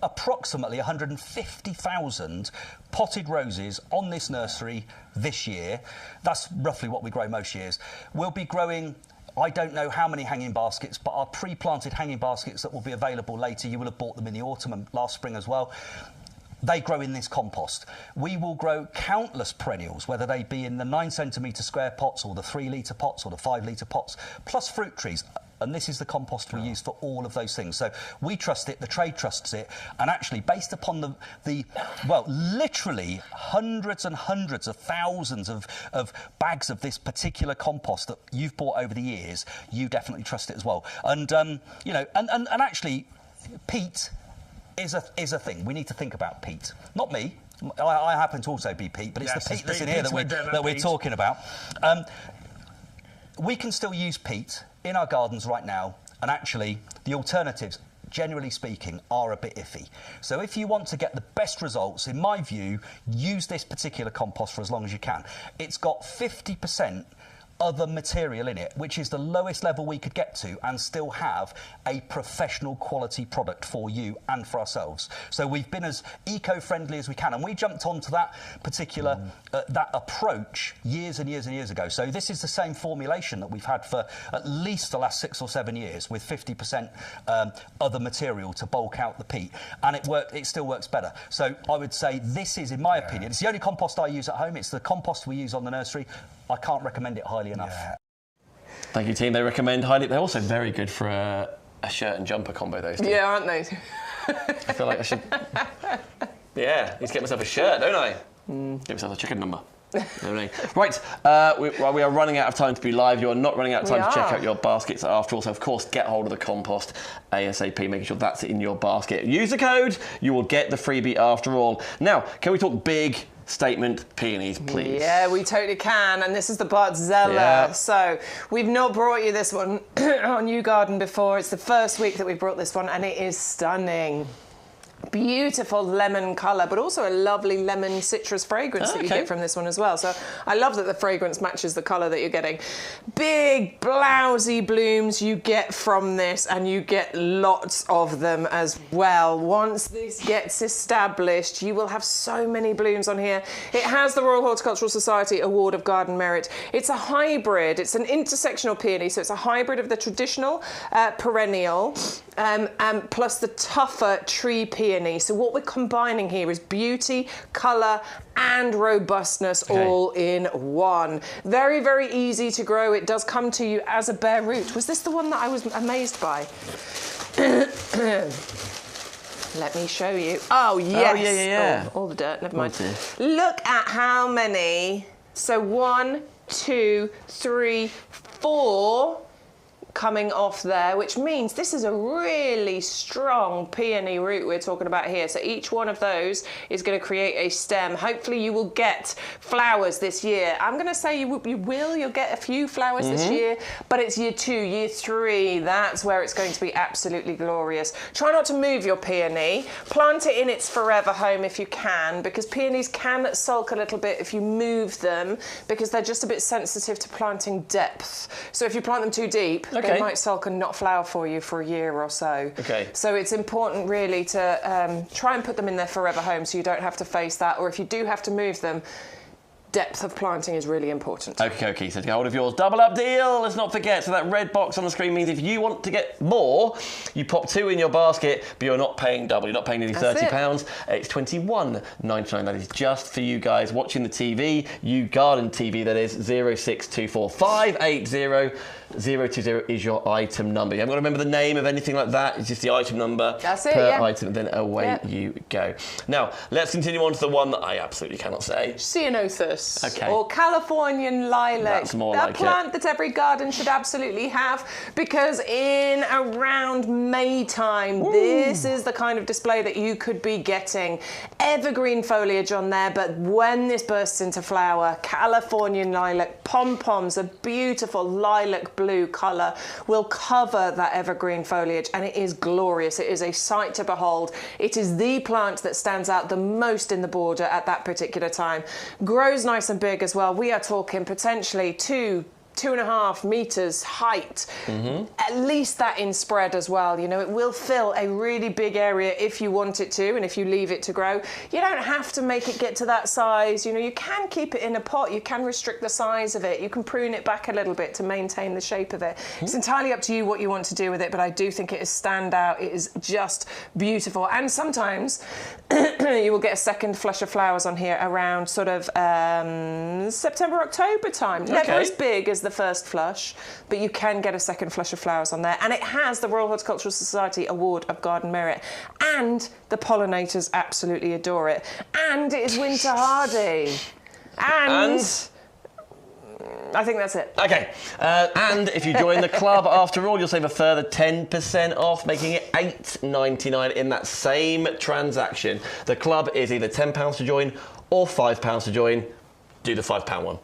approximately 150,000 potted roses on this nursery this year. That's roughly what we grow most years. We'll be growing, I don't know how many hanging baskets, but our pre-planted hanging baskets that will be available later, you will have bought them in the autumn and last spring as well. They grow in this compost. We will grow countless perennials, whether they be in the 9 centimetre square pots or the 3 litre pots or the 5 litre pots, plus fruit trees. And this is the compost we use for all of those things. So we trust it, the trade trusts it, and actually based upon the well, literally hundreds and hundreds of thousands of bags of this particular compost that you've bought over the years, you definitely trust it as well. And, you know, and actually, peat is a thing. We need to think about peat. Not me. I happen to also be peat, but it's the peat that's in here that we're talking about. We can still use peat in our gardens right now, and actually the alternatives, generally speaking, are a bit iffy. So if you want to get the best results, in my view, use this particular compost for as long as you can. It's got 50% other material in it, which is the lowest level we could get to and still have a professional quality product for you and for ourselves. So we've been as eco-friendly as we can, and we jumped onto that particular that approach years and years and years ago. So this is the same formulation that we've had for at least the last 6 or 7 years, with 50% other material to bulk out the peat, and it still works better. So I would say this is, in my opinion, it's the only compost I use at home. It's the compost we use on the nursery. I can't recommend it highly enough. Yeah. Thank you, team. They recommend highly. They're also very good for a shirt and jumper combo, those two. Yeah, aren't they? I feel like I should... Yeah, need to get myself a shirt, don't I? Get myself a chicken number. Right, we are running out of time to be live. You are not running out of time to check out your baskets after all. So, of course, get hold of the compost ASAP, making sure that's in your basket. Use the code, you will get the freebie after all. Now, can we talk big statement peonies, please? Yeah, we totally can, and this is the part Zella. Yeah. So we've not brought you this one on YouGarden before. It's the first week that we've brought this one, and it is stunning. Beautiful lemon colour, but also a lovely lemon citrus fragrance that you get from this one as well. So I love that the fragrance matches the colour that you're getting. Big, blousy blooms you get from this, and you get lots of them as well. Once this gets established, you will have so many blooms on here. It has the Royal Horticultural Society Award of Garden Merit. It's a hybrid. It's an intersectional peony, so it's a hybrid of the traditional perennial plus the tougher tree peony. So what we're combining here is beauty, colour and robustness all in one. Very, very easy to grow. It does come to you as a bare root. Was this the one that I was amazed by? Let me show you. Oh, yes. Oh, yeah. Oh, all the dirt, never mind. Look at how many. So 1, 2, 3, 4 coming off there, which means this is a really strong peony root we're talking about here. So each one of those is going to create a stem. Hopefully you will get flowers this year. I'm going to say you'll get a few flowers this year, but it's year 2, year 3. That's where it's going to be absolutely glorious. Try not to move your peony. Plant it in its forever home if you can, because peonies can sulk a little bit if you move them, because they're just a bit sensitive to planting depth. So if you plant them too deep, they might sulk and not flower for you for a year or so. So it's important really to try and put them in their forever home so you don't have to face that, or if you do have to move them, depth of planting is really important. Okay, so get hold of yours. Double up deal, let's not forget. So that red box on the screen means if you want to get more, you pop 2 in your basket, but you're not paying double. You're not paying nearly £30. It's £21.99. That is just for you guys watching the TV, YouGarden TV, that is 0624 580 020 is your item number. You haven't got to remember the name of anything like that. It's just the item number per item, then away you go. Now, let's continue on to the one that I absolutely cannot say. Ceanothus, or Californian lilac. That's more like plant that every garden should absolutely have, because in around May time, this is the kind of display that you could be getting. Evergreen foliage on there, but when this bursts into flower, Californian lilac pom-poms, a beautiful lilac blue colour will cover that evergreen foliage, and it is glorious. It is a sight to behold. It is the plant that stands out the most in the border at that particular time. Grows nice and big as well. We are talking potentially 2.5 meters height, at least that in spread as well. You know, it will fill a really big area if you want it to, and if you leave it to grow. You don't have to make it get to that size. You know, you can keep it in a pot. You can restrict the size of it. You can prune it back a little bit to maintain the shape of it. It's entirely up to you what you want to do with it, but I do think it is standout. It is just beautiful. And sometimes you will get a second flush of flowers on here around sort of September, October time. Never as big as the first flush, but you can get a second flush of flowers on there, and it has the Royal Horticultural Society Award of Garden Merit, and the pollinators absolutely adore it, and it is winter hardy, and I think that's it. Okay, and if you join the club after all, you'll save a further 10% off, making it £8.99 in that same transaction. The club is either £10 to join or £5 to join. Do the £5 one.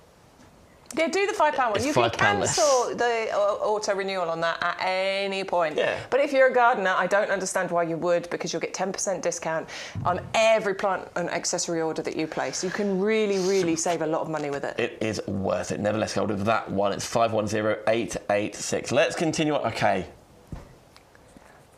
Yeah, do the £5 one. It's You can £5 less. cancel the auto renewal on that at any point. Yeah. But if you're a gardener, I don't understand why you would, because you'll get 10% discount on every plant and accessory order that you place. You can really, really save a lot of money with it. It is worth it. Never let go of that one. It's 510886. Let's continue on. Okay.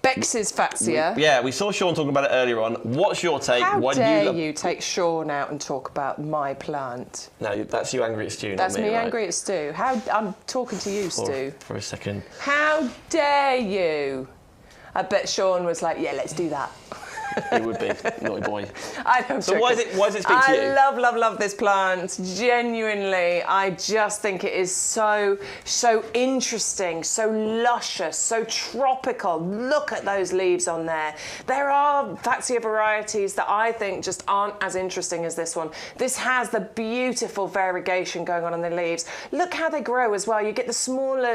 Bex's Fatsia. Yeah, we saw Sean talking about it earlier on. What's your take? How Why dare do you take Sean out and talk about my plant? No, that's you angry at Stu, That's not me, me right? angry at Stu. I'm talking to you, Stu. For a second. How dare you? I bet Sean was like, yeah, let's do that. It would be. Naughty boy. I know. So why does it speak to you? I love this plant. Genuinely, I just think it is so interesting, so luscious, so tropical. Look at those leaves on there. There are Fatsia varieties that I think just aren't as interesting as this one. This has the beautiful variegation going on the leaves. Look how they grow as well. You get the smaller,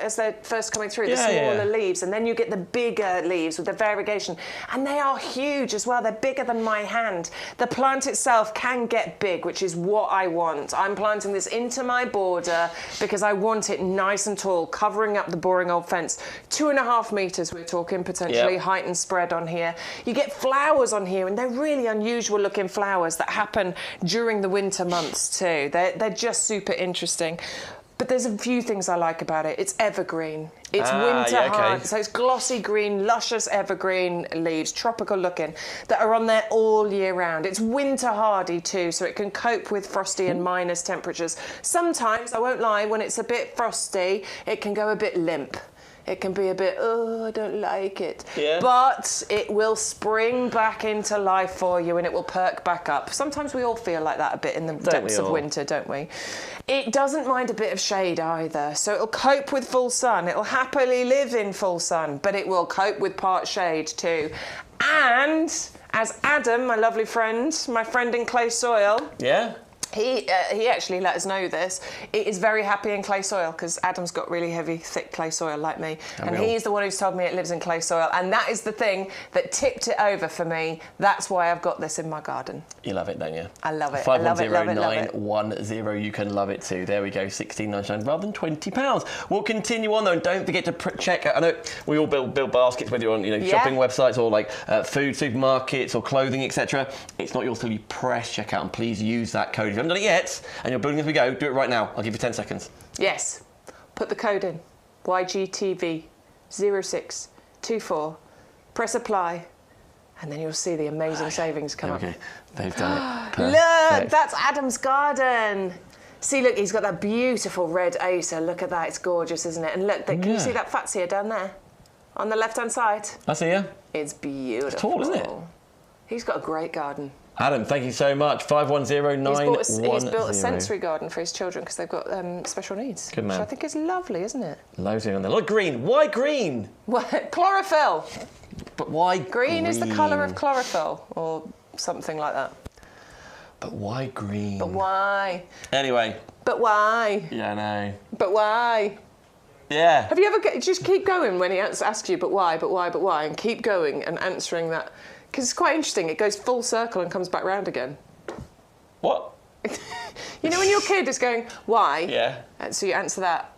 as they're first coming through, the smaller leaves, and then you get the bigger leaves with the variegation, and they are huge as well. They're bigger than my hand. The plant itself can get big, which is what I want. I'm planting this into my border because I want it nice and tall, covering up the boring old fence. 2.5 metres we're talking potentially, height and spread on here. You get flowers on here, and they're really unusual looking flowers that happen during the winter months too. They're just super interesting. But there's a few things I like about it. It's evergreen. It's winter hard, so it's glossy green, luscious evergreen leaves, tropical looking, that are on there all year round. It's winter hardy too, so it can cope with frosty and minus temperatures. Sometimes, I won't lie, when it's a bit frosty, it can go a bit limp. It can be a bit, I don't like it. Yeah. But it will spring back into life for you, and it will perk back up. Sometimes we all feel like that a bit in the depths of winter, don't we? It doesn't mind a bit of shade either, so it'll cope with full sun. It'll happily live in full sun, but it will cope with part shade too. And as Adam, my lovely friend, my friend in clay soil, he actually let us know this. It is very happy in clay soil because Adam's got really heavy, thick clay soil like me. And he's the one who's told me it lives in clay soil. And that is the thing that tipped it over for me. That's why I've got this in my garden. You love it, don't you? I love it. I love it, love it, love it. 510910. You can love it too. There we go, £16.99 rather than £20. We'll continue on though, and don't forget to check out. I know we all build baskets, whether you're on shopping websites or like food supermarkets or clothing, etc. It's not yours till you press checkout, and please use that code. If you haven't done it yet and you're building as we go, do it right now. I'll give you 10 seconds. Yes. Put the code in. YGTV0624. Press apply, and then you'll see the amazing savings come up. Okay, they've done it. Look, that's Adam's garden. See, look, he's got that beautiful red Acer. Look at that, it's gorgeous, isn't it? And look, can you see that Fatsia down there? On the left-hand side? I see, yeah. It's beautiful. It's tall, isn't it? He's got a great garden. Adam, thank you so much. 510910. He's built a sensory garden for his children because they've got special needs. Good man. Which I think is lovely, isn't it? Loads on there. Look, green. Why green? What? Chlorophyll. But why green? Green is the colour of chlorophyll, or something like that. But why green? But why? Anyway. But why? Yeah, I know. But why? Yeah. Have you ever just keep going when he asks you, but why, and keep going and answering that? Because it's quite interesting. It goes full circle and comes back round again. What? You know when your kid is going, why? Yeah. And so you answer that.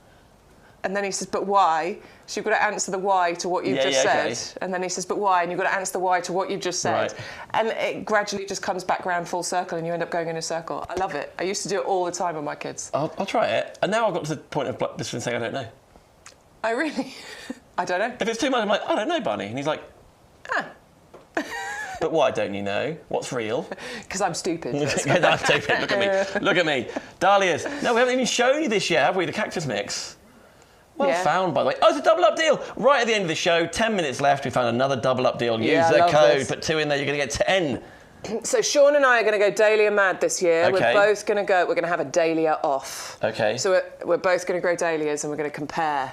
And then he says, but why? So you've got to answer the why to what you've just said. Okay. And then he says, but why? And you've got to answer the why to what you've just said. Right. And it gradually just comes back round full circle and you end up going in a circle. I love it. I used to do it all the time with my kids. I'll try it. And now I've got to the point of just saying I don't know. Oh, really? I don't know. If it's too much, I'm like, I don't know, Barney. And he's like, But why don't you know? What's real? Because I'm stupid. I'm stupid. Look at me. Look at me. Dahlias. No, we haven't even shown you this yet, have we? The cactus mix. Well found, by the way. Oh, it's a double up deal. Right at the end of the show, 10 minutes left. We found another double up deal. Use the code. This. Put 2 in there. You're going to get 10. So Sean and I are going to go Dahlia mad this year. Okay. We're both going to go. We're going to have a Dahlia off. Okay. So we're both going to grow dahlias and we're going to compare.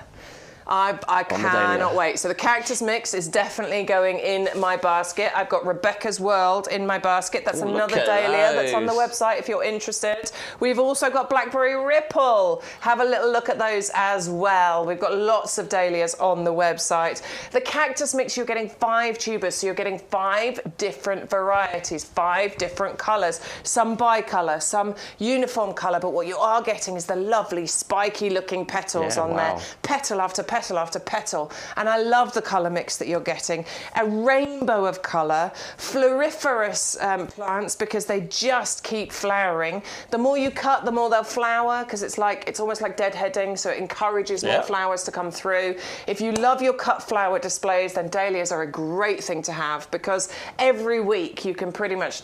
I cannot wait. So the cactus mix is definitely going in my basket. I've got Rebecca's World in my basket. That's another dahlia that's on the website if you're interested. We've also got Blackberry Ripple. Have a little look at those as well. We've got lots of dahlias on the website. The cactus mix, you're getting 5 tubers, so you're getting 5 different varieties, 5 different colours, some bi-colour, some uniform colour, but what you are getting is the lovely spiky looking petals on there. Petal after petal after petal, and I love the colour mix that you're getting. A rainbow of colour, floriferous plants because they just keep flowering. The more you cut, the more they'll flower because it's almost like deadheading, so it encourages more flowers to come through. If you love your cut flower displays, then dahlias are a great thing to have because every week you can pretty much,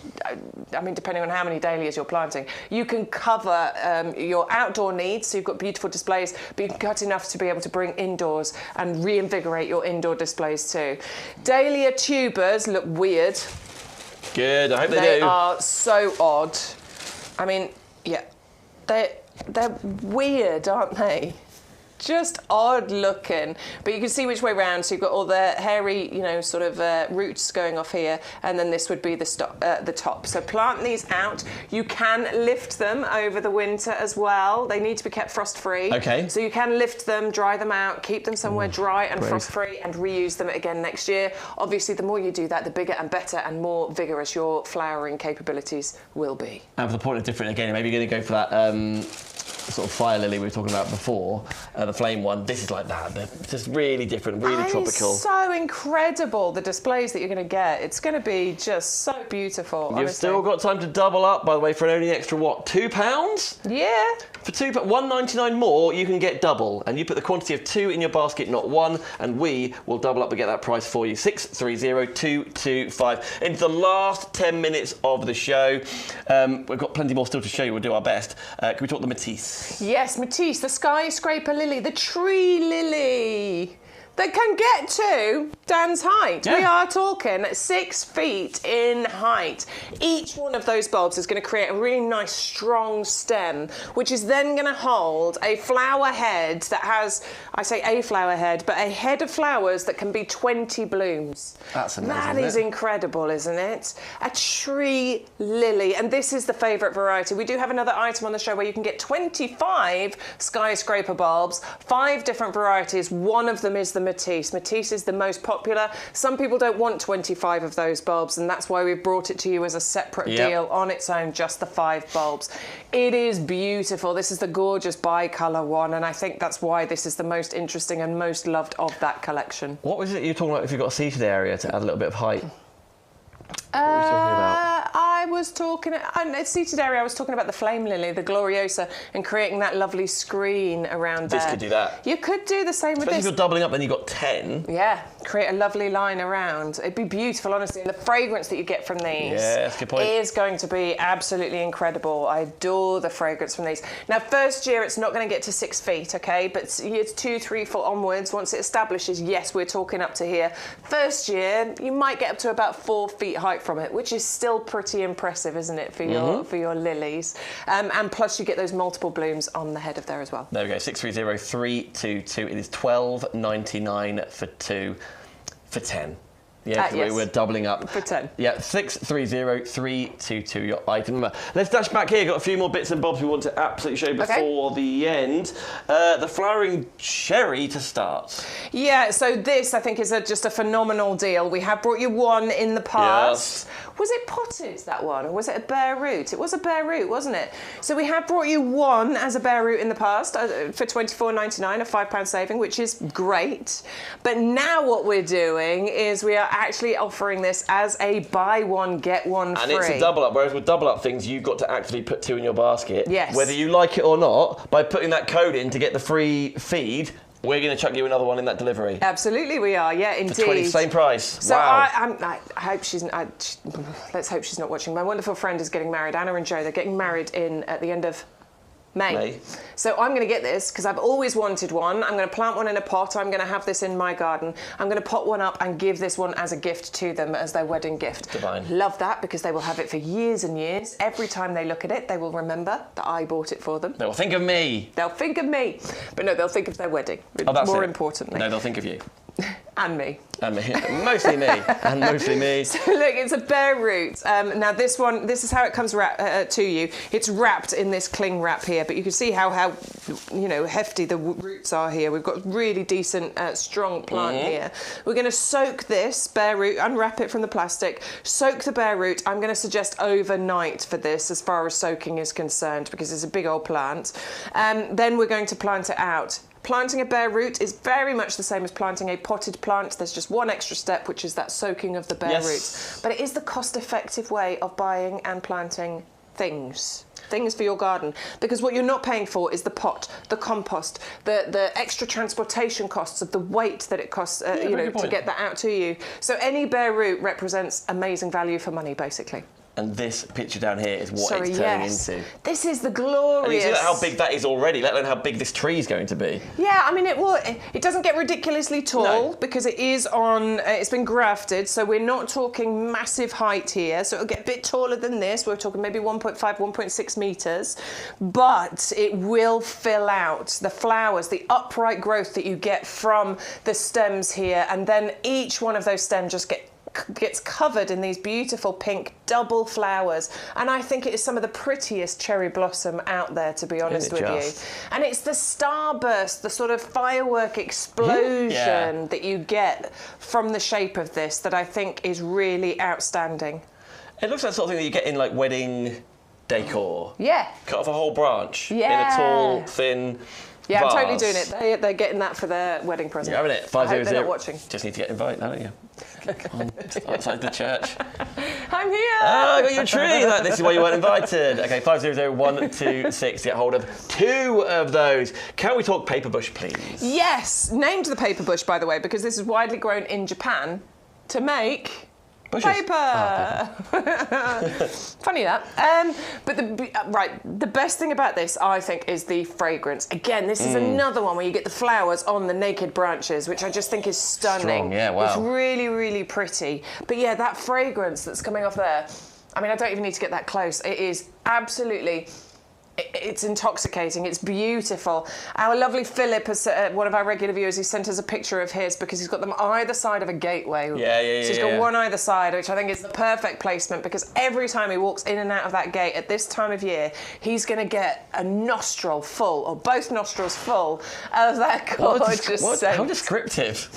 I mean, depending on how many dahlias you're planting, you can cover your outdoor needs, so you've got beautiful displays, but you can cut enough to be able to bring indoors and reinvigorate your indoor displays too. Dahlia tubers look weird. Good, I hope they do. They are so odd. I mean, yeah, they're weird, aren't they? Just odd looking, but you can see which way round. So you've got all the hairy, you know, sort of roots going off here, and then this would be the top. So plant these out. You can lift them over the winter as well. They need to be kept frost-free. Okay. So you can lift them, dry them out, keep them somewhere dry and frost-free, and reuse them again next year. Obviously, the more you do that, the bigger and better and more vigorous your flowering capabilities will be. And for the point of different, again, maybe you're going to go for that sort of fire lily we were talking about before, the flame one. This is like that. They're just really different, really tropical. It's so incredible, the displays that you're going to get. It's going to be just so beautiful. You've still got time to double up, by the way, for only an extra, what, £2? Yeah. For £1.99 more, you can get double, and you put the quantity of 2 in your basket, not 1, and we will double up and get that price for you. 630225. Into the last 10 minutes of the show. We've got plenty more still to show you. We'll do our best. Can we talk the Matisse? Yes, Matisse, the skyscraper lily, the tree lily that can get to Dan's height. Yeah. We are talking 6 feet in height. Each one of those bulbs is going to create a really nice strong stem, which is then going to hold a flower head that has, I say a flower head, but a head of flowers that can be 20 blooms. That's amazing. That is incredible, isn't it? A tree lily, and this is the favourite variety. We do have another item on the show where you can get 25 skyscraper bulbs, 5 different varieties. One of them is the Matisse. Matisse is the most popular. Some people don't want 25 of those bulbs, and that's why we've brought it to you as a separate deal on its own, just the 5 bulbs. It is beautiful. This is the gorgeous bi-colour one, and I think that's why this is the most interesting and most loved of that collection. What was it you were talking about if you've got a seated area to add a little bit of height? What were you talking about? I was talking, seated area, I was talking about the flame lily, the Gloriosa, and creating that lovely screen around there. This could do that. You could do the same with Especially this. if you're doubling up, then you've got 10. Yeah, create a lovely line around. It'd be beautiful, honestly. And the fragrance that you get from these that's a good point. is going to be absolutely incredible. I adore the fragrance from these. Now, first year, it's not going to get to 6 feet, okay? But it's 2-3 foot onwards. Once it establishes, yes, we're talking up to here. First year, you might get up to about 4 feet height from it, which is still pretty impressive, isn't it, for your lilies? And plus, you get those multiple blooms on the head of there as well. There we go, 630322. It is £12.99 for 2 for 10. Yeah, yes. we're doubling up. For 10. Yeah, 630322, your item number. Let's dash back here. Got a few more bits and bobs we want to absolutely show before the end. The flowering cherry to start. Yeah, so this, I think, is just a phenomenal deal. We have brought you one in the past. Yes. Was it potted, that one, or was it a bare root? It was a bare root, wasn't it? So we have brought you one as a bare root in the past for £24.99, a £5 saving, which is great. But now what we're doing is we are actually offering this as a buy one, get one free. And it's a double up, whereas with double up things, you've got to actively put 2 in your basket. Yes. Whether you like it or not, by putting that code in to get the free feed, we're going to chuck you another one in that delivery. Absolutely, we are. Yeah, indeed. For 20, same price. So wow. I hope she's. Let's hope she's not watching. My wonderful friend is getting married. Anna and Joe. They're getting married at the end of May. So I'm going to get this because I've always wanted one. I'm going to plant one in a pot. I'm going to have this in my garden. I'm going to pot one up and give this one as a gift to them as their wedding gift. Divine. Love that because they will have it for years and years. Every time they look at it, they will remember that I bought it for them. They'll think of me. They'll think of me. But no, they'll think of their wedding. Oh, that's more it. importantly. No, they'll think of you. And me. And me. Mostly me. And mostly me. So look, it's a bare root. Now this is how it comes to you. It's wrapped in this cling wrap here, but you can see how hefty the roots are here. We've got really decent, strong plant here. We're going to soak this bare root, unwrap it from the plastic, soak the bare root. I'm going to suggest overnight for this as far as soaking is concerned because it's a big old plant. Then we're going to plant it out. Planting a bare root is very much the same as planting a potted plant. There's just one extra step, which is that soaking of the bare roots. But it is the cost-effective way of buying and planting things for your garden, because what you're not paying for is the pot, the compost, the extra transportation costs of the weight that it costs to get that out to you. So any bare root represents amazing value for money, basically. And this picture down here is what it's turning into. This is the glorious... And you see how big that is already, let alone how big this tree is going to be. Yeah, I mean, it doesn't get ridiculously tall because it is on... it's been grafted, so we're not talking massive height here. So it'll get a bit taller than this. We're talking maybe 1.5, 1.6 metres. But it will fill out the flowers, the upright growth that you get from the stems here. And then each one of those stems just gets covered in these beautiful pink double flowers, and I think it is some of the prettiest cherry blossom out there, to be honest with you. And it's the starburst, the sort of firework explosion that you get from the shape of this that I think is really outstanding. It looks like the sort of thing that you get in like wedding decor. Yeah. Cut off a whole branch in Yeah. a tall, thin Yeah, vase. I'm totally doing it. They're getting that for their wedding present. You're having it. I hope they're not watching. Just need to get invited, don't you? Come on, outside the church. I'm here. Oh, I got your tree. This is why you weren't invited. Okay, 500126. Get hold of 2 of those. Can we talk paper bush, please? Yes, named the paper bush, by the way, because this is widely grown in Japan to make... Bushes. Paper. Funny that. But the best thing about this, I think, is the fragrance. Again, this is another one where you get the flowers on the naked branches, which I just think is stunning. Strong, yeah, wow. It's really, really pretty. But yeah, that fragrance that's coming off there, I mean, I don't even need to get that close. It is absolutely... It's intoxicating. It's beautiful. Our lovely Philip, has, one of our regular viewers, he sent us a picture of his because he's got them either side of a gateway. Yeah. So he's got one either side, which I think is the perfect placement because every time he walks in and out of that gate at this time of year, he's going to get a nostril full, or both nostrils full, of that gorgeous scent. How descriptive.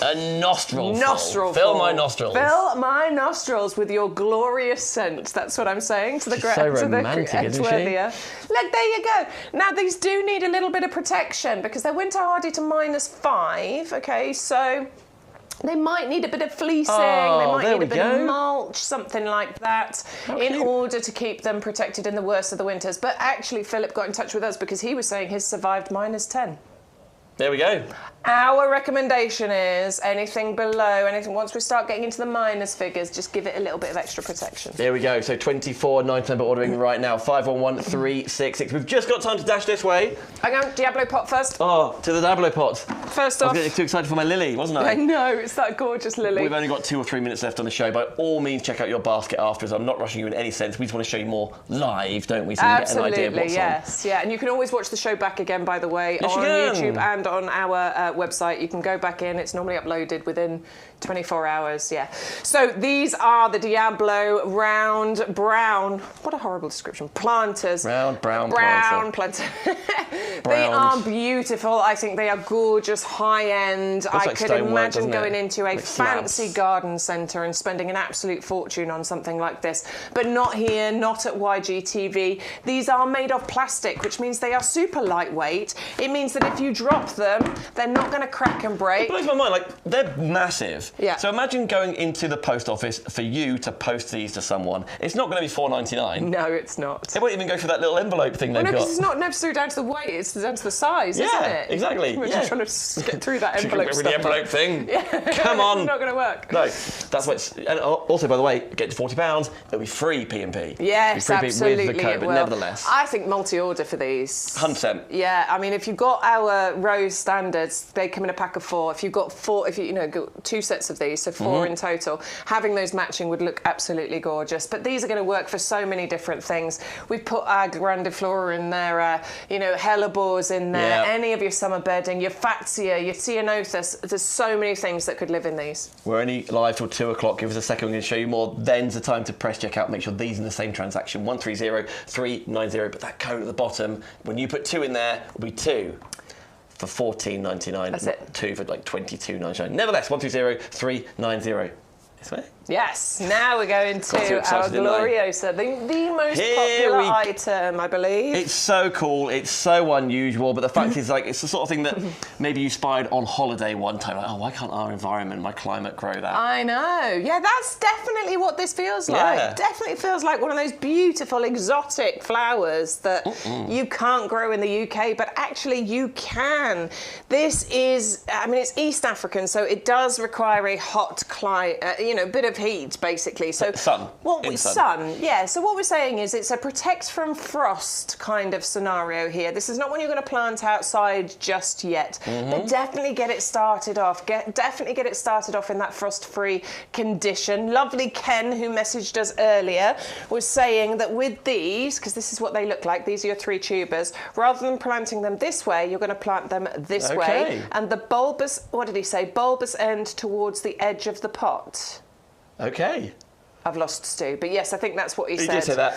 A nostril full. Fill my nostrils. Fill my nostrils with your glorious scent. That's what I'm saying to the romantic, isn't she? Look, there you go. Now, these do need a little bit of protection because they're winter hardy to -5, okay? So they might need a bit of fleecing, they might need a bit of mulch, something like that, in order to keep them protected in the worst of the winters. But actually, Philip got in touch with us because he was saying his survived -10. There we go. Our recommendation is anything below, once we start getting into the minus figures, just give it a little bit of extra protection. There we go. So $24.99 ordering right now. 511366. We've just got time to dash this way. Hang on, Diablo pot first. Oh, to the Diablo pot. First off. I was getting too excited for my lily, wasn't I? I know, it's that gorgeous lily. We've only got 2 or 3 minutes left on the show. By all means, check out your basket afterwards. I'm not rushing you in any sense. We just want to show you more live, don't we? So you get an idea of what's yes. Yeah, and you can always watch the show back again, by the way, on YouTube and on our website. You can go back in. It's normally uploaded within 24 hours. Yeah. So these are the Diablo round brown. What a horrible description. Planters. Round brown planter. They are beautiful. I think they are gorgeous, high end. I could imagine going into a fancy garden centre and spending an absolute fortune on something like this. But not here, not at YGTV. These are made of plastic, which means they are super lightweight. It means that if you drop them, they're not going to crack and break. It blows my mind, like, they're massive. Yeah. So imagine going into the post office for you to post these to someone. It's not going to be $4.99. No, it's not. They won't even go for that little envelope thing they've No, got. because it's not necessarily down to the weight, it's down to the size, isn't it? Exactly. We're just trying to get through that envelope With stuff. the envelope thing. Come on. It's not going to work. No, that's what's. And also, by the way, get to £40, it'll be free P&P. Yes, free absolutely. with the code, it but will. nevertheless. I think multi-order for these. 100%. Yeah, I mean, if you've got our rose standards, they come in a pack of 4. If you've got 4, if you got 2 sets of these, so 4 in total, having those matching would look absolutely gorgeous. But these are going to work for so many different things. We've put our grandiflora in there, hellebores in there, any of your summer bedding, your fatsia, your ceanothus. There's so many things that could live in these. We're only live till 2 o'clock. Give us a second, we're going to show you more. Then's the time to press check out. Make sure these are in the same transaction. 130390. But that code at the bottom, when you put 2 in there, will be 2 for $14.99. That's it. 2 for like $22.99. Nevertheless, 130390. This way. Yes, now we're going Got too to our excited, didn't I? Gloriosa, the most Here popular we- item, I believe. It's so cool, it's so unusual, but the fact is, like, it's the sort of thing that maybe you spied on holiday one time. Like, oh, why can't our environment, my climate grow that? I know. Yeah, that's definitely what this feels like. Yeah. Definitely feels like one of those beautiful exotic flowers that you can't grow in the UK, but actually you can. This is, I mean, it's East African, so it does require a hot climate, a bit of heat, basically. So sun. Sun. Yeah. So what we're saying is it's a protect from frost kind of scenario here. This is not one you're going to plant outside just yet, but definitely get it started off. Definitely get it started off in that frost-free condition. Lovely Ken, who messaged us earlier, was saying that with these, because this is what they look like, these are your 3 tubers, rather than planting them this way, you're going to plant them this way, and the bulbous, what did he say, bulbous end towards the edge of the pot. Okay. I've lost Stu, but yes, I think that's what he said. He did say that.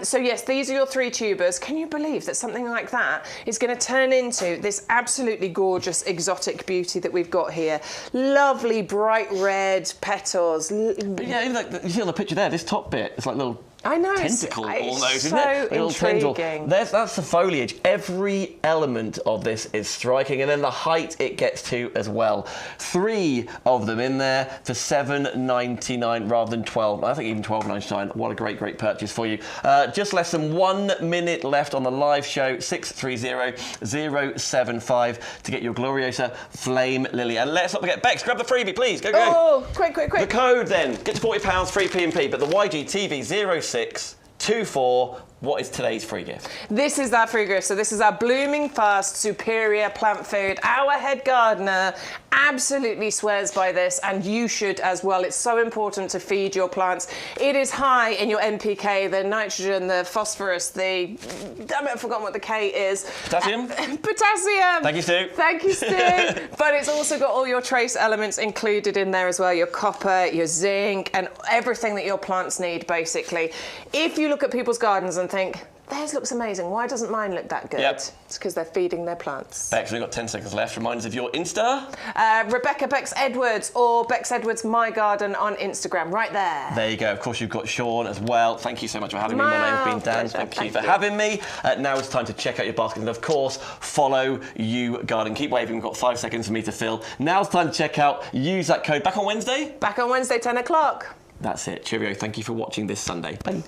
So yes, these are your 3 tubers. Can you believe that something like that is going to turn into this absolutely gorgeous exotic beauty that we've got here? Lovely bright red petals. But yeah, even like, you see on the picture there, this top bit, it's like little I know, tentacle it's almost, so isn't it? Little tendril. intriguing. That's the foliage. Every element of this is striking, and then the height it gets to as well. 3 of them in there for $7.99 rather than $12. I think even $12.99. What a great purchase for you. Just less than 1 minute left on the live show. 630-075 to get your Gloriosa Flame Lily. And let's not forget, Bex, grab the freebie, please. Go. Oh, quick. The code then, get to £40, free P&P, but the YGTV 0624, what is today's free gift? This is that free gift. So this is our Blooming Fast Superior Plant Food. Our head gardener absolutely swears by this, and you should as well. It's so important to feed your plants. It is high in your NPK, the nitrogen, the phosphorus, the... Damn it, I've forgotten what the K is. Potassium? Potassium. Thank you, Stu. Thank you, Stu. But it's also got all your trace elements included in there as well, your copper, your zinc, and everything that your plants need, basically. If you look at people's gardens and think, theirs looks amazing, why doesn't mine look that good? Yep. It's because they're feeding their plants. Bex, we've got 10 seconds left. Remind us of your Insta. Rebecca Bex Edwards or Bex Edwards My Garden on Instagram, right there. There you go. Of course, you've got Sean as well. Thank you so much for having me. My name's been Dan. Pleasure. Thank you for having me. Now it's time to check out your basket. And of course, follow YouGarden. Keep waving. We've got 5 seconds for me to fill. Now it's time to check out. Use that code. Back on Wednesday? Back on Wednesday, 10 o'clock. That's it. Cheerio. Thank you for watching this Sunday. Bye.